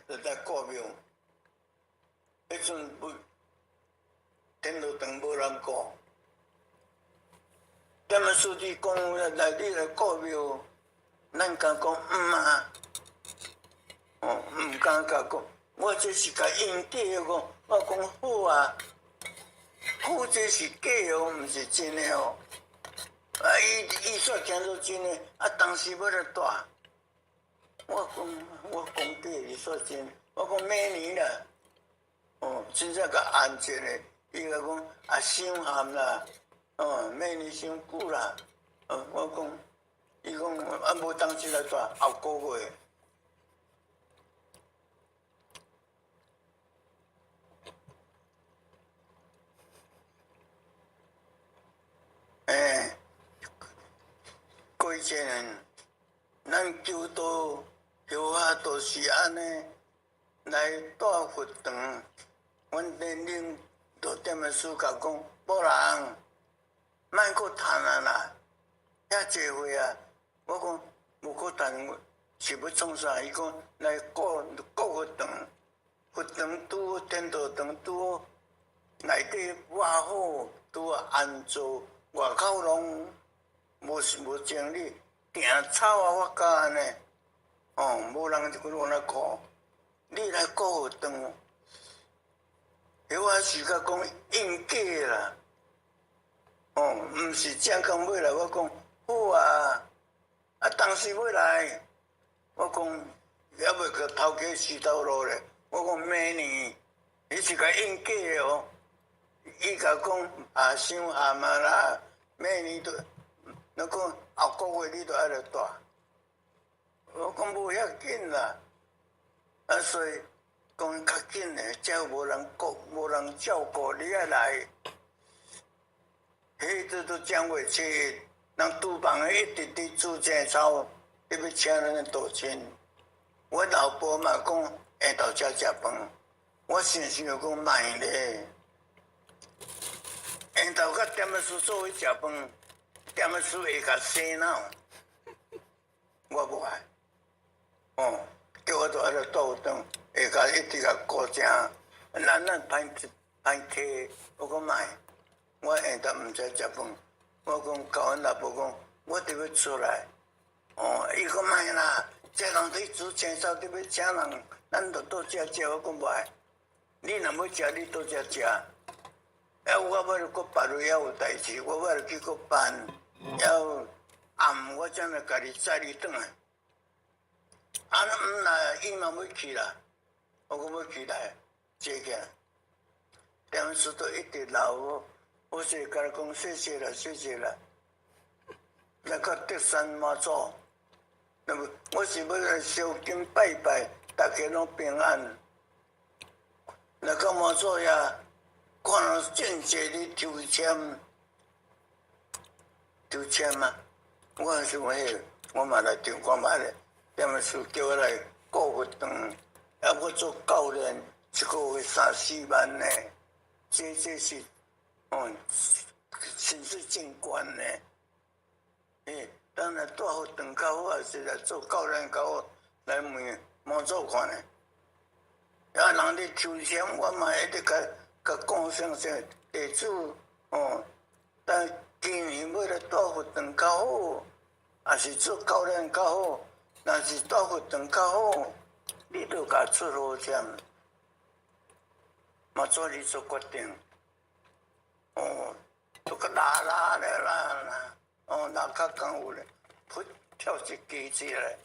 顾庙，迄阵天道堂无人顾，点啊书记讲来你来顾庙，咱敢讲啊，毋敢甲讲，我这是甲应假个，我讲好啊，好这是假哦，毋是真诶哦，伊煞听做真诶，当时要来带。我讲假，伊说真，我讲明年啦，真正甲安一个，伊甲讲伤咸啦，明年伤久啦，我讲，伊讲无当时来带，后个月。过一年，咱求道。后下都是安尼来带佛堂，阮连领都点个书甲讲，某人莫阁趁啊啦，遐济岁啊！我讲无阁趁，是要创啥？伊讲来顾佛堂，佛堂拄好天道堂拄好内底瓦好，拄好安坐，外口拢无整理，定草啊，我甲安尼。无人就去来顾，你来顾佛堂，迄我是甲讲应假啦，毋是正讲要来，我讲好啊，当时要来，我讲还袂个头家死头路咧，我讲明年，伊是甲应假哦，伊甲讲伤咸啊啦，明年都，那讲后个月你都爱来带。我讲无遐紧啦，所以讲较紧诶，才无人顾，无人照顾，你爱来。迄都正月初一，人厨房诶一直伫煮青草，你要请人来道歉。我老婆嘛讲下昼才食饭，我想讲卖咧，下昼甲点个事做伙食饭，点个事会甲洗脑，我无爱。叫我都爱来倒转，会甲一直甲顾正，咱歹体，我讲卖，我下昼毋知食饭，我讲甲阮老婆讲，我得要出来，伊讲卖啦，这人去煮青草，你要请人，咱就倒遮食，我讲无爱，你若要食，你倒遮食，我要搁别位还有代志，我要去搁办，还暗我才来家己载你转来。毋来，伊嘛要去啦。我讲要去来，坐起来。点数都一直留，我是甲你讲谢谢啦，谢谢啦。那个德山妈祖，那么我是要来烧金拜拜，大家拢平安。那个妈祖也看到正邪的抽签，啊！我想迄，我嘛来抽看觅咧，点数叫我来过活动，啊，我做教练，一个月3、4万呢，这是，薪水真悬呢。当然带活动较好，也是来做教练较好，来问妈祖看呢。啊，人咧抽签，我嘛一直甲讲声地主，但今年要来带活动较好，也是做教练较好，若是带活动较好，你都甲出好签，妈祖你做决定，都甲拉咧啦。那较功夫咧，噗跳一机子来，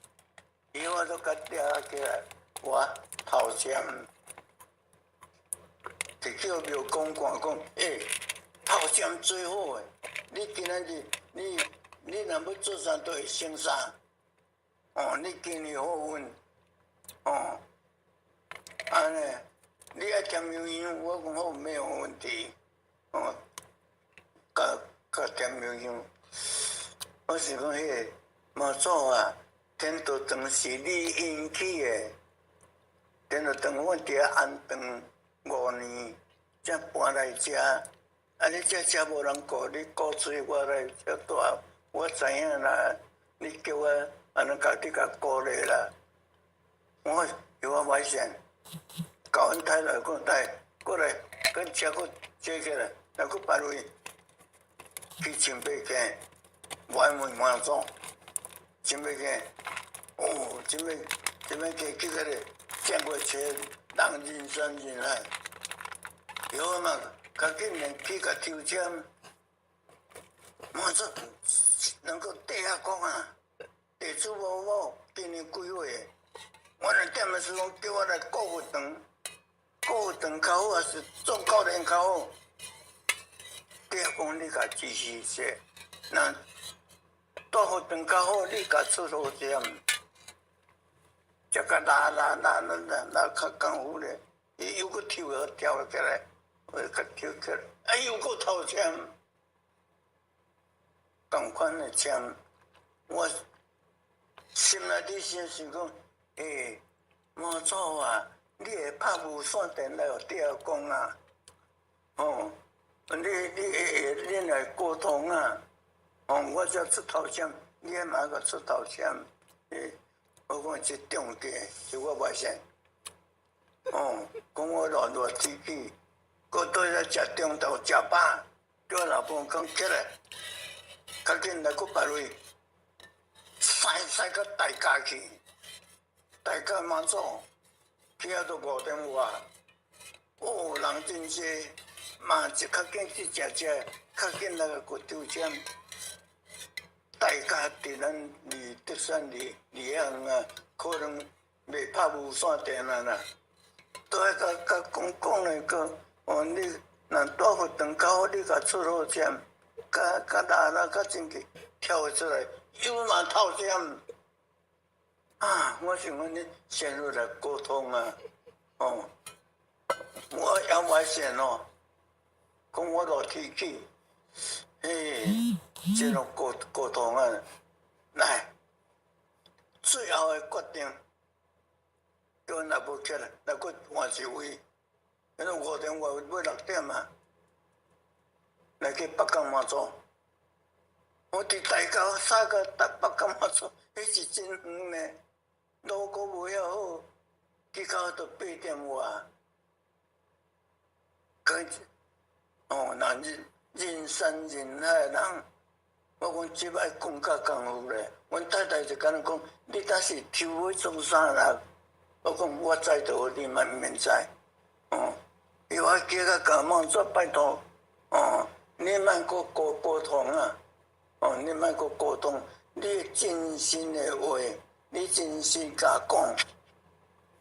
伊我都甲抓起来，我头签，就叫庙公看讲，头签最好诶，你今仔日你若要做啥都会成啥，你今年好运，安尼，你爱添油香，我讲好没有问题，甲添油香。我是讲迄个妈祖啊，天道堂是你引起的，天道堂阮伫遐安顿5年，才搬来遮，啊你遮无人顾，你顾催我来遮住，我知影啦，你叫我安尼家己甲顾咧啦，我有我歹善，甲阮太太讲来，过来，跟车佫坐起来，来佫排位去清北街。我问妈祖，真要去？真要去去个咧，见过车人人山人海，有嘛？较紧连去甲抽签，妈祖能够底下讲啊，地主某某今年几岁？我来点的时讲叫我来顾活动，顾活动较好还是做教练较好？底下讲你甲支持者，那。带活动较好，你甲出好签，才甲拉较功夫咧。伊又佫跳起来，我甲跳起来，又佫头签，同款的签，我心内底先想讲，妈祖啊，你会拍无线电来互底下讲啊？你来沟通啊？我才出头签，你也嘛个出头签，我讲是重点，是我袂信。讲我热天气，搁倒来食中昼食饱，叫老婆讲起来，较紧来搁排位，塞到大家去，大家妈祖，去遐都5点外，人真济，嘛是较紧去食，较紧来个抽签。大家伫咱离德山离乡啊，可能袂拍无线电啊啦。都爱甲讲咧个，你若带活动较好，你甲出好签，甲拉较真去跳出来，又嘛透签。我想讲你先入来沟通啊，我也歹先讲我热天气，这种沟通啊，来，最后的决定，叫阮若无起来，来佫换一位，因为5点外要6点啊，来去北港妈祖。我伫大沟三个北港妈祖，迄是真远呢，路阁无遐好，去到都8点外，人山人海的人。我讲即摆讲较功夫咧，阮太太就甲咱讲，你若是抽要做啥啦？我讲我知道，你嘛免知。伊我叫甲甲妈祖拜托，你莫搁沟通啊，你莫搁沟通，你真心的话，你真心甲讲，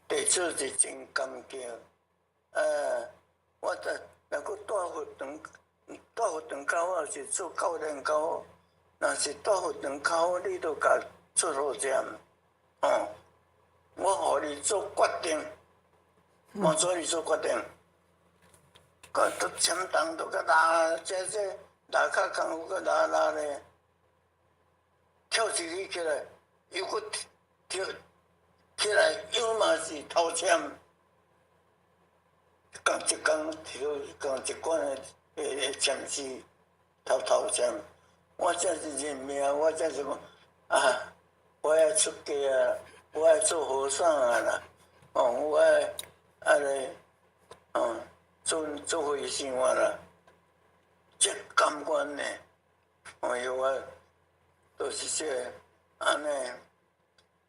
地主是真感激。我若佫带佛堂较好，是做教练较好。若是带佛堂较好，你著甲出好站。我互你做决定，我做你做决定。佮都签单，都佮拉这拉较功夫，佮拉咧，跳一支起来，又佮跳起来，又嘛是头签。讲一工跳，讲一关的签字头签。我这是认命，我这是讲我要出家啊，我要做和尚啊啦，我要做和尚啊啦，这感官呢，有我都是这安尼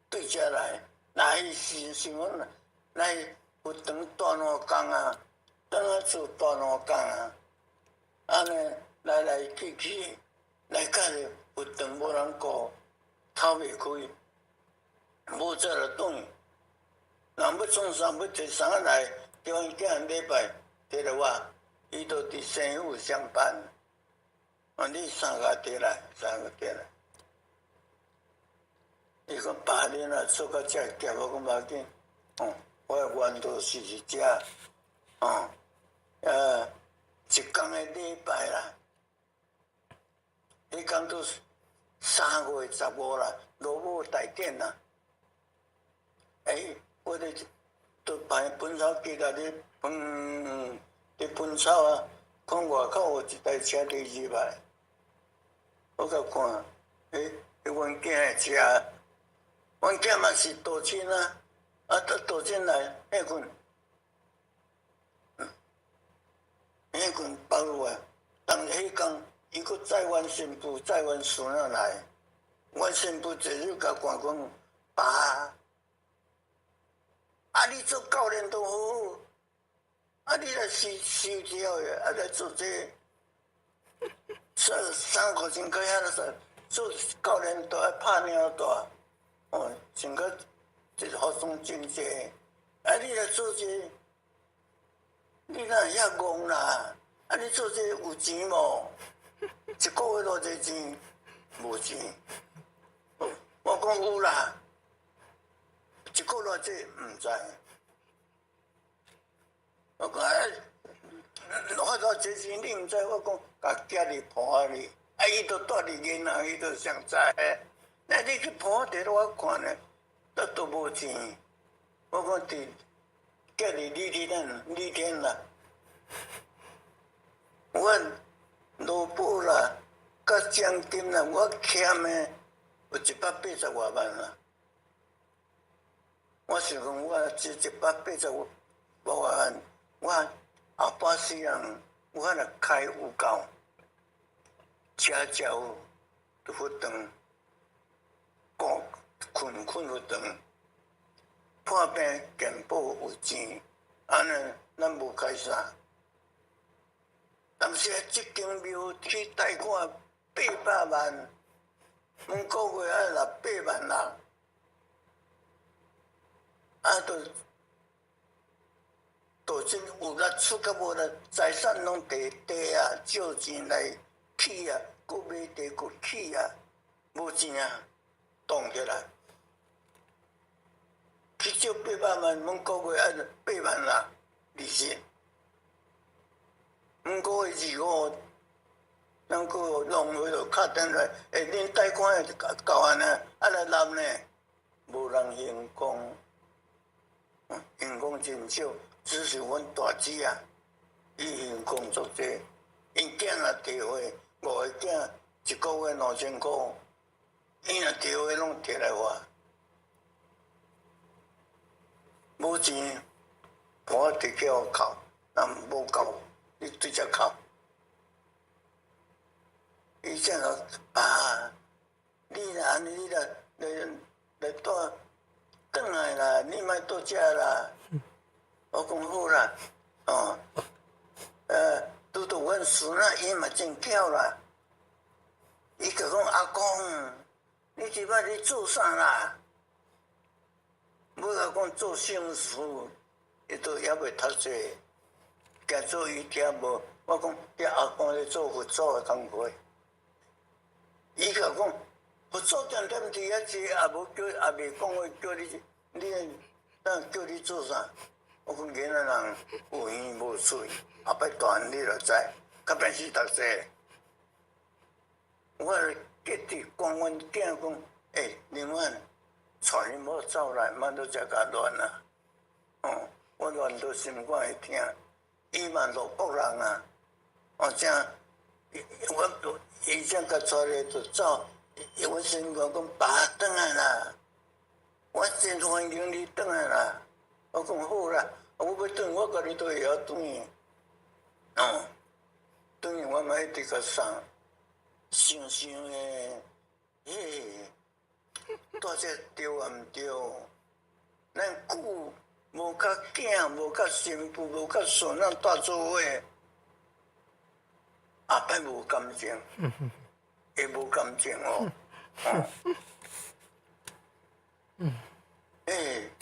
对遮来，来是想讲来佛堂大两工啊，当啊做大两工啊，安尼来去，来甲咧佛堂无人顾，透袂开，无做就转。人要创啥要摕啥来，叫因囝人礼拜。摕落我，伊就伫生府上班。你3个摕来，伊讲8年啊，做到遮急，我讲无要紧。我的原道是遮，一工的礼拜啦，迄工都3月15啦，罗母大典啦。我哋都摆本草机甲你本草啊，看外口有一台车伫入来，我甲看，阮囝会食，阮囝嘛是道亲啊，道亲来迄群包入来，当迄工伊佫载阮新妇、载阮孙仔来，阮新妇坐入甲看讲，爸。你做教练都好，你来收条的，来做这3块钱块遐个做教练都爱拍鸟大，真个就是服装真济。你来做这，你哪会遐戆啦？你做这有钱无？一个月偌济钱？无钱。我讲有啦。一个偌济毋知，我讲我到这钱你毋知，我讲甲寄入盘里，伊都住伫银行，伊都上知。那你去盘摕落我看咧，都无钱。我讲伫寄入李天啦，阮罗布啦，甲奖金啦，我欠的有180外万啦。我想讲，我这180多万，我后半世人，我若开有够，车有佛堂，困佛堂，破病健保有钱，安尼咱无开啥。但是这间庙去贷款800万，每个月爱600万人。都真有力出甲无力，财产拢地啊，借钱来起啊，佫买地佫起啊，无钱啊，动起来。去借800万，每个月爱8万啦，利息。每个月25，咱佫浪费着敲电话，恁贷款会够安尼，来揽呢，无人用讲。员工真少，只是阮大姊啊，伊员工足济，因囝若提货，5个囝一个月2000块，伊若提货拢摕来我，无钱，我摕去互扣，若无够，你对只扣。伊讲你若安尼，你来带。转来啦，你莫倒遮啦。我讲好啦，拄到阮孙仔，伊嘛真巧啦。伊就讲阿公，你即摆咧做啥啦？要甲讲做生事，伊都还袂读册。行做伊听无，我讲遐阿公咧做佛祖诶工课，伊甲讲佛祖点点伫遐坐，也无叫，也未讲话叫你当叫你做啥？我讲囡仔人有耳无嘴，后摆大汉你就知，较便是读册。我结伫讲阮囝讲，林婉，带恁某走来，莫都遮甲乱啊！我乱到心肝会疼。伊嘛洛北人啊，正，我伊正甲带来就走，我心肝讲爸转来啦，我真欢迎你转来啦。我讲好啦，我要转，我甲你都会晓转去。转去我嘛一直甲送，想诶，大只对啊毋对？咱久无甲囝，无甲媳妇，无甲孙仔带做伙，后摆无感情，会无感情哦。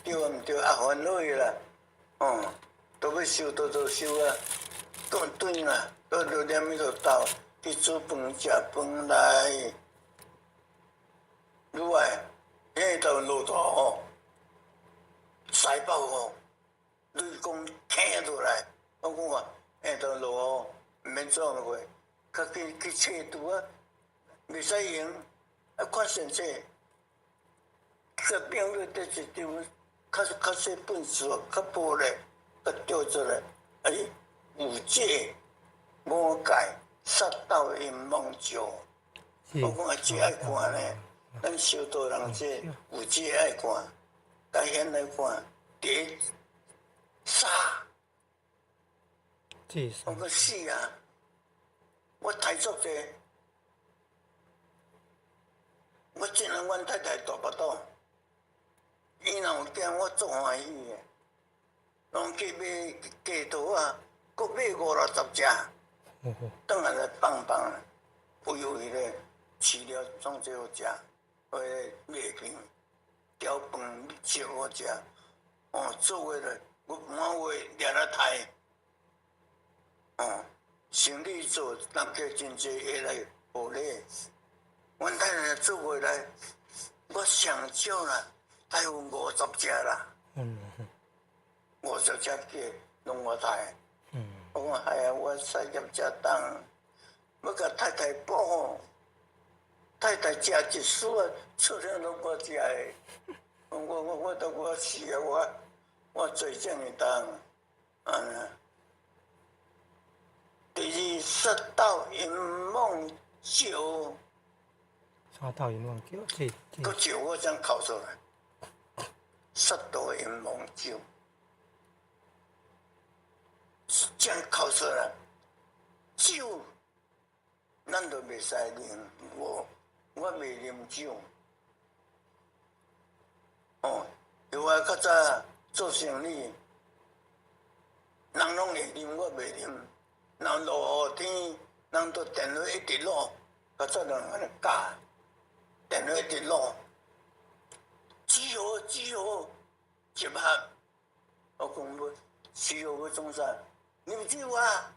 对啊毋对？啊烦恼去啦，都要收都收啊，转啊，倒念迄个斗去煮饭食饭来，愈来迄头落大吼，西北吼，你讲听落来，我讲话迄头落吼，毋免做落去，较去册拄啊，袂使用，啊看先生。个病了得一张，较细本书，较薄咧，甲调出来，有解魔界，杀到阴梦照。我讲这爱看咧，咱修道人这有这爱看，该现来看，第杀，我讲死啊！我太足者，我真人阮太太大巴肚。伊若有惊我足欢喜诶，拢去买鸡肚啊，搁买50-60只，转来放，有迄个饲料总最好食，麦片、条饭烧好食，做伙咧，我满月掠来刣，生理做，人客真济会来互礼，阮太太做伙来，我上少啦。大有50只啦，50只鸡拢我刣。我讲哎呀，我细粒食当，要甲太太补，太太食一丝啊，出了拢我食诶。我都我死啊！我做这样当，第二杀到阴梦照，杀到阴梦照，个照我怎考出来？杀到阴梦照，这样考出来，酒，咱都袂使啉，我袂啉酒。因为较早做生意，人拢会啉，我袂啉。人落雨天，人都电话一直落，较早人安尼教，电话一直落。只好，集合。我讲要只好要创啥？啉酒啊！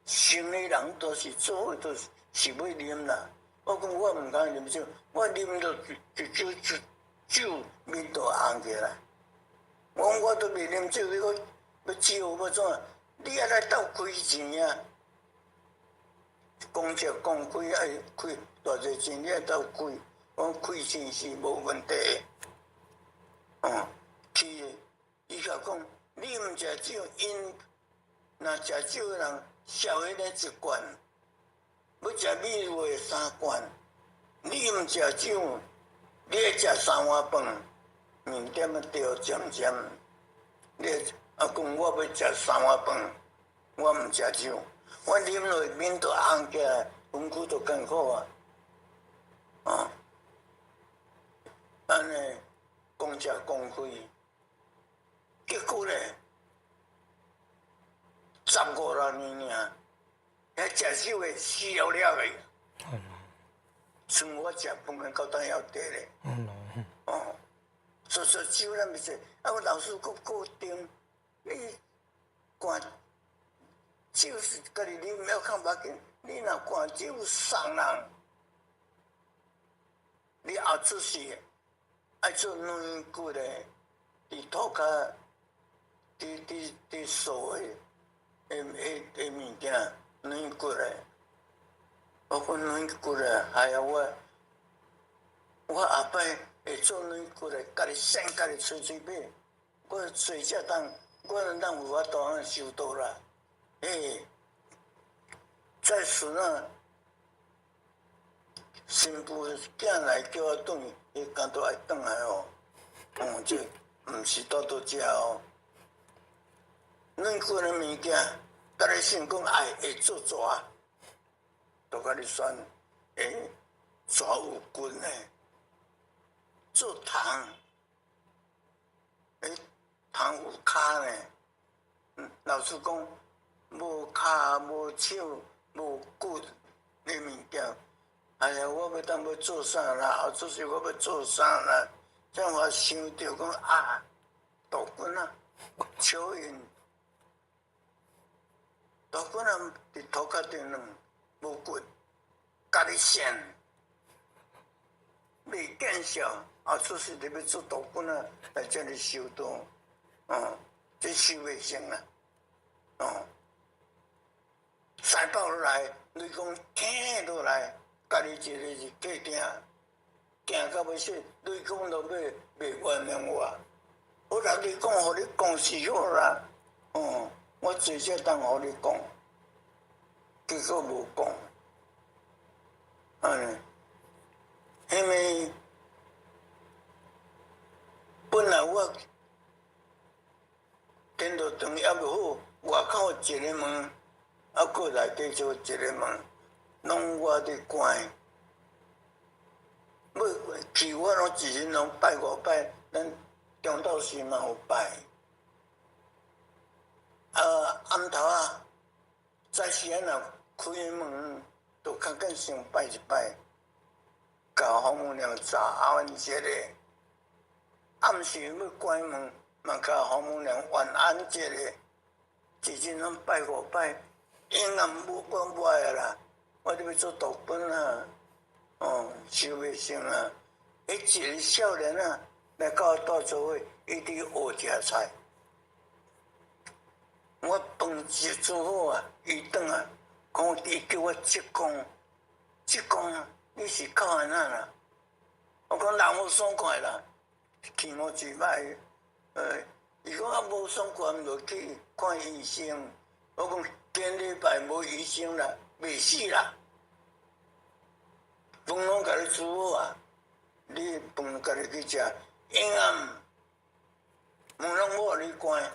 生意人都是做伙，都是要啉啦。我讲我毋敢啉酒，我啉到一酒面都红起来。我都袂啉酒，你讲要酒要怎？你也来斗开钱啊！公车公开爱开偌济钱，你也斗开。我开钱是无问题。伊甲讲，你毋食酒，因若食酒的人少迄个一罐，要食米露的3罐。你毋食酒，你会食3碗饭，面点啊掉尖。你讲我要食3碗饭，我毋食酒，我啉落面都红起来，身躯都艰苦啊！安尼公车公开，结果咧15-16年尔，遐食酒的死了个，剩我食饭的到当晓得咧。做酒咱袂使，我老师佫定，你灌酒是家己啉了较要紧，你若灌酒送人，你后出世爱做软骨的，伫土骹，伫扫的物件软骨的，包括软骨的，还有我后摆会做软骨的，家己先家己吹买，我吹才当，我当有法度通收到啦。再孙啊，新妇囝来叫我转去，伊干都爱转来哦。这毋是倒食哦。软骨的物件，家己先讲爱会做蛇，都甲你选蛇有棍的。做糖，糖有骹呢。老实讲，无骹、无手、无骨的物件，哎呀，我要当要做啥啦？后就是我要做啥啦？这样我想着讲啊，豆棍啊，蚯蚓，豆棍啊，伫土骹顶软，无骨，家己选。未见效，后出世你要做豆棍啊，来这里收到，这收袂成啊，塞爆落来，你讲听落来，家己一个是过定到要死，你讲都袂原谅我，我若你讲，互你讲是好啦，我最少当互你讲，结果无讲，因为本来我电脑堂也无好，外口一个门，过内底就一个门，拢我伫关。要去我拢一日拢拜5摆，咱中昼时嘛有拜。暗头早时若开门，就较紧先拜一拜。甲父母娘早安一下，暗时要关门，嘛甲父母娘晚安一下，一日拢拜5摆，阴暗无讲我的啦，我就要做豆粉啊，收袂成啊。一个少年来甲我住做伙，伊伫学食菜，我饭食做好伊转伊叫我职工，你是靠安那啦？我讲人无爽快啦，气毛真歹。伊讲无爽快，毋就去看医生。我讲今礼拜无医生啦，袂死啦。饭拢甲你煮好你饭家己去食，阴暗门拢无互你关，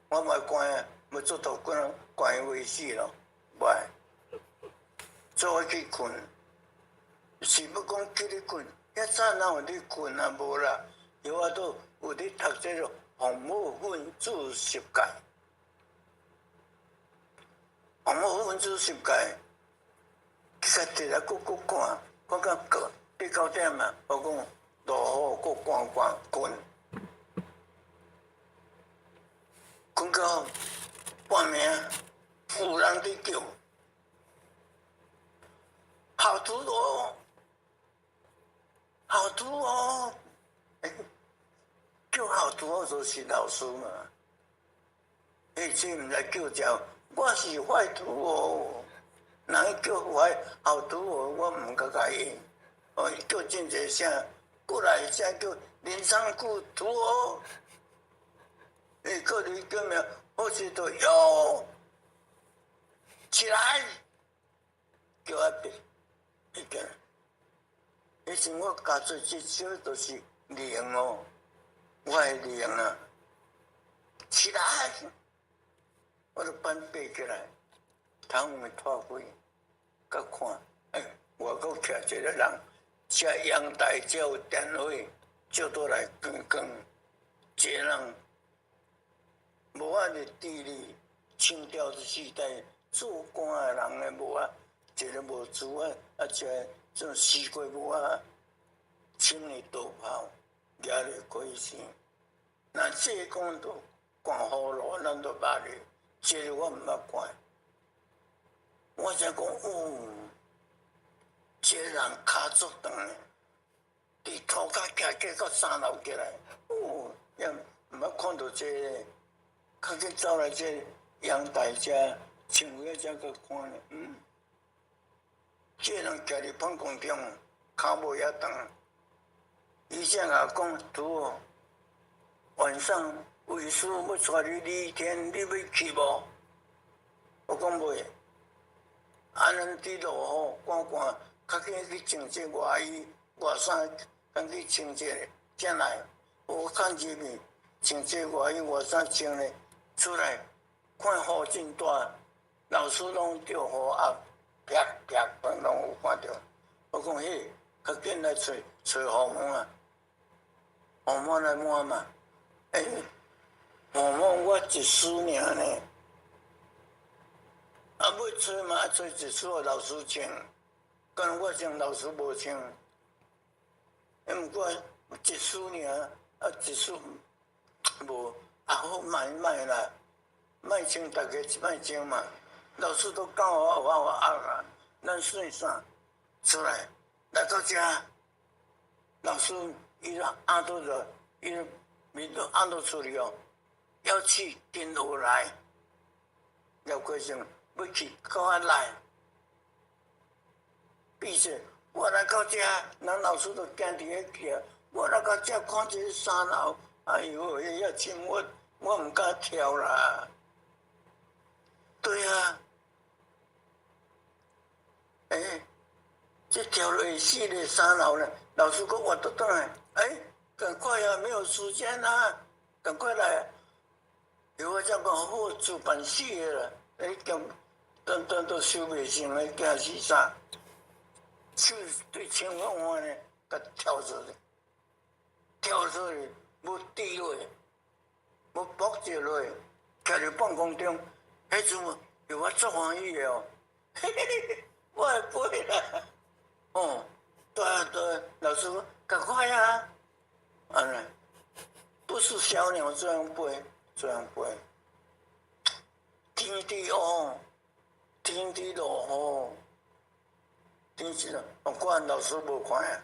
我嘛关要做豆干，关伊袂死咯，袂。做我去困，是要讲叫你困，遐早哪有你困啊？无啦，有法度有咧读这个红木分子十戒，红木分子十戒，其实来搁看，我讲过8、9点我讲落雨搁困，困到半暝，有人伫叫。好图哦，好图哦，叫好图哦就是老师嘛。这毋知叫叫，我是坏图哦。人叫好图哦，我毋甲应。伊叫真侪声，过来声叫林长谷图哦。过来叫名，我是都哟，起来，叫阿伯。以前我教做这少都是灵哦，我的灵啊，起来，我就搬背起来，头毛拖开，甲看，外国徛一个人，遮阳台遮有电火，照倒来光，一个人无法度地理，清朝时代做官的人的无一个无珠一个种西瓜木穿的刀炮，举落过身。那这讲到看雨路，咱都捌哩。这个我毋捌看，我才讲这人骹足长诶，伫涂骹行到3楼起来，也毋捌看到这个，较去走来这阳台遮，穿过遮去看咧，这人徛伫放空中，骹无遐长。医生也讲，拄晚上卫师要带你礼天，你要去无？我讲袂。安尼伫落雨，赶赶，较紧去穿这外衣、外衫，赶去穿这个，才来。我看入去，穿这外衣、外衫穿咧，出来看雨真大，老师拢着雨压，啪啪，拢有看到。我讲嘿，较紧来找雨伞啊，雨伞来满嘛。雨伞我一丝尔呢。啊，要吹嘛，吹一束老师穿，敢我穿老师无穿。毋过一束尔，一束无，好卖啦，卖穿大家一卖穿嘛。老师都教我啊，咱算啥？出来到遮，老师伊就按到了，伊面都按到处理哦，要去跟落来，要过程。要去到遐来，闭嘴！我来到遮，人老师都惊伫遐徛。我来到遮看这3楼，哎呦，遐深我毋敢跳啦。对啊，这跳落会死咧3楼咧。老师讲我倒转来，赶快啊，没有时间啊，赶快来！有我才讲好，主办死个啦，等都收袂成咧，惊死啥？手对青风碗咧，甲跳出去，要滴落，要扑着落，徛伫半空中，迄阵有我足欢喜的哦，我会飞啦，对，老师说赶快啊，安尼，不是小鸟这样飞，天地哦。天地落雨，天时了，我老师无看啊，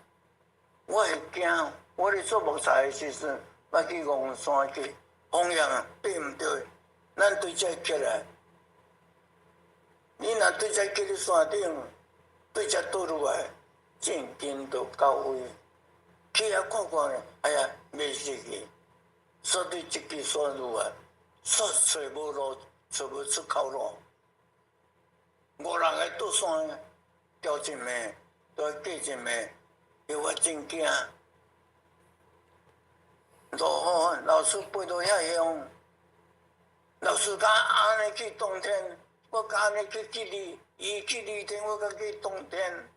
我会惊。我咧做木材的时阵，捌去五山去，风向对毋对？咱对遮起来，你若对遮起咧山顶，对遮倒落来，正经就到位。去遐看看咧，哎呀，袂死去，煞对一支山路啊，煞找无路，找无出口路。5人个倒山，掉一暝，再过一暝，叫我真惊。落雨，老师飞到遐乡，老师甲安尼去冬天，我甲安尼去伊去离天，我甲去冬天，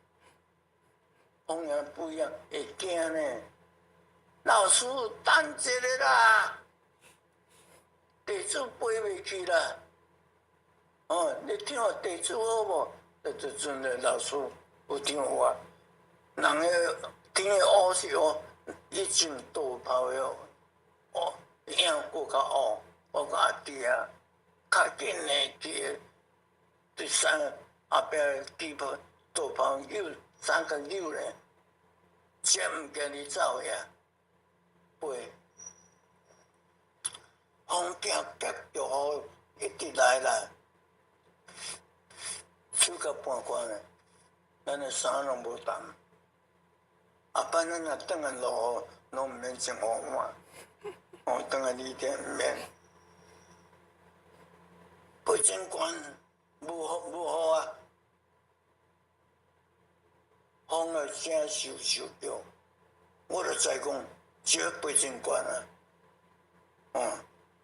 风也不一样，会惊呢。老师等一下啦，地主飞袂去啦。你听我地主好无？就阵个老师有听我，人个天个乌是乌，已经大炮个影过较乌，我甲阿弟啊，较紧个去第三后壁机炮大炮扭3个扭咧，先毋惊你走呀，飞，风夹着雨一直来啦。手甲半关咧，咱的衫拢无澹。下班咱若转来落雨，拢毋免穿雨伞，转来离天毋免。北京关无雨啊，风啊声受着，我就知讲，这北京关啊，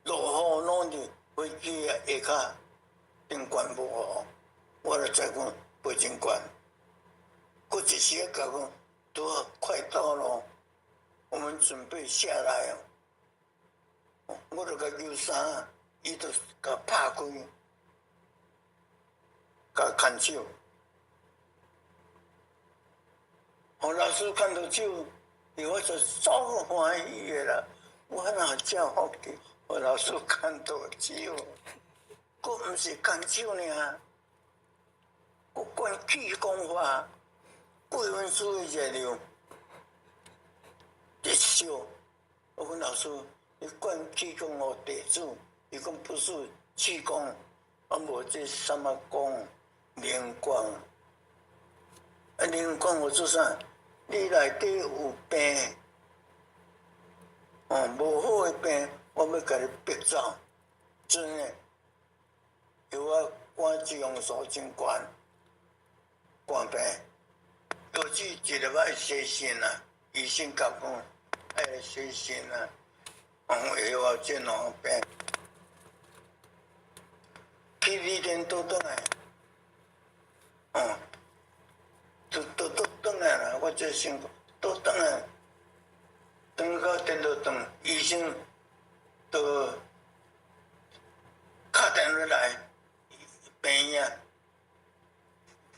落雨拢伫飞机下骹顶关无雨。我就知讲北京关，过一时甲讲，拄好快到咯，我们准备下来哦。我就甲扭衫，伊就甲拍开，甲牵手。老师看到手，我就足欢喜的啦。我哪有这福气？我老师看到只有，佫毋是工手尔，佫管气功法，8分数的热量，一烧。我问老师，你管气功互地主？伊讲不是气功，啊无这什么功，灵光。啊灵光我做啥？你内底有病，无好的病，我要甲你逼走，真诶。有我管脂肪素真悬，肝病，尤其一日爱洗肾啊，医生甲讲爱洗肾啊，会我这两病，去2天倒转来，倒转来啦，我这身倒转来，转到电脑转，医生都打电话来，病院，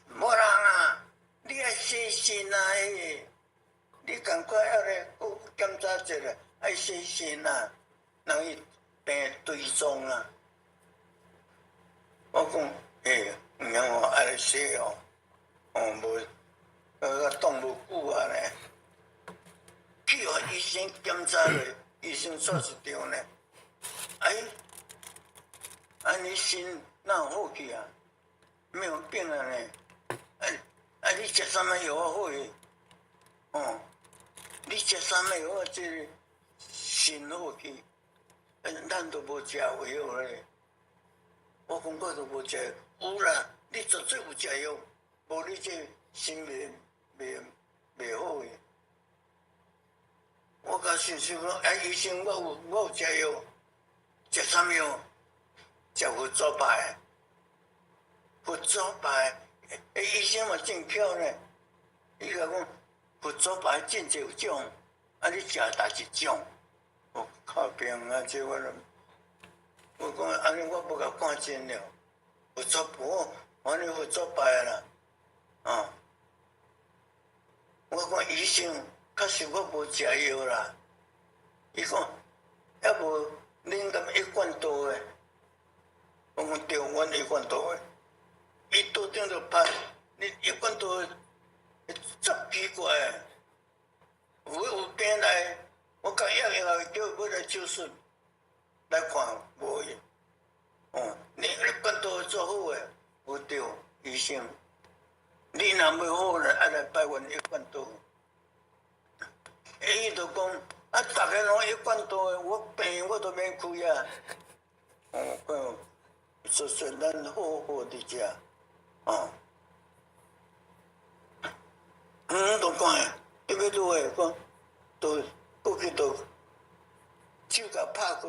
无人啊，你爱洗肾啊，你赶快要来检查一下，爱洗肾啊，人伊病追踪啊。我讲，毋通哦，爱来洗哦，无，挡无久啊咧。去互医生检查落，医生说是对呢。你心哪有好去啊？没有病了呢。你食啥物药好去？你食啥物药这心好去？咱都无食药咧。我讲我都无食，有啦，你绝对有食药，无你这心袂好个。我甲想想讲，医生，我有食药，食啥物药？食佛祖牌，佛祖牌，医生嘛真巧呢。伊甲讲，佛祖牌真侪种，你食哪一种？我靠病啊！这我讲安尼，我无甲看真了。佛祖牌，安尼佛祖牌啦，我讲医生，确实我无食药啦。伊讲，还无恁敢一贯道诶？我讲对，阮一贯道诶。伊桌顶就拍，你一贯道足奇怪诶。有病来，我甲约叫要来手术，来看无伊。你一贯道做好诶，无对，医生。你若要好咧，爱来拜阮一贯道。伊就讲，逐个拢一贯道诶，我病我都免开啊。说咱好好伫遮，都讲诶，你要拄诶，讲都过去都手甲拍开，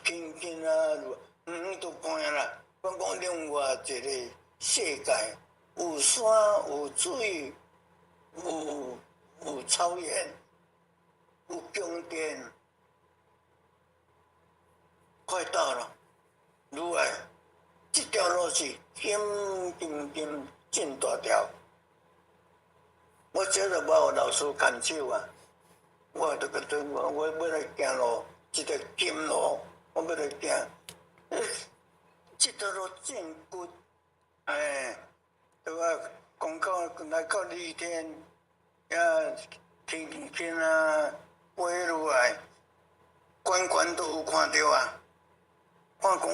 轻啊，都讲啦。我讲另外一个世界，有山有水，有草原，有宫殿。快到了，愈来这条路是真大条。我这个我有老师牵手啊，我这个我要来行路，这个金路，我要来行。这条路真good，对吧？讲来到2天，天啊，飞落来，关都有看到啊。看讲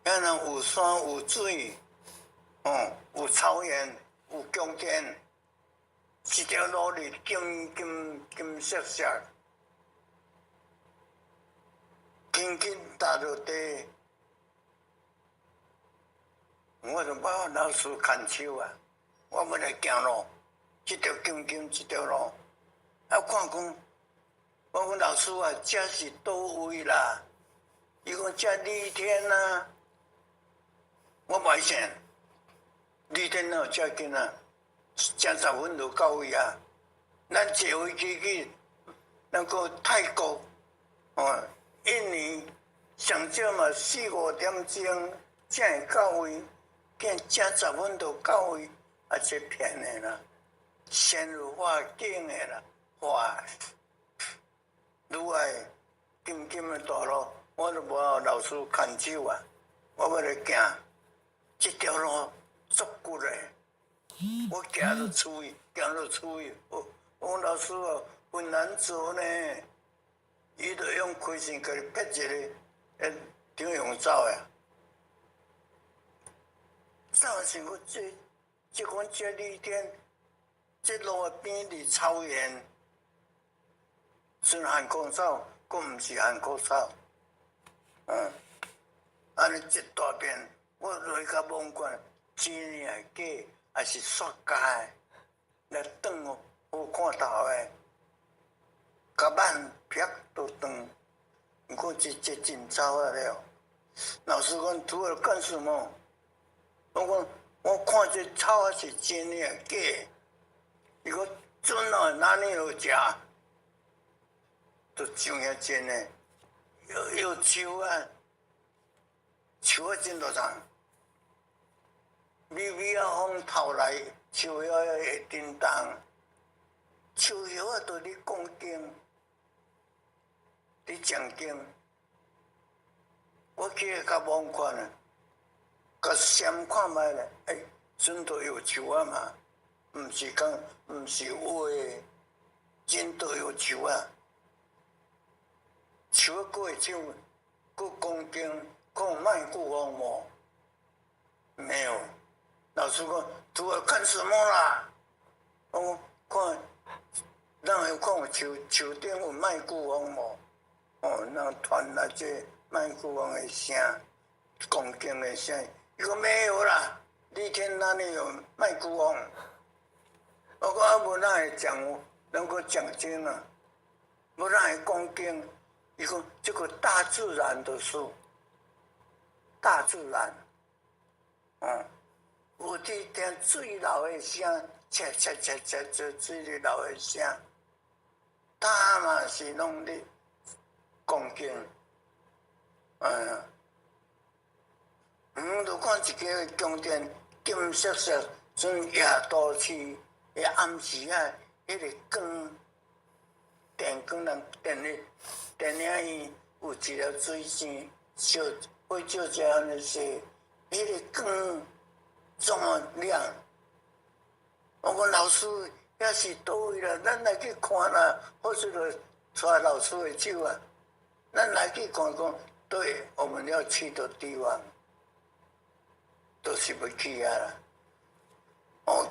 遐人有山有水，有草原有宫殿，一条路里金色色，轻踏落地，我就把老师牵手啊，我要来行路，这条这条路，看讲，我讲老师啊，这是倒位啦？伊讲这2天啊，我歹信，2天哪遮紧啊，正10分就到位啊。咱坐飞机去那个泰国，印尼上少嘛4-5点钟才会到位，见正10分就到位，这骗的啦，先有画景的啦，画。愈来渐渐的大路，我都无老师牵手啊，我要来行，这条路足骨嘞，我行到厝里，行到厝里，我老师哦，很难走呢，伊就用开线甲你撇一个，张用走呀。走想讲这款这雨天，这路边是草原，是汉口草，佫毋是汉口草。安尼一大片，我落甲蒙管，真诶假，还是煞假诶，来转哦，好看头诶，甲挽撇都转，毋过这真走啊了。老师讲，拄了干什么？我讲，我看这草啊是真诶假？伊讲准啊，哪里有食？都上遐真诶，有树啊，树啊真大丛，微啊风透来，树叶会震动，树叶啊都咧讲经，咧讲经。我去甲望看啊。甲先看觅咧，真都有树啊嘛，毋是讲，毋是话，真都有树啊。树啊，佫会唱，佫讲经，讲卖句风无？没有。老师讲，拄要干什么啦？我看，咱会看有树顶有卖句风无？咱传来这卖句风的声，讲经的声。伊讲没有啦，那天哪里有卖古风？我讲啊，无哪会讲，能够讲经啊？无哪会讲经？伊讲这个大自然的事，大自然，有伫听水流的声，切切切切切水里流的声，他嘛是拢咧讲经，就看一个宫殿金色色，像夜都市的暗时啊，迄个光，电光人电影院有一条水线，烧火照遮安尼说，迄个光这么亮。我讲老师，遐是倒位啦？咱来去看啦，或者就带老师的手啊，咱来去看看。对，我们要去的地方。都是要去啊啦！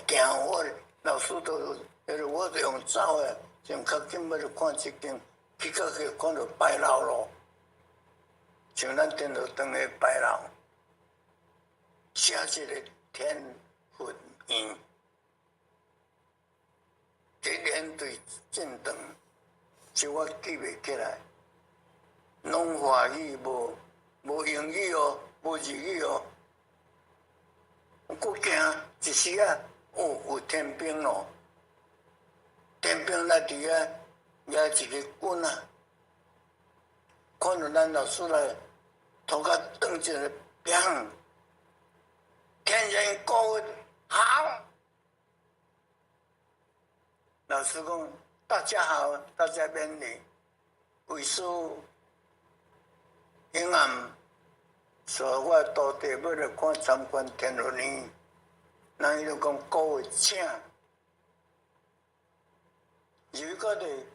行我老师都，我就用走诶，上较紧要去看一间，去到去看到白老咯，像咱电脑灯诶白老，写一个天分院，这连队震动，就我记袂起来，拢华语无英语哦，无日语哦。我行一时啊，有天兵咯，天兵来伫遐抓一个棍啊，看到咱老师来，头壳转一个砰，天人高好，老师讲大家好，大家免礼，为师永暗。所以我到地要来看参观天后园，人伊就讲各位请，如果咧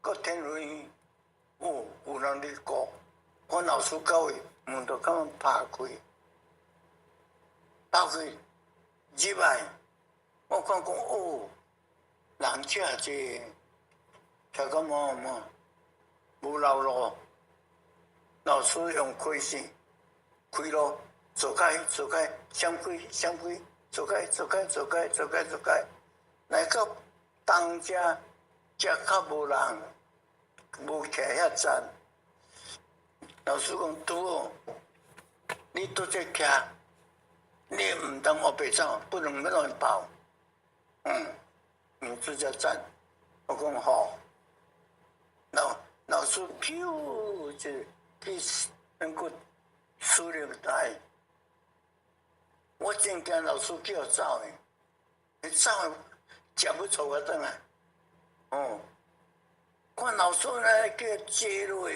个天后园有人咧过，我老师教伊门就咁拍开，入来，我看人真济，听讲无老路，老师用开线。开路，走开，闪开，走开，来到当家，才较无人，无徛遐站。老师讲拄好，你拄则徛，你毋通往北走，不能乱跑。你拄则站，我讲好。老师飘就去能够。输入台，我真惊老师叫我走诶，走食要错我转来，看老师呢叫坐落，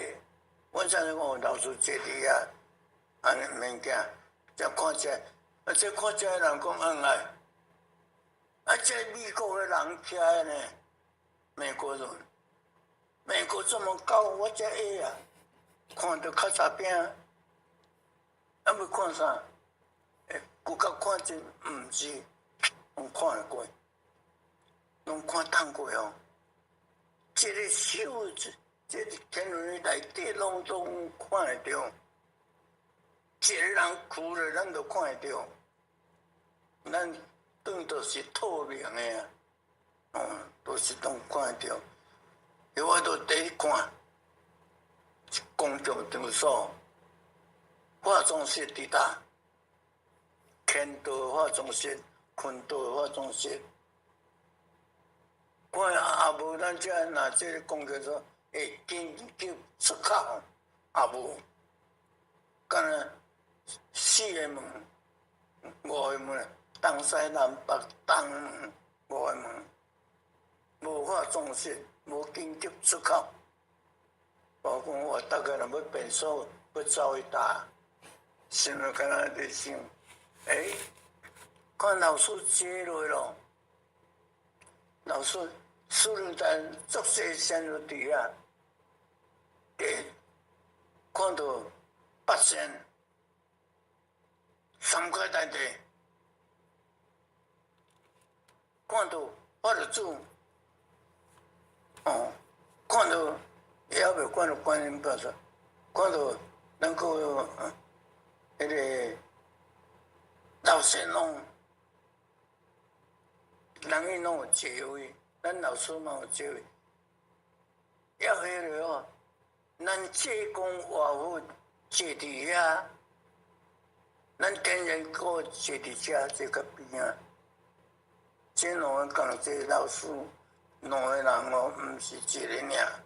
阮常常讲老师坐伫遐，安尼物件，才看遮，这看遮人讲爱，这美国的人徛的呢，美国人，美国这么高，我才会啊，看到较差边，要看啥？骨骼看真毋是，拢看得过，拢看透过哦。这个手，这个天文内底拢看得到。一个人哭了，咱都看得到。咱当作是透明的啊，都是拢看得到。因为我都第一看，公共场所，化妆室伫搭。天道化妆室、坤道化妆室，看也无咱遮若这个公共所会紧急出口，也无，敢若4个门、5个门，东西南北东门5个门，无化妆室，无紧急出口。我讲我大概若要变数，要走去搭，想了敢若在想。看老师坐落咯，老师私人站足细线落伫遐，看到8线3块台地，看到法律主，看到也未看到观音菩萨，看到咱个迄个。老师拢，人伊拢有座位，咱老师嘛有座位。要迄个哦，咱济公活佛坐伫遐，咱天然国坐伫遮，坐较边啊。这两个共这老师，两个人哦，毋是一个尔。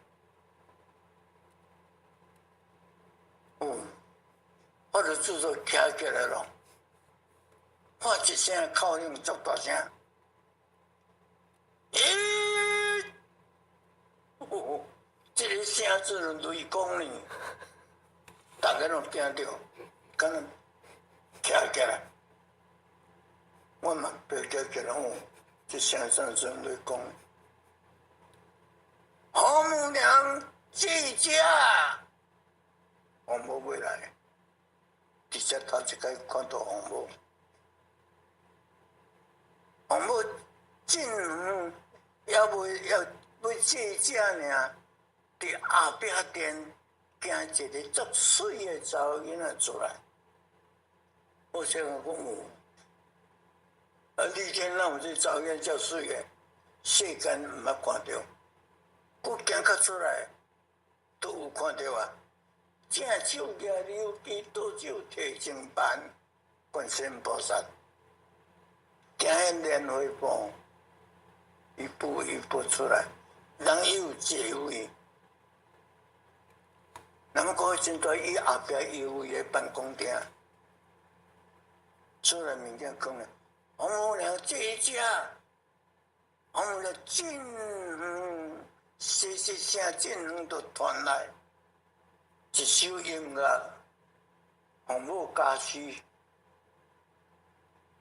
我就制作徛起来咯。喊一声口令足大声，这个声字雷公呢，大家拢听到，敢若徛起来，我嘛爬起来，这声真雷公，红母娘这家，红母未来，直接头一摆看到红母。红母进园也未要坐遮尔，伫后壁店惊一个足水的查某囡仔出来。我想讲你天哪有这查某囡仔遮水的，世间毋捌看到。我行较出来，都有看到啊。正手举溜机，倒手提正板，观世音菩萨。行迄莲花步，一步一步出来，人伊有座位，人个真多，伊后壁有伊个办公厅，出来物件讲了，红母娘坐遮，红母娘真远，细细声真远都传来，一首音乐，红母家诗，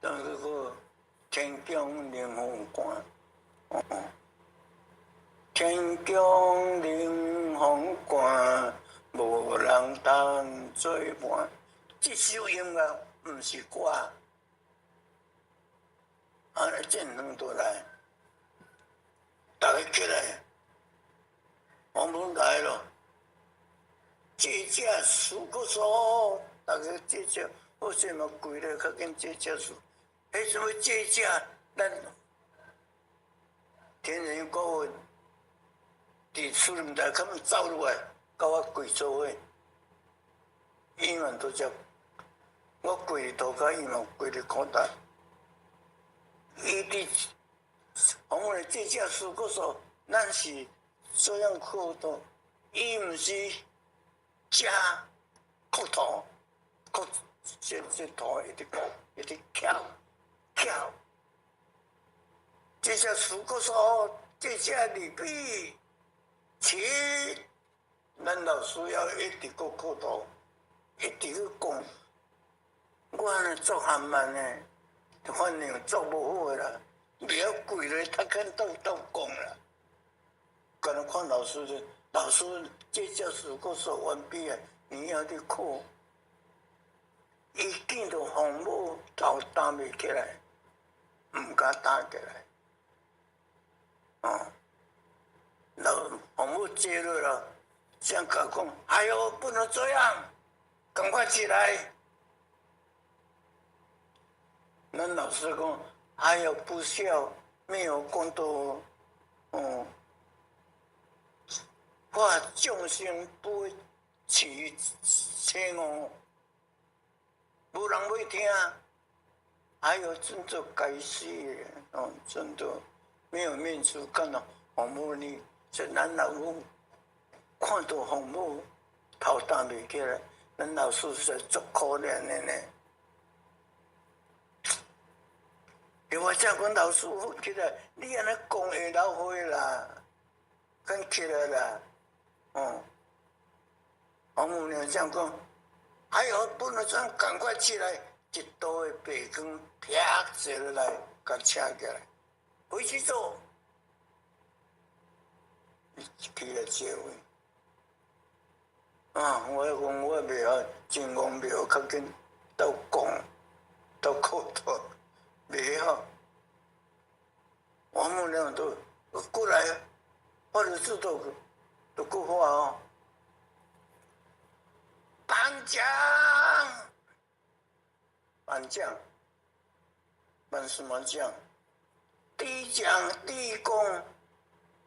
当迄个。天降灵风寒，天降灵风寒，无人当作伴。这首音乐毋是歌，尼真两都来，大家起来，我们来了，这只数个数，大家这只，我先嘛跪咧，较紧这只数。迄什么这只，咱天人国佛伫树林台他们走落来，甲我跪做伙，伊嘛都只，我跪涂骹，伊嘛跪伫口袋。伊伫我们这只事故所，咱是这样好多，伊毋是吃骨头，这头一直一直翘。这些事故所，这些利弊，其实咱老师要一直搁课堂，一直去讲。我安尼做含慢呢，反正做无好诶啦，袂晓跪咧，他肯斗讲啦。敢若看老师的，老师这教授课说完毕啊，你要去考，伊见到父母头担袂起来，毋敢担起来，老父母接了啦，想甲讲，哎呦，不能这样，赶快起来。咱老师讲，哎呦，不孝，没有功德，我众生不会起千哦，无人要听，还有真的该死的，真的没有面子看到父母呢，所以咱老母看到父母头担袂起来，咱老师是足可怜的呢。我才讲老师傅起来，你安尼讲会老岁啦，赶起来啦，父母娘这样讲，哎呦，不能这样，赶快起来，一刀的白光啪坐落来，甲扯起来，回去做，起来结尾。我讲我袂晓，真讲袂晓，较紧斗讲，斗口头。袂晓，我们俩都过来，或者是都过话哦。颁奖，颁什么奖？第一奖第一功，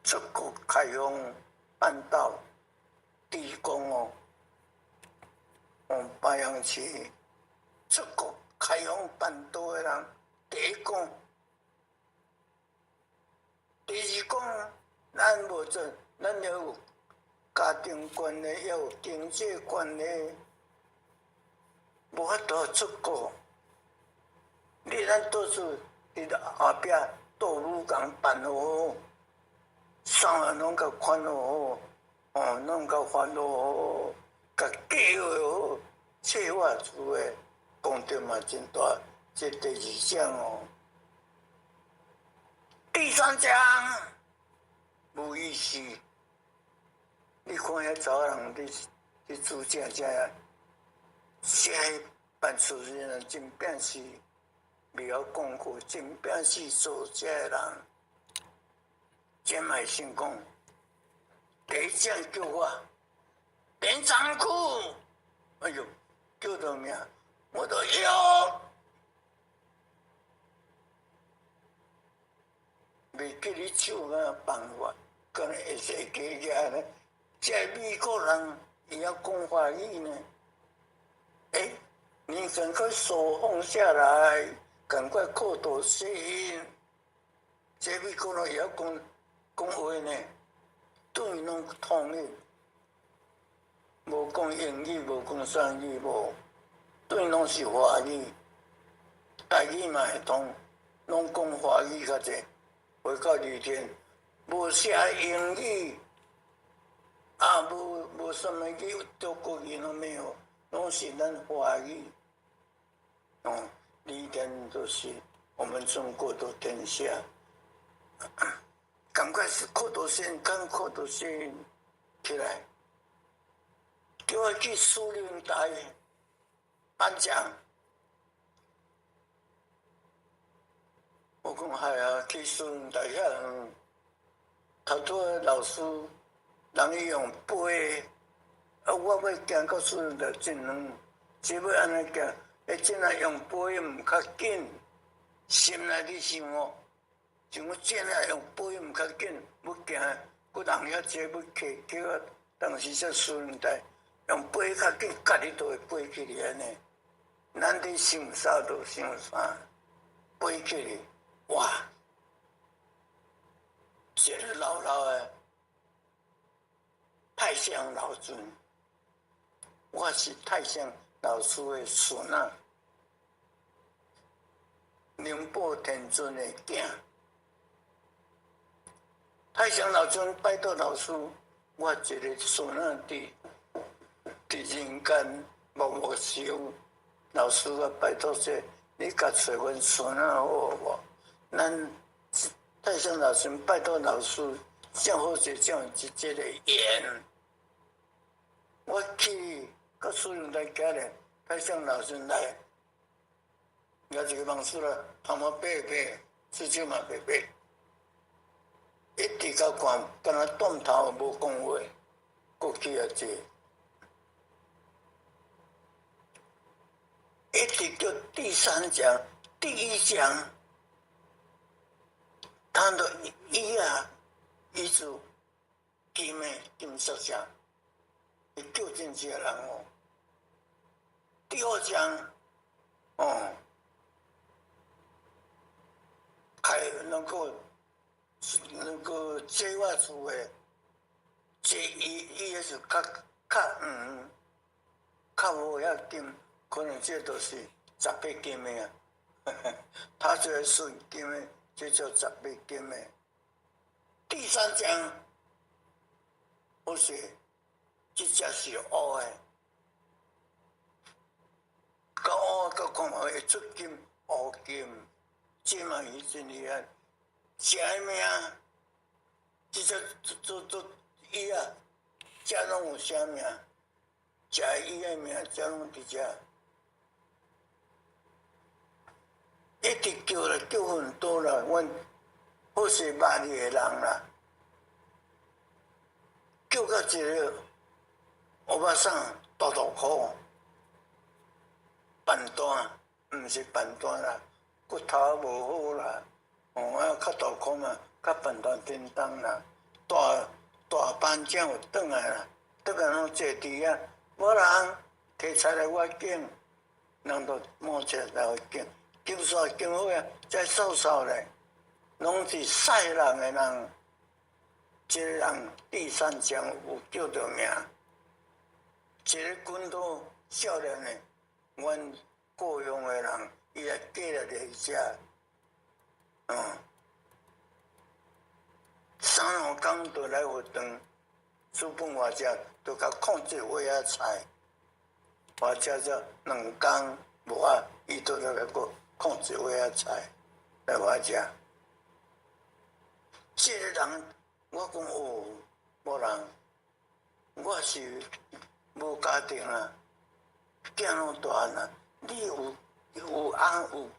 出国开放办道，第一功哦，白杨市出国开放办道的人。第一讲，第二讲，咱无做，咱要有家庭观念，要有经济观念，无法度出国。你咱倒是伫后壁倒母共办好，啥个拢甲款好，拢甲烦恼好，甲计划好，策划出诶，功德嘛真大。这第二奖哦，第三奖无意思。你看遐查某人你主正呀，写办事人真变是袂晓讲过，真变是做这人，真卖成功。第一奖叫我连长裤，哎呦，叫到名我都有。袂记你手啊办法，可能会使加呢。这美国人也要讲华语呢。你赶快手放下来，赶快口头心。这美国人也要讲话呢，对拢通的，无讲英语，无讲啥语，无对拢是华语，台语嘛会通，拢讲华语较济。回到二天，无写英语，无什么语，中国语都没有，拢是咱华语。二天就是我们中国的天下。赶快是口头先，看口头先起来，叫我去苏联台颁奖。我讲系啊，去苏联台遐人，头拄个老师，人伊用飞，我要行到苏联台真远，只要安尼行，真啊用飞毋较紧，心内伫想哦。像我真诶用飞毋较紧，要行，佫人遐济要去到当时才苏联台，用飞较紧，家己都会飞起来安尼。咱伫想啥就想啥，飞起来，哇！一个老诶太上老尊，我是太上老师诶孙仔，宁波天尊诶囝。太上老尊拜托老师，我一个孙仔伫人间默默修，老师啊，拜托者，你甲找阮孙仔好无？咱太上老师拜托老师，正好是这样一个缘。我去甲苏荣来家咧，太上老师来，也一个方式啦，头毛白白，手手嘛白白，一直甲看，敢若断头无讲话，过去啊这。一直到第3讲、第1讲，他的医啊，医术金色相，会救进去的人哦。第2讲，还能够接我厝的，接伊也是较无遐金。可能这都是18金的啊，他这个顺金的，这叫18金的。第3讲，我说这只是乌的，到乌到看会出金乌金，这嘛伊真厉害，食的命，这只伊啊，这拢有啥命？食伊的命，这拢伫遮。一直叫了，叫很多了，阮好势捌你的人啦，叫到一个欧巴桑大箍，笨蛋，毋是笨蛋啦，骨头无好啦，较大箍嘛，较笨蛋叮当啦，大班长有转来啦，转来拢坐伫遐，无人摕菜来我拣，人都摸起来我拣。金煞金好啊，再瘦瘦咧，拢是晒人的人。这个人第3讲有叫着名，一个军刀少年的，阮雇佣的人，伊来嫁来伫遮，3、5天就来活动，煮饭我食，就甲控制我遐菜，我食只2天无啊，伊都来个。控制我遐菜来我食，这个人我讲无人，我是无家庭啊，囝拢大啊，你有翁有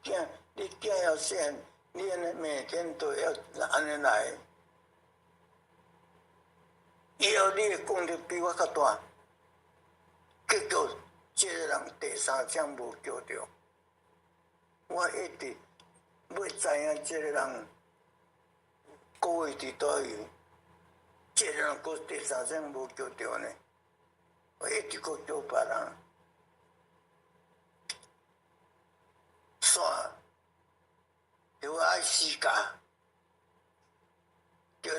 囝，你囝要细，你安尼每天都要安尼来，以后你的功力比我较大，结果这个人第3讲无叫着。我一直要知影这个人个位伫倒位，这个人搁第3讲无叫着呢，我一直搁叫别人，煞就爱死架，叫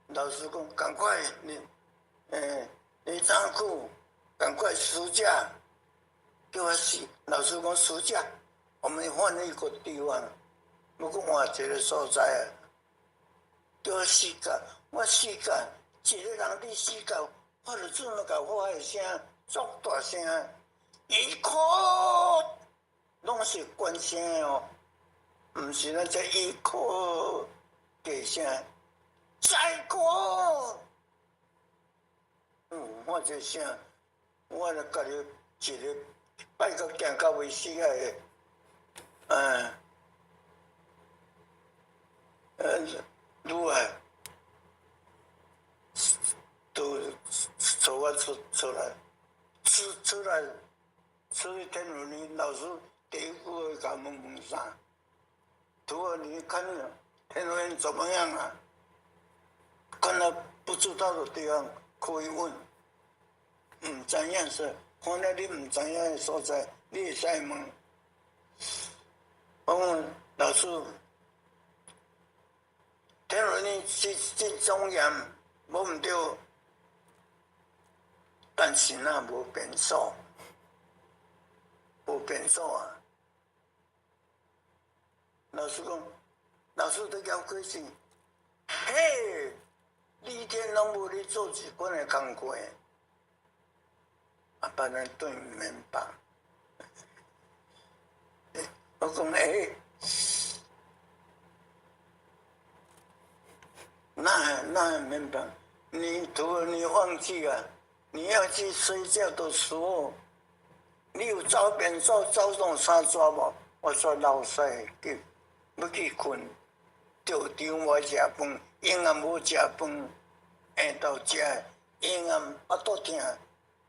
老师讲赶快你长裤赶快暑假，叫我死，老师讲暑假。我们换一个地方，要搁换一个所在啊！叫我死干，我死干，一个人你死干，我就准备甲我的声足大声，一哭，拢是关声哦，毋是咱这一哭大声，再哭，我这声，我就家己一个拜个行到未死的。愈来都找我出来，出来去天文里，老师第一句会甲问啥？图尔你看天文怎么样啊？看到不知道的地方可以问，唔知影是，看到你唔知影的所在，你会使问。我讲老师，天文呢这种严无毋对，但是那无变数，无变数啊！老师讲，老师都要开心，嘿，每天拢无咧做一款的工课，啊，别人对面吧。我讲那明白？你除了你忘记了，你要去睡觉的时候，你有早便早上三抓无？我说老师去，要去困，着场我食饭，永暗无食饭，下到食，永暗腹肚痛，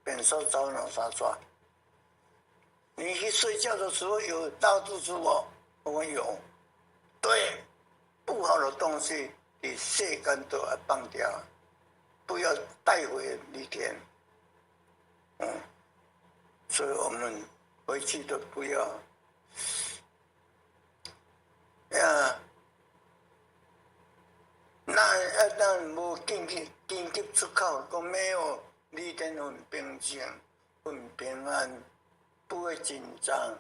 便说早上三抓。你去睡觉的时候有拉肚子哦？我有。对，不好的东西你晒干都要放掉，不要带回里天。所以我们回去都不要呀。那无紧急出口，讲没有里天很平静，很平安。不会紧张，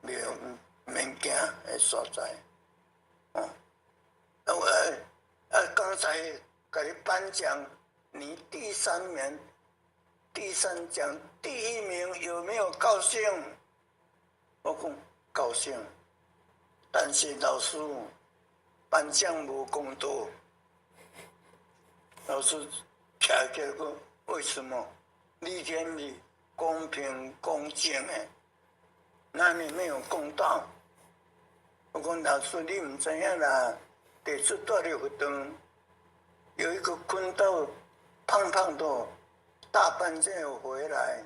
免惊的所在。刚才给你颁奖，你第三奖第1名，有没有高兴？我讲高兴，但是老师颁奖无公道，老师卡结果为什么？李天理。公平公正的，那你没有公道。我讲老师，你唔知影啦？地出大了个灯，有一个坤道胖胖的，大半夜回来，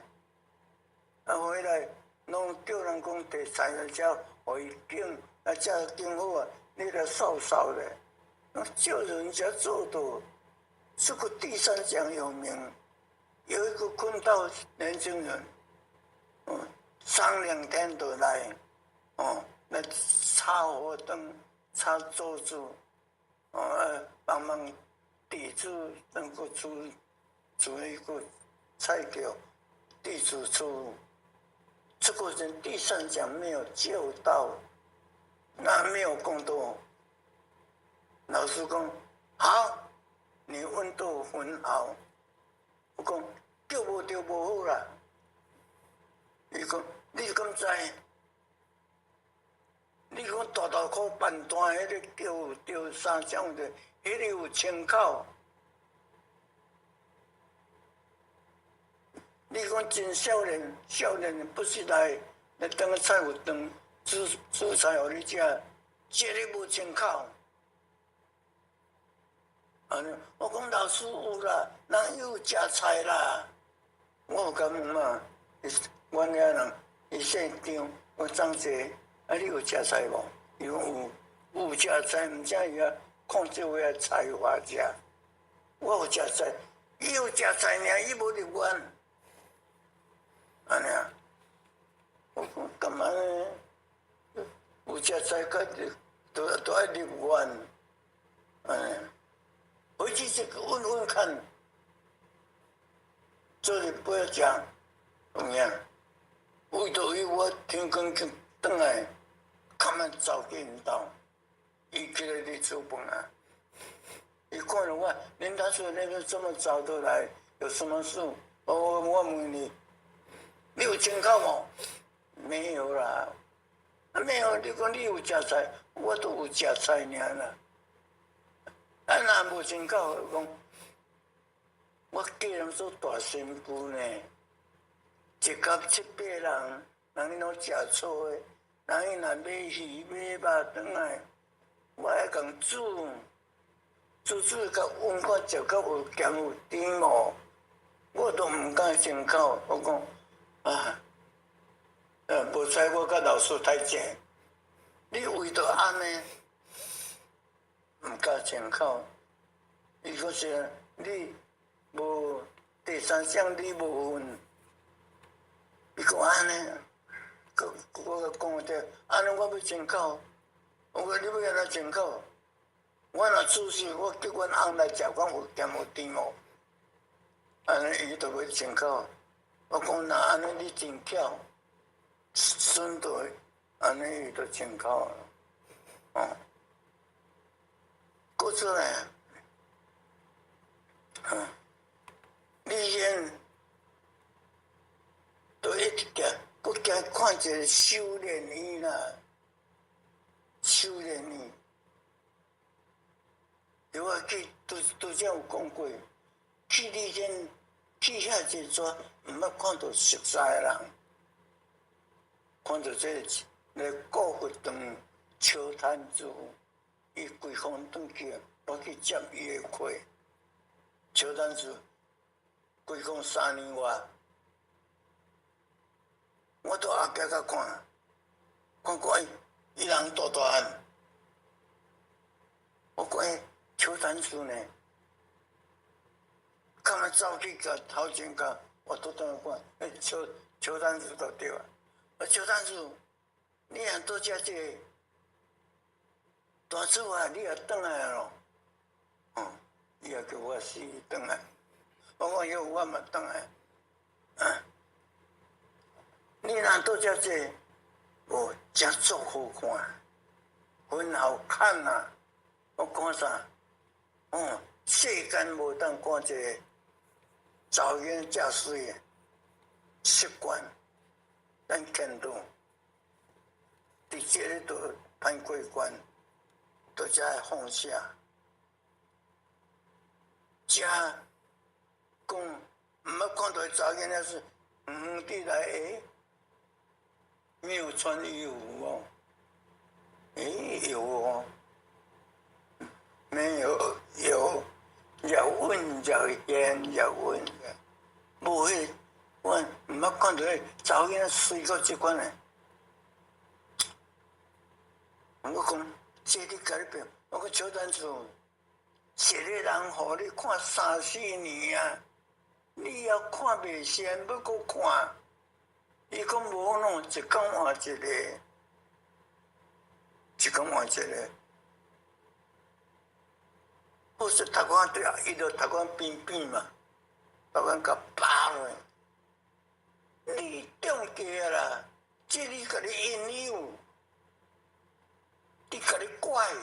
回来拢叫人讲第3只回警，这警好啊，你来少少的，叫人家做的，这个第3奖有名。有一个困到年轻人，3、2天就来，来插火灯、插桌子，帮忙地主能够煮一个菜肴，地主出，这个人第3奖没有救到，那没有公道。老师讲好，你温度很好。我讲叫无着无好啦，伊讲你敢知？你讲大块办单迄个叫3奖的，迄个有参考。你讲真少年不是来当个菜有当煮菜互你食，这个无参考。我讲老师有啦，人有食菜啦。我有甲问嘛，阮遐人伊姓张，我张姐，你有食菜无？伊讲有食菜，毋知伊啊控制我的菜花食。我有食菜，伊有食菜尔，伊无入院。安尼啊？我讲干嘛呢？有食菜，都爱入院。回去这个问看，这里不要讲，怎么样？为着伊我天光去转来，他们早给引导，伊起来你出门啊。伊看了我，林大叔那边这么早都来，有什么事？我问你，你有参考吗？没有啦，没有。你讲你有食菜，我都有食菜尔啦。若无参考，讲我家人做大媳妇呢，一家7、8人，人伊拢食醋的，人伊若买鱼买肉转来，我还共煮甲温看食甲有咸有甜哦，我都毋敢参考。我讲无采我甲老师太正，你为着安尼？毋敢参考，伊讲是你无第3项你无份，伊讲安尼，我讲者安尼我要参考，我讲你要安怎参考？我若出事，我叫阮翁来食，讲有咸有甜无？安尼伊就要参考。我讲那安尼你真巧，顺道安尼伊就参考了，过出来，你先都一直行，不惊看一个修炼院啦，修炼院。有我去拄则有讲过，去你先去遐一撮，毋捌看到熟悉的人，看到这个顾佛堂邱坛主，伊规方转去，我去接伊的课。邱坛主规方3年外，我都后壁甲看伊人大汉，我讲邱坛主呢？干嘛走去甲头前甲我都当看，邱坛主就对啊。邱坛主，你若拄则这个大主啊，你也转来咯？伊也叫我死转来。我讲哟，我嘛转来。你若拄则这个，真足好看，很好看啊！我讲啥？世间无当看一个造型遮水的习惯，咱见到伫这里都攀过关，都才会放下。遮讲毋捌看到造型那是地来没有穿衣服哦，有哦。没有，有，也稳也严也稳的，无迄，我毋捌看到迄查某囡仔水到即款诶。我讲，这你家己变，我讲邱坛主，一个人互你看3、4年啊，你要看袂先，要搁看，伊讲无喏，一天换一个，一天换一个。不是头壳对啊，伊就头壳扁嘛，头壳甲扒落。你中计啦，这你甲你引诱，你甲你怪，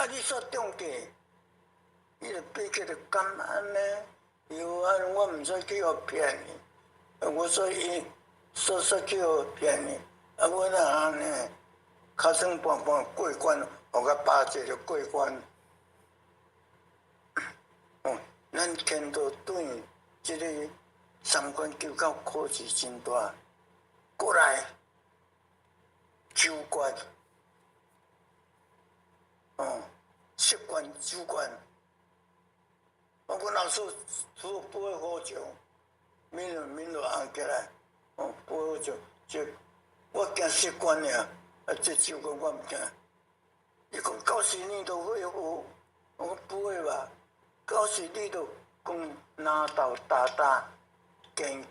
你煞中计，伊就变起就敢安尼？有我毋使去互骗你，我说伊说去互骗你，我哪安尼？尻川半过关。我甲巴结就过关，咱见到对这个3.99考试真大，过来9关，10关9关，我讲老师煮不会好酒，面就红起来，不会好酒，就我惊10关尔，这9关我毋惊。伊讲90年都会好，我讲不会吧？90年都讲拿豆打，健，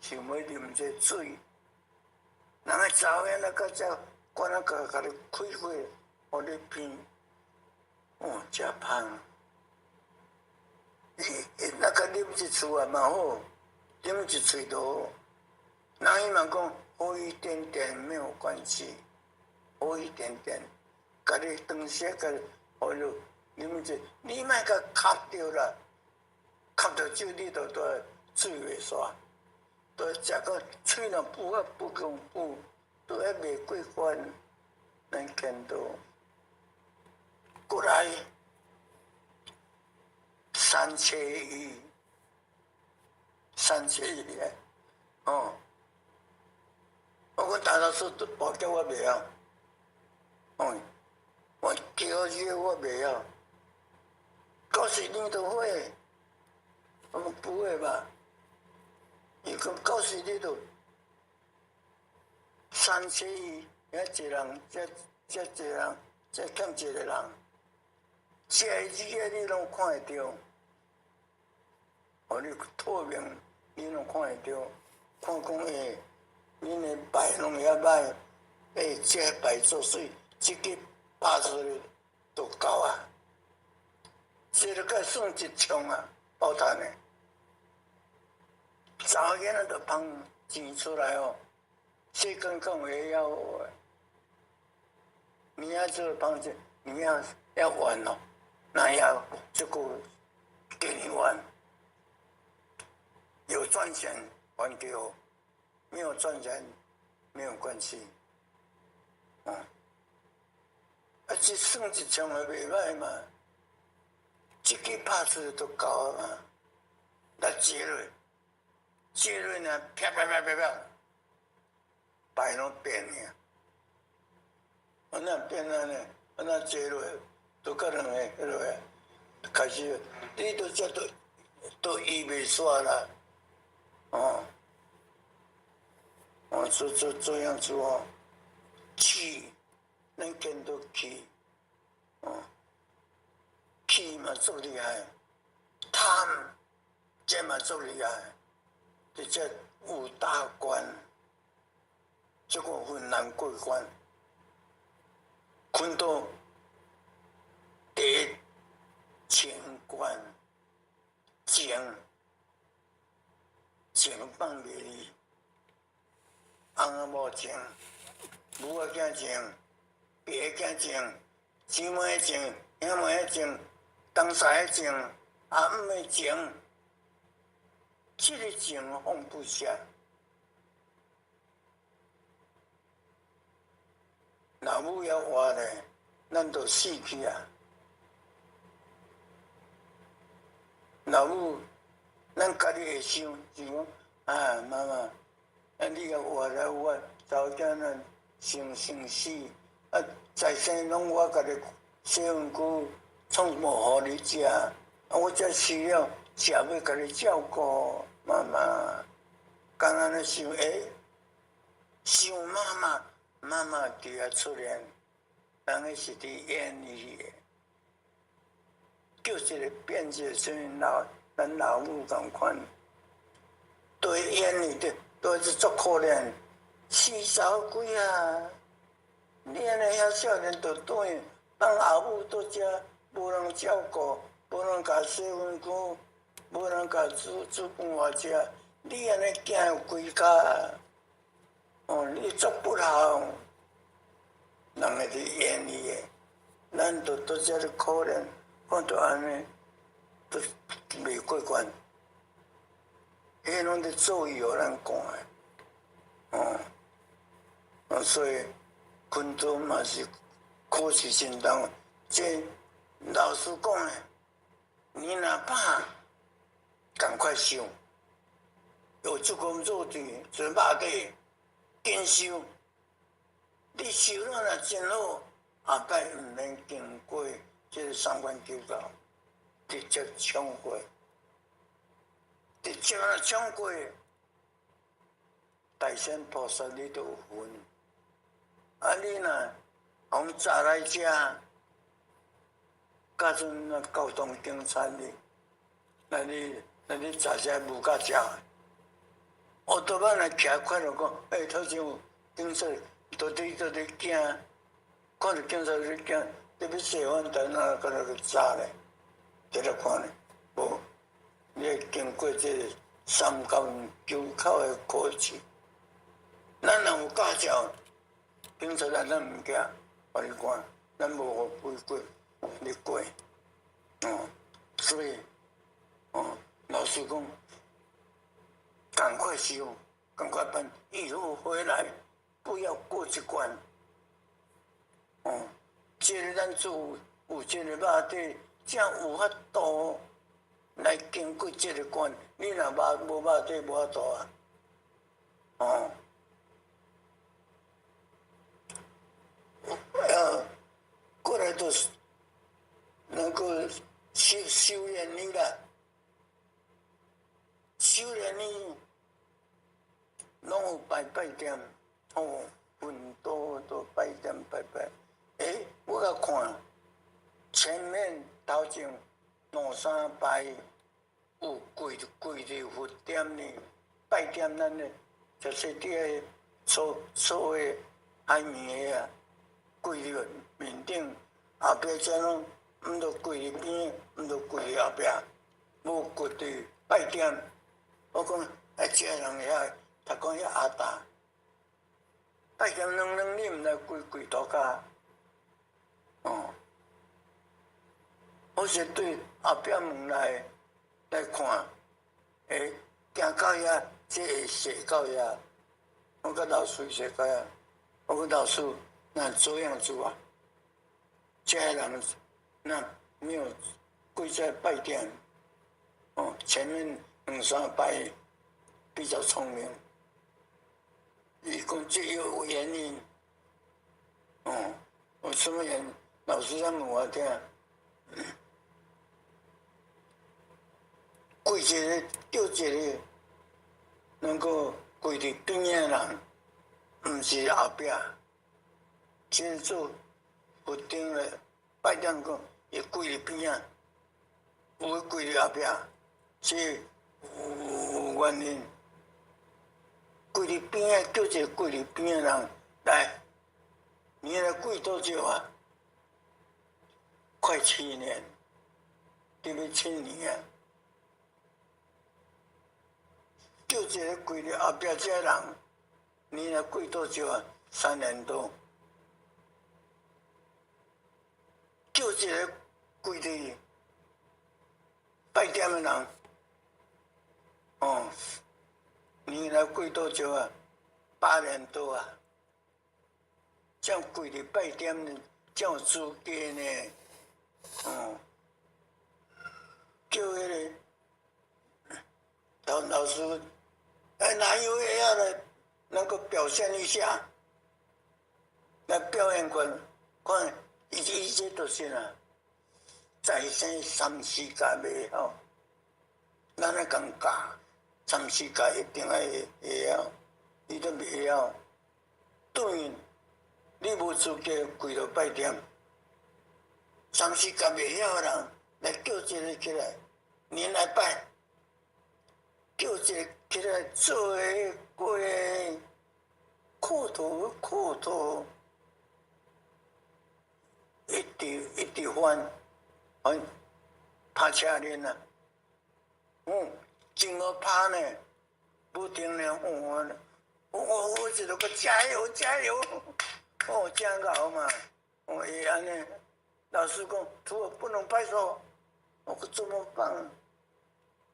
想要啉这水，人个查某囡仔到遮管甲你开火，互你骗，真芳。伊那个啉一次也蛮好，啉一喙都好。人伊嘛讲好一点点没有关系，好一点点。甲你当时甲你，啉者，你莫甲吸着啦，吸着酒你就水袂煞，都食到喙若补啊不公补，都还袂过关，咱见到。过来3车鱼我讲大多数都报叫我袂晓，我叫这我袂晓，90年都会，我讲不会吧？伊讲90年都3车鱼，遐一人，这一人，这欠一个人，这个字你拢看会着，你透明你拢看会着，看讲恁的牌拢遐歹，这牌做水，这个拍出来就够啊，这个该算一枪啊，包赚的。查某囡仔就捧钱出来细讲讲话要学的，名仔做捧钱，名仔要还那要这个给你玩，有赚钱还给我，没有赚钱没有关系。这算一枪也袂歹嘛，一击拍出来都够啊嘛，来接落呢，啪啪啪啪啪，牌拢变呀，安那变安尼，安那接落都甲两个迄落个开始，你都遮都医袂煞啦，这样子气。咱见到气，气嘛足厉害，贪这嘛足厉害，这五大关，这个很难过关。看到第一情关，情放袂离，翁仔某情，母仔囝情。别个情，姊妹情，兄妹情，同事的情，阿姆的情，这个情放不下。老母要活咧，咱就死去啊！老母，咱家己会想，是讲啊，妈妈，你要活来我早点咱生死。财生拢我家己洗碗具创无互你食，我才需要食要家己照顾妈妈。刚安尼想，想妈妈就要出现，人个是伫演里的，叫一个变一个像咱老母同款，对演里的都是足可怜，死少鬼啊！你安尼遐少年就等于放后母在遮，无人照顾，无人甲洗碗具，无人甲煮饭我食。你安尼囝有几家？你做不好，人会伫演你的，咱就在遮咧可怜，看到安尼都袂过关。迄拢伫做伊互咱看的，所以。昆都嘛是考试真重，这老师讲的，你哪怕赶快修，有这个肉体做肉体，紧修，你修了若真好，下摆毋免经过这个三关九道，直接冲过，直接冲过，大仙菩萨你都有份。你若从早来遮，甲阵交通警察哩，那你早些无甲食，乌多曼来徛看着讲，头前有警察，到底惊，看着警察在惊，你要洗碗单啊，搁那个炸咧，伫咧看咧，无，你会经过这个三江九口的考试，咱若有驾照。警察咱毋惊，互你看，咱无互违规，你过，所以，老师讲，赶快修，赶快办，以后回来不要过这关，这个咱做有这个肉体，才有法度来经过这个关。你若无肉体，无法度啊，过来就是能够修炼你啦，修炼你，拢有拜点，分多拜点拜。我甲看，前面头前2-3拜，有跪着佛点呢，拜点咱呢，就是伫个所谓海绵的啊。跪伫面顶，后壁遮拢毋着跪伫边，毋着跪伫后壁，无跪伫拜点。我讲，遮人遐，读讲遐阿达，拜点你毋来跪涂骹，我是对后壁门来看，会行到遐，即会写到遐。我甲老师写到遐，我甲老师那这样子啊，这人那没有跪在拜殿，哦，前面2、3拜比较聪明，伊讲这有原因，哦，我什么原因？老师在问我听。跪一个叫一个，能够跪伫边仔人，毋是后壁。即做佛顶的拜殿讲，伊跪伫边仔，有跪伫后壁，即有原因。跪伫边仔，叫一个跪伫边仔人来，你来跪多久啊？快7年，对不7年啊！叫一个跪伫后壁这人，你来跪多久啊？3年多。叫一个跪伫拜殿的人，哦，你来跪多久啊？8年多啊。这样跪伫拜殿的，这样有资格呢？哦，叫迄个老师。哪有也要来能够表现一下，来表演看，看一切都是啦。再生3、4届袂晓，咱来讲教3、4届一定会晓，伊都袂晓。等于你无资格跪到拜殿，3、4届袂晓的人来叫一个起来，你来拜。叫一个起来做诶过苦头，一直翻，拍车轮啊，真好拍呢，不停咧我一路个加油，真好嘛，会安尼，老师讲，除了不能拍手，我可怎么办？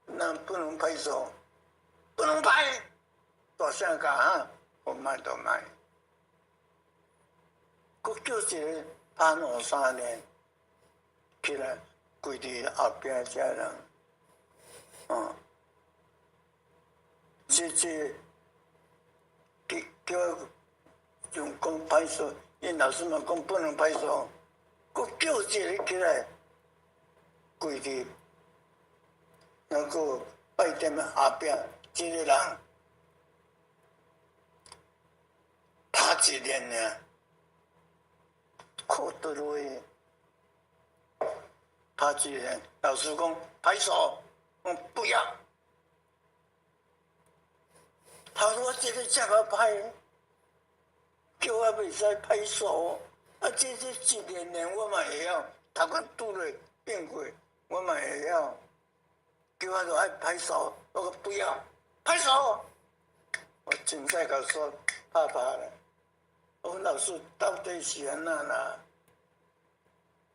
那不能拍手，不能拍，大声讲哈，我卖都卖。佫叫一个拍2、3年，起来跪伫后壁这人，这叫用讲拍手，因老师嘛讲不能拍手，佫叫一个起来跪伫。那个拜殿的后壁，这个人拍1年呢，苦倒落去，拍1年。老师讲拍手，不要。他说这个怎么拍？叫我袂使拍手，这1年我嘛会晓，头壳拄咧变过，我嘛会晓。叫我就爱拍手，我讲不要拍手，我真在甲说拍了。我讲老师到底是安那啦？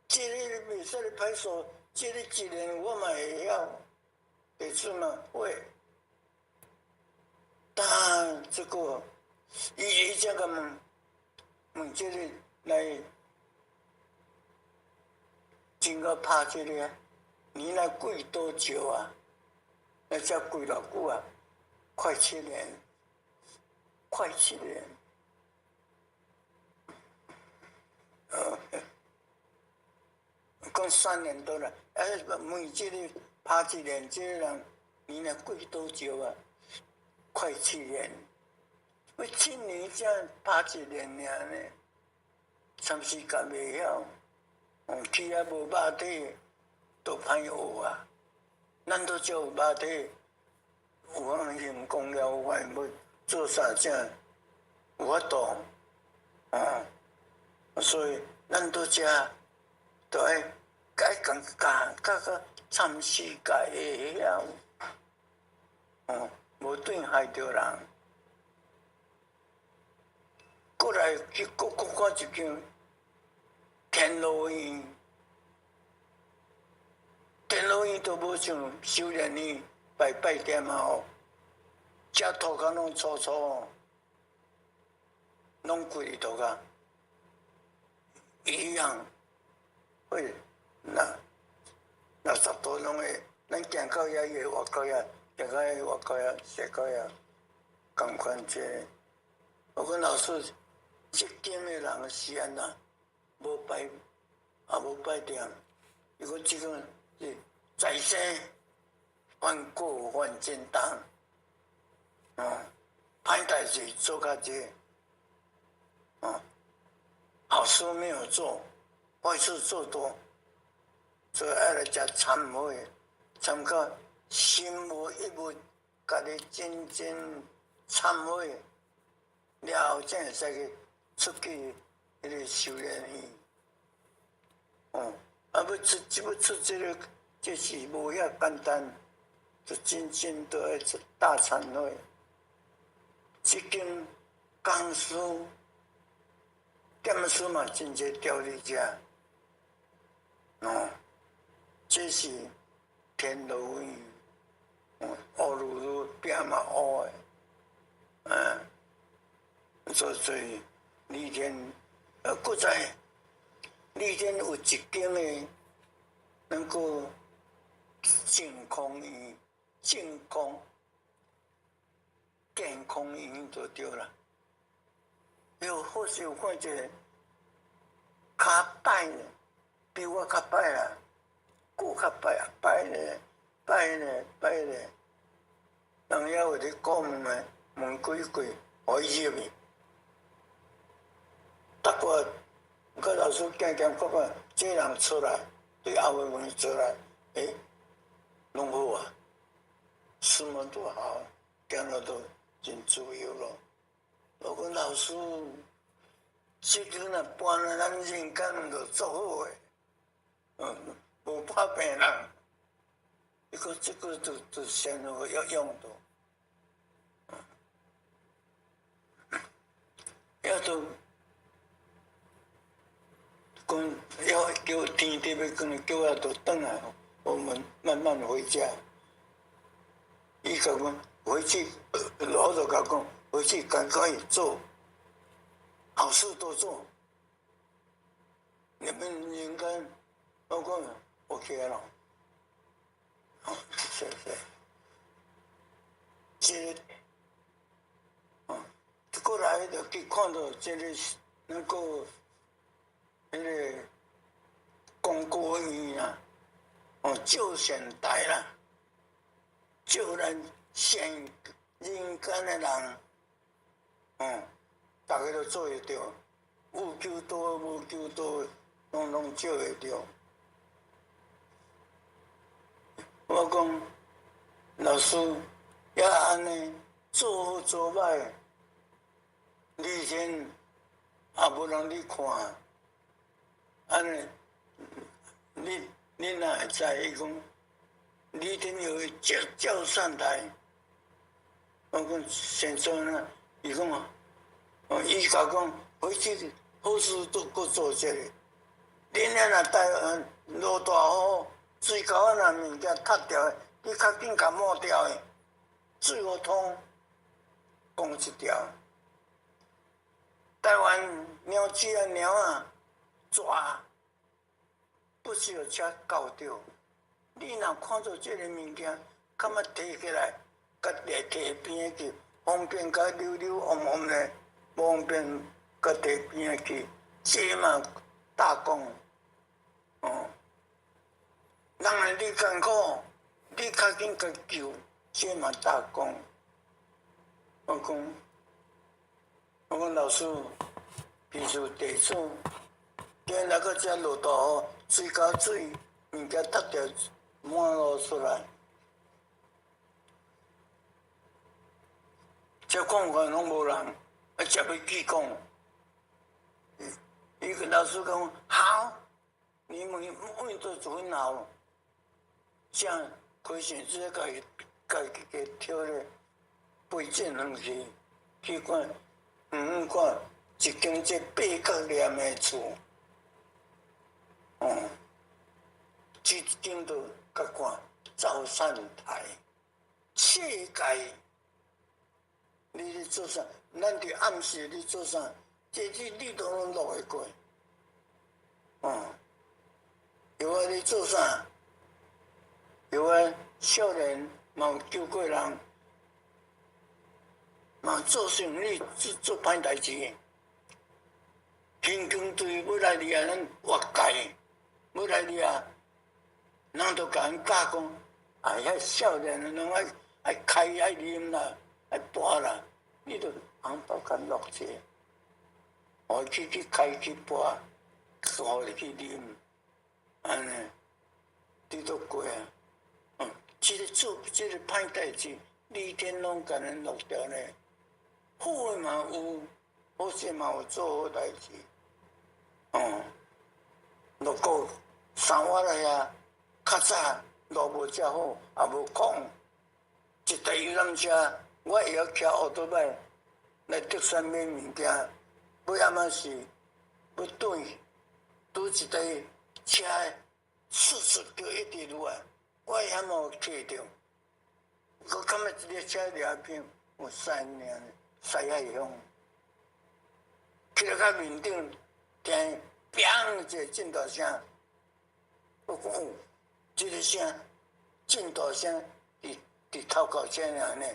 这个袂使咧拍手，这个1年我嘛会晓，会出嘛会。但这个伊才甲问这个来，真个拍这个，你来跪多久啊？那才跪偌久啊？快7年，快7年。讲3年多了，问这个拍1年，这个人你来跪多久啊？快7年。我7年才拍1年尔呢，3、4届袂晓，去遐无肉体，都歹学啊。咱都只有肉体，有法行功了，有法要做啥正有法度，所以咱都只都爱改讲教个3、4届会晓，无对害着人。过来去看一间天路院，电脑院都无像修炼院拜点啊吼，遮涂骹拢粗粗哦，拢规涂骹一样，会那十多拢会，咱行到遐伊会活到遐，行到遐活到遐，踅到遐，共款者。我讲老师，即间的人是安那，无拜也无拜点，伊讲即个是在生犯过犯简单，歹代志做较济，好事没有做，坏事做多，所以爱来食忏悔，参考心无一物，家己真正忏悔了后，才会使去出去迄个修炼院。要出这个，这是无遐简单，就真正都要大忏悔。即间工书。点数嘛，真济调理者，这是天路院，学如拼嘛学的，所以李天，搁在李天有一间的能够健康院、健康院就对了。又或是有看者较歹呢，比我较歹啦，骨较歹咧，人遐有咧讲门鬼，互伊入去。逐个甲老师渐看看，这人出来，对后尾门出来，拢好啊，什么都好，行了都真自由咯。我讲老师，这个若搬来咱人间就做好诶，无怕病人。伊讲这个就先好要用到，要都讲要叫天地要讲，叫我都转来，我们慢慢回家。伊甲阮回去，我就甲讲。回去赶快做，好事多做。你们应该，我讲 OK 了，谢。过来就去看到这个能够那个广告院啊，救现代啦，救咱现人间的人。大家都做会着，有求多无求多，拢照会着。我讲老师也安尼做好做歹，你先也无人你看，安尼你哪会知？伊讲你天有照上台，我讲先做哪？伊讲伊甲讲回去好事都搁做这个。恁遐若台落大雨，水沟啊若物件塌掉的，你较紧甲抹掉的，水互通，讲一条。台湾鸟鼠啊鸟啊抓，不是有车搞着。你若看到这个物件，敢要摕起来，甲摕摕边去。方便甲溜旺旺咧，方便甲摕边去，这嘛大功，人你艰苦，你较紧甲救，这嘛大功。我讲老师，譬如地主，今日个遮落大雨，水沟水物件塌掉，满路出来。这看法拢无人，才要去讲。伊个老师讲好，你们都做很好，这样开始直接家己挑咧背景上去看，看一间这八角连的厝，一顶到甲看走散台，世界，你咧做啥？咱伫暗时咧做啥？这你都拢录会过，有啊，你做啥？有啊，少年嘛有救过人，嘛做生意做歹代志，行军队要来掠咱活该，要来掠，人都甲咱教讲，遐少年拢爱开爱啉啦，爱跋啦，你著红包甲落者，互伊去开去跋，互伊去啉，安尼，你都过啊。即个做即个歹代志，李天龙甲咱录掉呢，好诶嘛有，好势嘛有做好代志，录过三我来啊，较早录无遮好，也无讲，一台游览车，我会晓骑奥多摆来德山买物件，尾暗仔是要转，拄一台车速叫一直落来。我还无骑着，我感觉一个车掠片有3年，西海乡，去到到面顶，听“砰”一个真大声，我讲哦，这个声真大声，伫头壳车尔呢。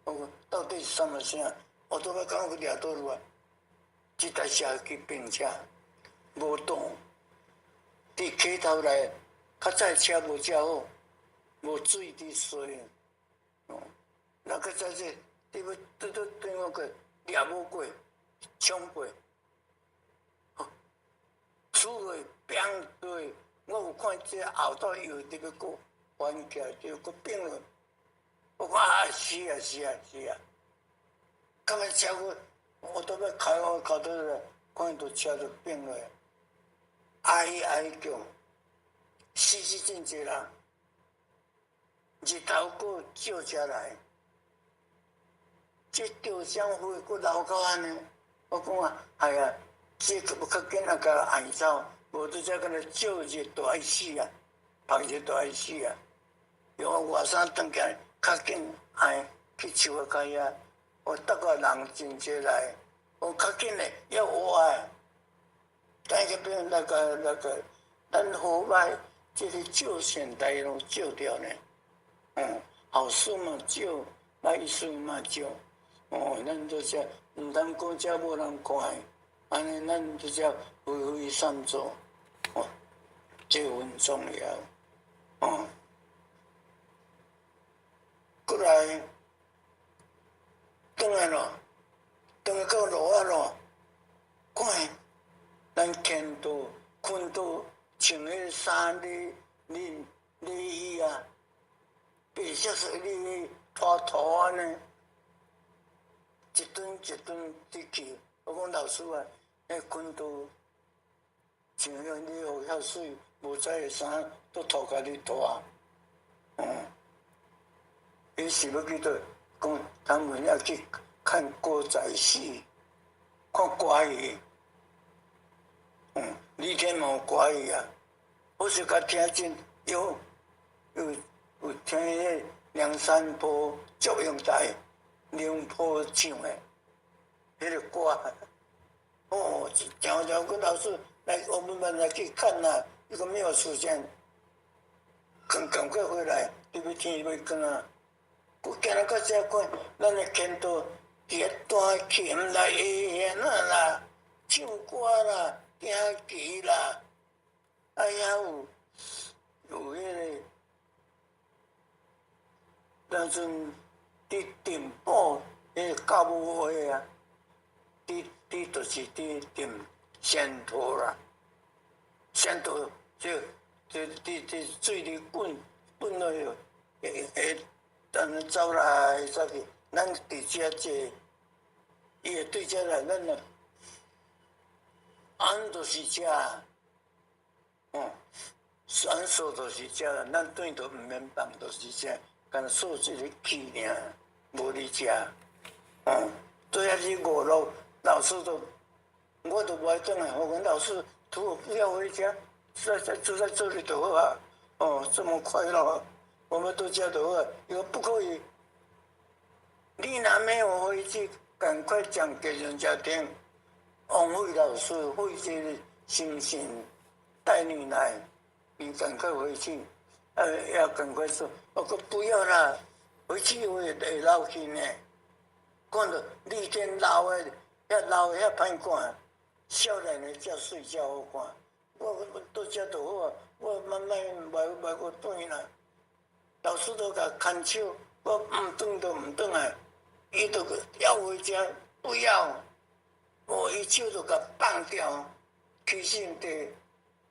我讲到底是什么声？我都要讲去掠倒落来，这台车去并车，无动，伫溪头内。较早车无遮好，无水伫水，那较早这你要对我个掠无过，冲过，厝落砰落，我有看这后头又伫要过翻起来，就搁并落，我讲是啊，咁啊车我都要开我靠倒来，看到车就并落，哀叫。死真济人，日头过照遮来，这吊箱灰搁流到安尼，我讲啊，哎呀，这个要较紧啊，甲挨走，无拄则敢若照日都爱死啊，晒日都爱死啊。用我外衫转起来，较紧挨去树仔开啊，我搭个人真济来，我较紧嘞，要活啊，等下变那个，咱好歹。这个照现代拢照掉呢，好事嘛照，歹事嘛照，咱都只毋通讲遮无人看，安尼咱都只恢恢善做，这很重要，过来，转来咯，转来到路啊咯，看，咱见到看到。穿迄衫，你衣啊，白色是你拖拖安尼，一顿伫去。我讲老师啊，迄昆都穿迄你学校水，无在的衫都拖家己拖，伊是要去倒？讲他们要去看歌仔戏，看歌戏。李天嘛有歌戏啊，我是甲听真有听迄梁山泊祝英台梁坡唱的迄个歌，常跟老师来我们班来去看啦，那个没有时间，赶快回来，你要天要光啊！我今日到遮看，咱会见到伫大琴内下啦，唱歌啦。听棋啦，哎呀有迄个，当阵伫定堡迄个教务会啊，就是伫定仙桃啦，仙桃这水里滚落去，走来走去，咱伫遮坐，伊会对遮来，咱啊。俺就是遮，咱所就是遮，咱对都毋免放，就是遮，干所这个气尔，无伫遮，最后是5路，老师都，我都无爱转来，我讲老师，图我不要回家，住在这里的话，哦，这么快乐，我们都觉得话，又不可以。你若没有回去，赶快讲给人家听。王慧老师、慧姐的心情带你来，你赶快回去，要赶快说。我说不要啦，回去我也会老去呢。看到你天老的，遐歹看，少年的才睡觉好看。我到遮就好啊，我慢慢买个转啦。老师都甲牵手，我唔转就唔转来，伊就要回家，不要，我一手就甲放掉，提醒的，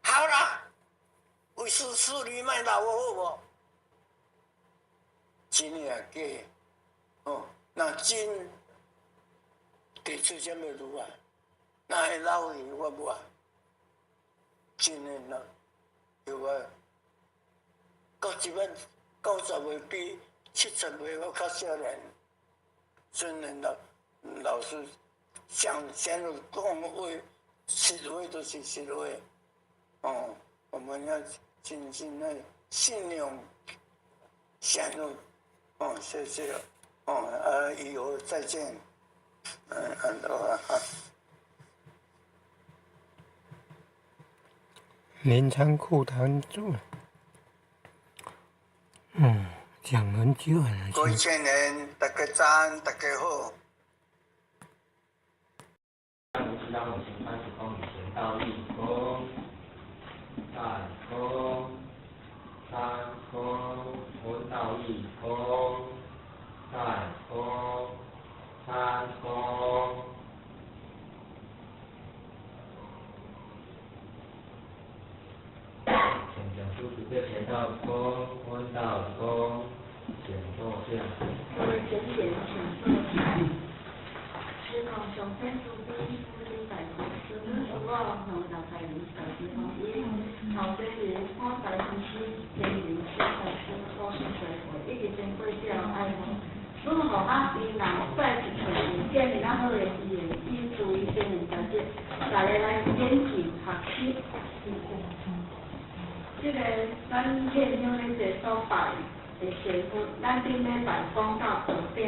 好啦，为师你莫闹我好无？真也假？哦，那真地出什么路啊？那会老去我无啊？真诶啦，有啊，到一万90岁比70岁我较少年。真诶老师讲讲话实话都是实话。哦，我们要真心的信用相入。哦，谢谢。哦，以后再见。很多啊。镰仓库堂主，讲很久了。各位青年，大家赞，大家好。无极让我行30公里前倒立，空，再空，3空，温倒立，空，再空，3空。前脚舒服对前到空，温到空，前坐下。各位前贤，请坐下。师父上天主宾，夫妻大同，师父我同大太人受之方一，头这是我大师经营师大师初师学会，一直经过这样爱好。如果啊，伊若再一次建立咱好的语言，以注意新人条件，大家来坚持学习。这个咱现场咧坐所拜的师傅，咱顶礼拜讲到道表。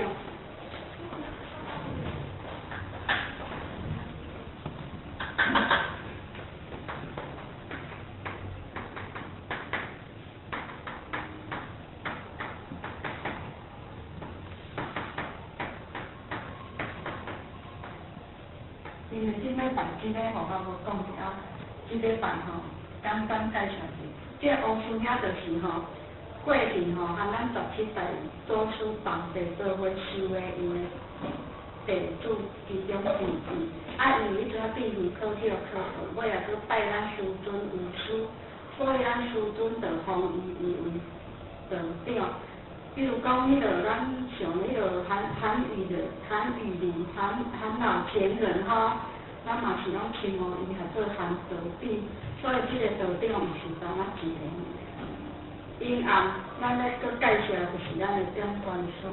因为顶礼拜即个互我无讲了，即礼拜吼简单介绍者。这乌师遐就是吼，过去吼和咱17代祖师同齐做伙修的因的地主其中之一。因为伊拄仔闭门考试考好，我也去拜咱师尊为师，所以咱师尊就封伊为道长。比如讲，咱像韩语的韩语林韩老前人吼，咱嘛是拢称呼伊叫做韩道长，所以这个道长毋是咱一个。因暗，咱咧搁介绍就是咱的点关书。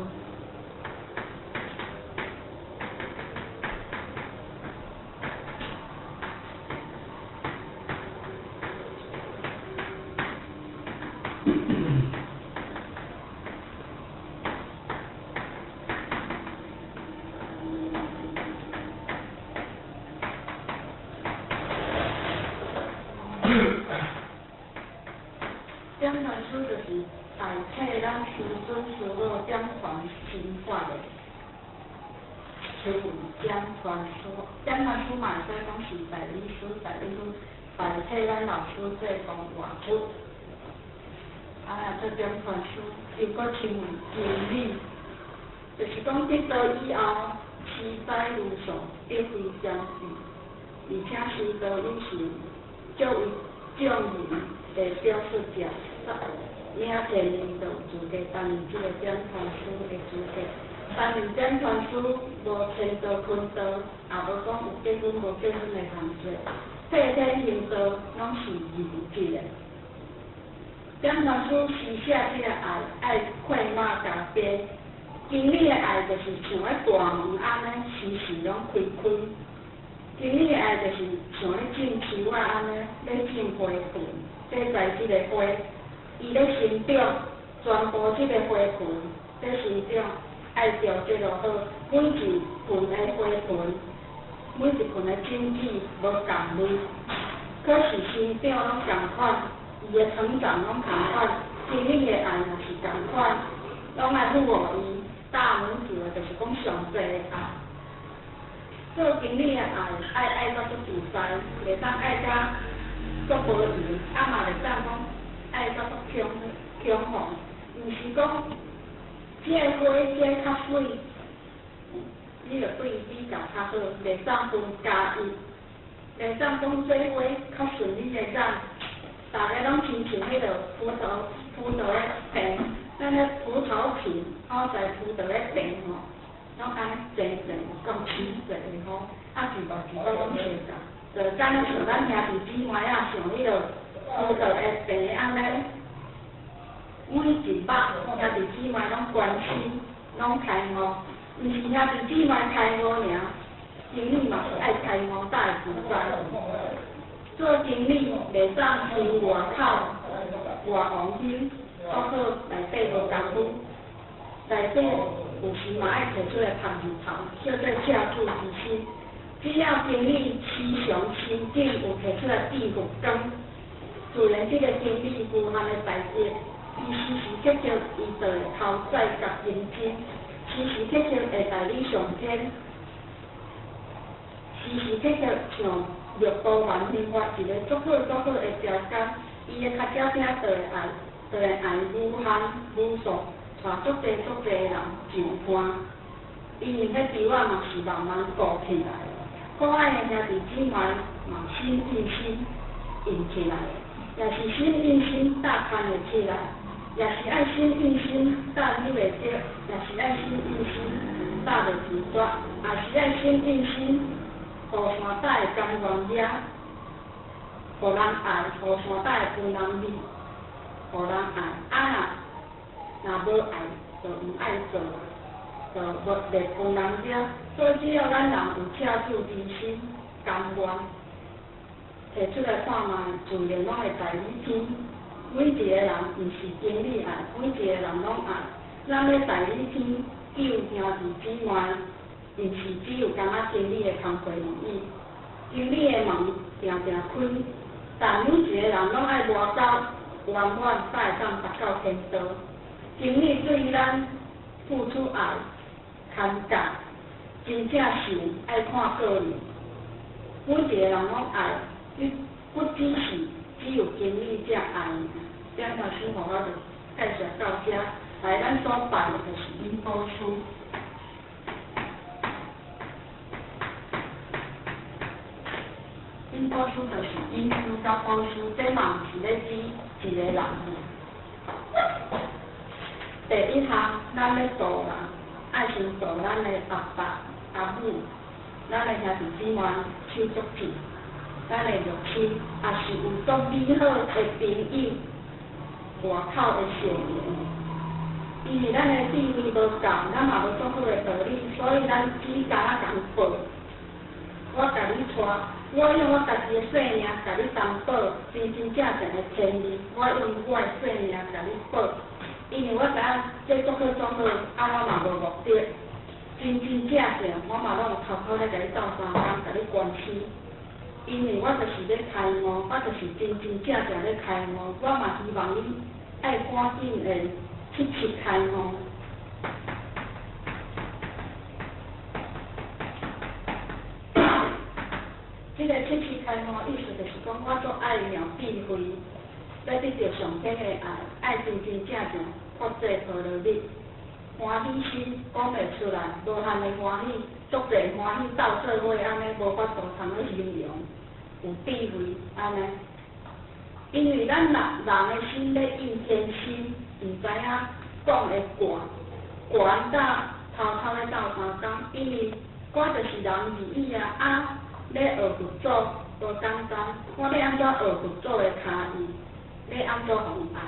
点传书就是代替咱师尊师母点传心法的词语，点传书。点传书嘛，会使讲是代理书代替咱老师做讲话出。这点传书又搁称为经理，就是讲得道以后，持载如上，必非相续，而且师道以行，作为众人的表示者。领前年就有资格担任这个点传书的资格，担任点传书无迁道坤道，也无讲有结婚无结婚的行业，配天行道拢是二级的。点传书是写这个爱快马加鞭，经理的爱就是像咧大门安尼，时时拢开开，经理的爱就是像咧种树啊安尼，咧种花盆，这在即个花，伊咧生长，全部即个花盆咧生长，爱着这落好，每一盆的花盆，每一盆的种子无共类，可是生长拢共款，伊的成长拢共款，经理的爱嘛是共款，拢爱抚护伊。大门字就是讲上帝的爱。做经理的爱到足自在，袂当爱甲足无闲，嘛袂当讲爱到足强横，毋是讲这个花这个较水，你着对伊比较较好，袂当分家己，袂当讲这花较顺利的长，大家拢亲像迄个葡萄的片，咱咧葡萄皮，在葡萄的片吼。拢安尼静静，讲起静吼，一步一步拢相共，就敢若像咱兄弟姊妹啊，像迄落葡萄的病安尼，每一目兄弟姊妹拢关心，拢开悟，毋是兄弟姊妹开悟尔，经理嘛是爱开悟大自在。做经理袂当听外口外王兄，包括内底无共分，内底。有时嘛爱摕出来晒日头，叫做社畜之心。只要经理时常心境有摕出来庇护光，自然这个经理无限的代志，伊时时刻刻伊就会头载甲认真，时时刻刻会带你上天，时时刻刻像六道万生发一个足好的条件，伊的较少就会爱无限无数。带足济人上班，因为迄猪仔嘛是慢慢顾起来，可爱的兄弟姊妹嘛心印心印起来，也是心印心搭牵会起来，也是爱心印心搭你袂着，也是爱心印心搭袂住绝，也是爱心印心，互山搭的甘愿惹，互人爱，互山搭的分人美，互人爱若无爱，就毋爱做，就袂分人惹。所以只要咱人有社畜之心，甘愿摕出来看卖，自然拢会在你天。每一个人毋是经理爱，每一个人拢爱。咱要在你天救兄弟姊妹，毋是只有敢若经理的工作而已。经理的门定定开，但每一个人拢爱活到圆满，才会当达到天道。经理对咱付出爱、牵挂，真正是爱看个人。每一个人拢爱，不只是只有经理才爱。这条生活我就介绍到这，来咱所办的就是因果书。因果书就是因书甲果书，这嘛毋是咧指一个人。第一项，咱咧做人，爱先做咱的阿爸、阿母，咱的兄弟姊妹手足片，咱的肉亲，也是有足美好的朋友，外口的少年。因为咱的智慧无够，咱嘛无足好的道理，所以咱只敢共报。我甲你带，我用我家己的性命甲你担保，真正的天理，我用我的性命甲你报。因为我知影这做好，我嘛无目的，真我嘛拢有偷偷咧甲你斗相共，甲你关心。因为我就是咧开悟，我就是真咧开悟，我嘛希望你爱赶紧的去开悟。这个七开悟意思就是讲，我做爱妙智慧。要得到上天的爱真发这陀罗蜜，欢喜心讲袂出来，无限的欢喜，足侪欢喜斗做伙，安尼无法度通去形容，有智慧安尼。因为咱人的心咧应天心，毋知影讲的悬到偷偷咧斗相共，因为我就是人而已啊，咧学佛祖无简单，我咧安怎学佛祖的脚意？要安怎互爱？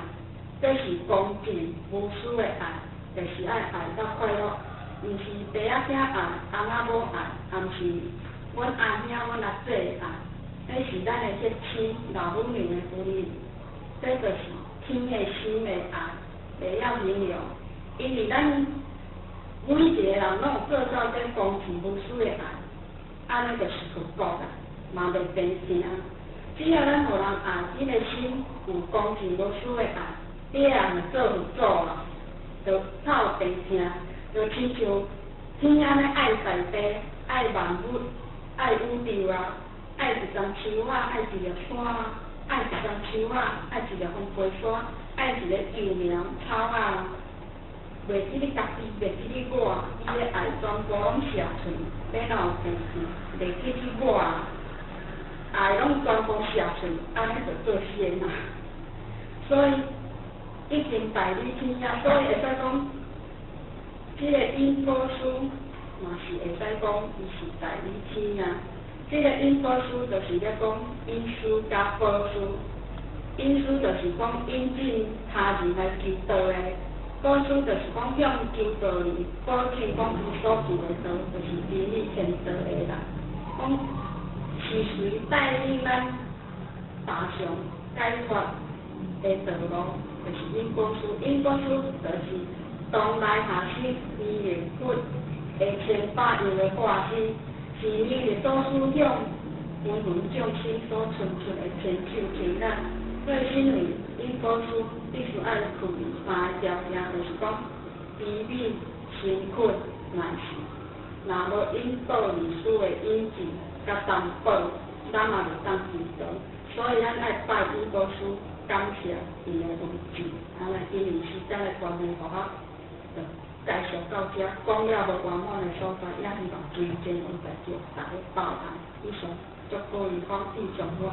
这是恭敬无私的爱，就是爱到快乐，毋是爸仔囝爱，翁仔某爱，也毋是阮阿兄、阮做的爱，迄是咱的结亲老母娘的婚礼，这就是天的心的爱，袂晓形容。因为咱每一个人拢有做到这公平无私的爱，安尼就是佛国啦，嘛袂变成。只要咱互人爱，你的心有公平无私的爱，你个人就做有做啊，就透变成，就亲像天安尼爱大地，爱万物，爱宇宙啊，爱一丛树啊，爱一粒山啊，爱一丛树啊，爱一粒风飞山，爱一个幼苗草啊。袂记你家己，袂记你我，伊的爱全部拢写出，要哪有生气？袂记你我，爱拢全部写出，安尼就做仙啦。所以已经代理天下，所以会使讲，这个因果书嘛是会使讲，伊是代理天下。这个因果书就是咧讲因书加果书，因书就是讲引进他人来求道的。果书就是讲向求道理，保证讲伊所行的道就是真理天道的啦。讲是谁带领咱达上解脱的道路，就是因果书。因果书就是当来下生二月骨的1800样的化身，是你的祖师向芸芸众生所存出的千手千眼。做身为因果书，必须爱开3个条件，就是讲悲悯、辛苦、难事。若无因果历史的引证甲担保，咱嘛袂当知道。所以咱爱拜因果书，感谢伊的文字。咱来今年时间的观念，互我就介绍到这，讲了无圆满的所在，也希望今天有在座大家包涵。以上，祝各位广地上我。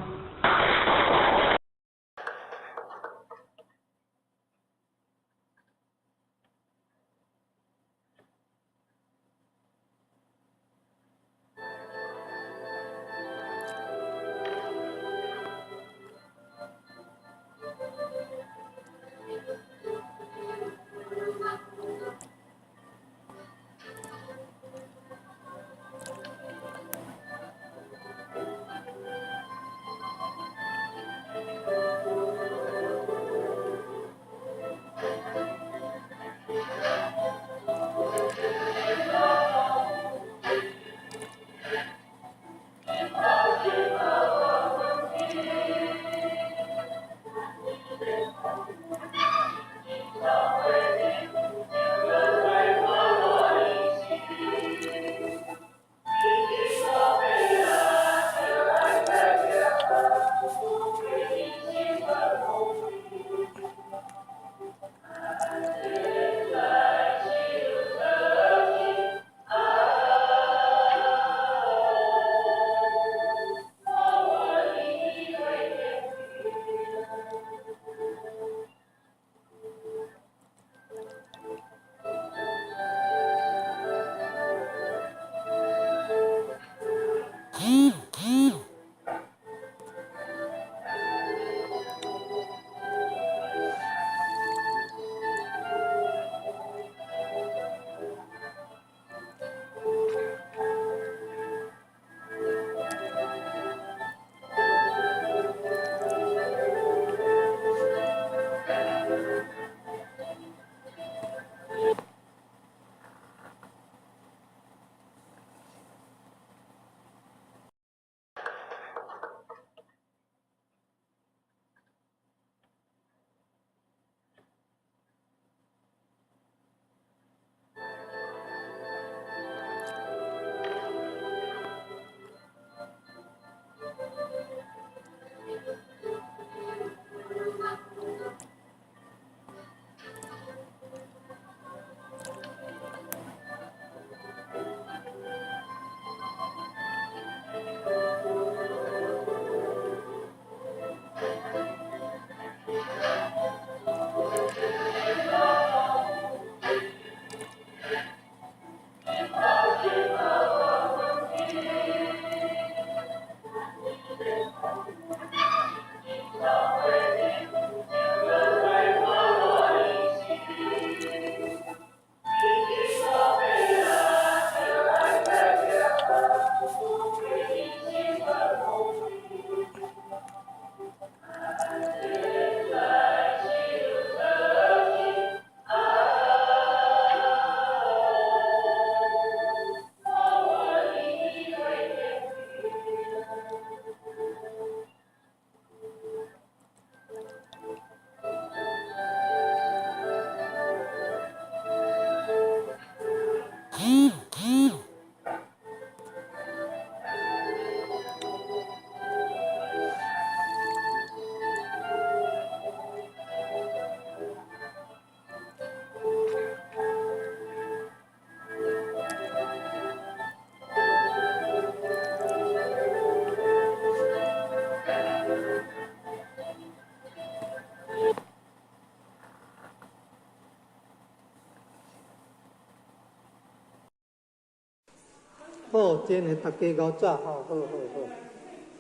今日大家搞早吼，好。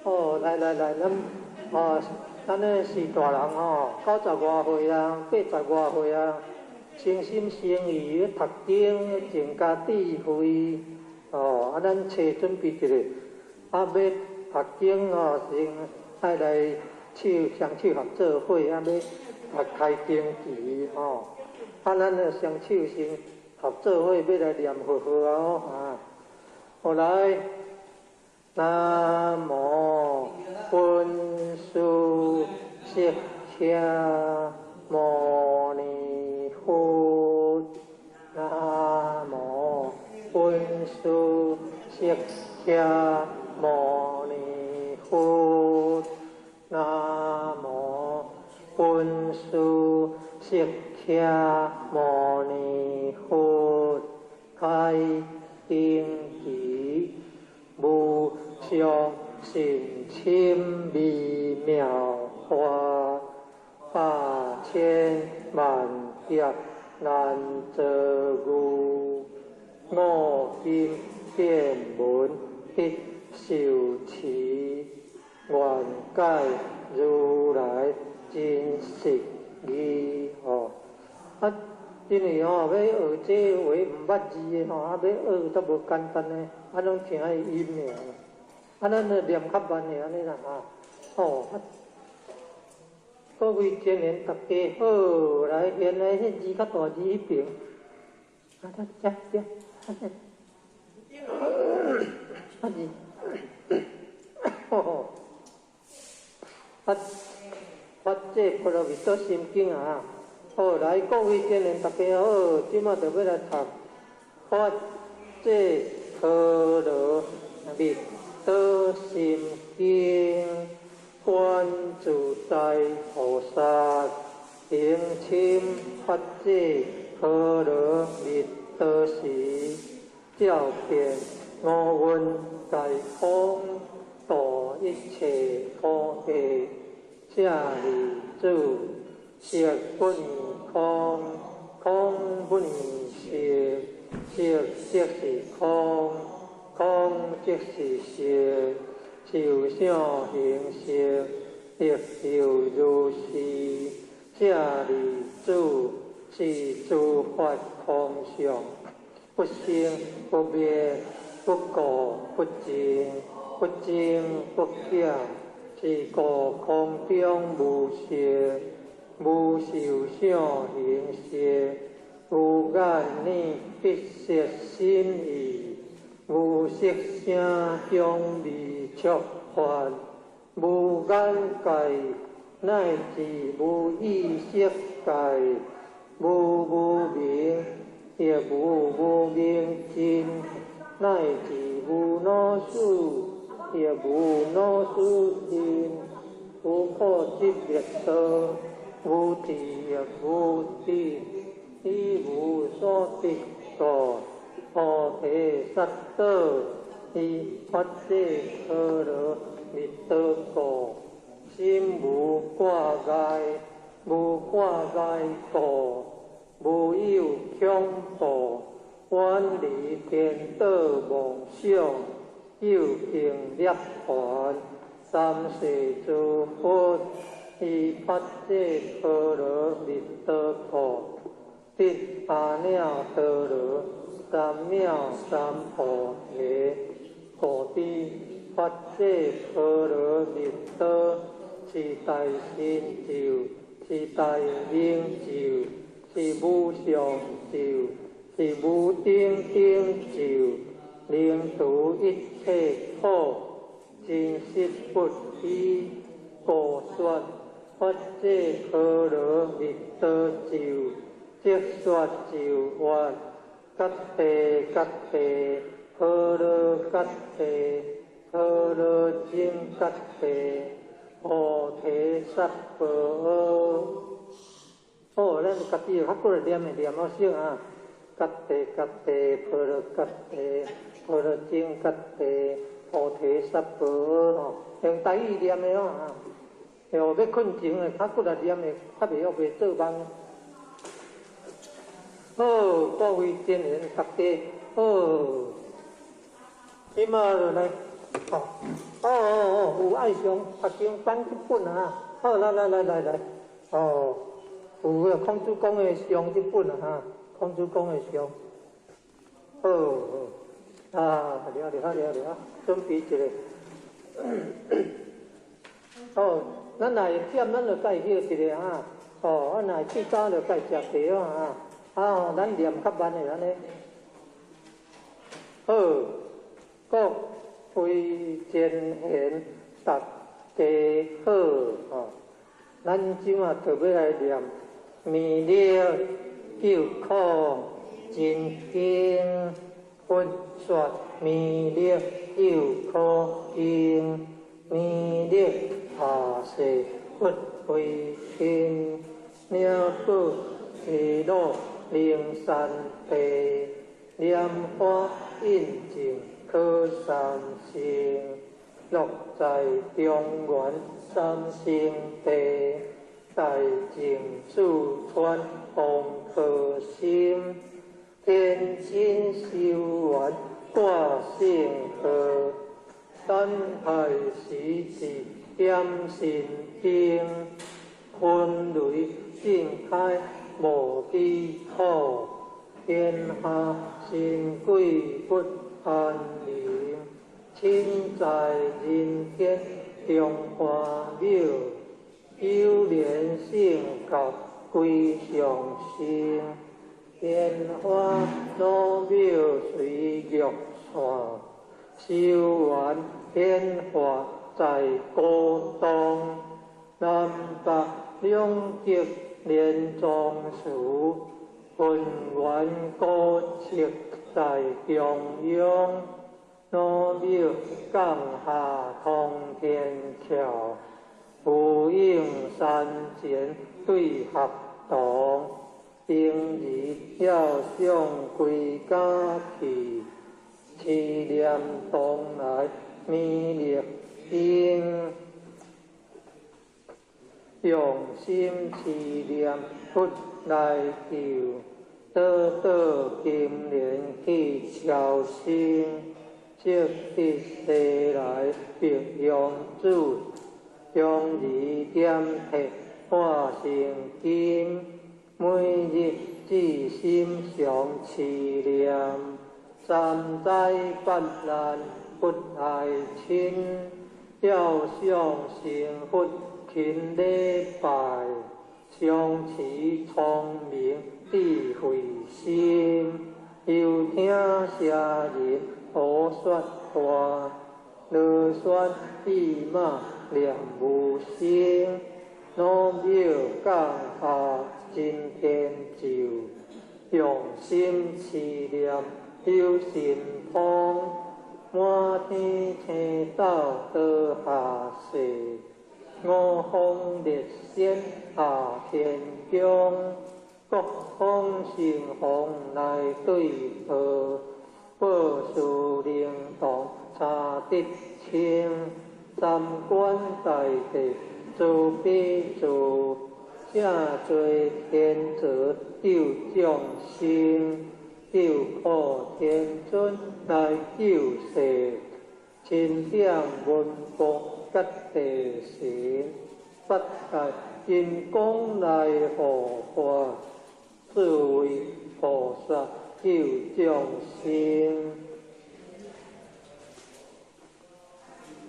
哦，来，咱呢是大人吼，90外岁啊，80外岁啊，诚心诚意读经，增加智慧。哦，咱找准备一下，要读经哦，先爱来双手合作伙，要开经期吼。咱呢双手先合作伙，要来念佛哦啊。后来。南无本师释迦牟尼佛，南无本师释迦牟尼佛，南无本师释迦牟尼佛，开经期。无上甚深微妙法，百千万劫难遭遇。我今见闻得受持，愿解如来真实义。因为要学这话唔捌字的要学都无简单呢，拢听伊音尔，咱就念较慢的安尼啦各位前人大家好，来原来迄字较大字迄边，发这《波罗蜜多心经》啊。好，来各位前人大家好，即马就要来读发这波罗蜜多心经，观自在菩萨行深发这波罗蜜多时，照遍五蕴皆空，度一切苦厄，舍利子。色不异空，空不异色，色即是空，空即是色，受想行识，亦有如是。舍利子，是诸法空相，不生不灭，不垢不净，不增不减，是故空中无色。无受想行识，无眼耳鼻舌身意，无色声香味触法，无眼界，乃至无意识界，无明，亦无明尽，乃至无老死，亦无老死尽，无苦集灭道。无地亦无地，亦无所得故，菩提萨埵以发这波罗蜜多故，心无挂碍，无挂碍故，无有恐怖，远离颠倒妄想，有行涅槃，三世诸佛。以发这波罗蜜多故，得阿耨多罗三藐三菩提。故知发这波罗蜜多是大成就是大成就是无上就是无顶就，令度一切苦，真实不虚。故说。发这波罗蜜多咒，即说咒曰：揭谛揭谛，波罗揭谛，波罗僧揭谛，菩提萨婆诃。哦，咱家己较过来念好声啊！揭谛揭谛，波罗揭谛，波罗僧揭谛，菩提萨婆诃吼，用台语念的啊。要困前诶，较过来念诶，较袂晓袂做梦。好，各位前人大家好。即马就来，有爱上读经翻一本啊，好来，有个孔子讲的上一本啊，孔子讲的上，了，准备一个，咱来点，咱就介绍一个啊，咱来最早就该食茶啊，咱念较慢的安尼，好，各位前贤大家好，咱即马特别来念弥勒救苦真经，佛说弥勒救苦经，弥勒下世佛为天，了不起落灵山地，莲花印证可三性，落在中原三圣地，大净祖传红可心，天亲修缘挂圣河，山海时时点心经，分雷震开无地土，天下神鬼不安宁，亲在人间中华庙，九莲圣教归上圣，莲花老庙随玉线，修缘显化在高东，南北两极连庄树，文苑高设在中央，老庙降下通天桥，无影山前对合同，平日要上归家去，祈念东来弥勒经，用心祈念佛来救，金莲去朝圣，积德世来别用主，用二点铁化成金，每日至心常祈念，三灾八难不爱亲，要上成佛勤礼拜，相持聪明智慧心，又听社人胡说话，乐宣弼马念无声，老庙降下真天咒，用心祈念有神通，满天星斗得下世，五方列仙下天宫，各方神佛来对贺，报事灵动查得清，三观大地做比做，正罪天责救众生，救苦天尊来救世，清点文福吉地神，八大金刚来护法，智慧菩萨救众生。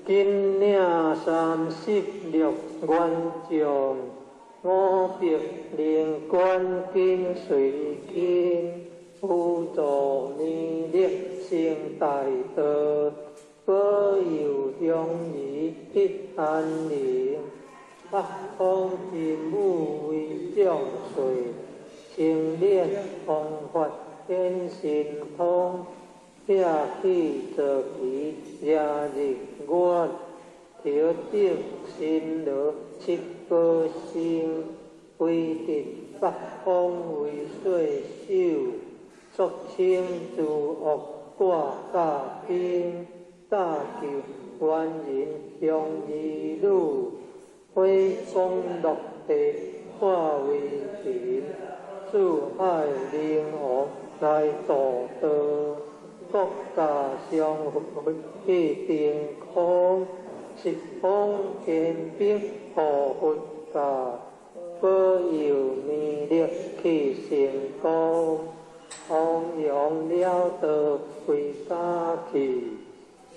今领36愿将，五百灵官跟随经，辅助弥勒成大德，保佑中义得安宁。北方真武为将帅，清练方法显神通，舍弃坐骑夜日月，调整心罗七个心，规定北方为水手，肃清诸恶挂甲兵，大救元人向义路，挥功落地化为平，四海灵王来度德，国家相会去定空，十方天兵护佛家，保佑弥勒去成功，弘扬了道归家去，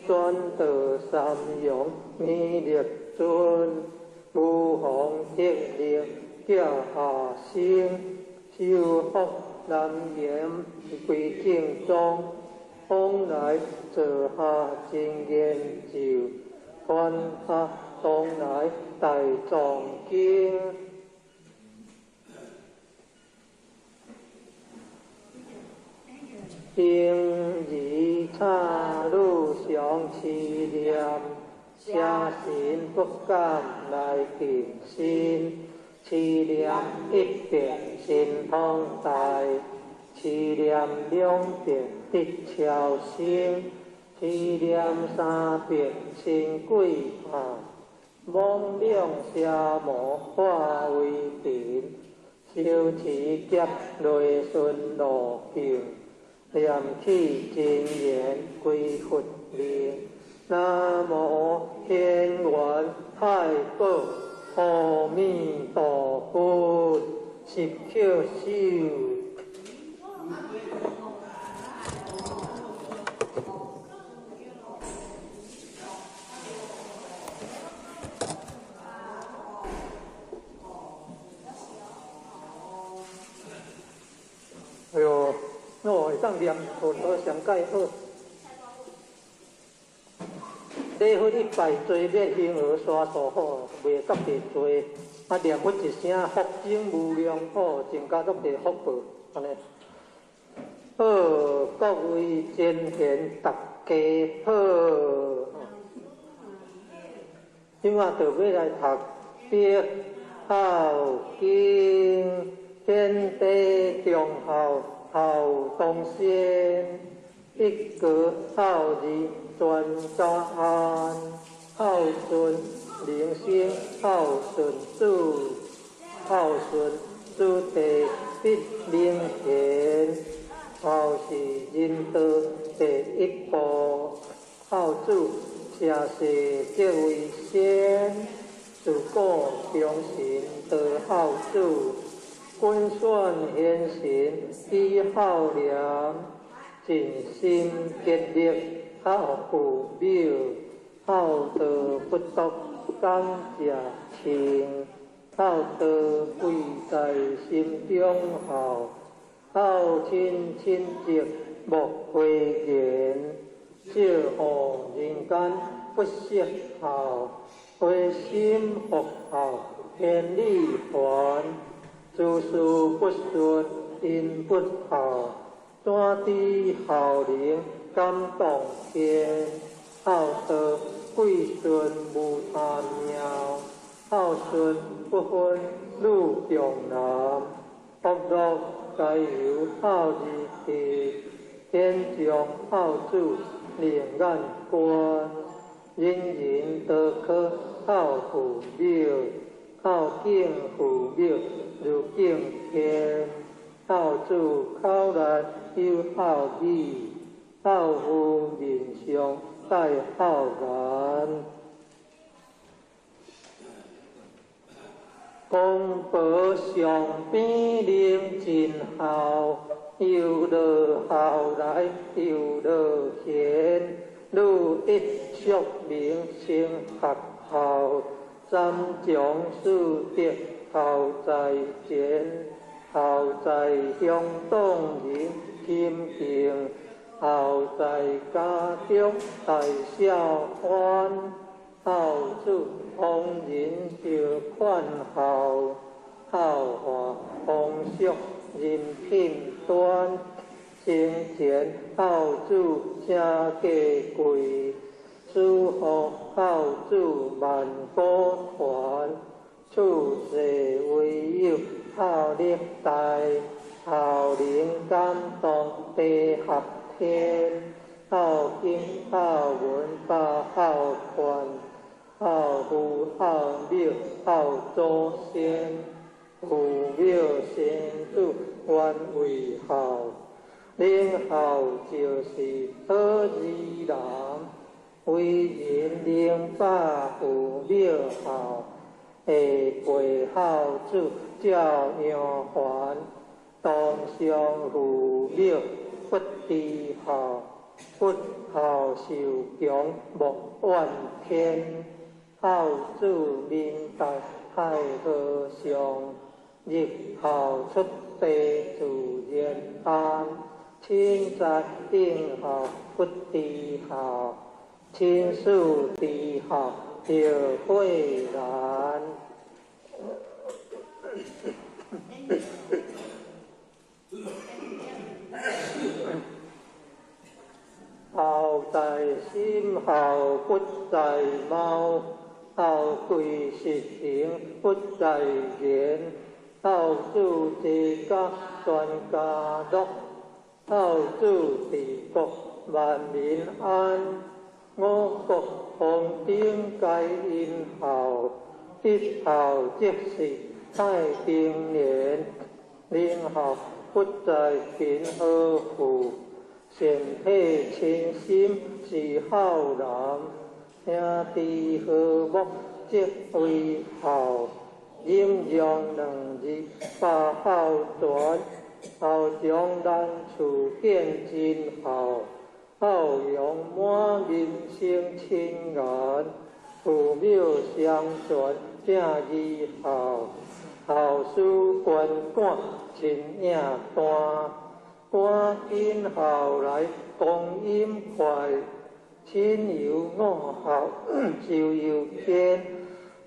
转得三阳弥勒尊，无妨天令驾下生，修福南言归正宗，往来坐下真言就，传下东来大藏经。今日差路上思念，写信不敢来平心，思念一遍心通大，思念两遍得超生，思念三遍心归下，妄两邪魔化为平，修持劫内顺路径。念起真言归佛名，南无天元太保阿弥陀佛，十口修。哎呦！我会当念佛陀上介好，礼佛一拜做免形而刷数好，袂觉地做，啊念佛一声福增无量好，增加足地福报，安尼。好，各位贤贤大家好，今仔就要来读《孝经》，天地中孝。孝东先，一个孝字全家安，孝顺灵性，孝顺子，孝顺子弟必明贤，孝是人道第一步，孝子车世皆为先，自古忠臣得孝子。君选贤臣以孝良，尽心竭力孝父母，孝道不独感谢亲，孝道贵在心中孝，孝亲亲戚莫讳言，少予人间不惜孝，回心复孝千里还。诸事不顺因不孝，怎知孝灵感动天？孝道贵顺无他妙，孝顺不分女强男，福禄皆由孝而起，天将孝子令眼观，人人都可孝父母。孝敬父母如敬天，孝子口内有孝语，孝父面上带孝颜。公婆上边领尽孝，有乐孝来有乐贤，女一宿名声合孝。三将四德孝在前，孝在乡党人亲近，孝在家中大小欢，孝子方人就款孝，孝化丰硕人品端，生前孝子正家贵。祝福孝子万古传，处世唯有孝历代，孝灵感动地合天，孝经孝文把孝传，孝父孝母孝祖先，父母先祖愿为孝，灵后就是好字男，为人灵把父庙后，下陪孝子照杨环，当上父庙不知孝，不孝受强莫怨天，孝子明达太和尚，日后出地自然安。亲在定孝不知孝，亲属知孝就慧然。孝在心，孝不在貌，孝贵实行不在言，孝子治家全家乐。孝子治国万民安，我国皇顶皆因孝，必孝即是太平年。灵孝不在贫和富，善体亲心是孝男。兄弟和睦即为孝，阴阳两日把孝传。孝将咱厝建真孝，孝养满人生亲缘，父庙相传正义孝，孝事捐管亲影单，赶紧孝来光阴快，亲有五孝就有天，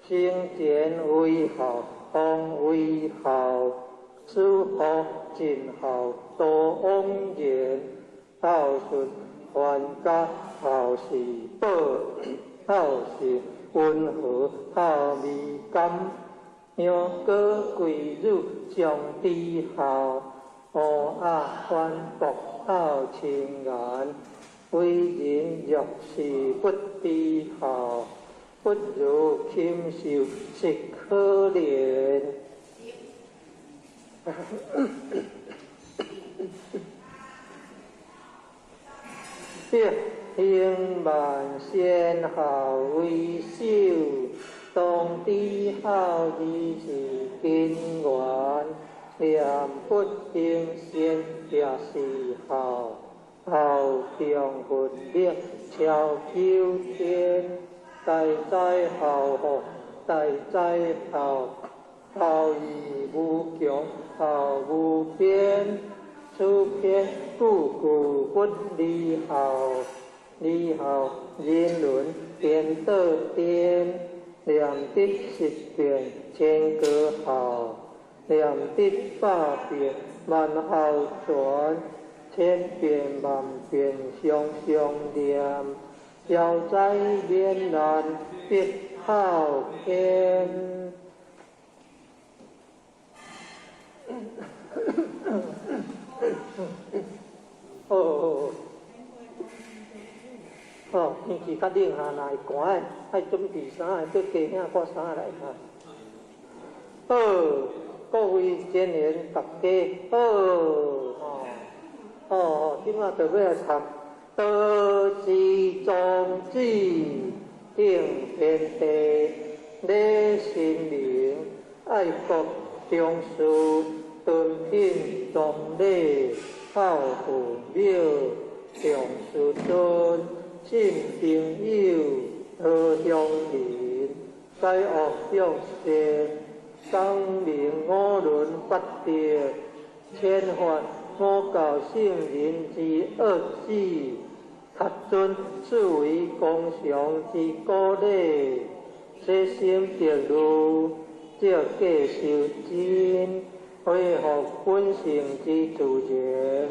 生前为孝，方为孝。师父尽孝多往言，孝顺全家孝是宝，孝是温和孝美感，杨果贵乳上知孝，乌鸦反驳孝亲眼，为人若是不知孝，不如禽兽是可怜。必兴万先孝为首，当知孝义是根源。念不应先也是孝，孝中分力超九天。代在孝福，代在孝，孝义无穷，孝无边。此篇故故不离孝，离孝人伦变得颠。良德十变千个孝，良德百变万孝传。千变万变相相念，消灾免难必孝天。天气较冷下，若会寒的，爱准备衫的，再加领挂衫来好，各位前贤大家好，今仔就要来读道之宗旨，定天地，礼神明，爱国忠恕，敦品忠礼，孝父母，重师尊。信朋友，和乡邻，灾恶向善，生命五伦八德，遣发五教圣人之恶止，达尊视为公常之鼓励，悉心得路，照戒受真，恢复本性之自然，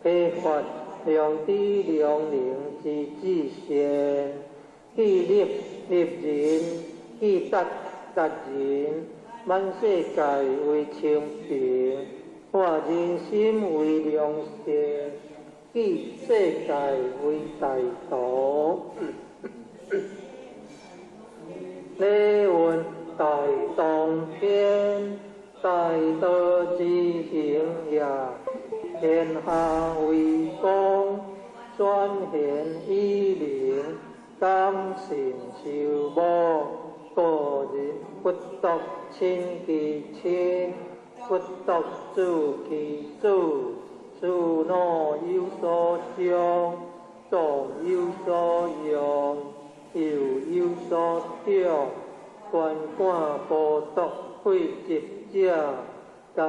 批发良知良能之至善，既立立人，既达达人，满世界为清平，化人心为良善，既世界为大道。礼运大同天，大道之行也。天下为公，宣贤以灵，感性修补，个人不独亲其亲，不独助其助，事恼有所终，众有所用，又有所长，官管不独废职者，皆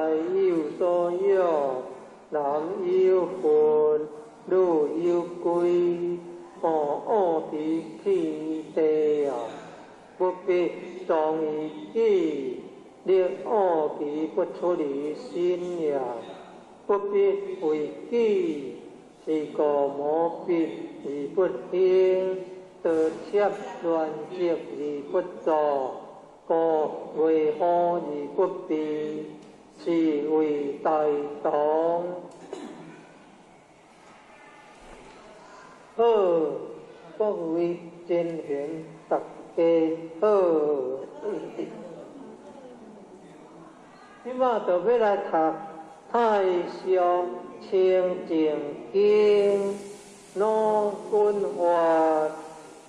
有所用，男有分，女有归，恶敌去地啊！不必忠于己，令恶敌不出离心也；不必为己，是故无必而不兴，得切乱接而不作，故为好而不避，是为大同。好，各位真贤大家好。即马就要来读《太上清净经》，老君话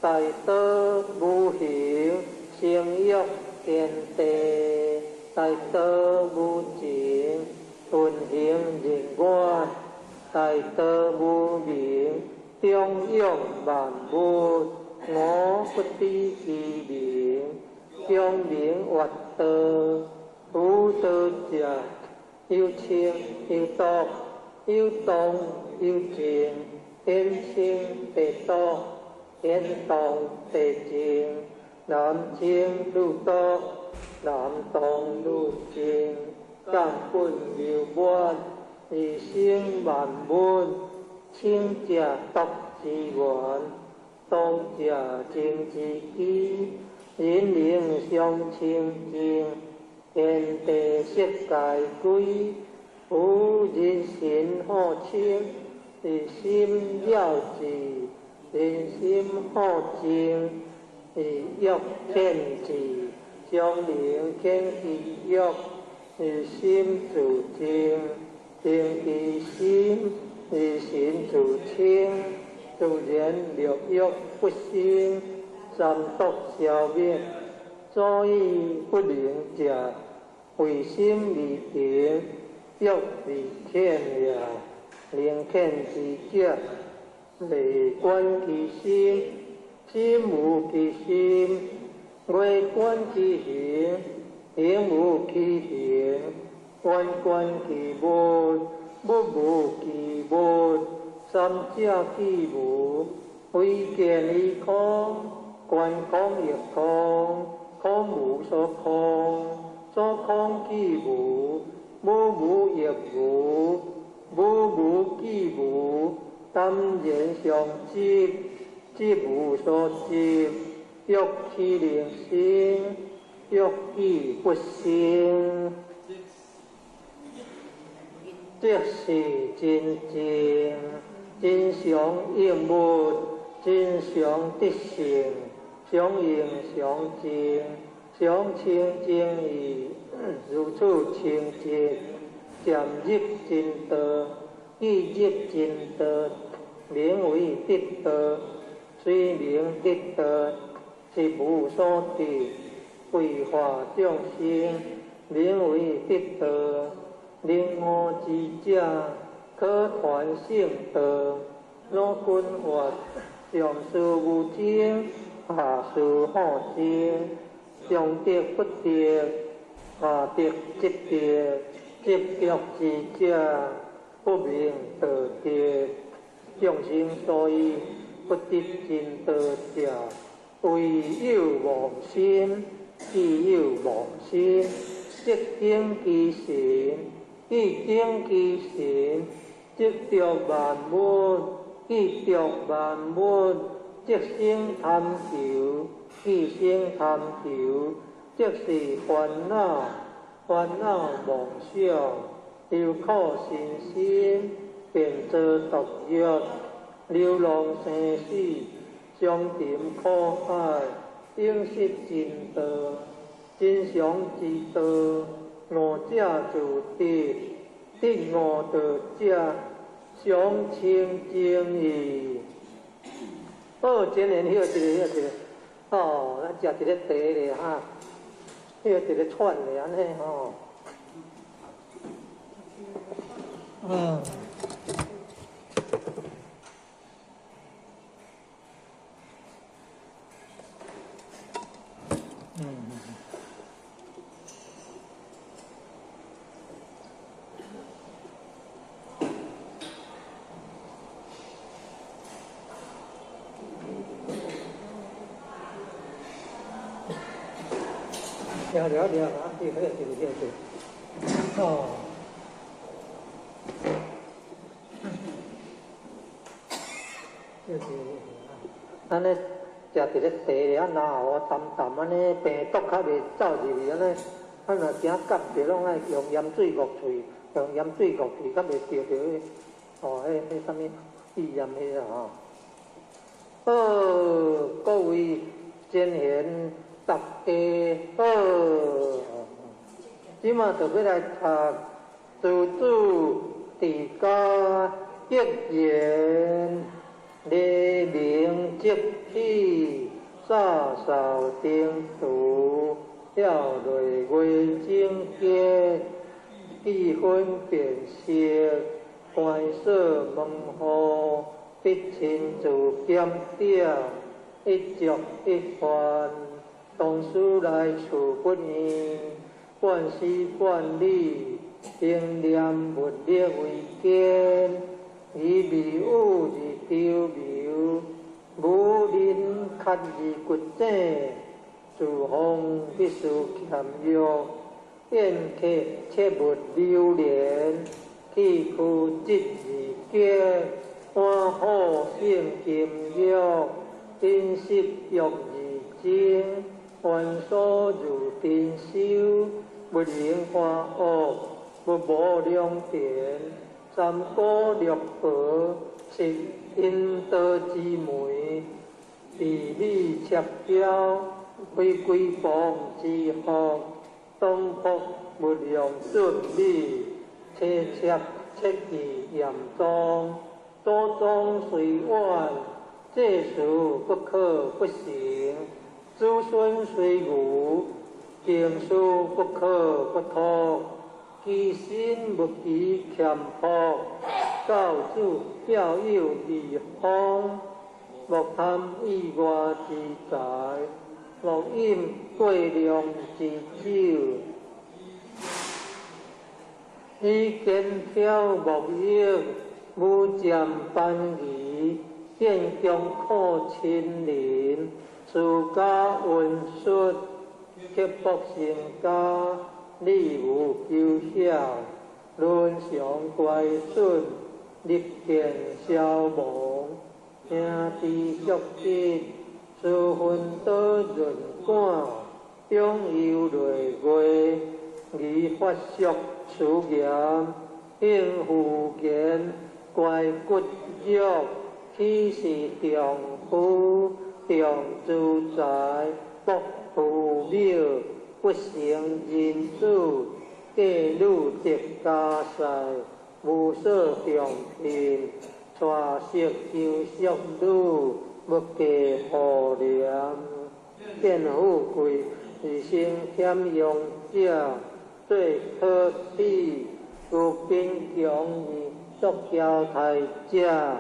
大道无形，性欲天地，大道无情，运行人我，大道无名，中庸万物，我不知其名，中名曰道。有道者，有清有毒，有动有静，天清地毒，天动地静，南清如毒，南动如静，根本有满，而生万物，清者毒之源，动者静之基，人灵相清净。天地色界归，有人心好清，是心了智；人心好静，是欲见智。将灵见其欲，是心自静；静其心，是心自清。自然六欲不生，三毒消灭。所以不灵者，为心未平，欲未欠也。灵欠之者，内观其心，心无其心；外观其形，形无其形；外观其物，物无其物。三者既无，唯见于空，观空亦空。空无所空，所空即无；无无亦无，无无即无。当然相即，即无所即。欲其灵生，欲其不生，即是真正。真常应物，真常得性。常应常静，常清净义，如此清净，渐入真道，意入真道，名为得道。虽名得道，是无所得，为化众生，名为得道。令我之者，可传圣道。老君话，上师无精。下士好精，上德不德，下德即德。执着之者，不明道德。众生所以不得真道者，唯有妄心。既有妄心，即生其神；既生其神，即着万物；既着万物，即生贪求；既生贪求，即是烦恼；烦恼妄想，又苦身心，便造毒药，流浪生死，相沉苦海，永失真道。真常之道，我者自得，第五道者，相清净义。好，今年迄个哦，咱食一个茶咧哈，迄个一个串咧安尼吼。了啊，对，哦。安尼食一个茶咧，啊，然后淡淡安尼病毒较袂走入去安尼，啊，若惊感着拢爱用盐水焗喙，较袂着着迄哦，迄啥物肺炎迄个吼。好，各位真贤大家好，即马就要来读诸子治家一言。黎明即起，洒扫定途，要雷月正结，气氛变色，关锁门户，必亲自检点，一足一番，同事来处不严，惯事惯理，应念文力为坚。以迷雾而丢苗，武林较而骨正，自封必须谦弱，宴客切勿流连，气躯即而坚，安好性金玉，饮食欲而精，凡所如珍馐，不能花恶，不无良田。三姑六婆是因道之媒，地理切标，非规方之福，东福不良顺利，切忌严重，多种虽晚，这事不可不行，子孙虽愚，经书不可不读。其心不及谦朴，教子要有义方，莫贪意外之财，莫饮过量之酒，以见挑莫益，无占班仪，见强靠亲邻，自家温顺，刻薄成家。礼无求孝，伦常乖顺，立见消亡，兄弟脚紧，私分多润感，中有累月，宜发俗此言，应妇言，乖骨肉，岂是丈夫，重自在，不父庙。不成人子，嫁女得家婿，无所重聘，娶色求淑女，不计互良。见富贵而生谦庸者，最可耻；如贫穷而作骄态者，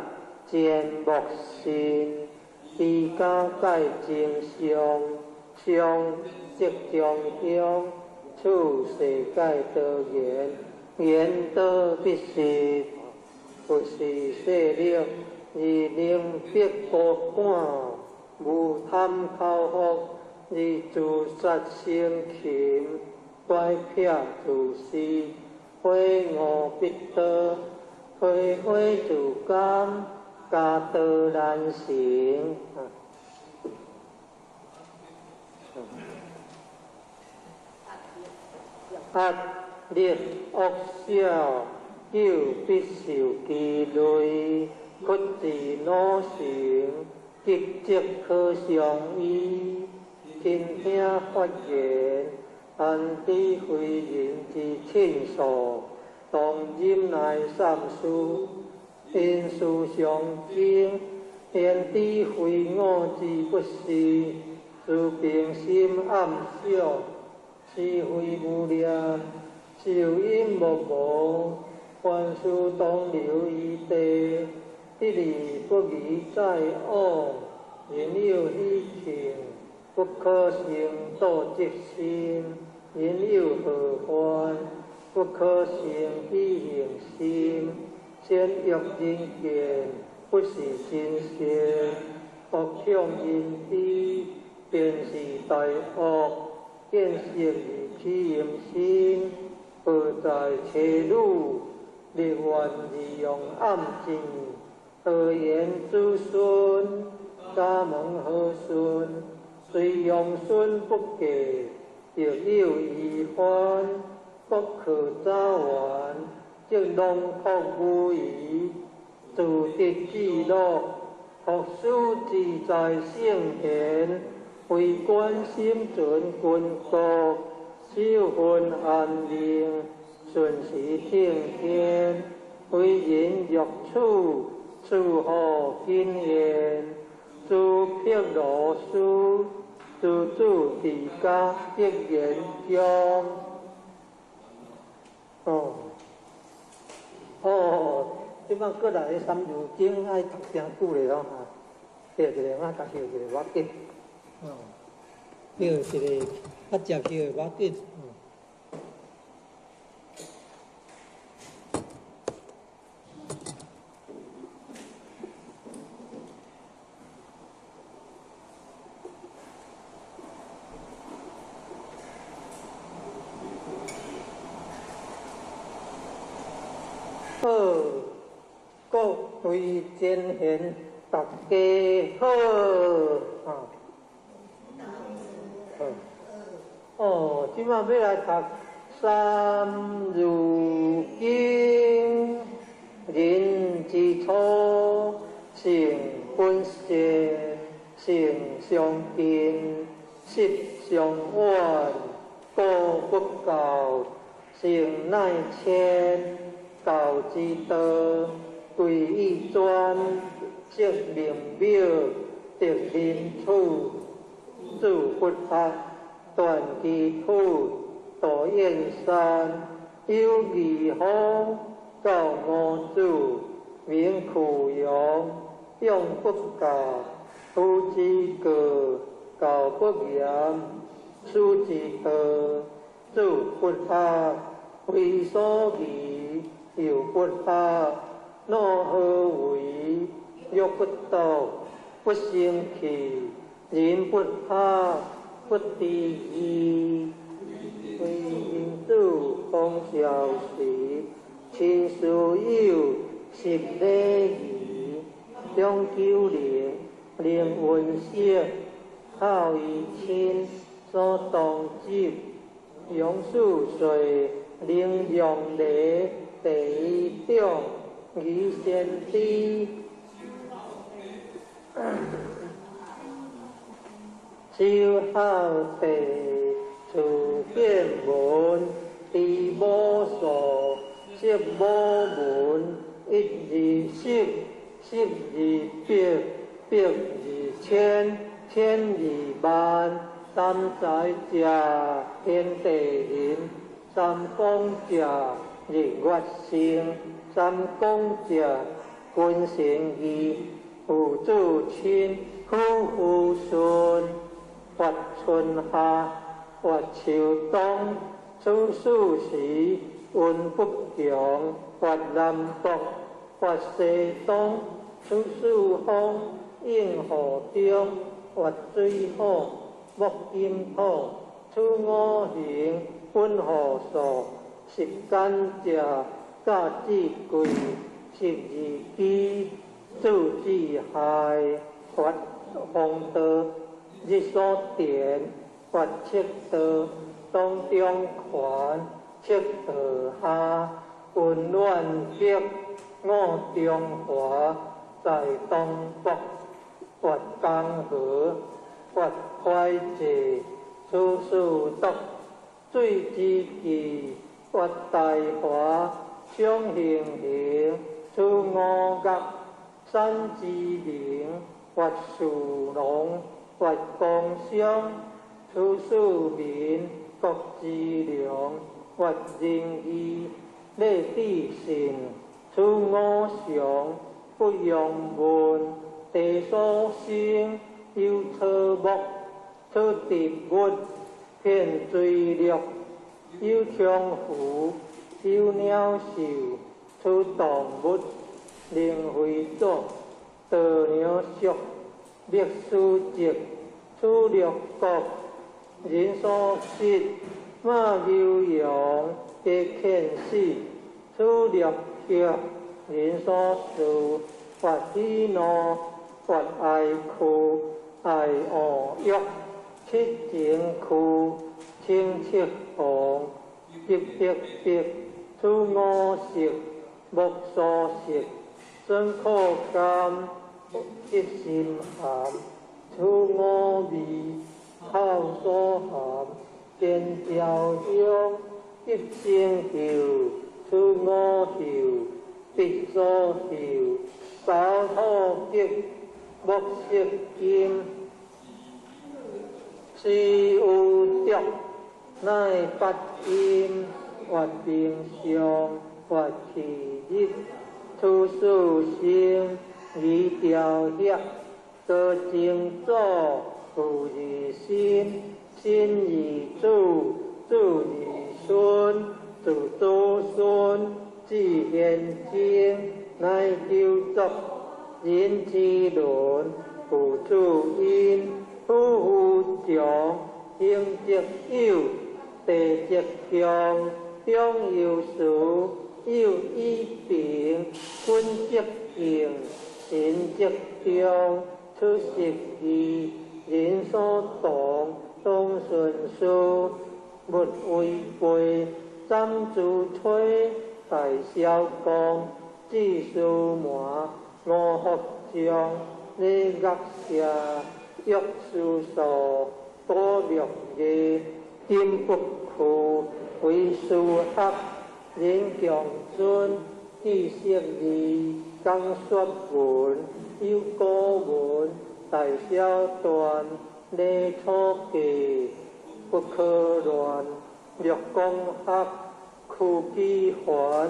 见莫信。治家改正常，常即将向，处世界道言，言道必实，不是势力，而能必多管，无贪口福，而自杀生禽，乖撇自私，非我必得，非自甘，家道难行。压力恶小，久必受其累，屈自努成，积极可相依。亲兄发言，安知非人之亲疏，同忍耐三事，因事上经，言之非我之不是，自平心暗笑，是非无念，受因无无，凡事当留于地，一理不疑在我，人有希情，不可成道即心，人有何患？不可成非形心，先欲人见，不是真善，恶向因知，便是大恶，见识而起淫心，何在邪路，力愿利用暗境，何言子孙，家门和顺，虽用孙不给，亦有遗患。不可早完，即弄托无疑，自得之乐，学书自在圣贤，为观心准君国，修分安宁，顺时听天，为人欲处，处好经验，诸辟罗书，诸主地家一言将。即摆过来《三字经》爱读诚久咧吼，摕一个甲翕一个我紧，翕一个较接翕我紧，各位真贤，大家好，即摆要来读《三字经》，人之初，性本善，性相近，习相远，故不教，性乃迁，教之道。贵以专，识明表，得人处，自不发，断其土，度燕山，有义方，教五祖，名苦勇，用不教，夫之过，教不严，书之道，自不发，为所宜，又不发。若何为？欲不道，不生气，人不怕，不知义。为因主方小时，亲属友，十礼仪，中九龄，令温室，孝于亲，所当执，用数岁，令用礼，第一中。以先知，修好地，处见闻，地无所，识无门，一字识，识字别，别字千，千字万，三才者，天地人，三方者，日月星。三公者，君臣义，父子亲，夫妇顺，发春夏，发秋冬，处暑时，运不强，发南北，发西东，处暑风，应河中，发水火，木金土，处五行，分河数，十干者。教之贵，识字机，助之害，发风道，日所典，发赤道，当中权，赤道下，运乱极，我中华，在东北，发江河，发会济，处处毒，水之纪，发大华。相形形，出五岳，山之灵，发树龙，发光香，出庶民，国之良，发仁义，礼智信，出五常，不用文，地所生，有草木，出植物，遍水陆，有强虎，有鸟兽，出动物，灵会作，道鸟属，秘书籍，出六国，人所食，马牛羊，皆犬死，出六血，人所属，发喜怒，发爱哭，爱恶欲，七情苦，清七红，一白白，出五色，木所食，酸苦甘，一心寒，出五味，口所含，见调香，一生锈，出五锈，鼻所嗅，手土吉，木色金，是有足，乃八音，发平常，发气日，出世性，以调协，得正祖，父以心，心以主，主以孙，主祖孙，至现今，乃九族，人之伦，父主因，夫妇长，兄则友，弟则强，兄有属，友以平，君则敬，臣则忠，出食义，人所动，动顺序，勿违背，斩主推，大小公，子数满，五福将，礼乐社，约书数，多六艺，金不库，为数学，人强尊，知识义，讲说文，有古文，大小段，礼错记，不可乱，略讲学，苦机还，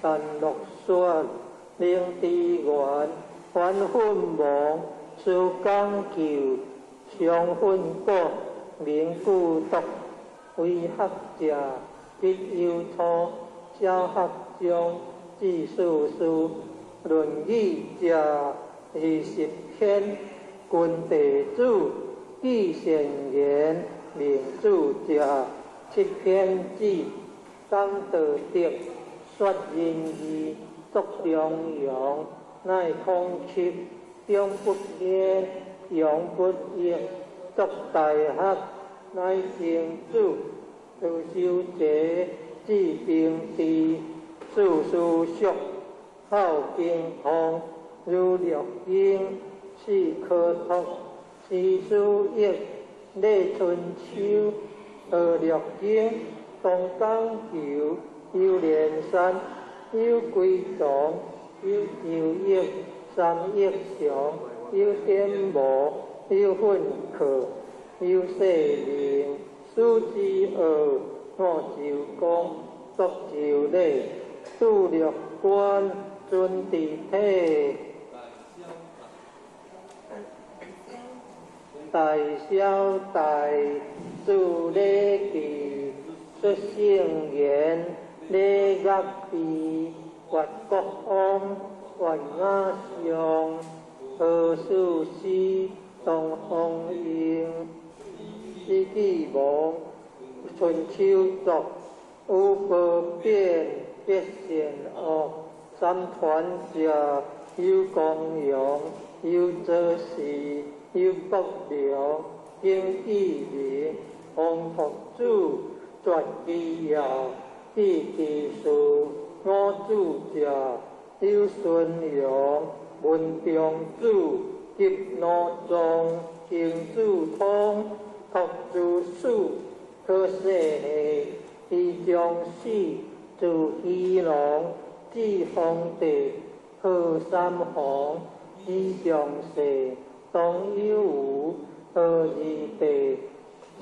但落选，令之源，还分亡，事讲究，常分果，名故独，为学者，必有错，小学中，知数数，论语者，20篇，君弟子，记善言，明主者，7篇子，讲道德，说仁义，作良阳，乃空七，中不言，阳不益，作大学，乃正主，自修者，治平治，事事熟，好平通，如六经，四科读，四书益，礼春秋，学六经，东讲求，有连山，有归宗，有九益，三益祥，有颠磨，有混课，有世灵，数之二，五九公，作九礼，度六官，尊地体，大小大，助礼记，出圣言，礼乐必，发国风，发雅相，何事事，东风应，四季亡，春秋作，无不变，别善恶，三团者，有公羊，有则事，有国良，经义明，弘佛主，传其要，记其事，五主者，有孙阳，文中主，急怒中，行主通，读主书，可舍下，其将死，自虚龙，至皇帝，贺三皇，至上世，当有无，贺二帝，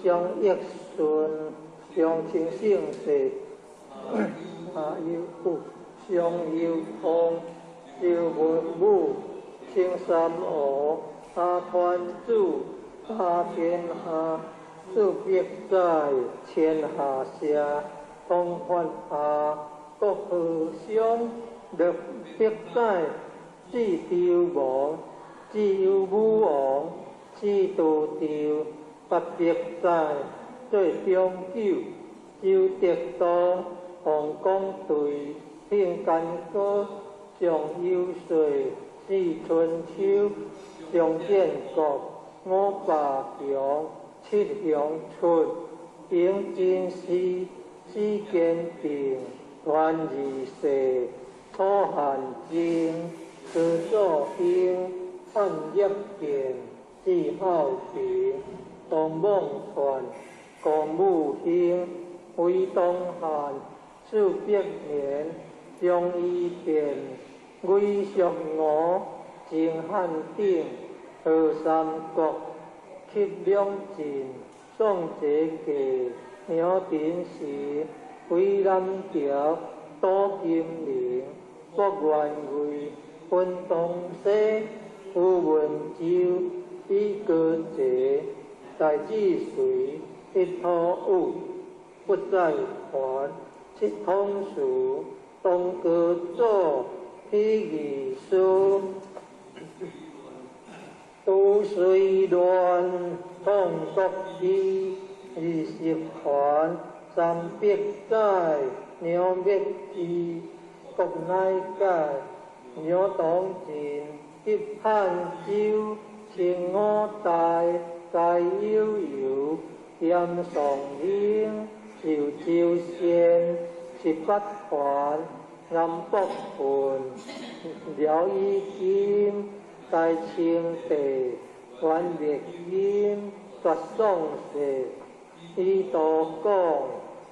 上益顺，上清圣世，下有富，上有通，赵文武，清三河，下团主，下天下，自必在，天下下，同法下，国和相，立必在，至朝王，至有武王，至道朝，八必在，最中九，周德当，皇宫队，兴干戈，上有岁，至春秋，上建国，五霸强，七祥春，平真时，四建平，团二世，楚汉争，自作兵，汉业建，至孝平，东孟传，公武兴，为东汉，数百年，将伊变，魏蜀吴，晋汉鼎，贺三国，吸两晋，宋哲纪，苗鼎时，为南朝，杜金陵，郭元贵，分东西，吴文州，比歌节，大治隋，一土武，不再还，七通书，东阁左，披义书，都随乱，通国基，二十环，三必在，鸟灭之，国乃改，鸟当尽，一汉州，清五代，皆悠悠，严崇兴，受周县，十八环，南北分，辽以金，大清帝，元烈金，绝宋世，以道讲，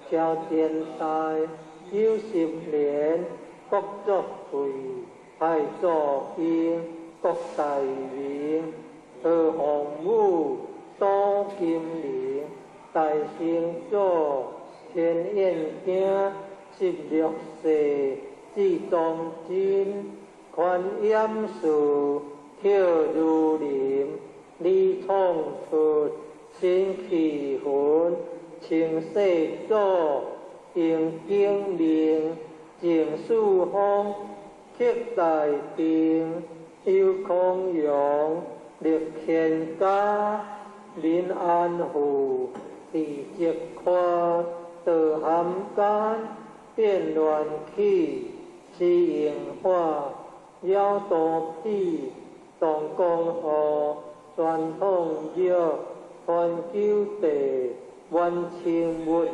朝天大，有10年，国作废，太祖兴，国大明，贺洪武，杜金陵，大成祖，天燕兄，16世，至中真，宽严肃，跳如林，李创出，新气魂，清世祖，应景令，郑树峰，刻大定，有孔融，立宪家，民安富，地节宽，道含干，变乱起，是应化，妖道体，动公号，传统药，传九地，元清物，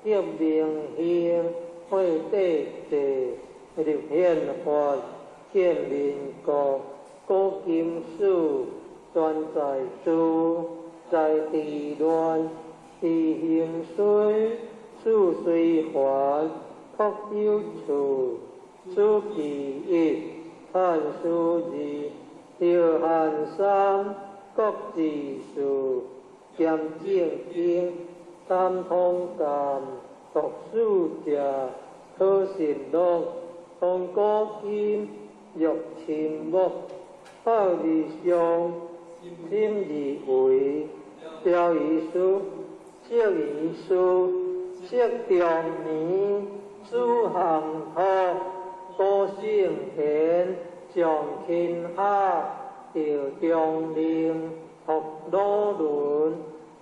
革命兴，会帝制，立宪法，建民国，古今史，专在诸，在地乱，地兴衰，事虽还，确有处，书其一，汉书二，条汉三，国治数，兼正经，三通鉴，读书者，考实录，通古今，欲秦末，好理想，心以为，标遗书，色遗书，色中年，书行托，高圣贤，上天下，调中令，学老伦，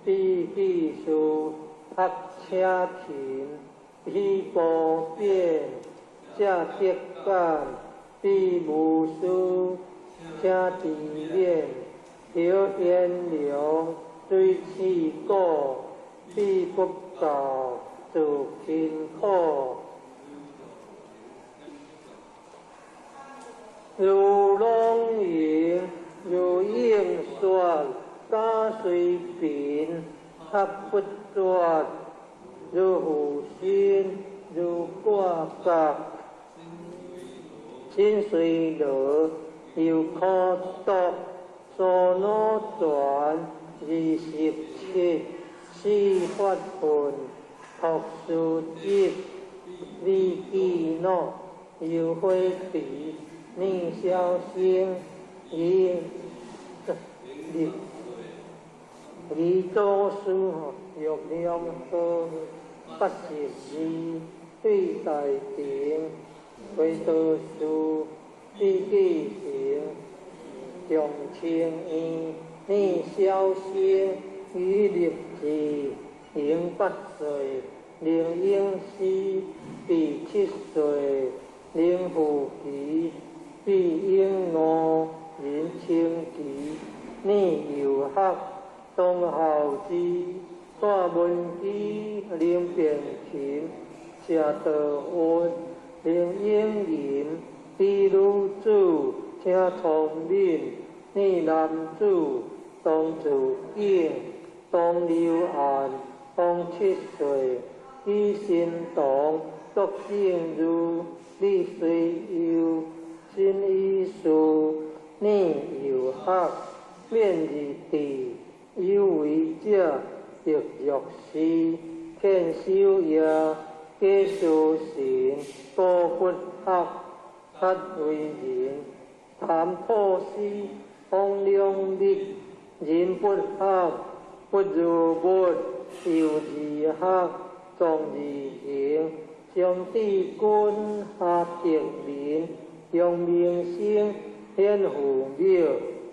比比数，学车勤，比波变，正德感，比无书，请地面，调炎凉，水气果，比不道，自贫苦。如龙吟，如应雪，假随平，合不绝；如虎心，如挂甲，清水螺，又可度，所罗转27，四法分，学术集，李记诺，又会比，逆小星，李周书玉量科82，对大庭，回道书，李继行，重清义，逆小星，于立志，迎8岁，令英师，第7岁，令父吉，必应5，人清吉，逆游学，东校之，大文基，令变琴，车道温，令应吟，第女子，请聪明，逆男子，当自敬，当流案，当7岁，以神堂，作正如，立随友，新医术，逆游学，免二地。有为者，亦若是，劝修业，皆修行，多不学，黑为人，谈破事，方量力，人不学，不如物，有二学，重二行，上帝君下敌民，用名声显父庙，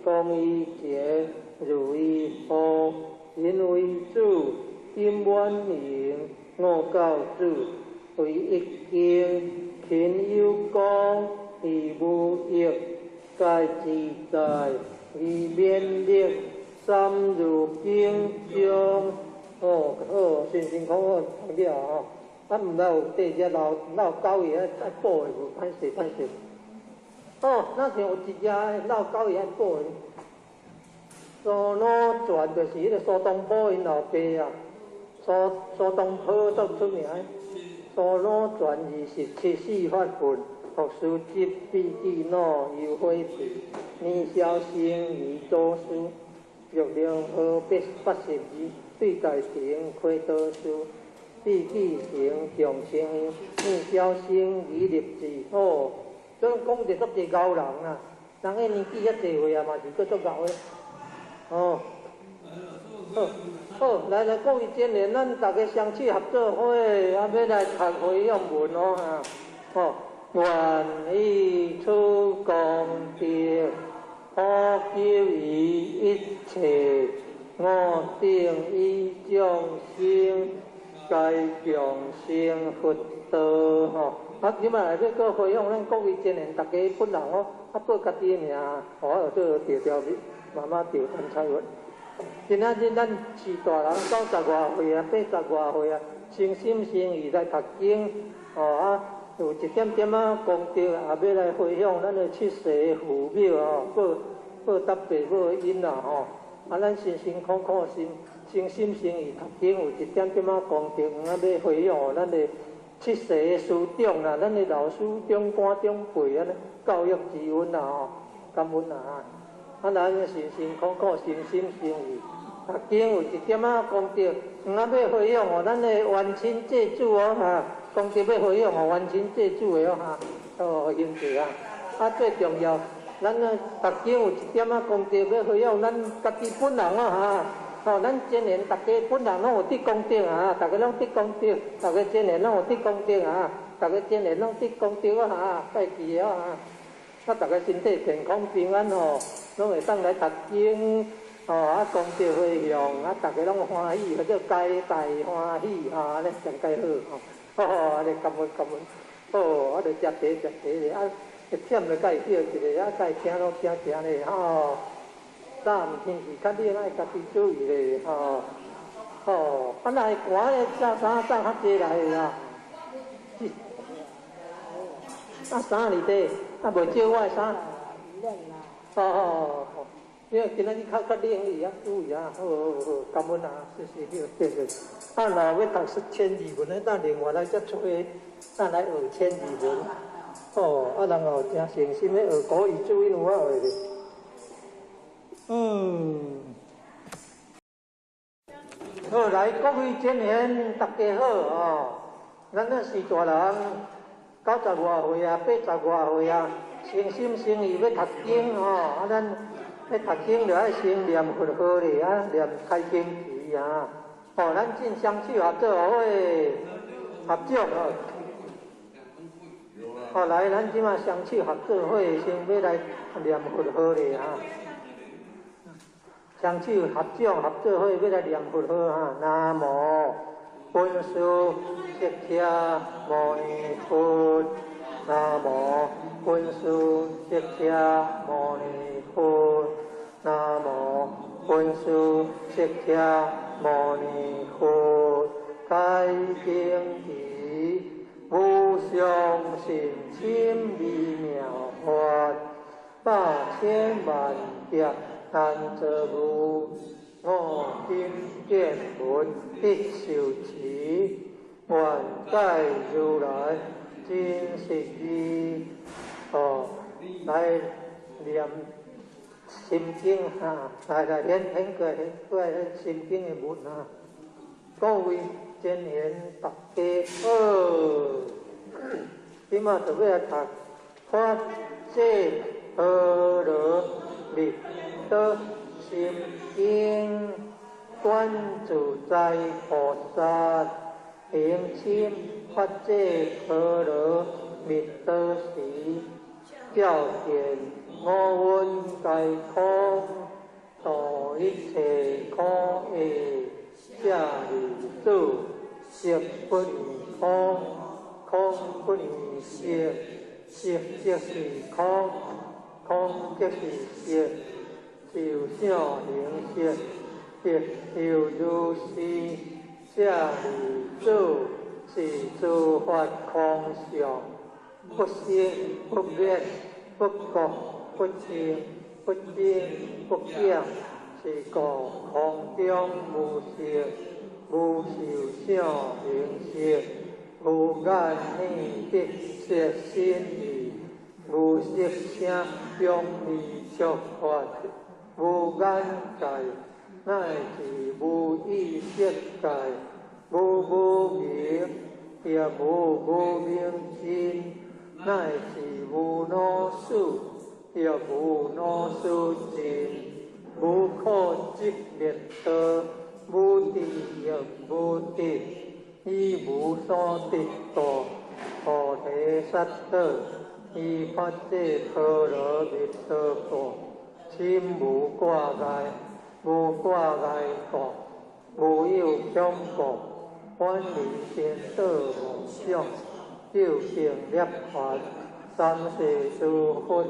公义节。如意福，人为主，金满盈，5教主，为一经，勤有功，义无益，皆自在，以免力，三如经中。辛辛苦苦读了哦，毋老有地只老狗爷爱补的无，歹势。咱像有一只老狗爷爱补的。苏罗传就是迄个苏东坡因老爸啊，苏东坡足出名。苏罗传27，四法分，学术集，笔记脑，有会笔，年少生于祖书，玉量科82，对大庭，开道书，笔记行，重清义，年少生于立志。所以讲着足济牛人啊，人个年纪遐济岁啊，嘛是足牛的。来各位前年，咱大家相契合作伙，要来读会用文愿以出功德，普救于一切，我定以众生，皆共成佛道。今仔内底个会用咱各位前年，大家本人报家己的名，有做调慢慢调谈财运。今仔日咱是大人90外岁啊，80外岁啊，诚心诚意来读经，有一点点功德，也要来回向咱的7世父母报答爸母因咱辛辛苦苦诚心诚意读经，有一点点功德，要回向咱的7世的师长啦，咱的老师长官长辈教育之恩感恩咱辛辛苦苦，诚心诚意，读经有一点功德，要回向咱的冤亲债主功德要回向冤亲债主的兄弟最重要，咱读经有一点功德要回向咱家己本人咱今年大家本人拢有得功德大家拢得功德，大家今年拢有得功德大家今年拢得功德拜记大家身体健康平安拢会当来读经功德回向大家拢欢喜，或者皆大欢喜安尼上介好安尼感恩，就食茶会忝就甲伊叫一个甲伊听拢听咧早毋天气较冷，爱家己注意咧来寒咧衫较济来的衫里底袂少我的衫。因为今仔日较冷哩啊，注意啊，好，感恩啊，谢。啊，若要读千字文的，咱另外来再做，咱来学千字文。哦，啊，然后真诚心的学国语注音有法会哩。好，来各位前贤，大家好哦。咱那是大人，90外岁啊，80外岁啊，诚心诚意要读经哦。啊，咱要读经就爱先念佛号咧，啊，念开经题啊。哦，咱进双手合作会合掌哦。哦，来，咱即马双手合作会先要来念佛号咧啊。双手合掌合作伙，要来念佛号哈。南无本师释迦牟尼佛，南无本师释迦牟尼佛，南无本师释迦牟尼佛。开经题，无上甚深微妙法，百千万劫难得无，我今见闻必受持，愿解如来真实义。哦，来念心经哈，来显过心经的文啊。各位前贤大家好，今嘛就要来读法界阿罗蜜多心经，观自在菩萨行深法界阿罗蜜多时，照见我闻皆空，度一切苦厄。下离主，色不离空，空不离色，色即是空，空即是色，受想行识，亦有如是。下离主是诸法空相，不生不灭，不觉不净，不增不减。是故空中无色，无受想行识，无眼耳鼻舌身意，无色声香味触法，无眼界，乃至无意识界，无明，也无明尽，乃至无老死，也无老死尽。无苦集灭道，无地狱无地，以无所得道，菩提萨埵，以法界阿罗蜜多故，心无挂碍，无挂碍故，无有恐怖，远离颠倒妄想，究竟涅槃，三世诸佛。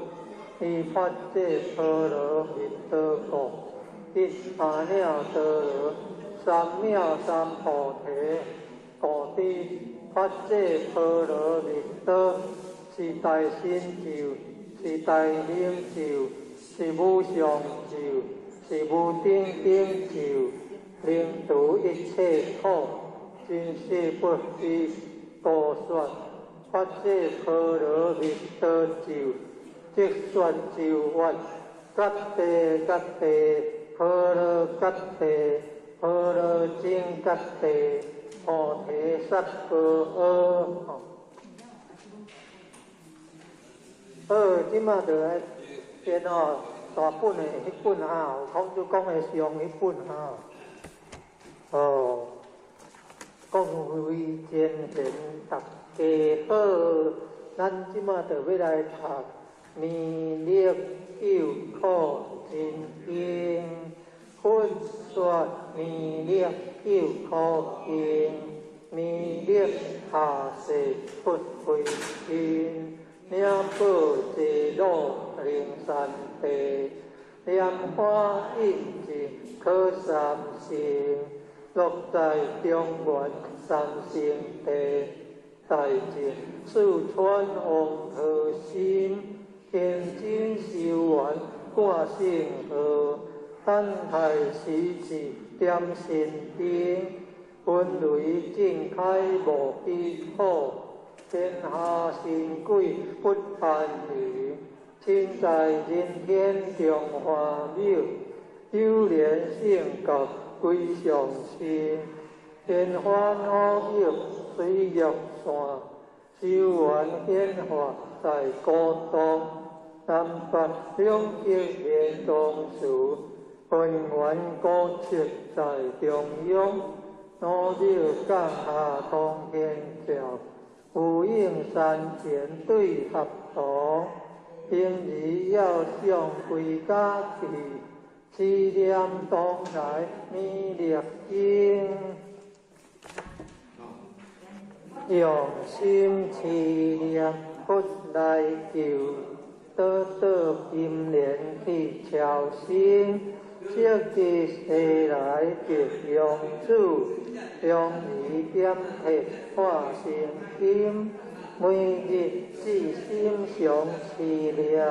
以法界阿罗蜜多故，一阿耨多罗三藐三菩提。故知法界阿罗蜜多是大成就，是大成就，是无上就，是无顶顶就，能度一切苦，真实不虚。故说法界阿罗蜜多就。即说就法，各地各地，阿罗各地，阿罗经各地，菩提萨婆诃。好，即马就来先哦，大本的迄本哈，孔子讲的上迄本哈。哦，各位前贤大家好，咱即马就要来读。弥勒救苦真经，佛说弥勒救苦经，弥勒下世不回天，念宝济乐灵山地，念花一经可三成，乐在中原三圣地，大净四川王和心。天经修完，挂圣号，等待时至点神灯，分雷震开无比好，天下神鬼不安宁，亲在人天中华庙，有莲圣教归上仙，天花好友水玉线，修缘显化在高东。南北两极连同树，分源高处在中央。努力降下通天桥，有应山前对合同。平日要向归家去，思念东来弥勒经。用心思念佛来求。多多金莲去朝圣，设计西来别用主，用意点题化成金。每日至心常思念，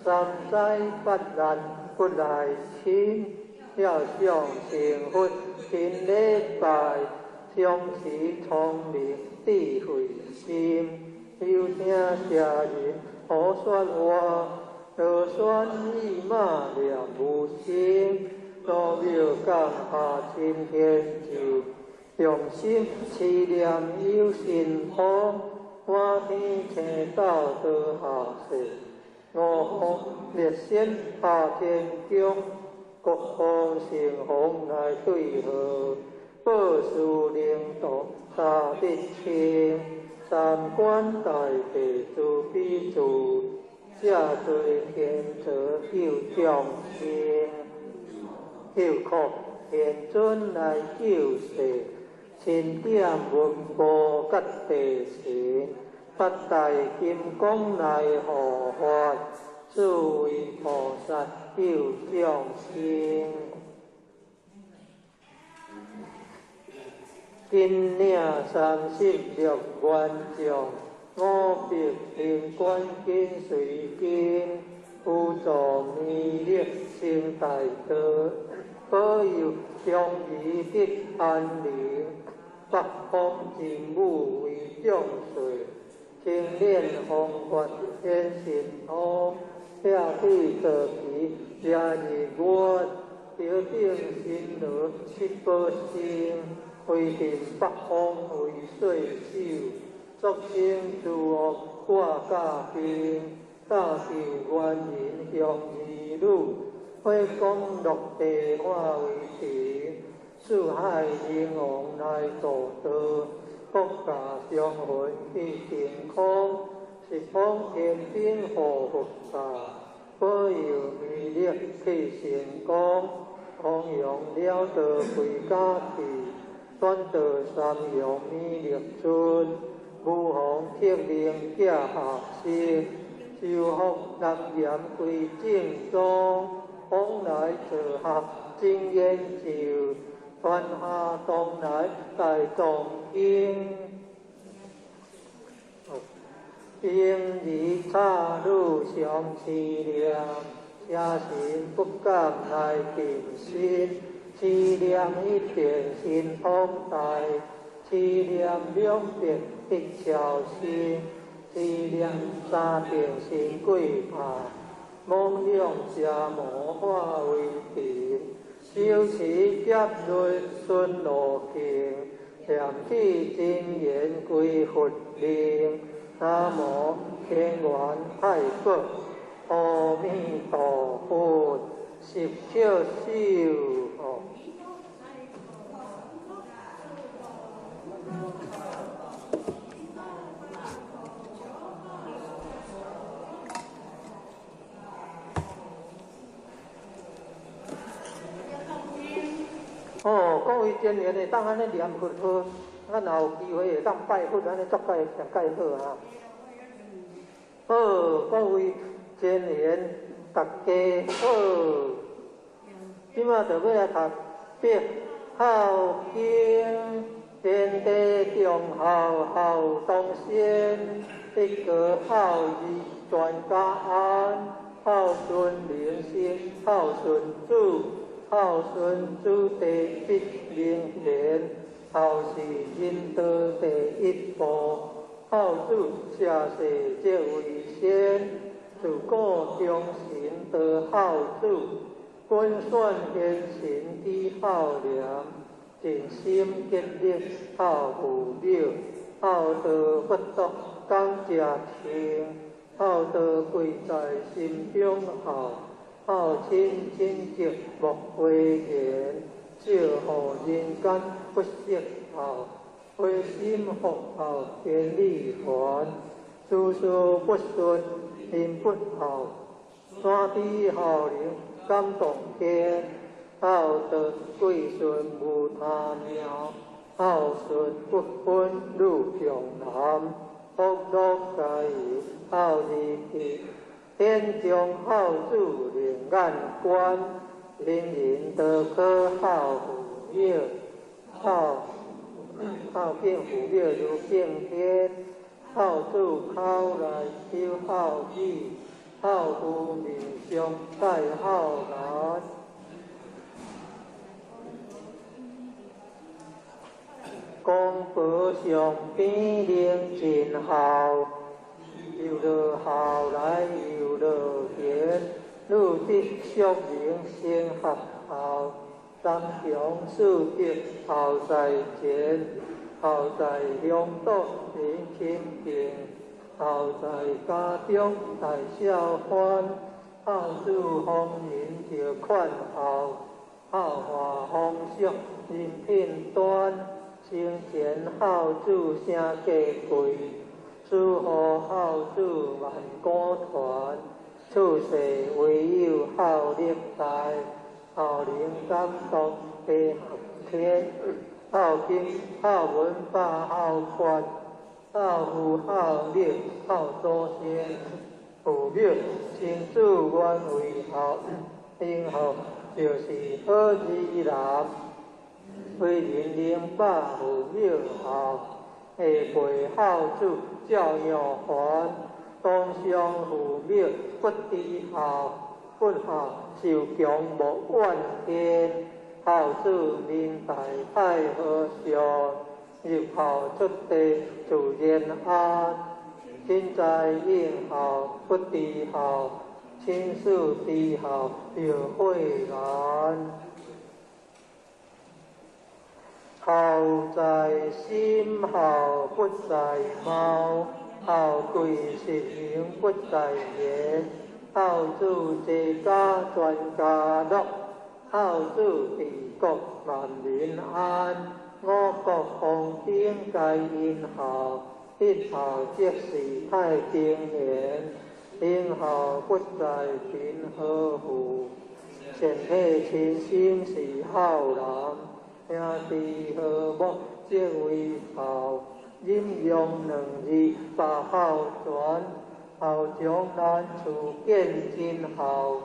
三灾八难不来侵。要向成佛勤礼拜，相持聪明智慧心，有听家人。可说话，就算伊马念无心，若要降下青天就，用心思念有神通，满天星斗多下世，五方列仙下天宫，各方神风来对号，报事领导大得清。三观大地诸比诸，下对天泽有众生，有靠天尊来救世，千点文波吉地神，八大金刚来护法，诸位菩萨有众生。今领36愿将，五笔灵官紧随经，辅助弥勒成大德，保佑乡里得安宁，北方政务为将帅，精炼方法显神通，下对得皮加日月，调定新罗七宝星。为定北方为岁首，作清诸恶挂架兵，大受元人向义女，火光落地化为平，四海英王来度道，国家祥和去健康，十方天兵护佛家，保佑弥勒去成功，弘扬了道归家去。转道三阳弥勒尊，武皇铁令驾下生，修福南严归正宗，往来坐合真言咒，传下东来大藏经。平日差路上思念，车神不敢来定心。思念一片心通大，思念两遍一朝心，思念三遍心归怕，妄想邪魔化为平，修持接瑞顺路径，念起真言归佛灵，南无天元太佛，阿弥陀佛，十巧修。各位前缘的，当安尼念佛好，咱若有机会会当拜佛，安尼足介上介好啊！好，各位前缘，大家好，即马就要来读《别孝经》，天地中孝孝东先，一个孝义全家安，孝顺人生，孝顺主，孝顺主地必明显，孝是人道第一步，孝主下世则为先，自古忠臣得孝主，君选贤臣之孝良，尽心竭力孝父母，孝道不夺讲家庭，孝道贵在心中孝，孝亲亲戚莫讳言，少予人间不惜孝，灰心福孝天理还，事事不顺人不孝，山地孝人感动天，孝德贵顺无他苗，孝顺不分路向南，福禄皆有孝义气，天将孝主令眼观，人人都可孝父母，孝敬父母如敬天，孝主口来求孝义，孝父面上带孝难。公婆上边领尽孝，有了孝来有了贤，女的淑名先合孝，三强四德孝在前，孝在乡土人亲近，孝在家中大小欢，孝主方人就款孝，孝化风俗人品端。生前孝主声价贵，死后孝主万古传。处世唯有孝历代，孝人感动地合天。孝经孝文化孝观，孝父孝母孝祖先。父母亲主愿为孝，今后就是好儿男。为人能把父母孝，下辈孝主照样还。当上父母不知孝，不孝受强无怨天。孝主面大太和尚，入孝出地自然安。亲在应孝不知孝，亲属知孝又悔然。孝在心，孝不在貌，孝贵实名不在言，孝主治家全家乐，孝主治国万民安，五国风景皆因孝，一孝即是太平年，因孝不在贫和富，善体亲心是孝人。兄弟和睦即为孝，忍让两字把孝传，孝将难处见真孝，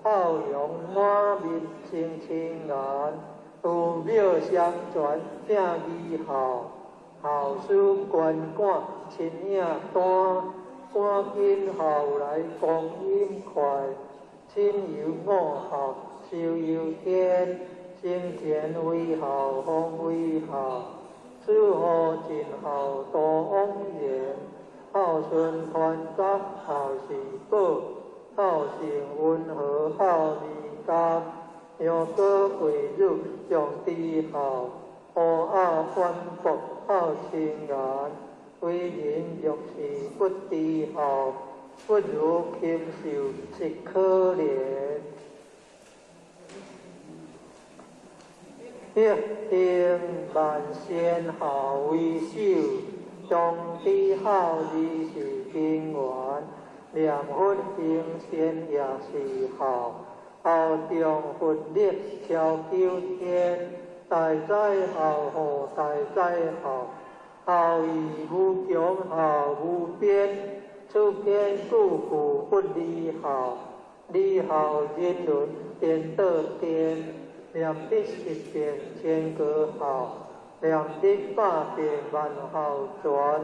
孝养满面生亲眼，父母相传正义孝，孝书捐管亲影单，赶紧孝来光阴快，亲有五孝寿有天。生前为孝，方为孝，死后尽孝多枉然。孝顺传家，孝是宝，孝性温和，孝利家。若果贵辱，将知孝，乌鸦反驳，孝亲眼。为人若是不知孝，不如禽兽，实可怜。一定万善孝为首，中知孝义是根源。念佛行善也是孝，孝中佛力超求天。大哉孝护，大哉孝，孝义无穷，孝无边。出天故父不离孝，离孝人伦颠倒颠。念的十遍千个孝，念的百遍万孝传，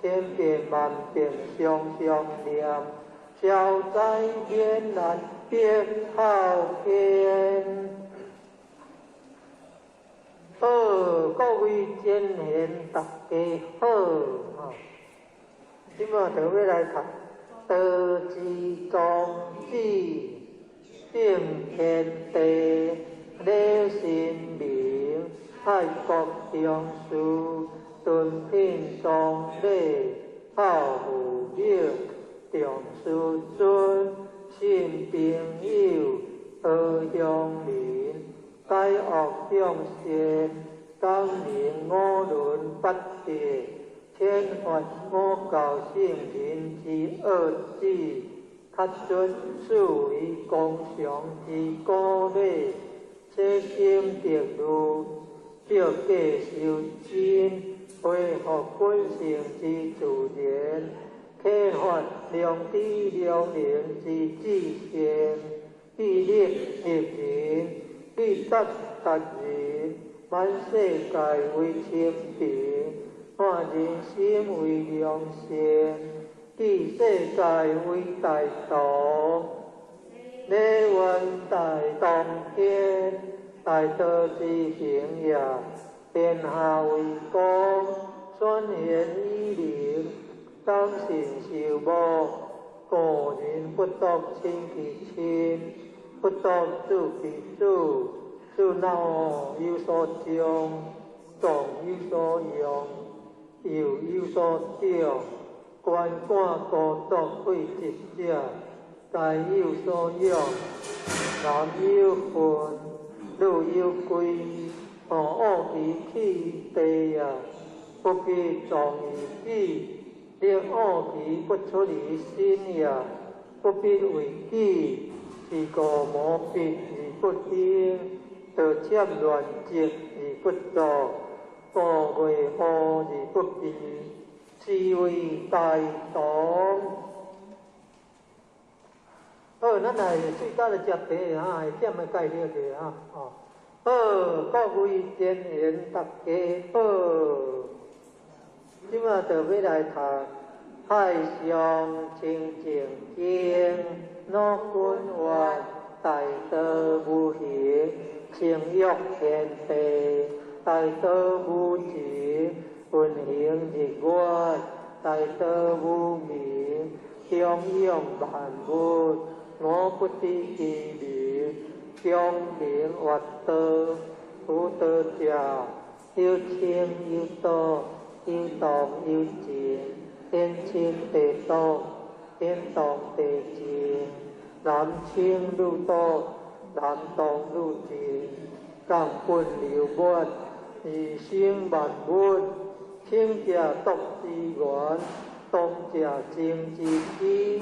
千遍万遍常常念。消灾免难别好天。好，各位前贤大家好哈！即马就要来读《道之宗旨》，敬天地，礼神明，爱国忠士，敦品丧礼，孝父母，重师尊，信朋友，和乡邻，解恶向善，光明五伦八德，天发五教圣人之恶旨，较准视为公常之鼓励，切心得路，表价修真，恢复本性之自然，启发良知良能之志向，毅力立人，必达达人，万世界为清平，换人心为良善，记世界为大道，礼愿大同天，大道之行也，天下为公，宣言以灵，当信受报，故人不独亲其亲，不独助其主，主老有所终，壮有所用，幼有所长，官官孤独贵职者，财有所用，男有份，女有归，恶其气地也，不必壮于己，令恶其不出于心也，不必为己，是故无必而不兴，得欠乱职而不作，故会恶而不义，是为大同。好，咱来最早来接题啊，点个介绍题啊，好，各位前贤大家好，即马就要来读《海上清净经》，老君话大道无形，情欲天地，大道无情，运行日月，大道无名，供养万物，我不知其名，光明活道，福道者，有清有道，有动有静，天清地道，天动地静，男清女道，男动女静，降本流满，而生万物，清者独之源，动者静之基，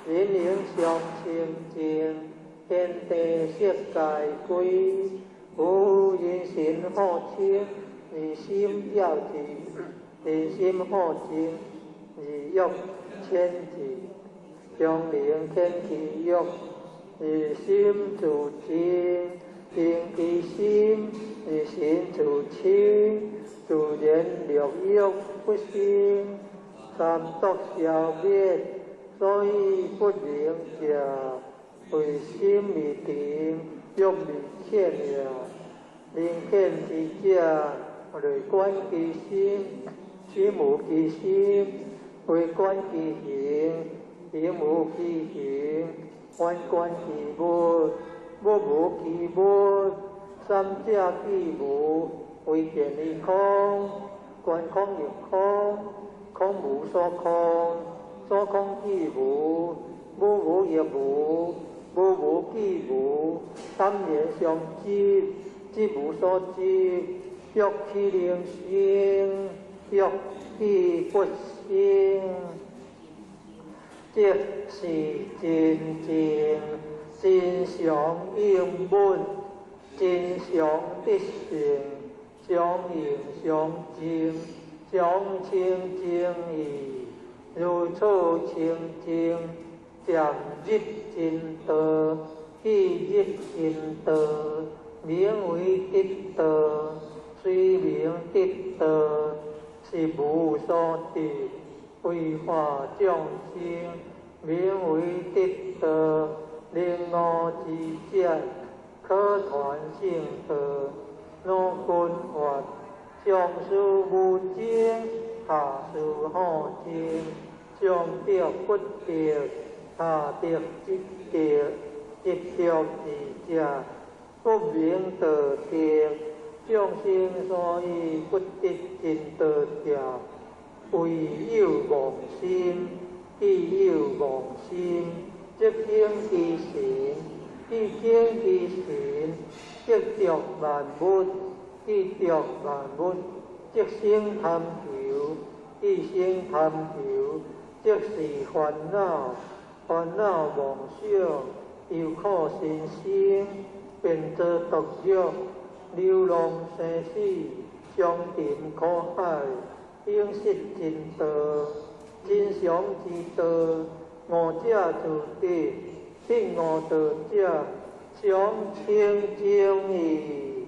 人灵相清净，天地色界归，无人心好清，而心要静，人心好静，而欲谦静，将灵天其欲，而心自静，静其心，而心自清，自然六欲不生，三毒消灭，所以不灵者，为心未定，欲未浅也。灵浅之者，为观其心，心无其心，为观其形，形无其形，观其物，物无其物，三者既无，为见于空，观空亦空，空无所空，所空亦无，无无亦无，无无既无，三业相即，即无所即，欲其灵生，欲其不生，即是真正，真常应本，真常得性，相应相净，相清净义，如初清净，渐入真道，既入真道，名为得道，虽名得道，是无所得，为化众生，名为得道，令我之者，可传圣道，若君法，上师无精，下师好精，上得不得，下得即得，一得之者，不明道德，众生所以不得真道者，唯有妄心，既有妄心，即生其行，既生其行，即着万物，既着万物，即生贪求，既生贪求，即是烦恼，烦恼妄想，又可生生，变作毒药，流浪生死，伤沉苦海，永失真道，真常之道，五者自得，得五道者，常清净矣。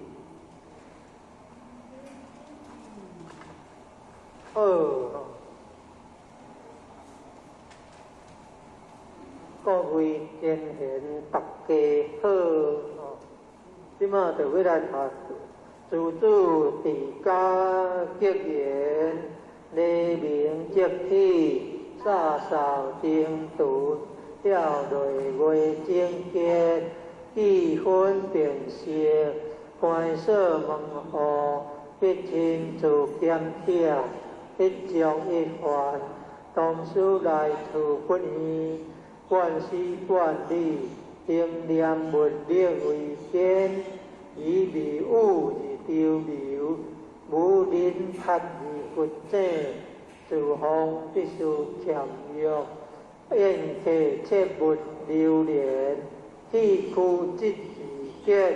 各位贤贤，大家好。即马就要来读自主治家结缘，黎明即起，洒扫净土，了内外精洁，气氛变色，观色问候，必亲自检点，一种一环，同时来处不移，观事观理，定念文力为先，以迷雾而丢流，无人ทัด而不正，自方必須強弱，宴客切勿流連，氣枯即自結，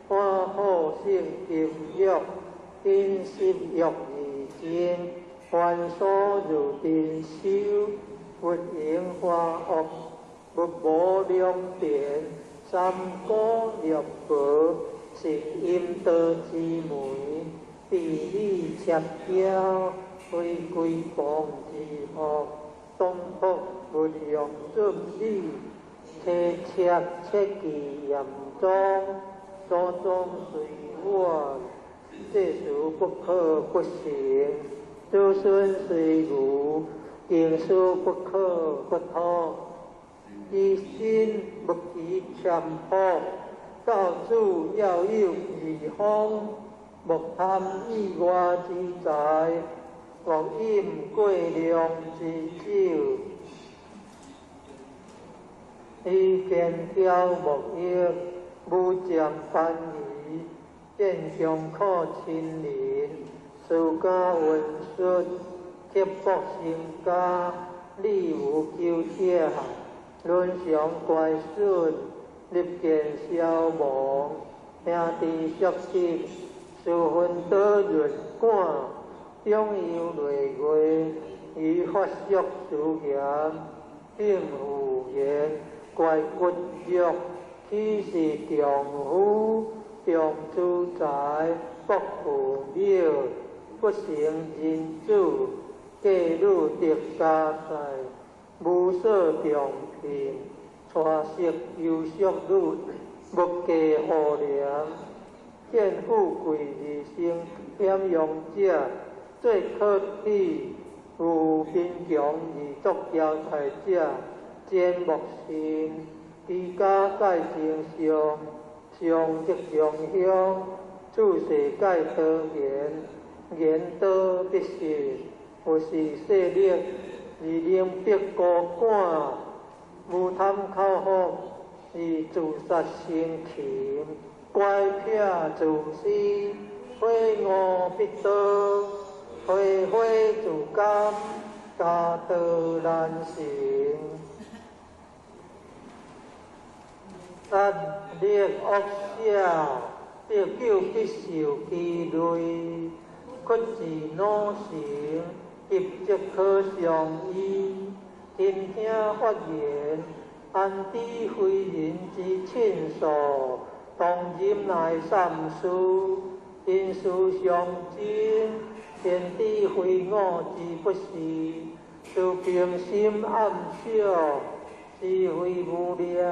花好性金玉，金色玉而精，凡所如定修，不應花惡，不無量典，三果入佛，是陰德之門，地理切標，非歸邦之學，東北不用順利，切忌嚴莊，所中隨我，這事不可不行，子孫隨汝，經書不可不通，一心不及強迫，教主要有義方，莫貪意外之財，莫飲貴良之酒，以見挑莫益，無將藩禺，見強可親鄰，事家溫順，貼薄性家，理無糾結，論上怪損，立見消亡，兄弟相親，事分得潤廣，中有累月，以法屬事業，並無言，怪骨肉，其是丈夫，丈主宰，不富廟，不成人主，嫁女得家財，無所長聘，娶食有淑女，無計可憐，見富貴而生險用者，最可喜，有貧窮而作交財者，見莫信，居家改正上，上即上香，處世改德言，言道必實，有時勢力，而能必孤寡，無貪口福，而自殺生情，怪撇自私，非我必得，非自甘，家道難成。但劣惡者，必久必受其累，屈自惱成，急即可相依。聽聽發言，安知非人之親屬，同仁乃三師，因事相爭，天地非我之不是，事平心暗少，是非无量，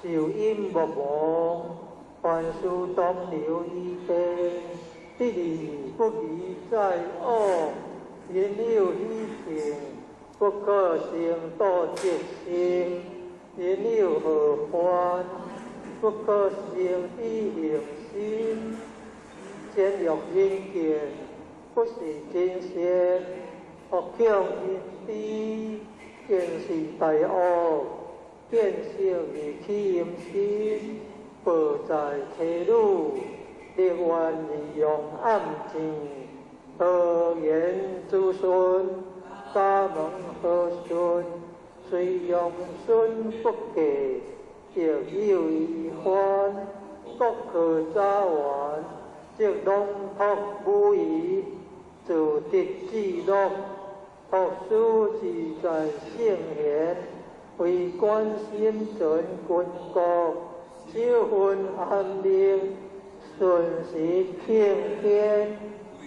受因无忘，凡事当留依地，得理不离在恶，言有依情，不可成道结性，言有何欢，不可成依行心，见欲因见，不是真善，恶强因知，见是大恶，见性而起因心，报在体路，力愿利用暗境，何言诸顺，沙门何顺，虽用顺不给，亦有遗患，各可扎完，即龙托无疑，自得自乐，托书自在圣贤，为观心准君国，修分安宁，顺时平天，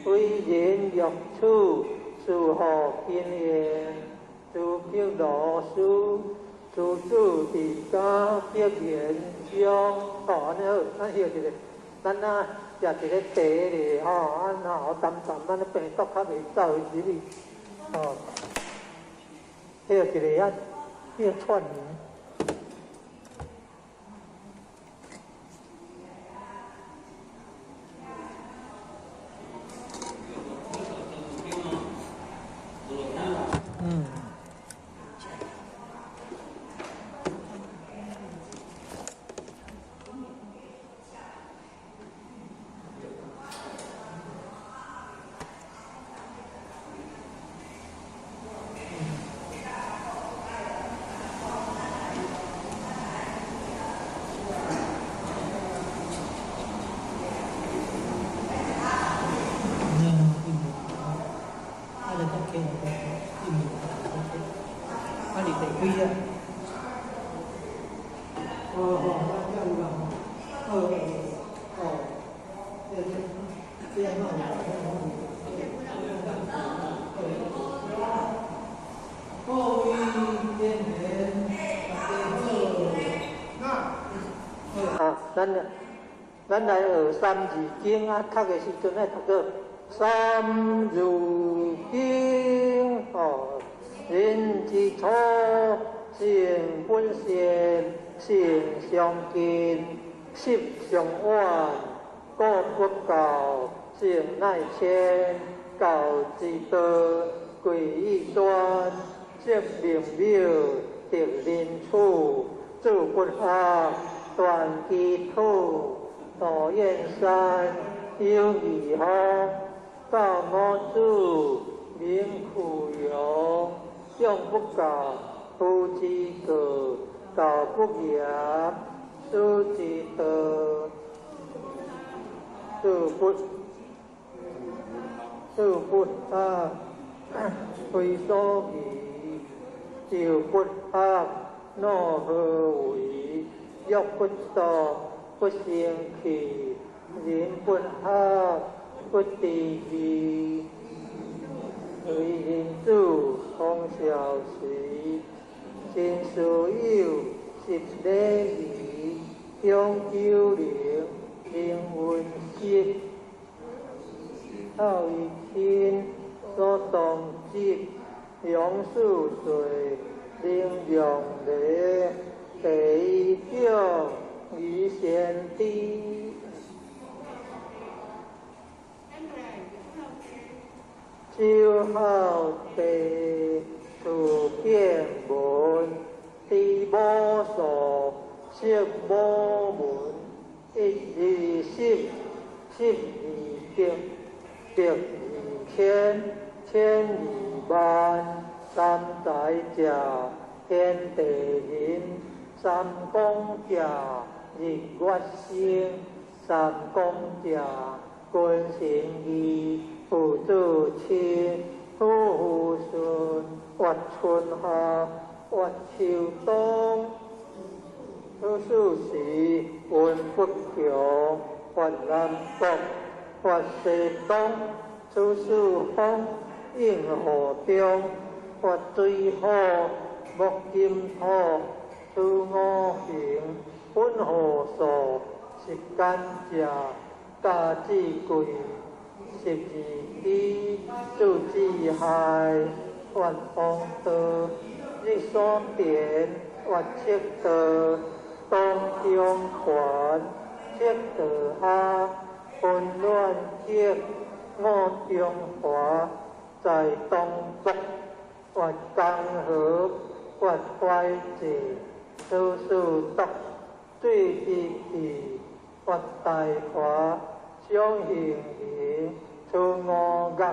为人欲处，诸何经验，诸经老师，诸子地家结言将，安尼好，咱歇一下，咱啊食一个茶咧，安好淡淡，咱病毒较袂走入去，歇一下啊，歇串呢。咱来学三字经啊，读的时阵爱读个三字经人之初，性本善，性相近，习相远，故不教，性乃迁，教之道，贵以专，识灵妙，得人处，自不学，断其土。道燕山有义行，教我主名苦勇，用不教，夫之过，教不严，师之德，自不学，非所宜，就不学，若何为？欲不道。不生气，人不学，不知义。为人主，通晓时，心所有，习礼仪，向九灵，灵闻识，好于亲，所动机，用数岁，灵用礼，第一种。于先帝，修好地，处变文，地无数，色无门，一二十，十二得，得二千，千二万，三载者，天地人，三公者。日月星，三公者，君臣义，父子亲，夫妇顺，月春夏，月秋冬，处事时，运不强，月南北，月西东，处事风，应河中，法水火木金土，此五行本何数？是间者家之贵，十二支数之害，法王道日所殿，法七道当中权，七道下混乱结，五中华在东北，法江河，法怀济，此数德最之地。法大华相形形，此五岳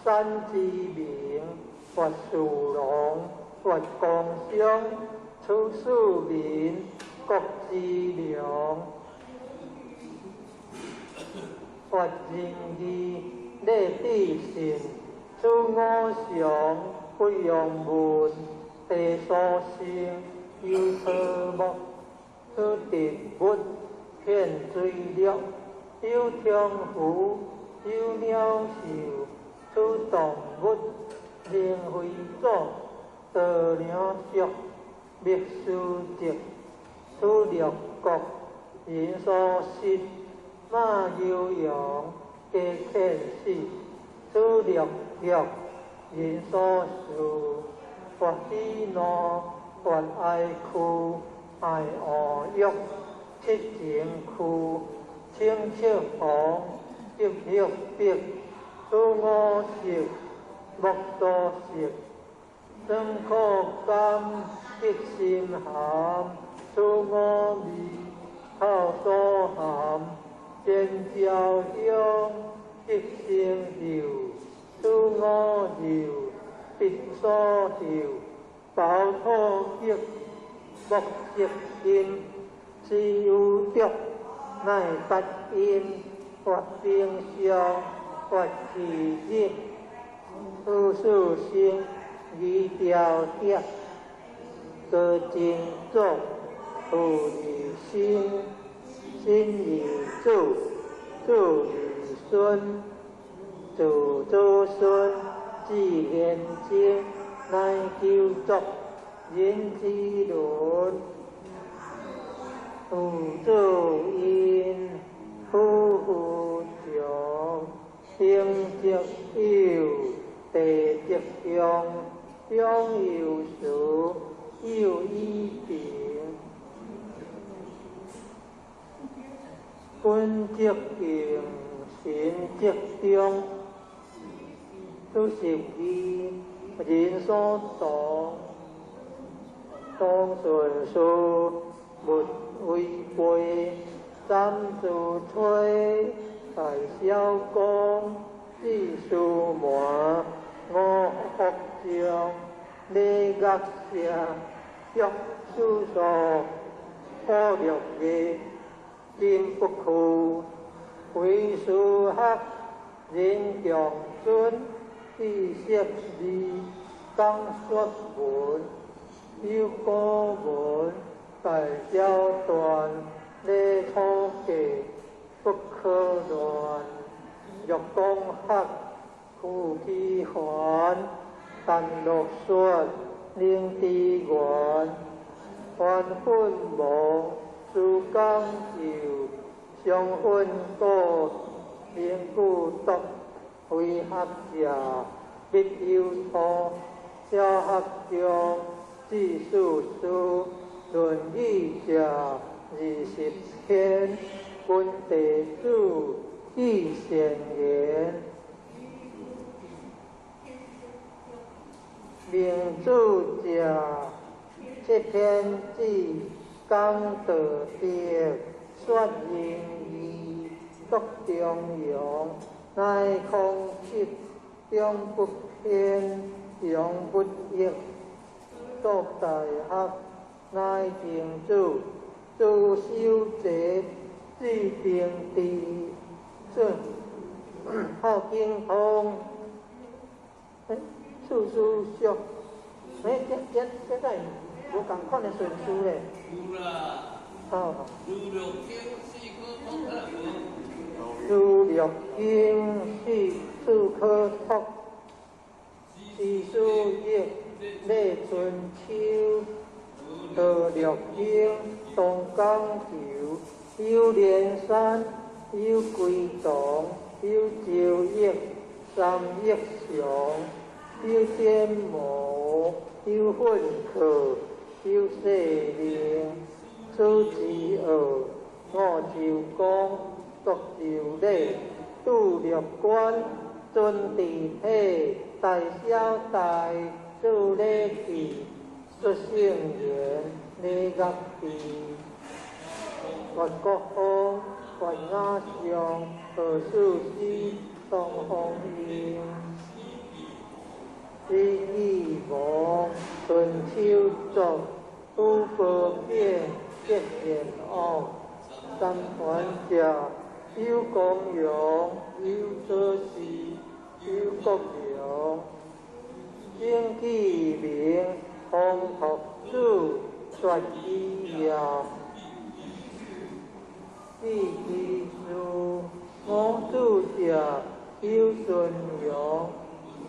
山之名，法树龙，法光香，此树名，国之良，法仁义，礼智信，此五常，不用文，地所生，有草木，此植物。遍水陆，有天虎，有鸟兽，此动物，灵非祖，道鸟属，秘书籍，此六国，人所食，马牛羊，皆犬死，此六欲，人所受，法喜怒，法爱哭，爱恶欲。七情区，清赤红，色黑白，此五色，木所色，酸苦甘，激心寒，此五味，口所含，尖椒香，激心柔，此五柔，鼻所受，饱土激，木色金。是有毒，乃不因，或冰消，或气热，此事生，宜调调，各精作，土以心，心以主，主以孙，主周孙，自贤经，乃救作，人之伦。土作因，夫妇长，天则有，地则香，香有数，有依定，君则敬，神则忠，此十二，人所当顺数。勿违背，三自推，大小公，四书满，五福将，礼乐社，欲书所，破六业，金不屈，为书学，人强尊，知识字，刚说文，有古文。大交断，礼土地，不可乱。欲讲学，故其还。但落雪，令之源。还分无，诸讲究。相分果，令故独。非学者，必有错。小学中，知数书。论语者20篇，君地主义贤言。明主者7篇旨，讲道德，说仁义，国中庸，乃空隙，中不偏，阳不逆，读大学。乃定主，主修者，自定地，顺好经通，处处俗。这个无共款的顺序咧。有啦。好。如六经四科托，四书业。经，东江球，有连山，有归洞，有朝益，三益祥，有天魔，有混客，有世灵，此之二，五朝公，独朝礼，度六关，尊地体，大小大，助礼器，出圣言，礼乐地，越国风，越雅相，何事师，东方应。知义无，春秋作，诸佛变，结言恶，三团者，有功用，有做事，有国用，经纪名，弘学主，传机要，记记书，五主者，有顺用。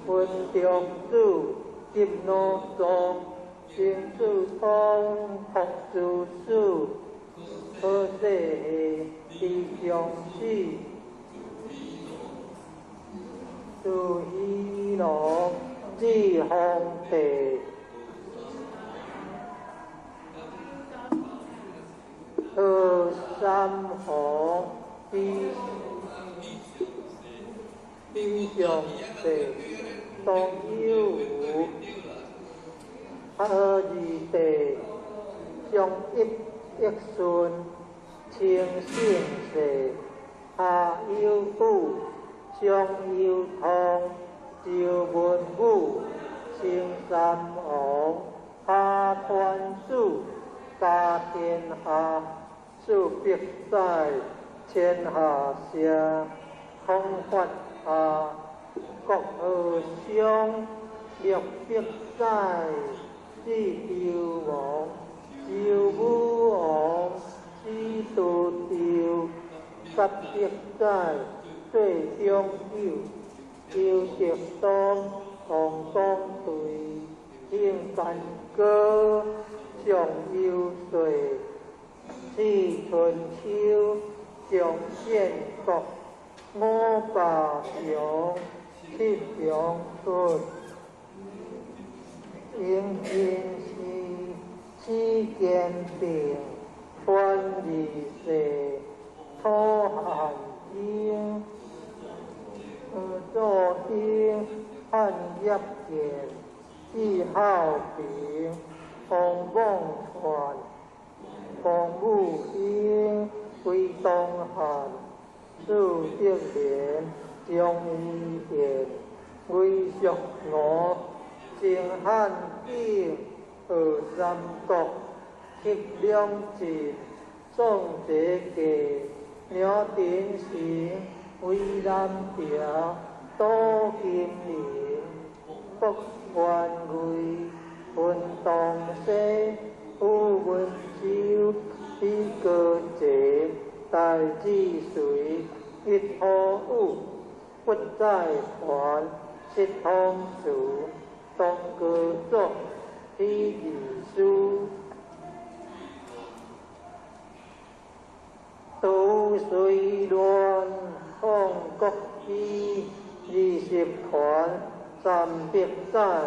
分中主，执罗宗，行主通，学主主，好世地上士，主依罗，至皇帝，好三皇，地上士。当有无，二地，上一顺，清圣世，下有富，上有通，朝文武，称三王，下团主，家天下，数百载，天下社，空法下。国和相，六百载，至朝王，朝武王，至都朝，十百载，最中九，朝直当，同当对，应干戈，上有岁，至春秋，上建国，五霸强。七祥顺，应天时，四间病，观二世，土寒经，作经，汉业见，志好平，洪旺传，洪武兴，归东汉，数百年。将伊现，为蜀我，正汉景，二三国，七两节，宋节节，鸟典行，为南条，多金陵，北关瑞，分东西，吴文州，比歌节，大治水，一河武。不在还，七通书，东歌作，体二书，都随乱，抗国基，20团，300载，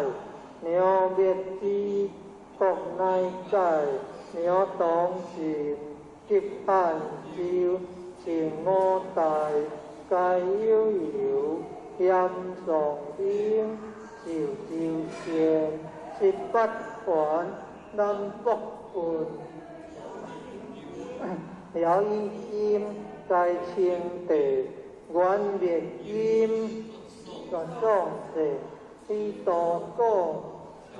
鸟灭之，国内改，鸟当进，急汉朝，前5代。皆有有，严上丁，受朝鲜，18环，南北分。辽以金，在清地，元灭金，元壮世，以道讲，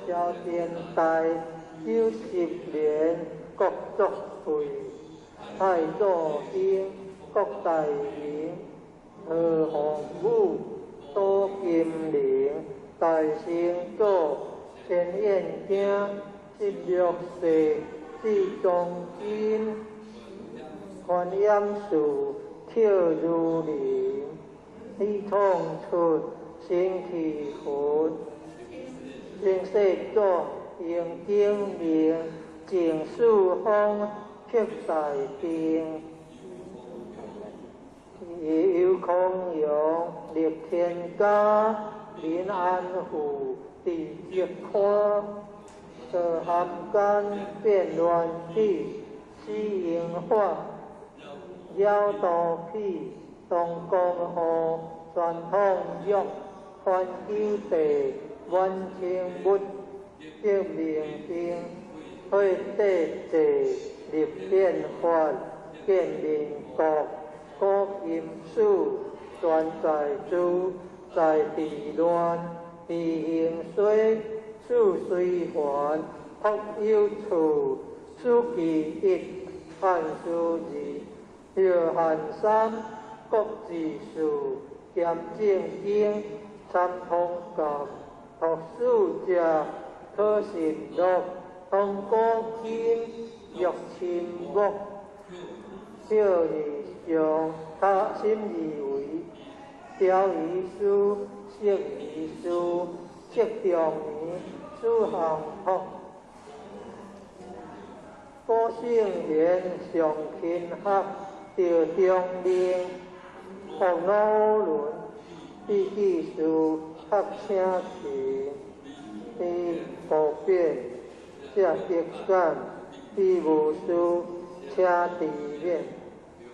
朝天代，90年，国作废，太祖兴，国大明。河洪武，多金陵，大成祖，前燕京，16世，至中金，观音树，跳如林，李通出，新气魂，新世祖，迎金陵，净树风辟在定，有空阳立天家，民安富地极宽，可含干变乱体，西营化，妖道癖，东江河，传统玉，环球地，万千物，结明经，会地地，立变法，建民国。国音书，专在主，在地乱，地形水，处随环，福有处，书其一，汉书二，约翰三，国字数，咸正经，参通教，读书者，可信录，通古今，欲亲目。表义上，他心以为，调于书，色于书，色中年，书行福。古圣贤上勤学，着中令，学五伦，必记书，学请勤，必普遍，写德感，必无书。车地面，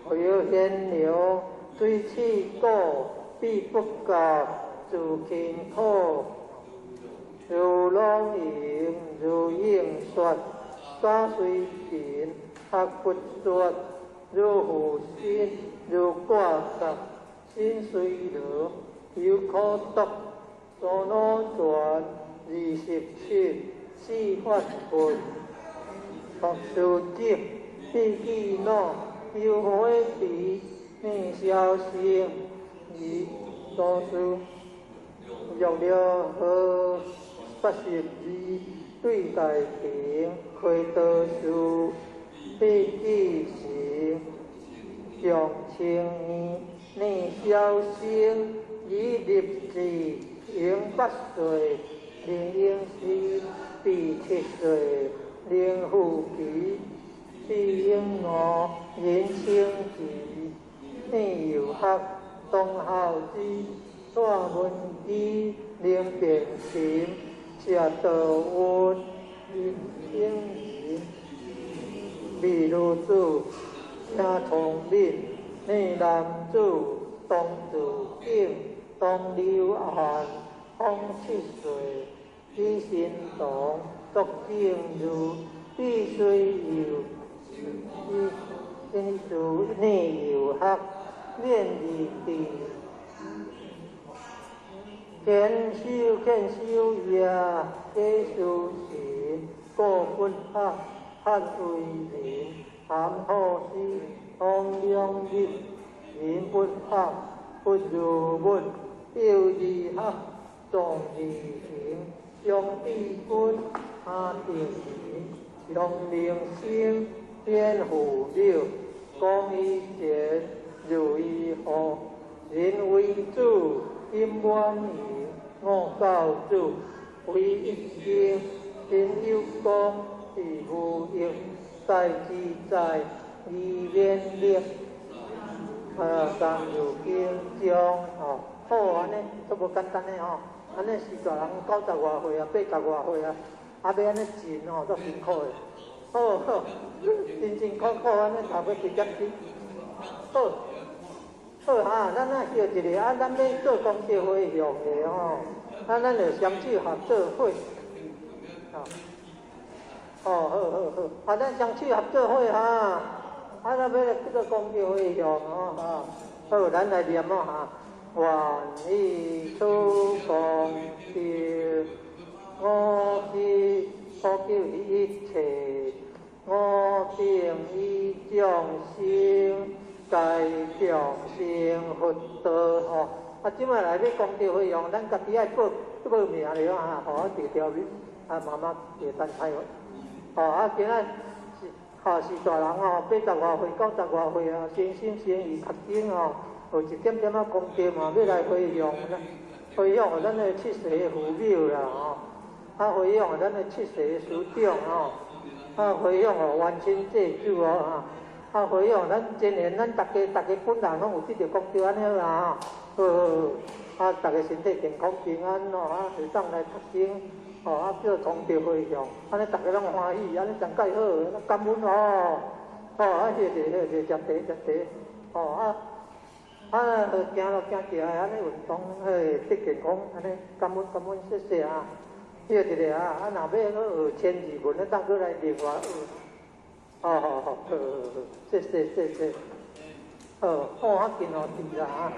何有闲流，水气果，必不教，自勤苦。如龙吟，如应说，沙随平，学不说。如负心，如挂角，心随流，有可读。所脑转27，四法分，学书经。必记脑，有火皮，命消生，以多数。用了和82，对待平，亏得数，必记行，上清逆消生，以立志，应8岁，令应时，必7岁，令父皮。必应我言清奇，内有学，东孝之，大文机，令变形，下道温，应言，比如主，听聪明，内男主，东自敬，东流汗，风7岁，基心动，作正如，必须有。因主内有学，练义地，谦修也，皆修行，过不学，汉为人，含好事，通良义，人不学，不如物，表义学，重义行，上帝君，下定言，上明星。天虎六，公以节，如以后，人为主，金万盈，我教主，为一经，天有功，地无应，在自在，义免力，三有经将，好安尼，都无简单的吼，安尼是大人90外岁啊，80外岁啊，要安尼进吼，足辛苦的。好，辛苦安尼读要直接去。好哈，咱啊叫一个咱要做公益活用的吼，咱就双手合作伙。好，咱双手合作伙哈，咱要做公益活用吼。好，咱来念哈。愿以出公德，我是所求一切。我定以众生改众生福德吼，即摆来要功德费用，咱家己爱报名了哈，互我条慢慢会等开今仔是大人吼，80外岁、90外岁啊，生心生意较紧吼，有一点点功德嘛，要来费用互咱的7世父母啦吼，费用咱的7世师长吼。回向哦，完成这酒哦哈，回向咱今年咱大家本人拢有得到功德安尼啦好，大家身体健康平安哦，会当来读经哦，叫功德回向，安尼大家拢欢喜，安尼上介好，感恩哦，谢谢，接地，哦行路行起来安尼运动，得健康，安尼感恩，谢谢啊。这个啊，若要学千字文，咱过来另外学。好，谢谢。好紧哦，是啦啊。